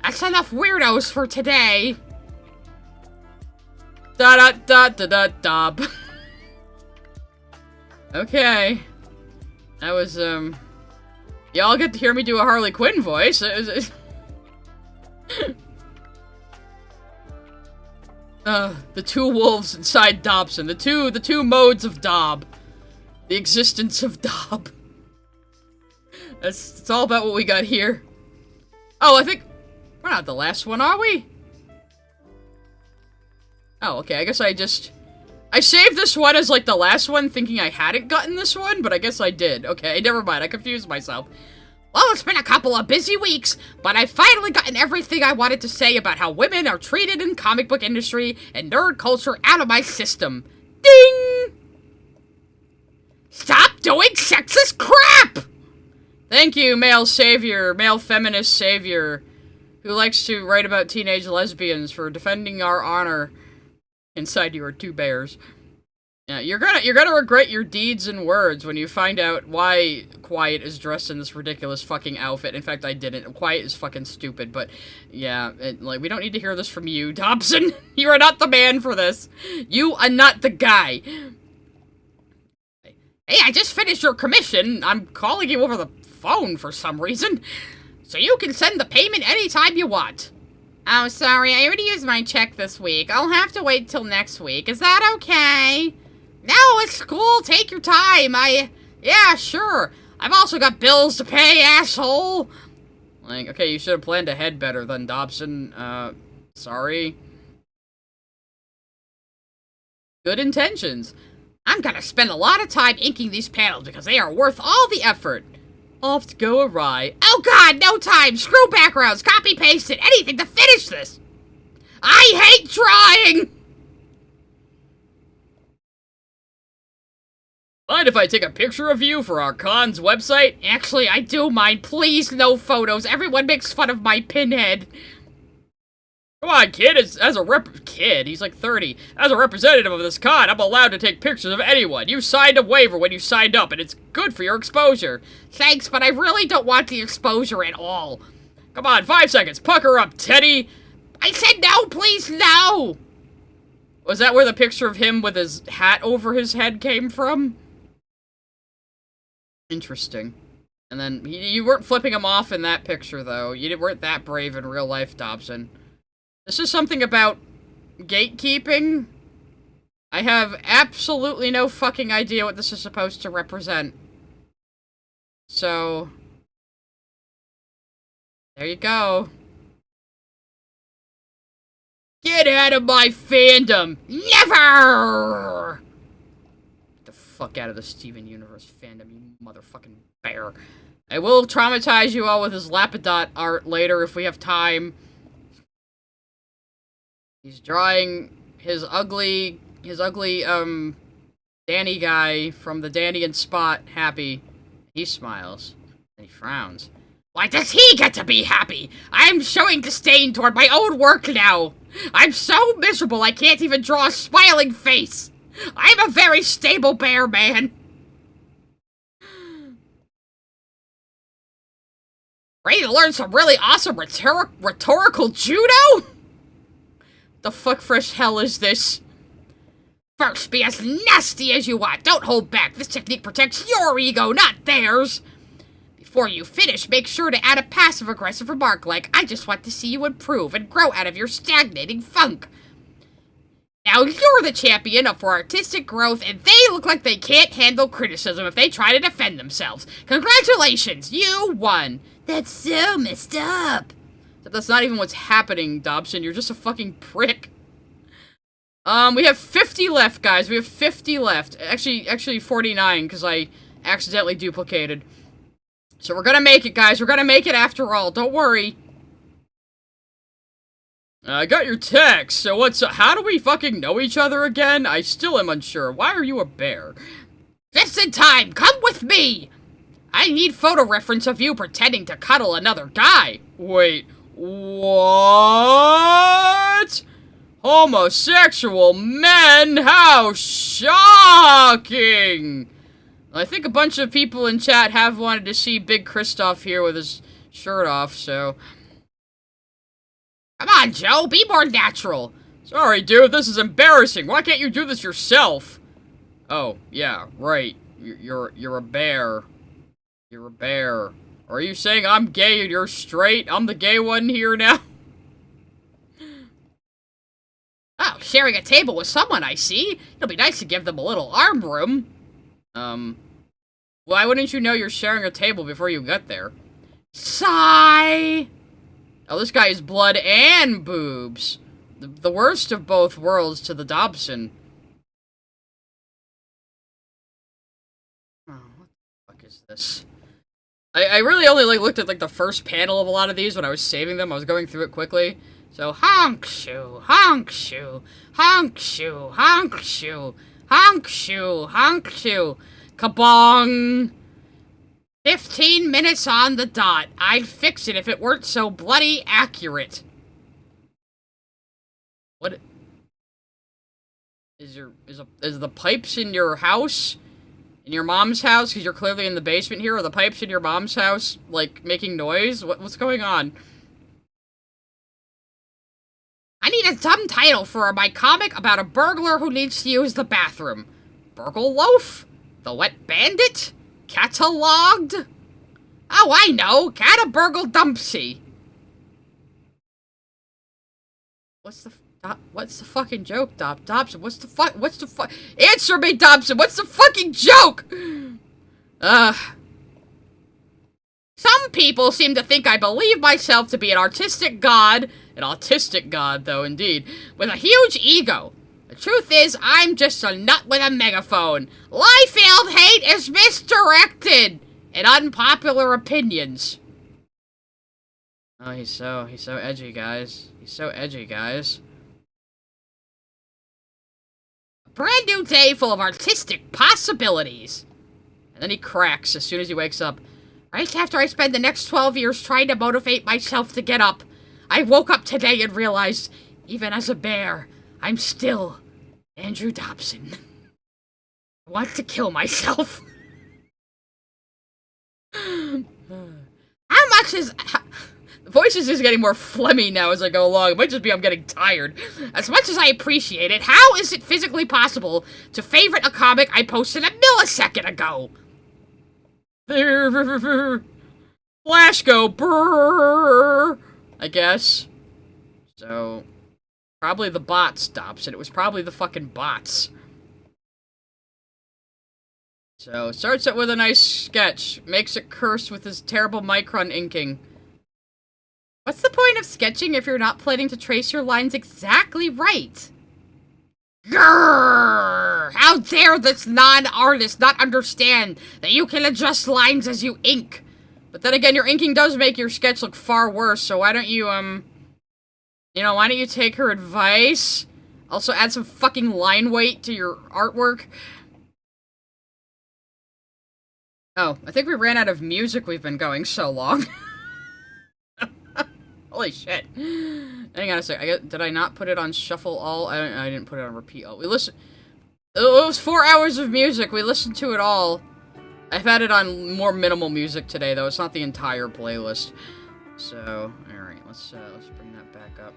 That's enough weirdos for today. Dob. Okay. That was, y'all get to hear me do a Harley Quinn voice. The two wolves inside Dobson. The two modes of Dob. The existence of Dob. It's all about what we got here. Oh, I think we're not the last one, are we? Oh, okay, I guess I saved this one as, like, the last one, thinking I hadn't gotten this one, but I guess I did. Okay, never mind, I confused myself. Well, it's been a couple of busy weeks, but I've finally gotten everything I wanted to say about how women are treated in comic book industry and nerd culture out of my system. Ding! Stop doing sexist crap! Thank you, male savior, male feminist savior, who likes to write about teenage lesbians for defending our honor. Inside you are two bears. Yeah, you're gonna regret your deeds and words when you find out why Quiet is dressed in this ridiculous fucking outfit. In fact, I didn't. Quiet is fucking stupid, but yeah, like, we don't need to hear this from you, Dobson. You are not the man for this. You are not the guy. Hey, I just finished your commission. I'm calling you over the phone for some reason. So you can send the payment anytime you want. Oh, sorry, I already used my check this week. I'll have to wait till next week. Is that okay? No, it's cool. Take your time. Yeah, sure. I've also got bills to pay, asshole. Like, okay, you should have planned ahead better than Dobson. Sorry. Good intentions. I'm gonna spend a lot of time inking these panels because they are worth all the effort. Off to go awry. Oh god, no time! Screw backgrounds, copy-paste it, anything to finish this! I hate drawing! Mind if I take a picture of you for our con's website? Actually, I do mind. Please, no photos. Everyone makes fun of my pinhead. Come on, kid. Kid, he's like 30. As a representative of this con, I'm allowed to take pictures of anyone. You signed a waiver when you signed up, and it's good for your exposure. Thanks, but I really don't want the exposure at all. Come on, 5 seconds. Pucker up, Teddy. I said no, please, no! Was that where the picture of him with his hat over his head came from? Interesting. And then, you weren't flipping him off in that picture, though. You weren't that brave in real life, Dobson. This is something about gatekeeping. I have absolutely no fucking idea what this is supposed to represent. So, there you go. Get out of my fandom! Never! Get the fuck out of the Steven Universe fandom, you motherfucking bear. I will traumatize you all with his Lapidot art later if we have time. He's drawing his ugly, Danny guy from the Danny and Spot happy. He smiles. And he frowns. Why does he get to be happy? I'm showing disdain toward my own work now. I'm so miserable I can't even draw a smiling face. I'm a very stable bear, man. Ready to learn some really awesome rhetorical judo? The fuck fresh hell is this? First, be as nasty as you want. Don't hold back. This technique protects your ego, not theirs. Before you finish, make sure to add a passive-aggressive remark like, I just want to see you improve and grow out of your stagnating funk. Now you're the champion for artistic growth, and they look like they can't handle criticism if they try to defend themselves. Congratulations, you won. That's so messed up. That's not even what's happening, Dobson. You're just a fucking prick. We have 50 left, guys. We have 50 left. Actually 49, because I accidentally duplicated. So we're gonna make it, guys. We're gonna make it after all. Don't worry. I got your text. So how do we fucking know each other again? I still am unsure. Why are you a bear? Just in time. Come with me. I need photo reference of you pretending to cuddle another guy. Wait. What? Homosexual men? How shocking! I think a bunch of people in chat have wanted to see Big Kristoff here with his shirt off, so Come on, Joe, be more natural. Sorry, dude, this is embarrassing. Why can't you do this yourself? Oh, yeah, right. You're a bear. You're a bear. Are you saying I'm gay and you're straight? I'm the gay one here now? Oh, sharing a table with someone, I see. It'll be nice to give them a little arm room. Why wouldn't you know you're sharing a table before you get there? Sigh! Oh, this guy is blood and boobs. The worst of both worlds to the Dobson. Oh, what the fuck is this? I really only looked at the first panel of a lot of these when I was saving them. I was going through it quickly. So honk shoe, honk shoe, honk shoe, honk shoe, honk shoe, honk shoe, kabong. 15 minutes on the dot. I'd fix it if it weren't so bloody accurate. What is the pipes in your house? In your mom's house? Because you're clearly in the basement here. Are the pipes in your mom's house, making noise? What's going on? I need a dumb title for my comic about a burglar who needs to use the bathroom. Burgle Loaf? The Wet Bandit? Cataloged? Oh, I know! Cataburgle Dumpsy! What's the fucking joke, Dobson? What's the fuck? Answer me, Dobson! What's the fucking joke? Some people seem to think I believe myself to be an autistic god, though, indeed, with a huge ego. The truth is, I'm just a nut with a megaphone. Liefeld hate is misdirected and unpopular opinions. Oh, he's so edgy, guys. He's so edgy, guys. A brand new day full of artistic possibilities. And then he cracks as soon as he wakes up. Right after I spend the next 12 years trying to motivate myself to get up, I woke up today and realized, even as a bear, I'm still Andrew Dobson. I want to kill myself. How much is... The voice is just getting more phlegmy now as I go along. It might just be I'm getting tired. As much as I appreciate it, how is it physically possible to favorite a comic I posted a millisecond ago? Flash go brrrr, I guess. So, probably the bots, Dobson. It was probably the fucking bots. So, starts it with a nice sketch. Makes it curse with his terrible micron inking. What's the point of sketching if you're not planning to trace your lines exactly right? Grrr! How dare this non-artist not understand that you can adjust lines as you ink? But then again, your inking does make your sketch look far worse, so why don't you, why don't you take her advice? Also add some fucking line weight to your artwork. Oh, I think we ran out of music. We've been going so long. Holy shit. Hang on a sec. Did I not put it on shuffle all? I didn't put it on repeat all. It was 4 hours of music. We listened to it all. I've had it on more minimal music today, though. It's not the entire playlist. So, alright. Let's bring that back up.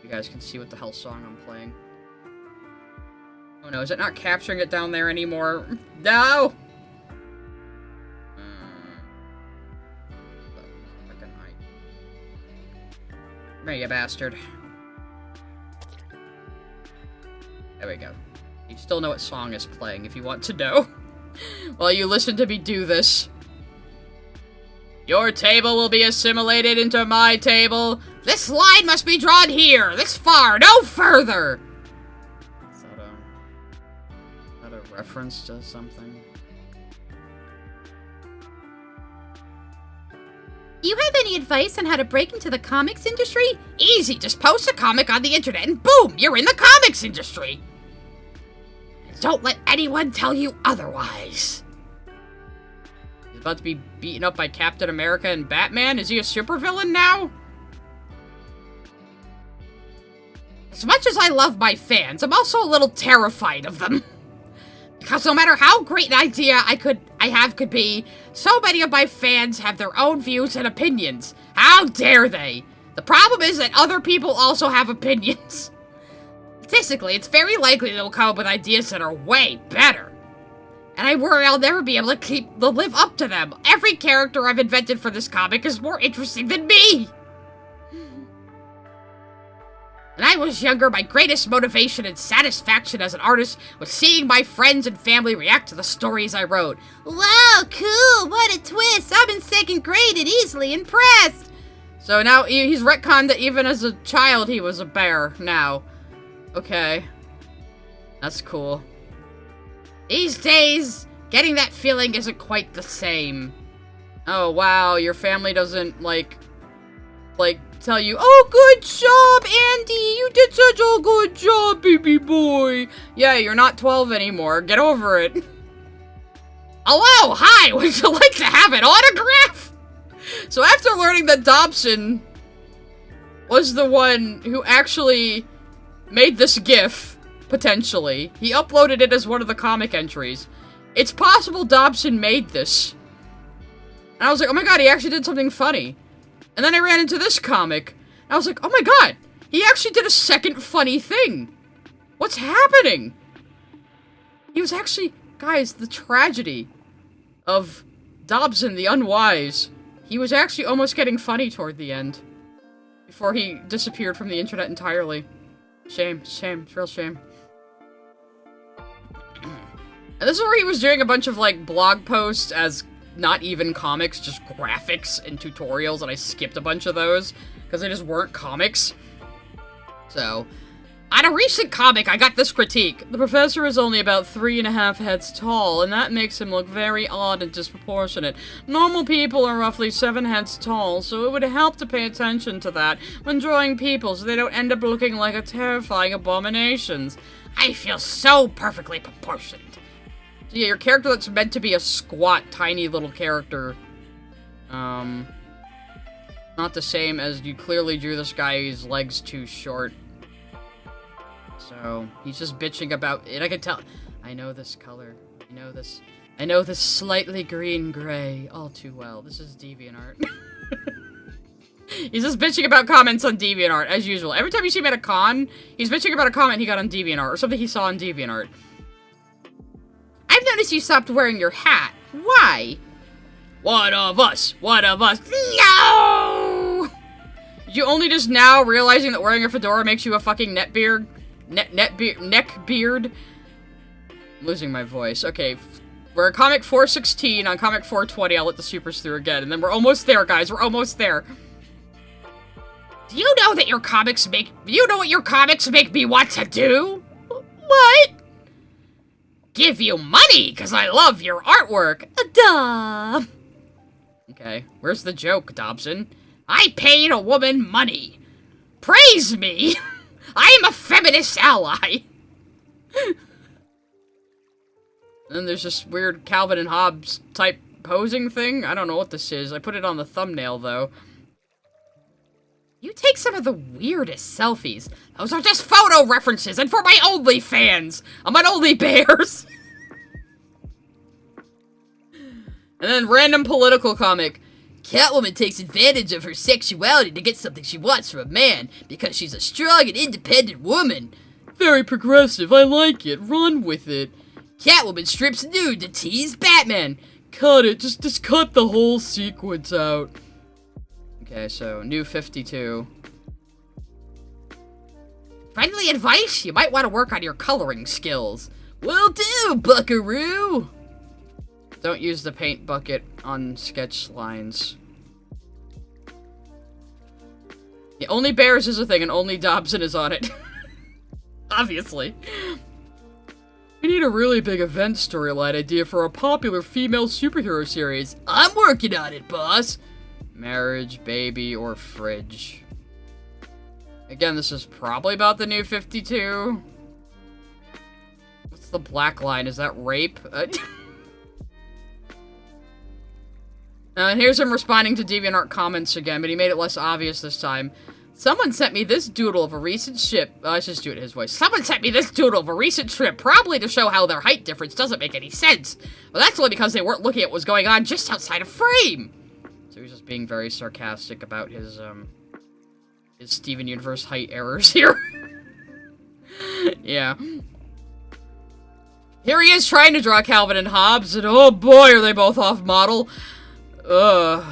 You guys can see what the hell song I'm playing. Oh no, is it not capturing it down there anymore? No! There you bastard. There we go. You still know what song is playing if you want to know. While you listen to me do this. Your table will be assimilated into my table. This line must be drawn here, this far, no further. Is that a reference to something? You have any advice on how to break into the comics industry? Easy, just post a comic on the internet and boom, you're in the comics industry. And don't let anyone tell you otherwise. He's about to be beaten up by Captain America and Batman? Is he a supervillain now? As much as I love my fans, I'm also a little terrified of them. Because no matter how great an idea I could be, so many of my fans have their own views and opinions. How dare they? The problem is that other people also have opinions. Statistically, it's very likely they'll come up with ideas that are way better. And I worry I'll never be able to live up to them. Every character I've invented for this comic is more interesting than me. When I was younger, my greatest motivation and satisfaction as an artist was seeing my friends and family react to the stories I wrote. Wow, cool! What a twist! I'm in 2nd grade and easily impressed! So now he's retconned that even as a child he was a bear now. Okay. That's cool. These days, getting that feeling isn't quite the same. Oh, wow, your family doesn't, like, tell you, oh, good job, Andy, you did such a good job, baby boy. Yeah, you're not 12 anymore, get over it. Hello, hi, would you like to have an autograph? So after learning that Dobson was the one who actually made this GIF, potentially, he uploaded it as one of the comic entries. It's possible Dobson made this. And I was like, oh my god, he actually did something funny. And then I ran into this comic, and I was like, oh my god, he actually did a second funny thing. What's happening? He was actually, guys, the tragedy of Dobson the Unwise. He was actually almost getting funny toward the end. Before he disappeared from the internet entirely. Shame, shame, it's real shame. And this is where he was doing a bunch of, like, blog posts as not even comics, just graphics and tutorials, and I skipped a bunch of those, because they just weren't comics. So, on a recent comic, I got this critique. The professor is only about 3.5 heads tall, and that makes him look very odd and disproportionate. Normal people are roughly 7 heads tall, so it would help to pay attention to that when drawing people so they don't end up looking like a terrifying abominations. I feel so perfectly proportioned. So yeah, your character that's meant to be a squat, tiny little character, not the same as you clearly drew this guy's legs too short. So, he's just bitching about it. I can tell. I know this color. I know this slightly green-gray all too well. This is DeviantArt. He's just bitching about comments on DeviantArt, as usual. Every time you see him at a con, he's bitching about a comment he got on DeviantArt, or something he saw on DeviantArt. I've noticed you stopped wearing your hat. Why? One of us! One of us! No! You only just now realizing that wearing a fedora makes you a fucking neck beard? I'm losing my voice. Okay, we're at comic 416. On comic 420, I'll let the supers through again. And then we're almost there, guys. We're almost there. Do you know that your comics make... You know what your comics make me want to do? What? Give you money, because I love your artwork. Duh. Okay, where's the joke, Dobson? I paid a woman money. Praise me. I am a feminist ally. And then there's this weird Calvin and Hobbes type posing thing. I don't know what this is. I put it on the thumbnail, though. You take some of the weirdest selfies. Those are just photo references and for my OnlyFans. I'm on OnlyBears. And then random political comic. Catwoman takes advantage of her sexuality to get something she wants from a man because she's a strong and independent woman. Very progressive. I like it. Run with it. Catwoman strips nude to tease Batman. Cut it. Just cut the whole sequence out. Okay, so new 52. Friendly advice? You might want to work on your coloring skills. Will do, buckaroo! Don't use the paint bucket on sketch lines. Yeah, only Bears is a thing, and only Dobson is on it. Obviously. We need a really big event storyline idea for a popular female superhero series. I'm working on it, boss! Marriage, baby, or fridge. Again, this is probably about the new 52. What's the black line? Is that rape? And here's him responding to DeviantArt comments again, but he made it less obvious this time. Someone sent me this doodle of a recent ship. Let's just do it in his voice. Someone sent me this doodle of a recent trip, probably to show how their height difference doesn't make any sense. Well, that's only because they weren't looking at what was going on just outside of frame. So he's just being very sarcastic about his, Steven Universe height errors here. Yeah. Here he is trying to draw Calvin and Hobbes, and oh boy, are they both off model. Ugh.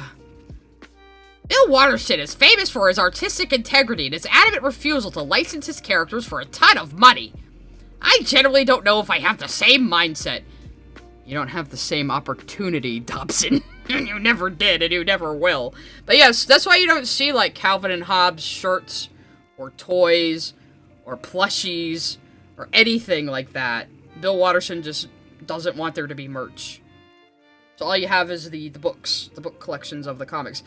Bill Watterson is famous for his artistic integrity and his adamant refusal to license his characters for a ton of money. I generally don't know if I have the same mindset. You don't have the same opportunity, Dobson. You never did, and you never will. But yes, that's why you don't see, like, Calvin and Hobbes shirts, or toys, or plushies, or anything like that. Bill Watterson just doesn't want there to be merch. So all you have is the books, the book collections of the comics.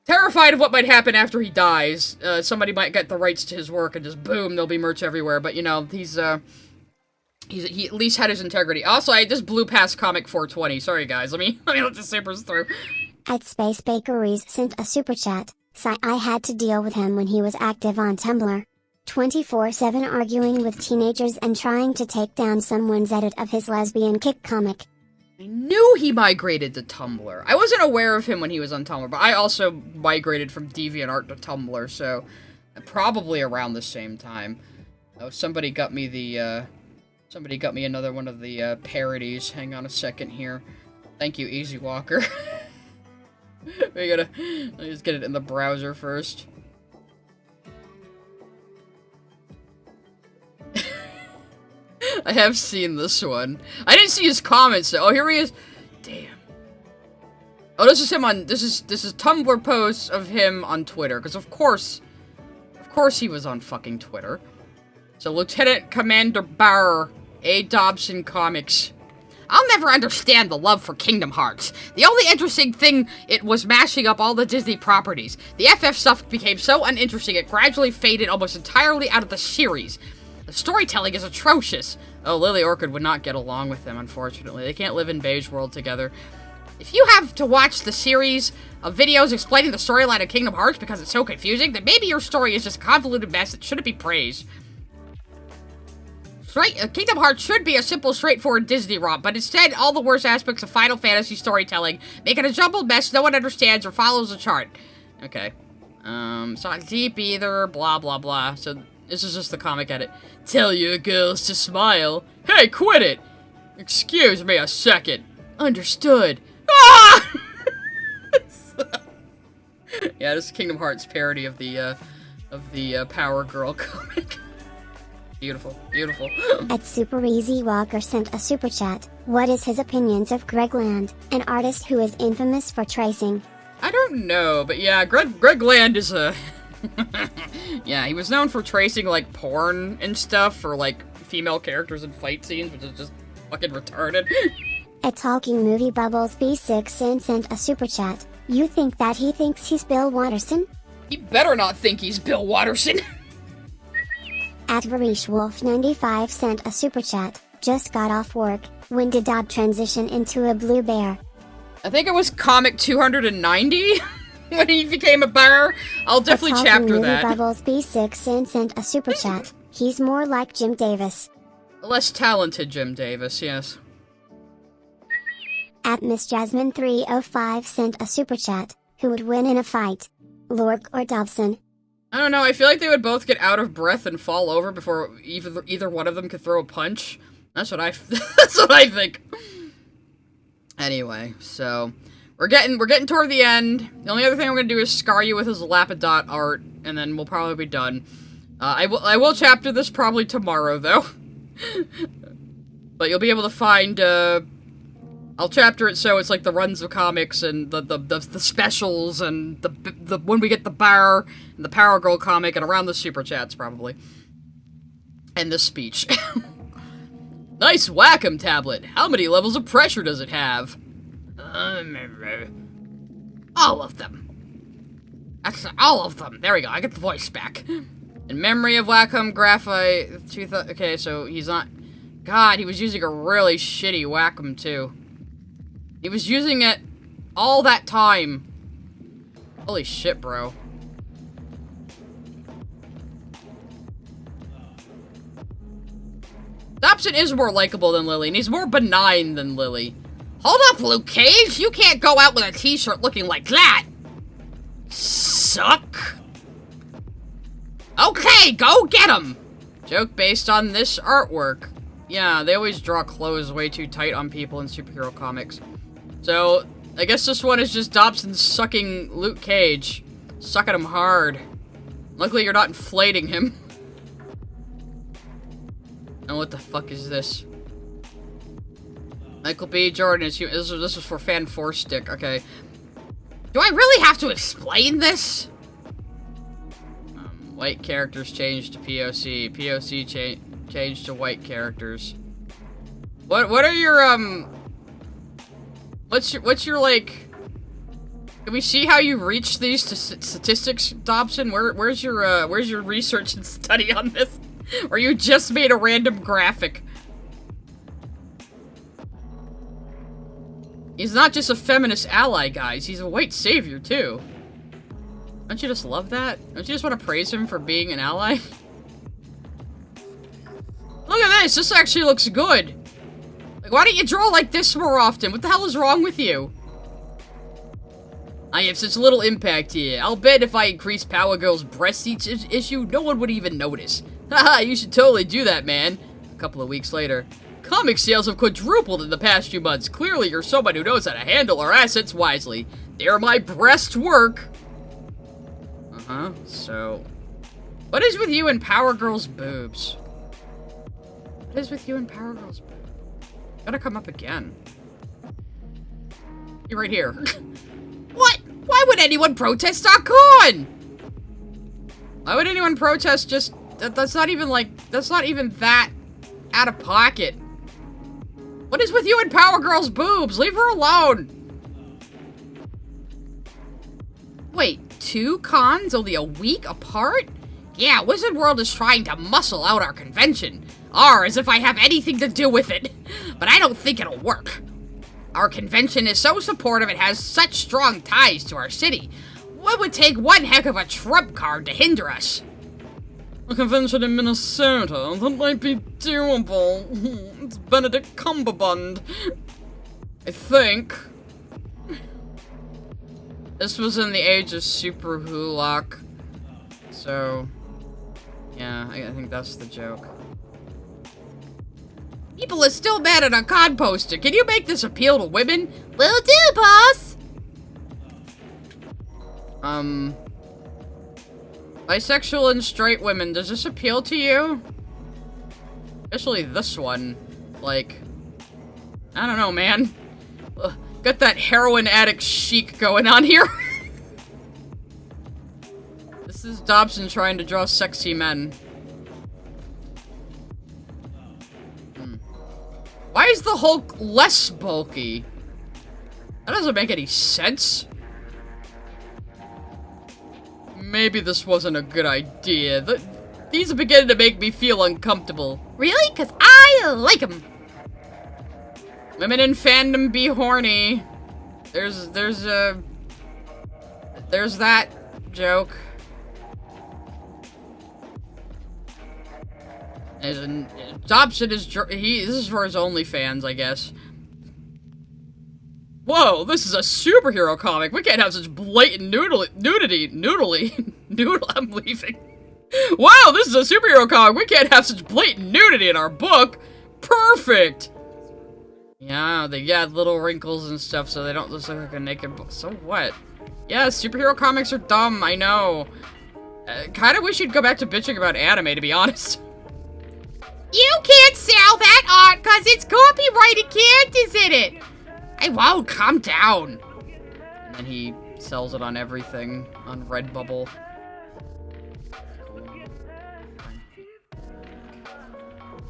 Terrified of what might happen after he dies. Somebody might get the rights to his work and just boom, there'll be merch everywhere. But you know, he at least had his integrity. Also, I just blew past Comic 420. Sorry guys, let me let the supers through. At Space Bakeries sent a super chat. I had to deal with him when he was active on Tumblr. 24/7 arguing with teenagers and trying to take down someone's edit of his Lesbian Kick comic. I knew he migrated to Tumblr. I wasn't aware of him when he was on Tumblr, but I also migrated from DeviantArt to Tumblr, so probably around the same time. Oh, somebody got me another one of the parodies. Hang on a second here. Thank you, Easy Walker. Let me just get it in the browser first. I have seen this one. I didn't see his comments though. Oh, here he is. Damn. Oh, this is him on. This is Tumblr posts of him on Twitter. Because of course he was on fucking Twitter. So Lieutenant Commander Barr, A. Dobson Comics. I'll never understand the love for Kingdom Hearts. The only interesting thing it was mashing up all the Disney properties. The FF stuff became so uninteresting it gradually faded almost entirely out of the series. The storytelling is atrocious. Oh, Lily Orchid would not get along with them, unfortunately. They can't live in Beige World together. If you have to watch the series of videos explaining the storyline of Kingdom Hearts because it's so confusing, then maybe your story is just a convoluted mess that shouldn't be praised. Kingdom Hearts should be a simple, straightforward Disney romp, but instead, all the worst aspects of Final Fantasy storytelling make it a jumbled mess no one understands or follows a chart. Okay. It's not deep either, blah, blah, blah. So, this is just the comic edit. Tell your girls to smile. Hey, quit it! Excuse me a second. Understood. Ah! Yeah, this is Kingdom Hearts parody of the Powergirl comic. Beautiful, beautiful. At Super Easy Walker sent a super chat. What is his opinions of Greg Land, an artist who is infamous for tracing? I don't know, but yeah, Greg Land is a... Yeah, he was known for tracing, like, porn and stuff for, like, female characters in fight scenes, which is just fucking retarded. At Talking Movie Bubbles B6 sent a super chat. You think that he thinks he's Bill Watterson? He better not think he's Bill Watterson. At Varish Wolf 95 sent a super chat. Just got off work. When did Dodd transition into a blue bear? I think it was comic 290 when he became a bear. I'll definitely chapter that. Bubbles B6 sent a super chat. He's more like Jim Davis. A less talented Jim Davis, yes. At Miss Jasmine 305 sent a super chat. Who would win in a fight? Lork or Dobson? I don't know, I feel like they would both get out of breath and fall over before either one of them could throw a punch. That's what I think. Anyway, so we're getting toward the end. The only other thing I'm gonna do is scar you with his Lapidot art, and then we'll probably be done. I will chapter this probably tomorrow though. But you'll be able to find I'll chapter it so it's like the runs of comics and the specials and the when we get the bar and the Powergirl comic and around the super chats probably. And this speech. Nice Wacom tablet. How many levels of pressure does it have? All of them. That's all of them. There we go. I get the voice back. In memory of Wacom Graphite. Okay, so he's not. God, he was using a really shitty Wacom too. He was using it all that time. Holy shit, bro. Dobson is more likable than Lily, and he's more benign than Lily. Hold up, Luke Cage! You can't go out with a t-shirt looking like that! Suck! Okay, go get him! Joke based on this artwork. Yeah, they always draw clothes way too tight on people in superhero comics. So, I guess this one is just Dobson sucking Luke Cage. Sucking him hard. Luckily you're not inflating him. And what the fuck is this? Michael B. Jordan is this was for Fan 4 Stick, okay. Do I really have to explain this? White characters changed to POC. POC changed to white characters. What are your what's your like? Can we see how you reach these statistics, Dobson? Where's your research and study on this? Or you just made a random graphic? He's not just a feminist ally, guys. He's a white savior too. Don't you just love that? Don't you just want to praise him for being an ally? Look at this! This actually looks good! Like, why don't you draw like this more often? What the hell is wrong with you? I have such little impact here. I'll bet if I increase Powergirl's breast each issue, no one would even notice. Haha, you should totally do that, man. A couple of weeks later. Comic sales have quadrupled in the past few months. Clearly, you're someone who knows how to handle our assets wisely. They're my breast work. So... what is with you and Powergirl's boobs? What is with you and Powergirl's boobs? Gotta come up again. You're right here. What? Why would anyone protest our con? Why would anyone protest just... That's not even that out of pocket. What is with you and Powergirl's boobs? Leave her alone. Wait, 2 cons only a week apart? Yeah, Wizard World is trying to muscle out our convention. As if I have anything to do with it. But I don't think it'll work. Our convention is so supportive, it has such strong ties to our city. What would take one heck of a trump card to hinder us? A convention in Minnesota? That might be doable. It's Benedict Cumberbund. I think. This was in the age of Super Hulock. So, yeah, I think that's the joke. People are still mad at our con poster. Can you make this appeal to women? Will do, boss! Bisexual and straight women, does this appeal to you? Especially this one. Like, I don't know, man. Ugh, got that heroin addict chic going on here. This is Dobson trying to draw sexy men. Why is the Hulk less bulky? That doesn't make any sense. Maybe this wasn't a good idea. These are beginning to make me feel uncomfortable. Really? 'Cause I like them. Women in fandom be horny. There's that joke. Dobson is this is for his OnlyFans, I guess. Whoa, this is a superhero comic. We can't have such blatant nudity. I'm leaving. Wow, this is a superhero comic. We can't have such blatant nudity in our book. Perfect. Yeah, they add little wrinkles and stuff so they don't look like a naked book. So what? Yeah, superhero comics are dumb, I know. Kinda wish you'd go back to bitching about anime, to be honest. You can't sell that art because it's copyrighted characters in it. I won't, calm down. And then he sells it on everything, on Redbubble.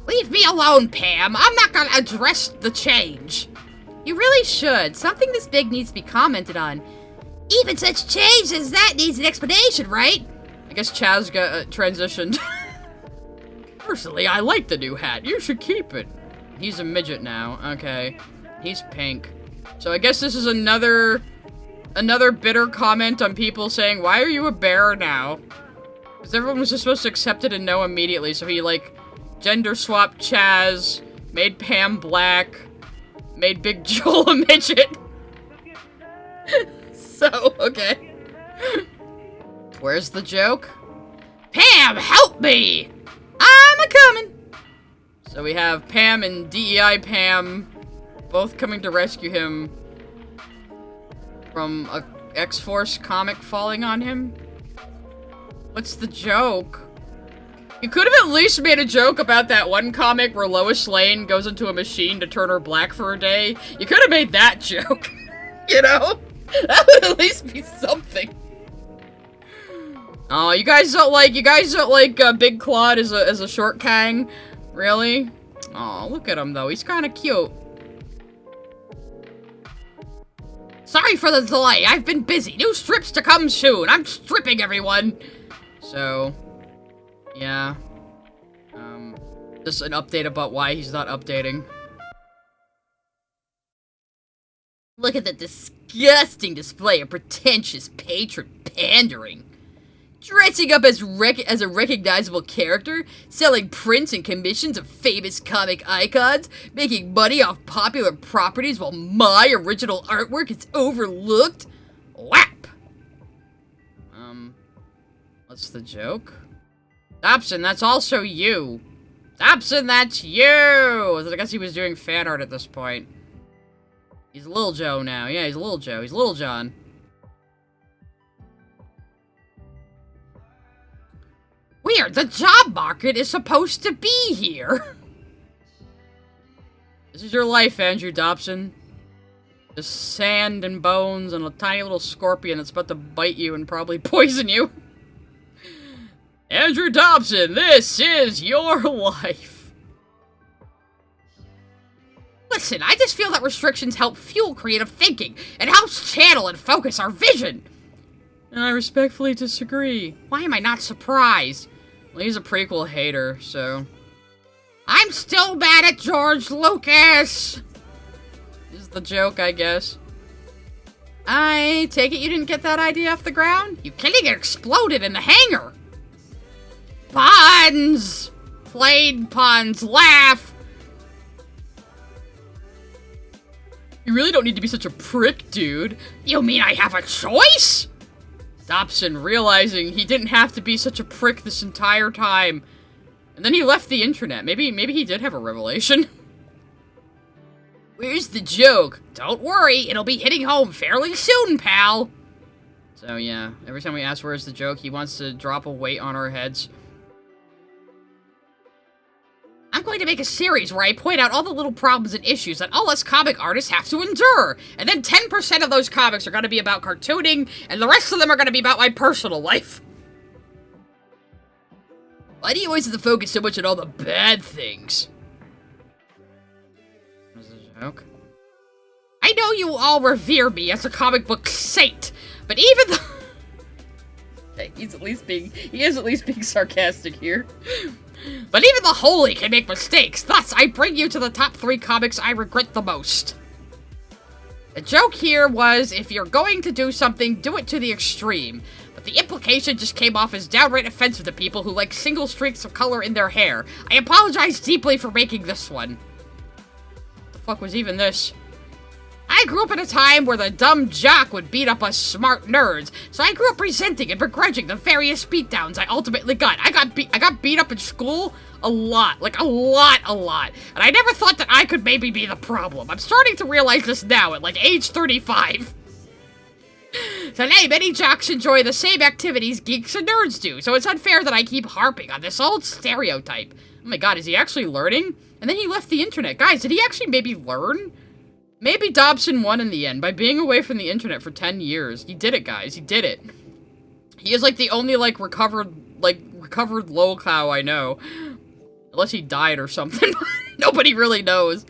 Leave me alone, Pam. I'm not gonna address the change. You really should. Something this big needs to be commented on. Even such change as that needs an explanation, right? I guess Chaz got transitioned. Personally, I like the new hat. You should keep it. He's a midget now. Okay. He's pink. So I guess this is another bitter comment on people saying, why are you a bear now? Because everyone was just supposed to accept it and know immediately, so he, like, gender swapped Chaz, made Pam black, made Big Joel a midget. So, okay. Where's the joke? Pam, help me! I'm a-coming. So we have Pam and DEI Pam both coming to rescue him from a X-Force comic falling on him. What's the joke? You could have at least made a joke about that one comic where Lois Lane goes into a machine to turn her black for a day. You could have made that joke. You know? That would at least be something. Oh, you guys don't like Big Claude as a short Kang? Really? Oh, look at him though. He's kind of cute. Sorry for the delay. I've been busy. New strips to come soon. I'm stripping everyone. So, yeah. Just an update about why he's not updating. Look at the disgusting display of pretentious patron pandering. Dressing up as a recognizable character, selling prints and commissions of famous comic icons, making money off popular properties while my original artwork is overlooked? Whap! What's the joke? Dobson, that's also you. Dobson, that's you! I guess he was doing fan art at this point. He's Lil Joe now. Yeah, he's Lil Joe. He's Lil John. Weird, the job market is supposed to be here. This is your life, Andrew Dobson. Just sand and bones and a tiny little scorpion that's about to bite you and probably poison you. Andrew Dobson, this is your life. Listen, I just feel that restrictions help fuel creative thinking and helps channel and focus our vision. And I respectfully disagree. Why am I not surprised? Well, he's a prequel hater, so... I'm still mad at George Lucas! This is the joke, I guess. I take it you didn't get that idea off the ground? You kidding? It exploded in the hangar! Puns! Plain puns, laugh! You really don't need to be such a prick, dude. You mean I have a choice? Dobson realizing he didn't have to be such a prick this entire time. And then he left the internet. Maybe he did have a revelation. Where's the joke? Don't worry, it'll be hitting home fairly soon, pal. So yeah, every time we ask where's the joke, he wants to drop a weight on our heads. I'm going to make a series where I point out all the little problems and issues that all us comic artists have to endure. And then 10% of those comics are going to be about cartooning, and the rest of them are going to be about my personal life. Why do you always have to focus so much on all the bad things? What's the joke? I know you all revere me as a comic book saint, but even though... He is at least being sarcastic here. But even the holy can make mistakes, thus I bring you to the top 3 comics I regret the most. The joke here was, if you're going to do something, do it to the extreme. But the implication just came off as downright offensive to people who like single streaks of color in their hair. I apologize deeply for making this one. What the fuck was even this? I grew up in a time where the dumb jock would beat up us smart nerds, so I grew up resenting and begrudging the various beatdowns I ultimately got. I got beat up in school a lot, like a lot, and I never thought that I could maybe be the problem. I'm starting to realize this now at like age 35. Today, many jocks enjoy the same activities geeks and nerds do, so it's unfair that I keep harping on this old stereotype. Oh my god, is he actually learning? And then he left the internet. Guys, did he actually maybe learn? Maybe Dobson won in the end by being away from the internet for 10 years. He did it, guys. He did it. He is like the only recovered lolcow I know. Unless he died or something. Nobody really knows.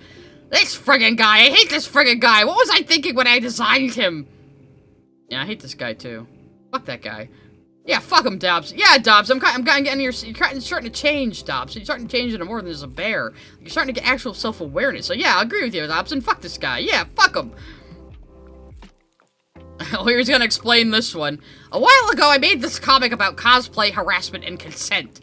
This friggin' guy. I hate this friggin' guy. What was I thinking when I designed him? Yeah, I hate this guy too. Fuck that guy. Yeah, fuck him, Dobson. Yeah, Dobson, I'm getting you're starting to change, Dobson. You're starting to change into more than just a bear. You're starting to get actual self-awareness. So yeah, I agree with you, Dobson. Fuck this guy. Yeah, fuck him. Oh, here's gonna explain this one. A while ago, I made this comic about cosplay, harassment, and consent.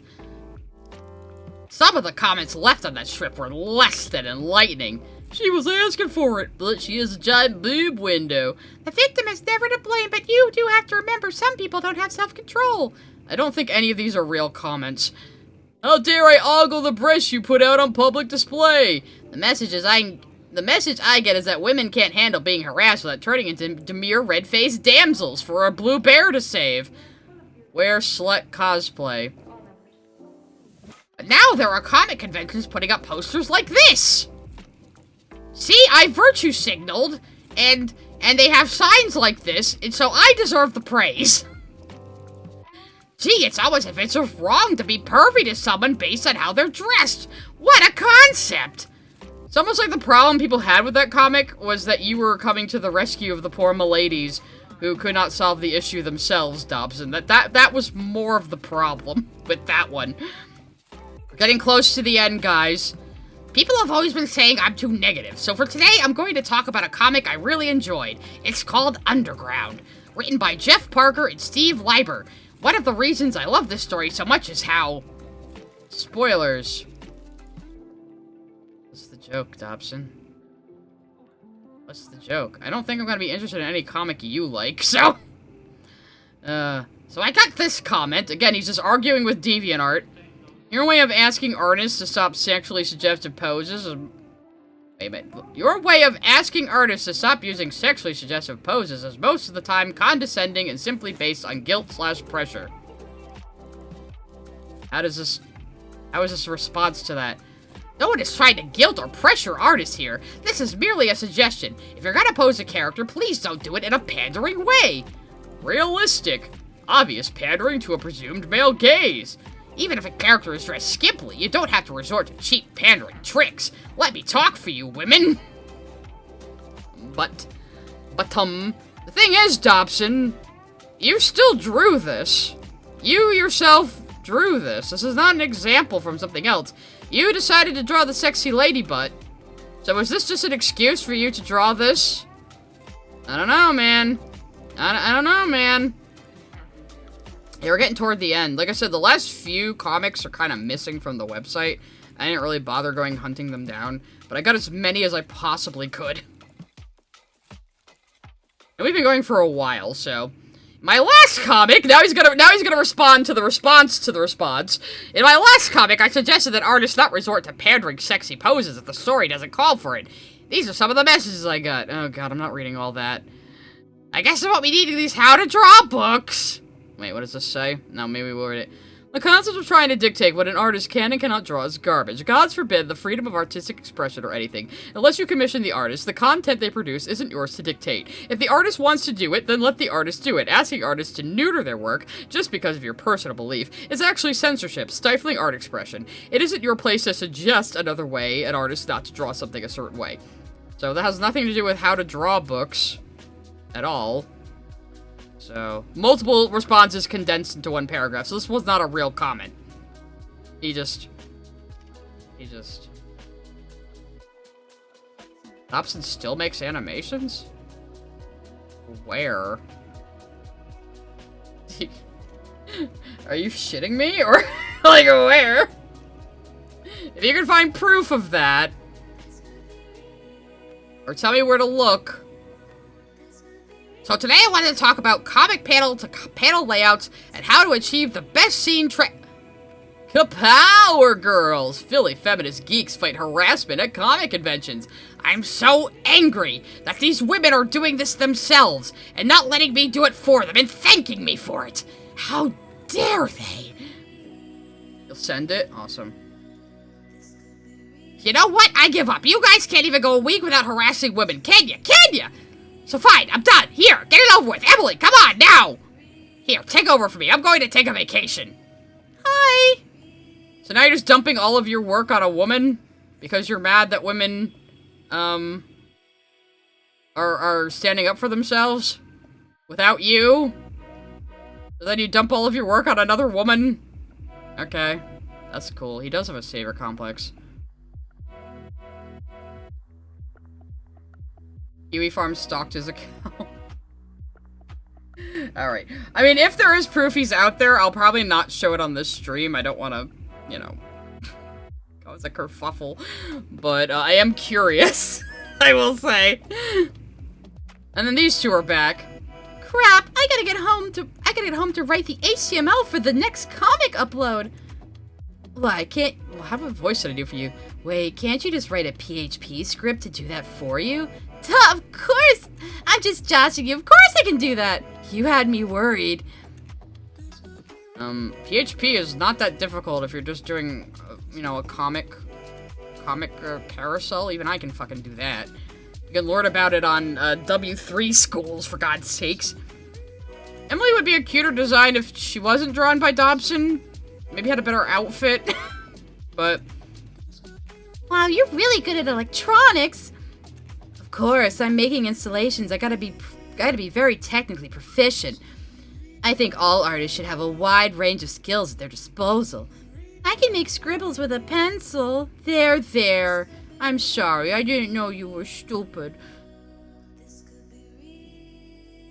Some of the comments left on that strip were less than enlightening. She was asking for it, but she has a giant boob window. The victim is never to blame, but you do have to remember some people don't have self-control. I don't think any of these are real comments. How dare I ogle the breast you put out on public display? The message I get is that women can't handle being harassed without turning into demure red-faced damsels for a blue bear to save. Wear slut cosplay. But now there are comic conventions putting up posters like this! See, I virtue signaled, and they have signs like this, and so I deserve the praise. Gee, it's almost as if it's wrong to be pervy to someone based on how they're dressed. What a concept! It's almost like the problem people had with that comic was that you were coming to the rescue of the poor miladies who could not solve the issue themselves, Dobson. That was more of the problem with that one. We're getting close to the end, guys. People have always been saying I'm too negative, so for today I'm going to talk about a comic I really enjoyed. It's called Underground, written by Jeff Parker and Steve Leiber. One of the reasons I love this story so much is how... Spoilers. What's the joke, Dobson? What's the joke? I don't think I'm gonna be interested in any comic you like, so... So I got this comment. Again, he's just arguing with DeviantArt. Your way of asking artists to stop sexually suggestive poses is... Wait a minute. Your way of asking artists to stop using sexually suggestive poses is most of the time condescending and simply based on guilt/pressure. How is this a response to that? No one is trying to guilt or pressure artists here. This is merely a suggestion. If you're gonna pose a character, please don't do it in a pandering way. Realistic. Obvious pandering to a presumed male gaze. Even if a character is dressed skimpily, you don't have to resort to cheap pandering tricks. Let me talk for you, women. But, the thing is, Dobson, you still drew this. You yourself drew this. This is not an example from something else. You decided to draw the sexy lady butt. So is this just an excuse for you to draw this? I don't know, man. I don't know, man. Yeah, we're getting toward the end. Like I said, the last few comics are kind of missing from the website. I didn't really bother going hunting them down, but I got as many as I possibly could. And we've been going for a while, so... My last comic, now he's gonna respond to the response to the response. In my last comic, I suggested that artists not resort to pandering sexy poses if the story doesn't call for it. These are some of the messages I got. Oh god, I'm not reading all that. I guess that's what we need in these how to draw books. Wait, what does this say? No, maybe we'll read it. The concept of trying to dictate what an artist can and cannot draw is garbage. Gods forbid the freedom of artistic expression or anything. Unless you commission the artist, the content they produce isn't yours to dictate. If the artist wants to do it, then let the artist do it. Asking artists to neuter their work, just because of your personal belief, is actually censorship, stifling art expression. It isn't your place to suggest another way an artist not to draw something a certain way. So that has nothing to do with how to draw books at all. So, multiple responses condensed into one paragraph. So this was not a real comment. He just... Dobson still makes animations? Where? Are you shitting me? Or, like, where? If you can find proof of that, or tell me where to look. So today I wanted to talk about comic panel to panel layouts and how to achieve the best scene Powergirls! Philly feminist geeks fight harassment at comic conventions. I'm so angry that these women are doing this themselves and not letting me do it for them and thanking me for it. How dare they? You'll send it? Awesome. You know what? I give up. You guys can't even go a week without harassing women, can you? Can you? So fine, I'm done. Here, get it over with. Emily, come on, now! Here, take over for me. I'm going to take a vacation. Hi! So now you're just dumping all of your work on a woman? Because you're mad that women, are standing up for themselves? Without you? So then you dump all of your work on another woman? Okay. That's cool. He does have a savior complex. Kiwi Farm stalked his account. Alright. I mean, if there is proof he's out there, I'll probably not show it on this stream. I don't want to, you know, cause a kerfuffle. But I am curious, I will say. And then these two are back. Crap, I gotta gotta get home to write the HTML for the next comic upload. Well, I can't... Well, how what voice should I do for you? Wait, can't you just write a PHP script to do that for you? Duh, of course! I'm just joshing you. Of course I can do that! You had me worried. PHP is not that difficult if you're just doing, you know, a comic carousel. Even I can fucking do that. You can learn about it on W3 schools, for God's sakes. Emily would be a cuter design if she wasn't drawn by Dobson. Maybe had a better outfit. But... Wow, you're really good at electronics. Of course, I'm making installations. I gotta be very technically proficient. I think all artists should have a wide range of skills at their disposal. I can make scribbles with a pencil. There. I'm sorry, I didn't know you were stupid.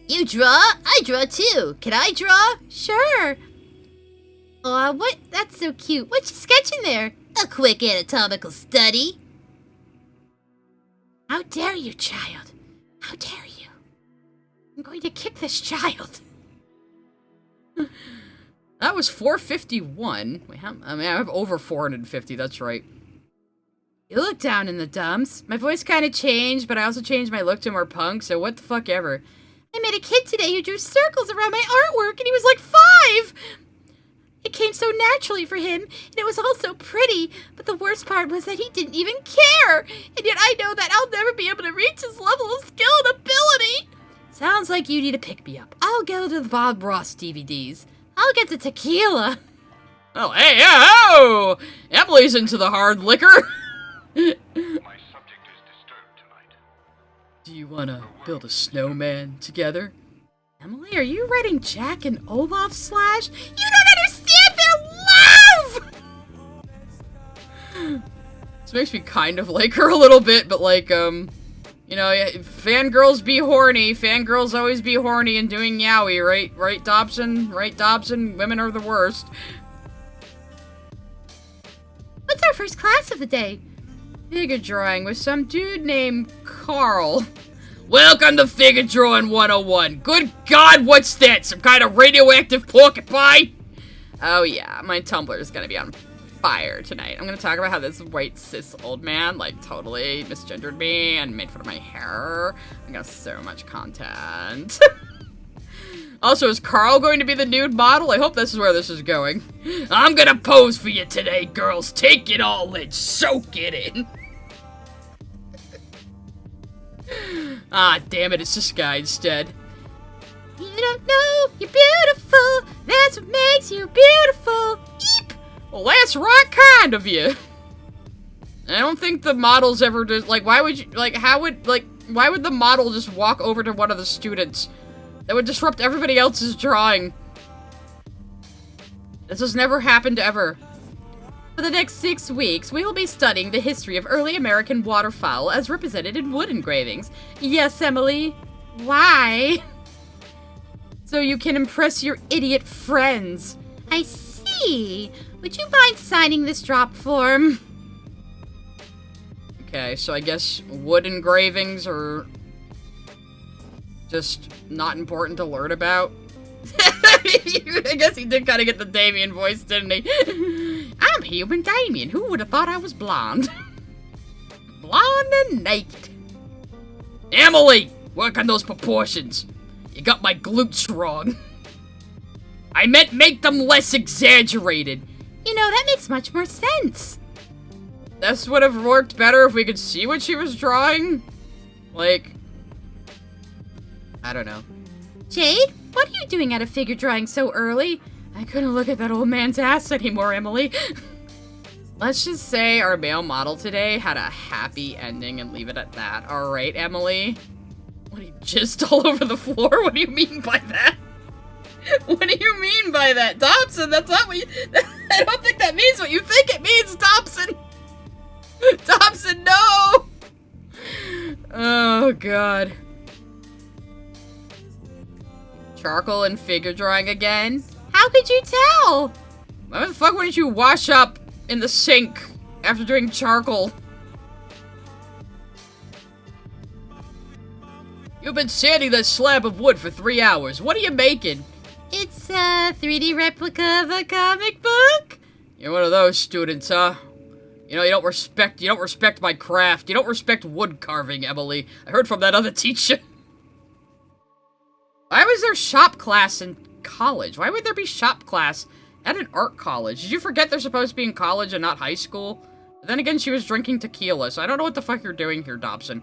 You draw? I draw too. Can I draw? Sure. What? That's so cute. What you sketching there? A quick anatomical study. How dare you, child? How dare you? I'm going to kick this child. That was 451. Wait, I have over 450, that's right. You look down in the dumps. My voice kind of changed, but I also changed my look to more punk, so what the fuck ever. I met a kid today who drew circles around my artwork, and he was like 5! It came so naturally for him, and it was all so pretty, but the worst part was that he didn't even care, and yet I know that I'll never be able to reach his level of skill and ability. Sounds like you need a pick-me-up. I'll go to the Bob Ross DVDs. I'll get the tequila. Oh, hey, oh! Emily's into the hard liquor. My subject is disturbed tonight. Do you want to build a snowman together? Emily, are you writing Jack and Olaf slash? You don't understand their love! This makes me kind of like her a little bit, but like, you know, fangirls be horny. Fangirls always be horny and doing yaoi, right? Right, Dobson? Right, Dobson? Women are the worst. What's our first class of the day? Figure drawing with some dude named Carl. Welcome to Figure Drawing 101. Good God, what's that? Some kind of radioactive porcupine? Oh yeah, my Tumblr is gonna be on fire tonight. I'm gonna talk about how this white cis old man, like, totally misgendered me and made fun of my hair. I got so much content. Also, is Carl going to be the nude model? I hope this is where this is going. I'm gonna pose for you today, girls. Take it all in. Soak it in. Ah, damn it, it's this guy instead. You don't know you're beautiful. That's what makes you beautiful. Eep. Well, that's right kind of you. I don't think the models ever did, like, why would you, like, why would the model just walk over to one of the students? That would disrupt everybody else's drawing. This has never happened ever. For the next 6 weeks, we will be studying the history of early American waterfowl as represented in wood engravings. Yes, Emily. Why? So you can impress your idiot friends. I see. Would you mind signing this drop form? Okay, so I guess wood engravings are just not important to learn about. I guess he did kind of get the Damien voice, didn't he? I'm Human Damien. Who would have thought I was blonde? Blonde and naked. Emily! Work on those proportions. You got my glutes wrong. I meant make them less exaggerated. You know, that makes much more sense. This would have worked better if we could see what she was drawing. Like, I don't know. Jade, what are you doing at a figure drawing so early? I couldn't look at that old man's ass anymore, Emily. Let's just say our male model today had a happy ending and leave it at that. Alright, Emily? What, he jizzed all over the floor? What do you mean by that? What do you mean by that? Dobson, that's not what you... I don't think that means what you think it means, Dobson! Dobson, no! Oh, God. Charcoal and figure drawing again? How could you tell? Why the fuck wouldn't you wash up in the sink after doing charcoal? You've been sanding that slab of wood for 3 hours. What are you making? It's a 3D replica of a comic book. You're one of those students, huh? You know, you don't respect my craft. You don't respect wood carving, Emily. I heard from that other teacher. Why was there shop class in college? Why would there be shop class at an art college? Did you forget they're supposed to be in college and not high school? But then again, she was drinking tequila, so I don't know what the fuck you're doing here, Dobson.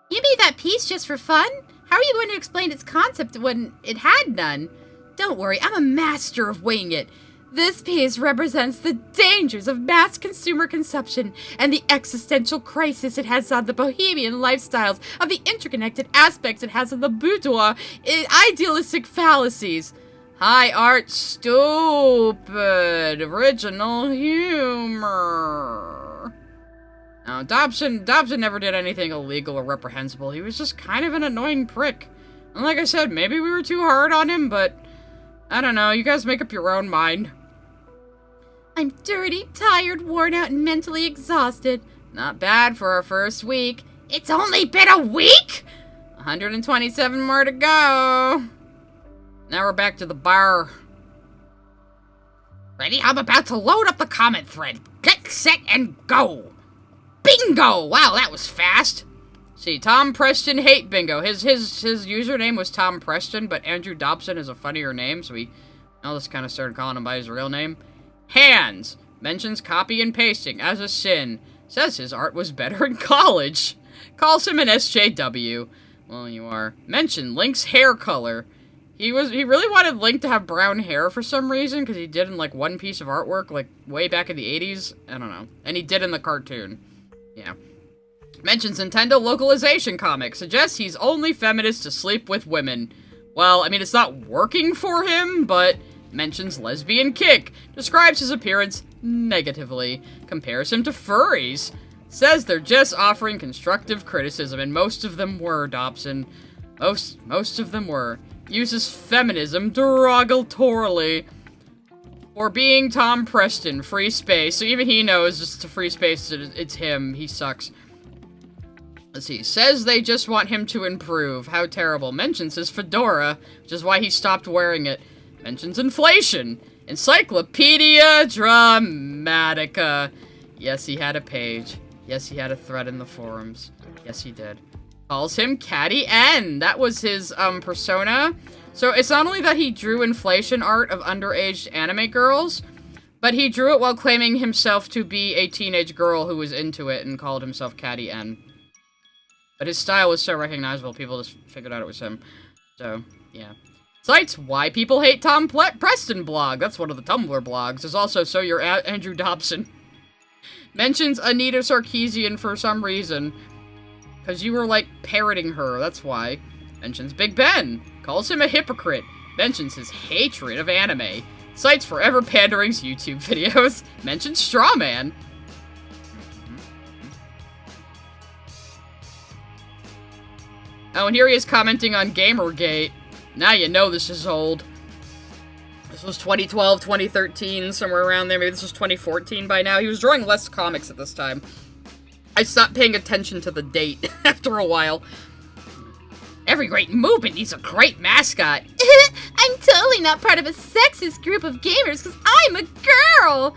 You made that piece just for fun? How are you going to explain its concept when it had none? Don't worry, I'm a master of winging it. This piece represents the dangers of mass consumer consumption and the existential crisis it has on the bohemian lifestyles, of the interconnected aspects it has on the boudoir, idealistic fallacies. High art, stupid, original humor. Now, Dobson never did anything illegal or reprehensible. He was just kind of an annoying prick. And like I said, maybe we were too hard on him, but I don't know. You guys make up your own mind. I'm dirty, tired, worn out, and mentally exhausted. Not bad for our first week. It's only been a week? 127 more to go. Now we're back to the bar. Ready? I'm about to load up the comment thread. Get set and go. Bingo! Wow, that was fast. See, Tom Preston hate bingo. His username was Tom Preston, but Andrew Dobson is a funnier name, so we all just kind of started calling him by his real name. Hands mentions copy and pasting as a sin. Says his art was better in college. Calls him an SJW. Well, you are. Mention Link's hair color. He really wanted Link to have brown hair for some reason, because he did in like one piece of artwork like way back in the 80s. I don't know. And he did in the cartoon. Yeah. Mentions Nintendo localization comic. Suggests he's only feminist to sleep with women. Well, I mean, it's not working for him, but mentions Lesbian Kick. Describes his appearance negatively. Compares him to furries. Says they're just offering constructive criticism, and most of them were, Dobson. Most of them were. Uses feminism derogatorily. For being Tom Preston, free space. So even he knows just a free space, it's him. He sucks. Let's see. Says they just want him to improve. How terrible. Mentions his fedora, which is why he stopped wearing it. Mentions inflation. Encyclopedia Dramatica. Yes, he had a page. Yes, he had a thread in the forums. Yes, he did. Calls him Catty N. That was his, persona. So it's not only that he drew inflation art of underage anime girls, but he drew it while claiming himself to be a teenage girl who was into it and called himself Catty N. But his style was so recognizable, people just figured out it was him. So, yeah. Cites Why People Hate Tom Preston blog. That's one of the Tumblr blogs. There's also So You're Andrew Dobson. Mentions Anita Sarkeesian for some reason. Because you were, like, parroting her, that's why. Mentions Big Ben. Calls him a hypocrite. Mentions his hatred of anime. Cites Forever Pandering's YouTube videos. Mentions Strawman. Oh, and here he is commenting on Gamergate. Now you know this is old. This was 2012, 2013, somewhere around there. Maybe this was 2014 by now. He was drawing less comics at this time. I stopped paying attention to the date after a while. Every great movement needs a great mascot. I'm totally not part of a sexist group of gamers because I'm a girl.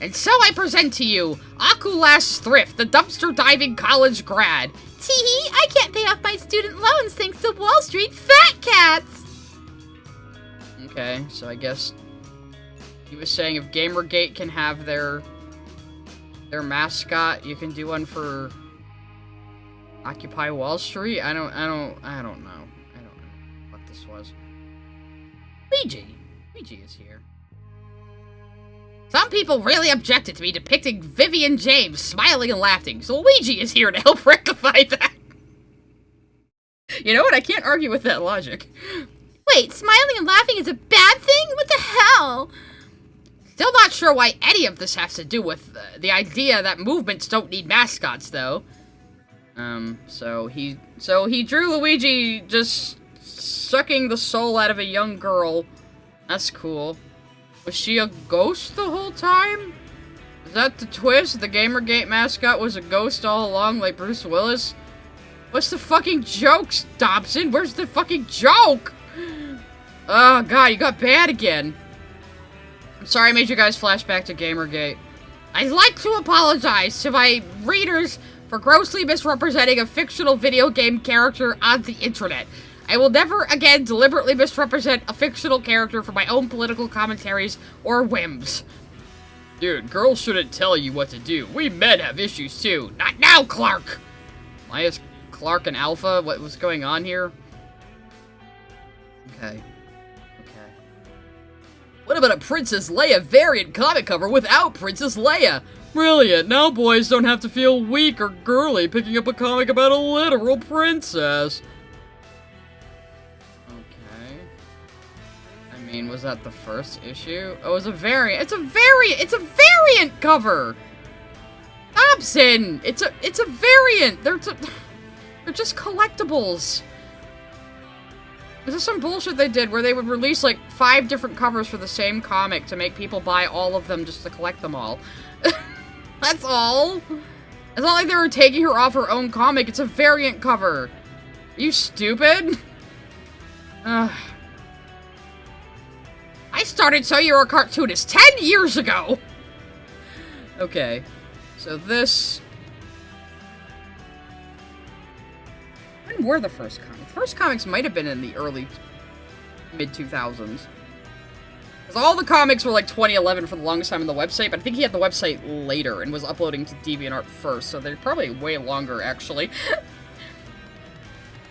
And so I present to you, Akulas Thrift, the dumpster diving college grad. Tee-hee, I can't pay off my student loans thanks to Wall Street fat cats. Okay, so I guess he was saying if Gamergate can have their mascot, you can do one for Occupy Wall Street? I don't know. I don't know what this was. Luigi is here. Some people really objected to me depicting Vivian James smiling and laughing, so Luigi is here to help rectify that. You know what? I can't argue with that logic. Wait, smiling and laughing is a bad thing? What the hell? Still not sure why any of this has to do with the idea that movements don't need mascots, though. So he drew Luigi just sucking the soul out of a young girl. That's cool. Was she a ghost the whole time? Is that the twist? The Gamergate mascot was a ghost all along, like Bruce Willis? What's the fucking jokes, Dobson? Where's the fucking joke? Oh, God, you got bad again. I'm sorry I made you guys flash back to Gamergate. I'd like to apologize to my readers for grossly misrepresenting a fictional video game character on the internet. I will never again deliberately misrepresent a fictional character for my own political commentaries or whims. Dude, girls shouldn't tell you what to do. We men have issues too. Not now, Clark! Why is Clark and Alpha? What was going on here? Okay. What about a Princess Leia variant comic cover without Princess Leia? Brilliant. Now boys don't have to feel weak or girly picking up a comic about a literal princess. Okay. I mean, was that the first issue? Oh, it was a variant. It's a variant! It's a variant cover! Dobson! It's a variant! They're just collectibles. This is some bullshit they did where they would release like 5 different covers for the same comic to make people buy all of them just to collect them all. That's all. It's not like they were taking her off her own comic. It's a variant cover. Are you stupid? I started So You're a Cartoonist 10 years ago! Okay. So this... When were the first comics? The first comics might have been in the early mid-2000s. Because all the comics were like 2011 for the longest time on the website, but I think he had the website later and was uploading to DeviantArt first, so they're probably way longer, actually.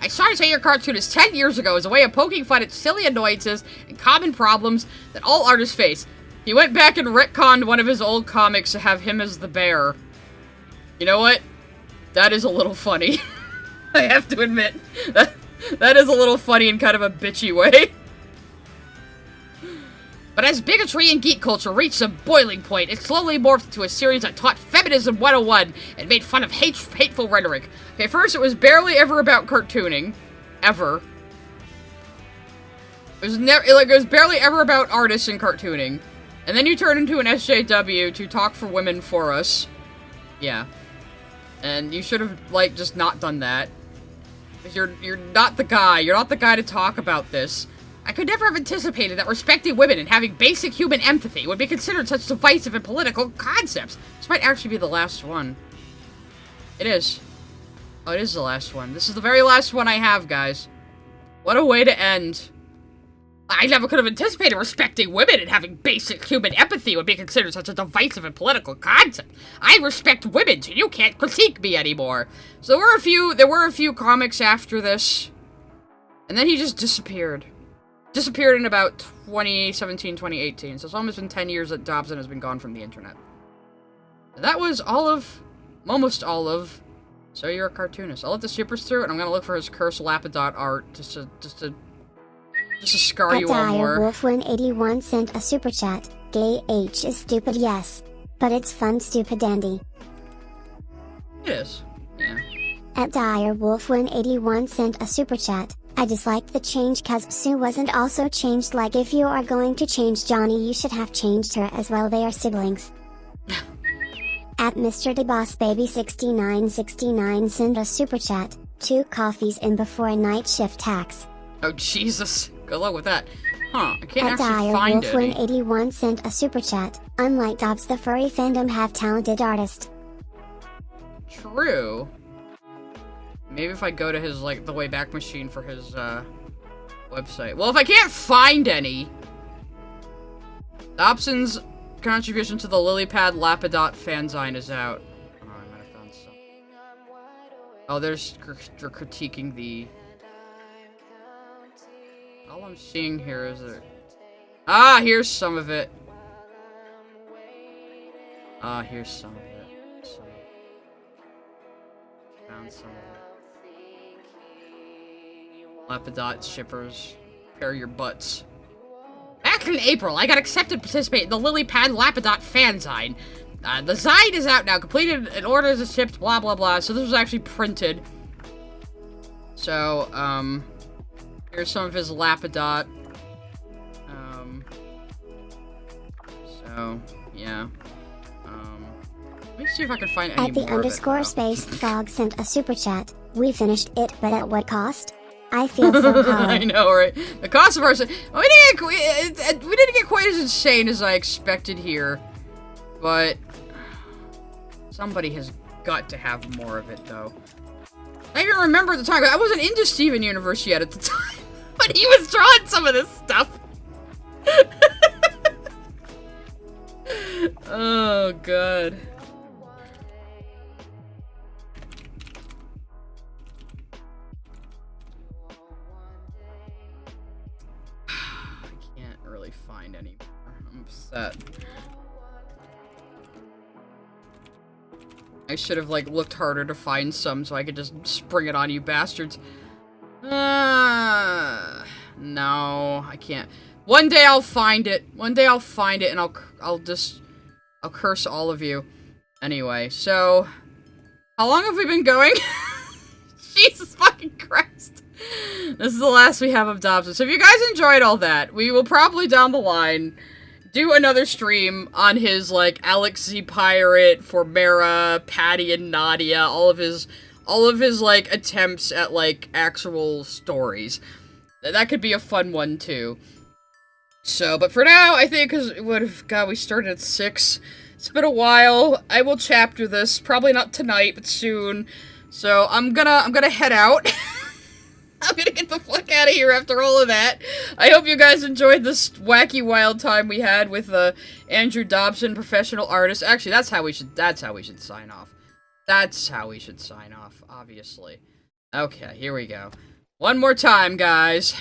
I started saying your cartoonist 10 years ago as a way of poking fun at silly annoyances and common problems that all artists face. He went back and retconned one of his old comics to have him as the bear. You know what? That is a little funny. I have to admit. That is a little funny in kind of a bitchy way. But as bigotry and geek culture reached a boiling point, it slowly morphed into a series that taught Feminism 101 and made fun of hateful rhetoric. Okay, first it was barely ever about cartooning. Ever. It was barely ever about artists and cartooning. And then you turn into an SJW to talk for women for us. Yeah. And you should have, like, just not done that. Because you're not the guy. You're not the guy to talk about this. I could never have anticipated that respecting women and having basic human empathy would be considered such divisive and political concepts. This might actually be the last one. It is. Oh, it is the last one. This is the very last one I have, guys. What a way to end. I never could have anticipated respecting women and having basic human empathy would be considered such a divisive and political concept. I respect women, so you can't critique me anymore. So there were a few comics after this. And then he just disappeared. Disappeared in about 2017, 2018. So it's almost been 10 years that Dobson has been gone from the internet. And that was almost all of So You're a Cartoonist. I'll let the supers through, and I'm gonna look for his cursed lapidot art just to scar you all more. Wolf181 sent a super chat. Gay H is stupid, yes. But it's fun, stupid dandy. It is. Yeah. At Direwolf181 sent a super chat. I disliked the change cause Sue wasn't also changed, like if you are going to change Johnny you should have changed her as well, they are siblings. At Mr. DeBossBaby6969 sent a super chat. 2 coffees in before night shift tax. Oh Jesus. Good luck with that. Huh, I can't At actually find any. Direwolf181 sent a super chat. Unlike Dobbs, the furry fandom have talented artists. True. Maybe if I go to his, like, the Wayback Machine for his, website. Well, if I can't find any, Dobson's contribution to the Lilypad Lapidot fanzine is out. Oh, I might have found some. Oh, they're critiquing the... All I'm seeing here is a... Ah, here's some of it. Ah, here's some of it. Found some of it. Lapidot shippers, prepare your butts. Back in April, I got accepted to participate in the Lilypad Lapidot fanzine. The zine is out now, completed and orders are shipped, blah blah blah. So this was actually printed. So, here's some of his Lapidot. So, yeah. Let me see if I can find any At the more of it, underscore though. space, Gog sent a super chat. We finished it, but at what cost? I feel so hollow. I know, right? The cost of our... we didn't get quite as insane as I expected here. But... somebody has got to have more of it, though. I even remember at the time, I wasn't into Steven Universe yet at the time. But he was drawing some of this stuff. Oh, God. I can't really find any more. I'm upset. I should have, like, looked harder to find some so I could just spring it on you bastards. No, I can't. One day I'll find it. One day I'll find it and I'll curse all of you. Anyway, so... how long have we been going? Jesus fucking Christ. This is the last we have of Dobson. So if you guys enjoyed all that, we will probably down the line do another stream on his, like, Alex Z Pirate, Formera, Patty and Nadia, all of his, like, attempts at, like, actual stories. That could be a fun one, too. So, but for now, I think, because, God, we started at 6. It's been a while. I will chapter this, probably not tonight, but soon. So, I'm gonna head out. I'm gonna get the fuck out of here after all of that. I hope you guys enjoyed this wacky wild time we had with Andrew Dobson, professional artist. Actually, that's how we should sign off. That's how we should sign off, obviously. Okay, here we go. One more time, guys.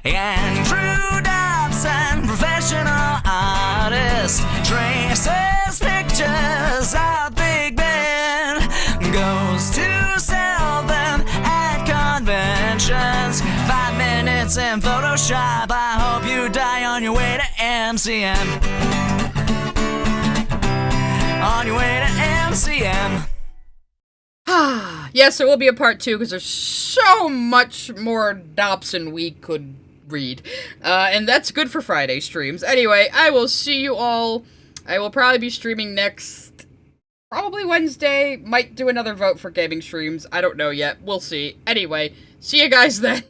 Andrew Dobson, professional artist, traces pictures of Big Ben, goes to sell them at conventions. 5 minutes in Photoshop, I hope you die on your way to MCM. On your way to MCM. Yes, there will be a part 2, because there's so much more Dobson we could read. And that's good for Friday streams. Anyway, I will see you all. I will probably be streaming next, probably Wednesday. Might do another vote for gaming streams. I don't know yet. We'll see. Anyway, see you guys then.